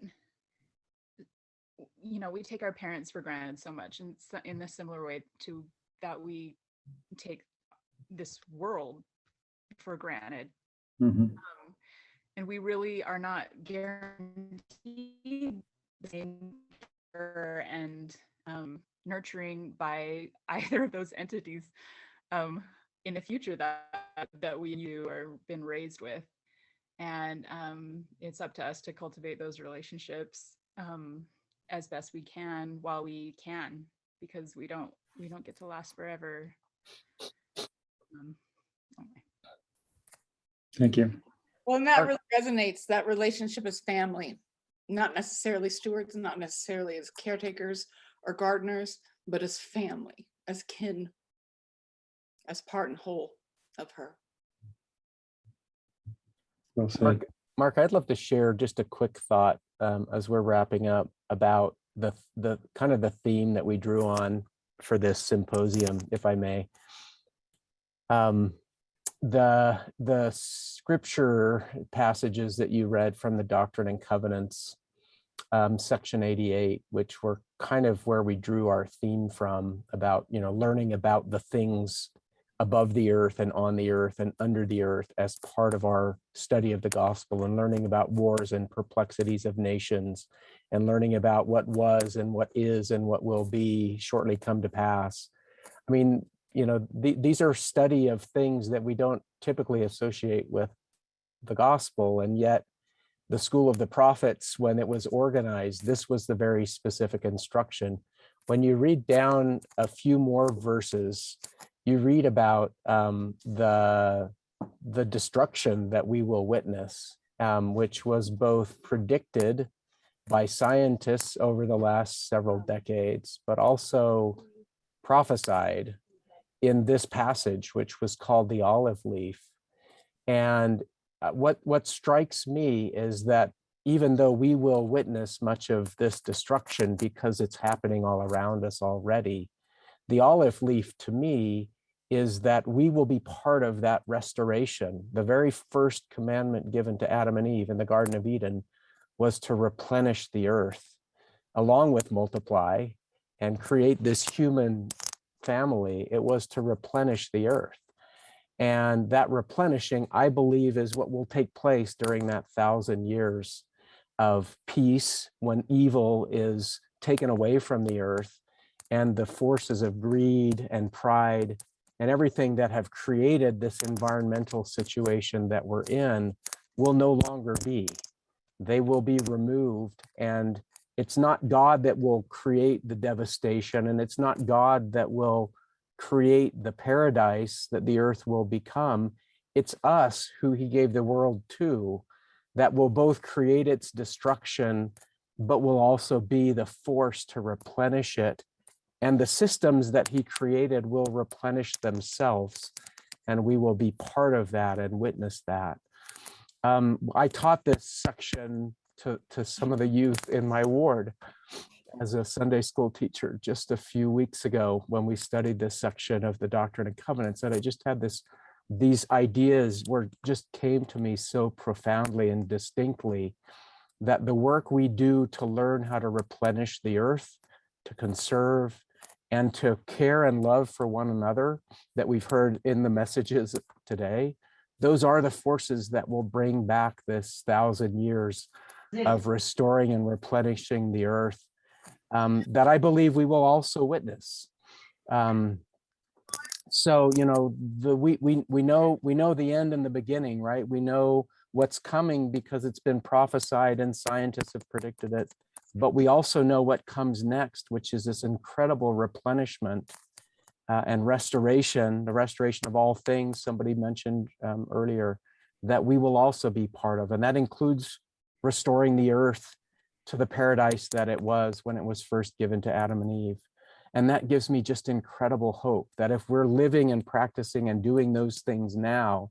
we take our parents for granted so much, and in a similar way to that we take this world for granted. Mm-hmm. And we really are not guaranteed the same care and nurturing by either of those entities in the future that we knew or been raised with. And it's up to us to cultivate those relationships as best we can while we can, because we don't get to last forever. Okay. Thank you. Well, and that really resonates. That relationship as family, not necessarily stewards, not necessarily as caretakers or gardeners, but as family, as kin, as part and whole of her. Well said. Mark, I'd love to share just a quick thought as we're wrapping up about the kind of the theme that we drew on for this symposium, if I may. The scripture passages that you read from the Doctrine and Covenants section 88, which were kind of where we drew our theme from, about, you know, learning about the things above the earth and on the earth and under the earth as part of our study of the gospel, and learning about wars and perplexities of nations, and learning about what was and what is and what will be shortly come to pass. I mean, you know, these are study of things that we don't typically associate with the gospel, and yet the School of the Prophets, when it was organized, this was the very specific instruction. When you read down a few more verses, you read about the destruction that we will witness, which was both predicted by scientists over the last several decades, but also prophesied in this passage, which was called the olive leaf. And what strikes me is that even though we will witness much of this destruction because it's happening all around us already, the olive leaf to me is that we will be part of that restoration. The very first commandment given to Adam and Eve in the Garden of Eden was to replenish the earth, along with multiply and create this human family. It was to replenish the earth. And that replenishing, I believe, is what will take place during that 1,000 years of peace, when evil is taken away from the earth and the forces of greed and pride and everything that have created this environmental situation that we're in will no longer be. They will be removed, and it's not God that will create the devastation, and it's not God that will create the paradise that the earth will become. It's us who he gave the world to that will both create its destruction, but will also be the force to replenish it. And the systems that he created will replenish themselves, and we will be part of that and witness that. I taught this section to some of the youth in my ward as a Sunday school teacher just a few weeks ago when we studied this section of the Doctrine and Covenants, and I just had these ideas just came to me so profoundly and distinctly, that the work we do to learn how to replenish the earth, to conserve, and to care and love for one another that we've heard in the messages today, those are the forces that will bring back this 1,000 years of restoring and replenishing the earth, that I believe we will also witness. So, you know, we know the end and the beginning, right? We know what's coming because it's been prophesied and scientists have predicted it. But we also know what comes next, which is this incredible replenishment and restoration, the restoration of all things somebody mentioned earlier, that we will also be part of. And that includes restoring the earth to the paradise that it was when it was first given to Adam and Eve. And that gives me just incredible hope that if we're living and practicing and doing those things now,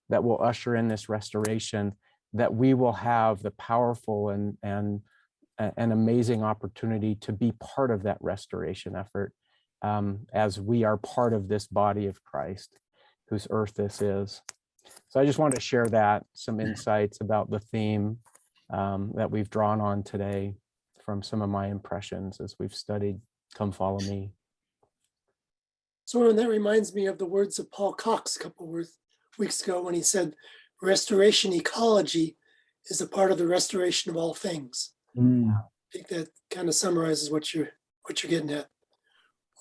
that will usher in this restoration, that we will have the powerful and an amazing opportunity to be part of that restoration effort, as we are part of this body of Christ, whose earth this is. So I just wanted to share some insights about the theme that we've drawn on today from some of my impressions as we've studied Come Follow Me. So that reminds me of the words of Paul Cox a couple of weeks ago when he said, restoration ecology is a part of the restoration of all things. I think that kind of summarizes what you're getting at.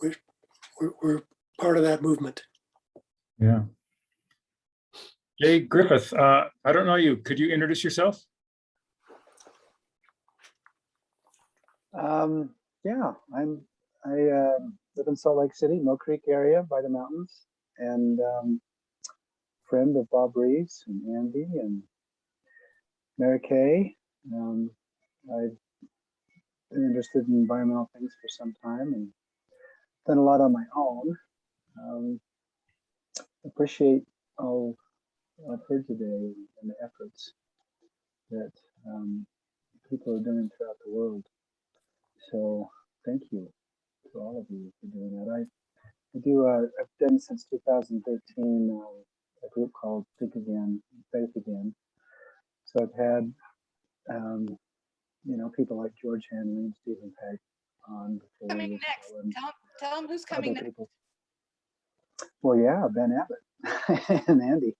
We're part of that movement. Yeah. Jay Griffith, I don't know you. Could you introduce yourself? Yeah, I live in Salt Lake City, Mill Creek area by the mountains, and friend of Bob Reeves and Andy and Merikay. I've been interested in environmental things for some time and done a lot on my own. Appreciate all I've heard today and the efforts that people are doing throughout the world. So thank you to all of you for doing that. I've done since 2013 a group called Think Again, Faith Again. So I've had people like George Henry and Stephen Peck on before. Coming next. Tell them who's coming next. Well, yeah, Ben Abbott and Andy.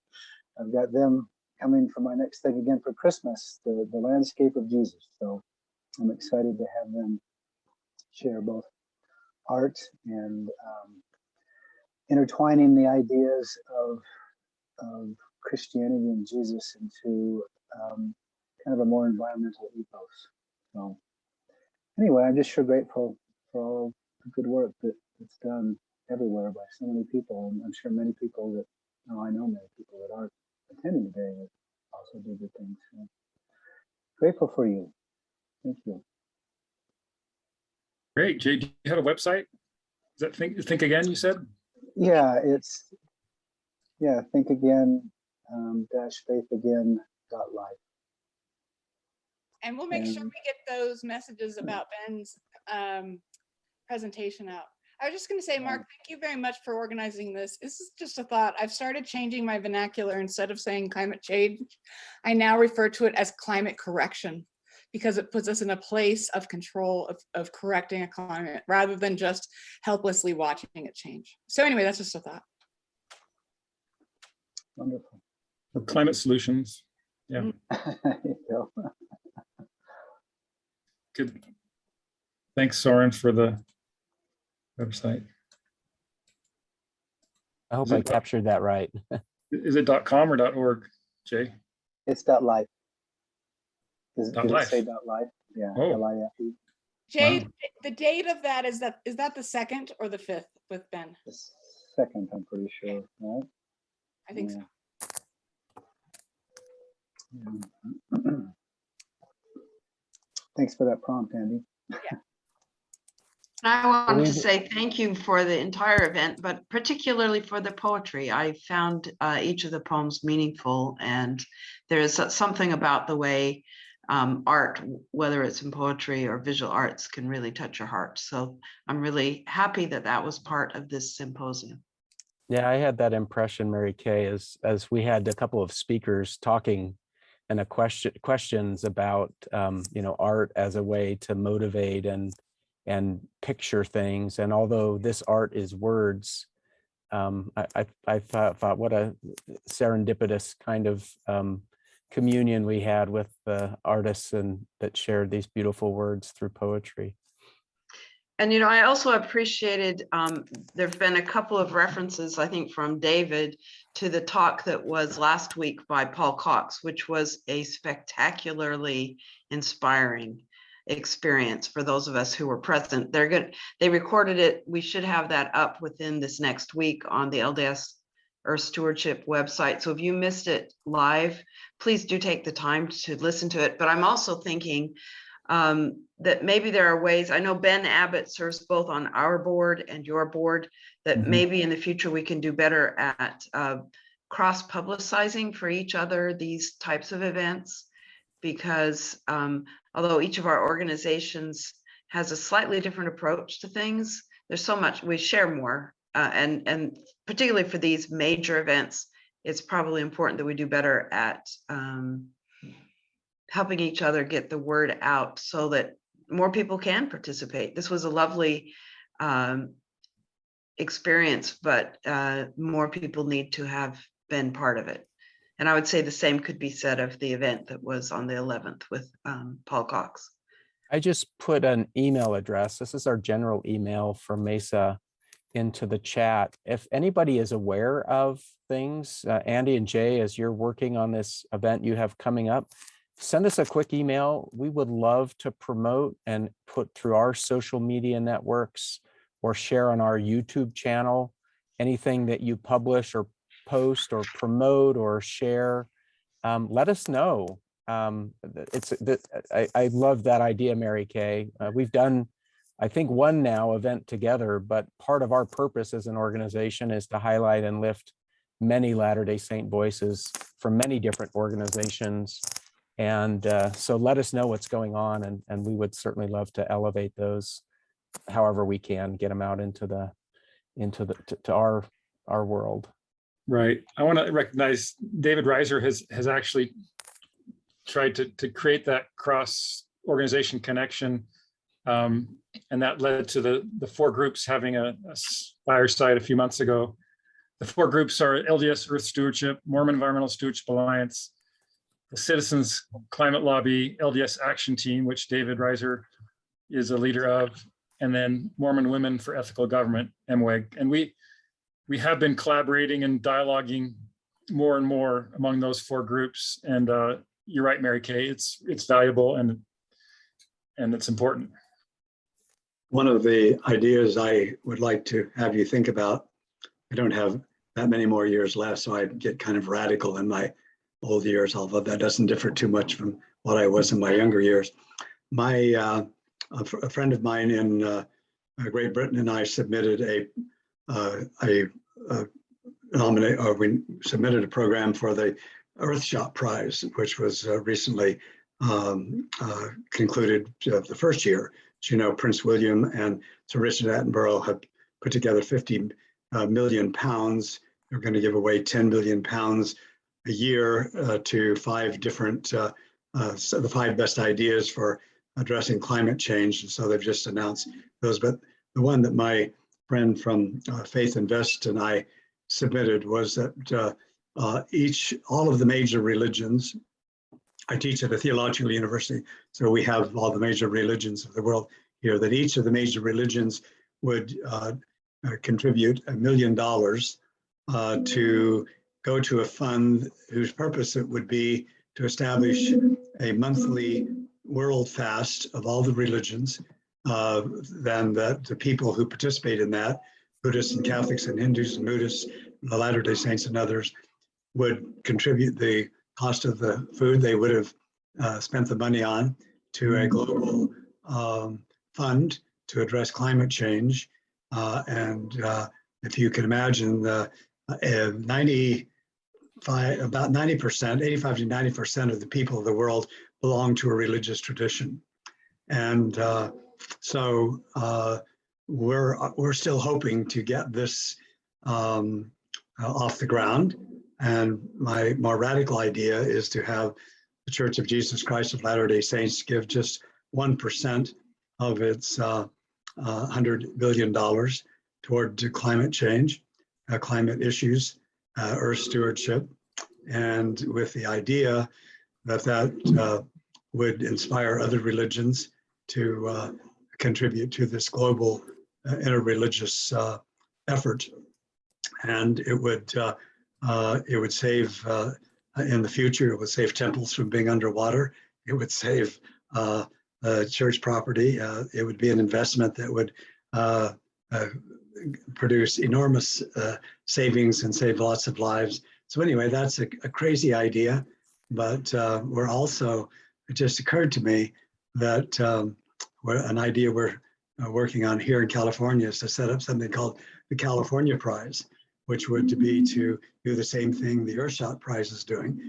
I've got them coming for my next thing again for Christmas, the landscape of Jesus. So I'm excited to have them share both art and intertwining the ideas of Christianity and Jesus into kind of a more environmental ethos. So anyway, I'm just sure grateful for all the good work that's done everywhere by so many people. And I'm sure many people that, I know many people that aren't attending today that also do good things. So grateful for you. Thank you. Great. Jay, do you have a website? Is that Think Again, you said? Yeah, it's, Think Again, -faithagain.life. And we'll make sure we get those messages about Ben's presentation out. I was just going to say, Mark, thank you very much for organizing this. This is just a thought. I've started changing my vernacular. Instead of saying climate change, I now refer to it as climate correction, because it puts us in a place of control of correcting a climate rather than just helplessly watching it change. So anyway, that's just a thought. Wonderful. Climate solutions. Yeah. There you go. Good. Thanks, Soren, for the website. I hope I captured that right. Is it .com or .org, Jay? It's .life. Did it say .life? Yeah, Oh. L-I-F-E. Jay, the date of that is that the 2nd or the 5th with Ben? The 2nd, I'm pretty sure, right? I think so. Yeah. Thanks for that prompt, Andy. Yeah. I wanted to say thank you for the entire event, but particularly for the poetry. I found each of the poems meaningful, and there is something about the way art, whether it's in poetry or visual arts, can really touch your heart. So I'm really happy that that was part of this symposium. Yeah, I had that impression, Merikay, as we had a couple of speakers talking and questions about art as a way to motivate and picture things. And although this art is words, I thought what a serendipitous kind of communion we had with the artists and that shared these beautiful words through poetry. And, I also appreciated, there've been a couple of references, I think, from David to the talk that was last week by Paul Cox, which was a spectacularly inspiring experience for those of us who were present. They recorded it. We should have that up within this next week on the LDS Earth Stewardship website. So if you missed it live, please do take the time to listen to it. But I'm also thinking that maybe there are ways, I know Ben Abbott serves both on our board and your board, that maybe in the future we can do better at cross-publicizing for each other these types of events, because although each of our organizations has a slightly different approach to things, there's so much, we share more, and particularly for these major events, it's probably important that we do better at helping each other get the word out so that more people can participate. This was a lovely experience, but more people need to have been part of it. And I would say the same could be said of the event that was on the 11th with Paul Cox. I just put an email address. This is our general email from MESA into the chat. If anybody is aware of things, Andy and Jay, as you're working on this event you have coming up, send us a quick email. We would love to promote and put through our social media networks or share on our YouTube channel anything that you publish or post or promote or share. Let us know. I love that idea, Merikay. We've done, I think, one now event together, but part of our purpose as an organization is to highlight and lift many Latter-day Saint voices from many different organizations. And so let us know what's going on, and we would certainly love to elevate those however we can, get them out into our world. Right. I want to recognize David Reiser has actually tried to create that cross organization connection. And that led to the four groups having a fireside a few months ago. The four groups are LDS Earth Stewardship, Mormon Environmental Stewardship Alliance, the Citizens Climate Lobby, LDS Action Team, which David Reiser is a leader of, and then Mormon Women for Ethical Government, MWEG. And we have been collaborating and dialoguing more and more among those four groups. And you're right, Mary Kay, it's valuable and it's important. One of the ideas I would like to have you think about, I don't have that many more years left, so I get kind of radical in my old years, although that doesn't differ too much from what I was in my younger years. A friend of mine in Great Britain and I submitted we submitted a program for the Earthshot Prize, which was recently concluded the first year. As you know, Prince William and Sir Richard Attenborough have put together 50 million pounds. They're going to give away 10 million pounds a year to five different, the five best ideas for addressing climate change. And so they've just announced those. But the one that my friend from Faith Invest and I submitted was that all of the major religions, I teach at a theological university, so we have all the major religions of the world here, that each of the major religions would contribute $1 million to go to a fund whose purpose it would be to establish a monthly world fast of all the religions. Then that the people who participate in that, Buddhists and Catholics and Hindus and Buddhists, the Latter-day Saints and others, would contribute the cost of the food they would have spent the money on to a global fund to address climate change. And if you can imagine, about 90%, 85 to 90% of the people of the world belong to a religious tradition. And so we're still hoping to get this off the ground. And my more radical idea is to have the Church of Jesus Christ of Latter-day Saints give just 1% of its $100 billion toward climate change, climate issues, earth stewardship, and with the idea that would inspire other religions to contribute to this global interreligious effort. And it would save, in the future, it would save temples from being underwater. It would save church property. It would be an investment that would produce enormous savings and save lots of lives. So anyway, that's a crazy idea, but we're also, it just occurred to me that an idea we're working on here in California is to set up something called the California Prize, which would be to do the same thing the Earthshot Prize is doing.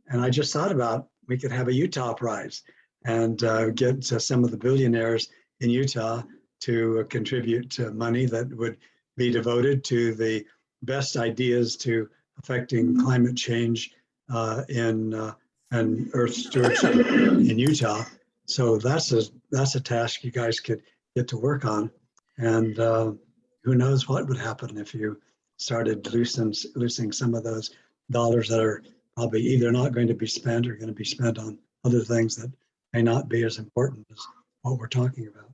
And I just thought about, we could have a Utah Prize and get some of the billionaires in Utah to contribute money that would be devoted to the best ideas to affecting climate change and earth stewardship in Utah. So that's a task you guys could get to work on. And who knows what would happen if you started losing some of those dollars that are probably either not going to be spent or going to be spent on other things that may not be as important as what we're talking about.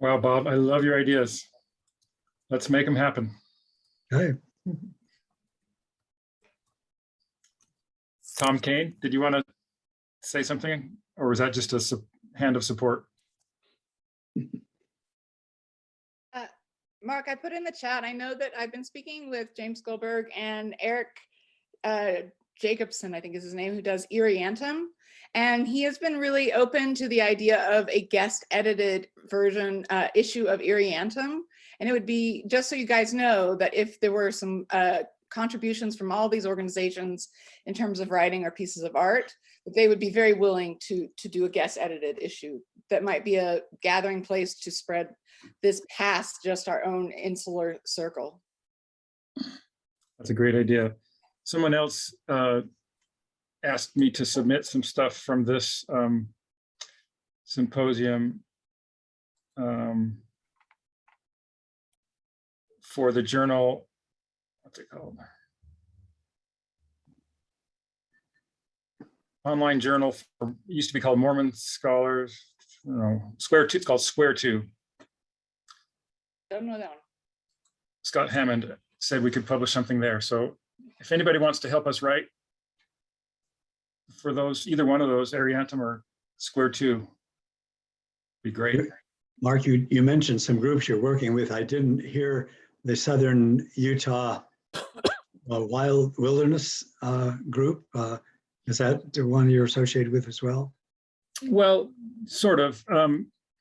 Wow, Bob, I love your ideas. Let's make them happen. Okay. Tom Kane, did you want to say something, or was that just a hand of support? Mark, I put in the chat, I know that I've been speaking with James Goldberg and Eric Jacobson, I think is his name, who does Iriantum. And he has been really open to the idea of a guest edited version issue of Iriantum. And it would be, just so you guys know, that if there were some contributions from all these organizations in terms of writing or pieces of art, that they would be very willing to do a guest edited issue that might be a gathering place to spread this past just our own insular circle. That's a great idea. Someone else asked me to submit some stuff from this Symposium for the journal, what's it called? Online journal, for, it used to be called Mormon Scholars, Square Two, it's called Square Two. Don't know that one. Scott Hammond said we could publish something there. So if anybody wants to help us write for those, either one of those, Ariantum or Square Two, be great. Mark, you mentioned some groups you're working with. I didn't hear the Southern Utah Wild Wilderness group. Is that the one you're associated with as well? Well, sort of.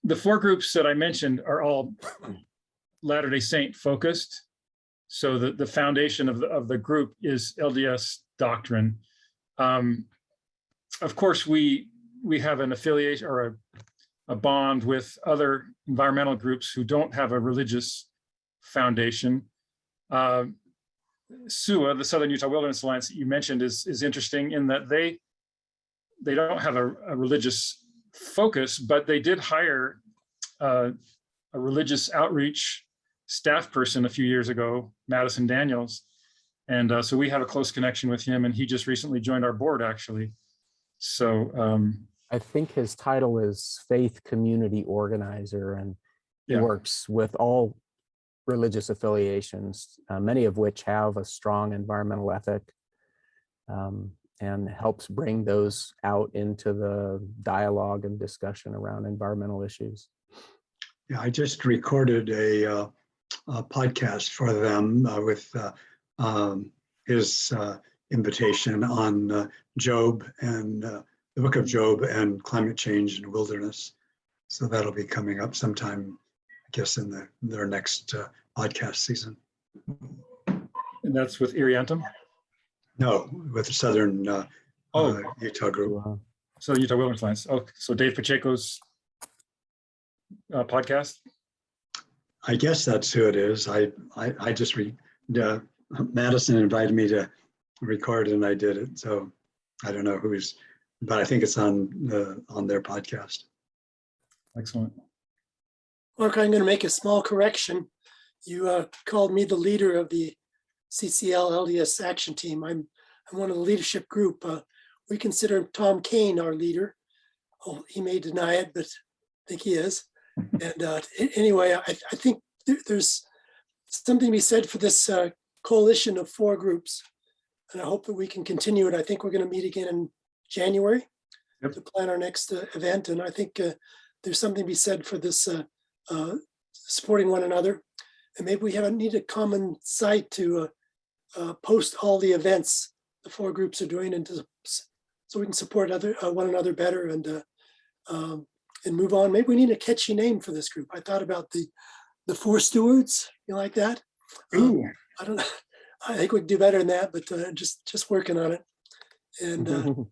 The four groups that I mentioned are all Latter-day Saint focused. So the foundation of the group is LDS doctrine. Of course, we have an affiliation or a bond with other environmental groups who don't have a religious foundation. SUA, the Southern Utah Wilderness Alliance that you mentioned, is interesting in that they don't have a religious focus, but they did hire a religious outreach staff person a few years ago, Madison Daniels. And so we have a close connection with him, and he just recently joined our board, actually. So I think his title is Faith Community Organizer, and he works with all religious affiliations, many of which have a strong environmental ethic, and helps bring those out into the dialogue and discussion around environmental issues. Yeah, I just recorded a podcast for them with his invitation on Job and the book of Job and climate change and wilderness. So that'll be coming up sometime, I guess, in their next podcast season. and that's with Ariantum? No, with the Southern Utah group. Southern Utah Wilderness Alliance. Oh, so Dave Pacheco's podcast? I guess that's who it is. I just Madison invited me to record and I did it. So I don't know who's, but I think it's on their podcast. Excellent. Mark, I'm going to make a small correction. You called me the leader of the CCL LDS action team. I'm one of the leadership group. We consider Tom Kane our leader. Oh, he may deny it, but I think he is. And anyway, I think there's something to be said for this coalition of four groups. And I hope that we can continue it. I think we're going to meet again in January to plan our next event. And I think there's something to be said for this supporting one another. And maybe we need a common site to post all the events the four groups are doing, and so we can support one another better and move on. Maybe we need a catchy name for this group. I thought about the Four Stewards, you like that? I don't know. I think we can do better than that, but just working on it. And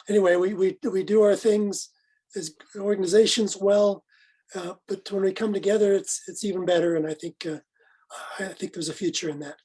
anyway, we do our things as organizations well, but when we come together, it's even better. And I think there's a future in that.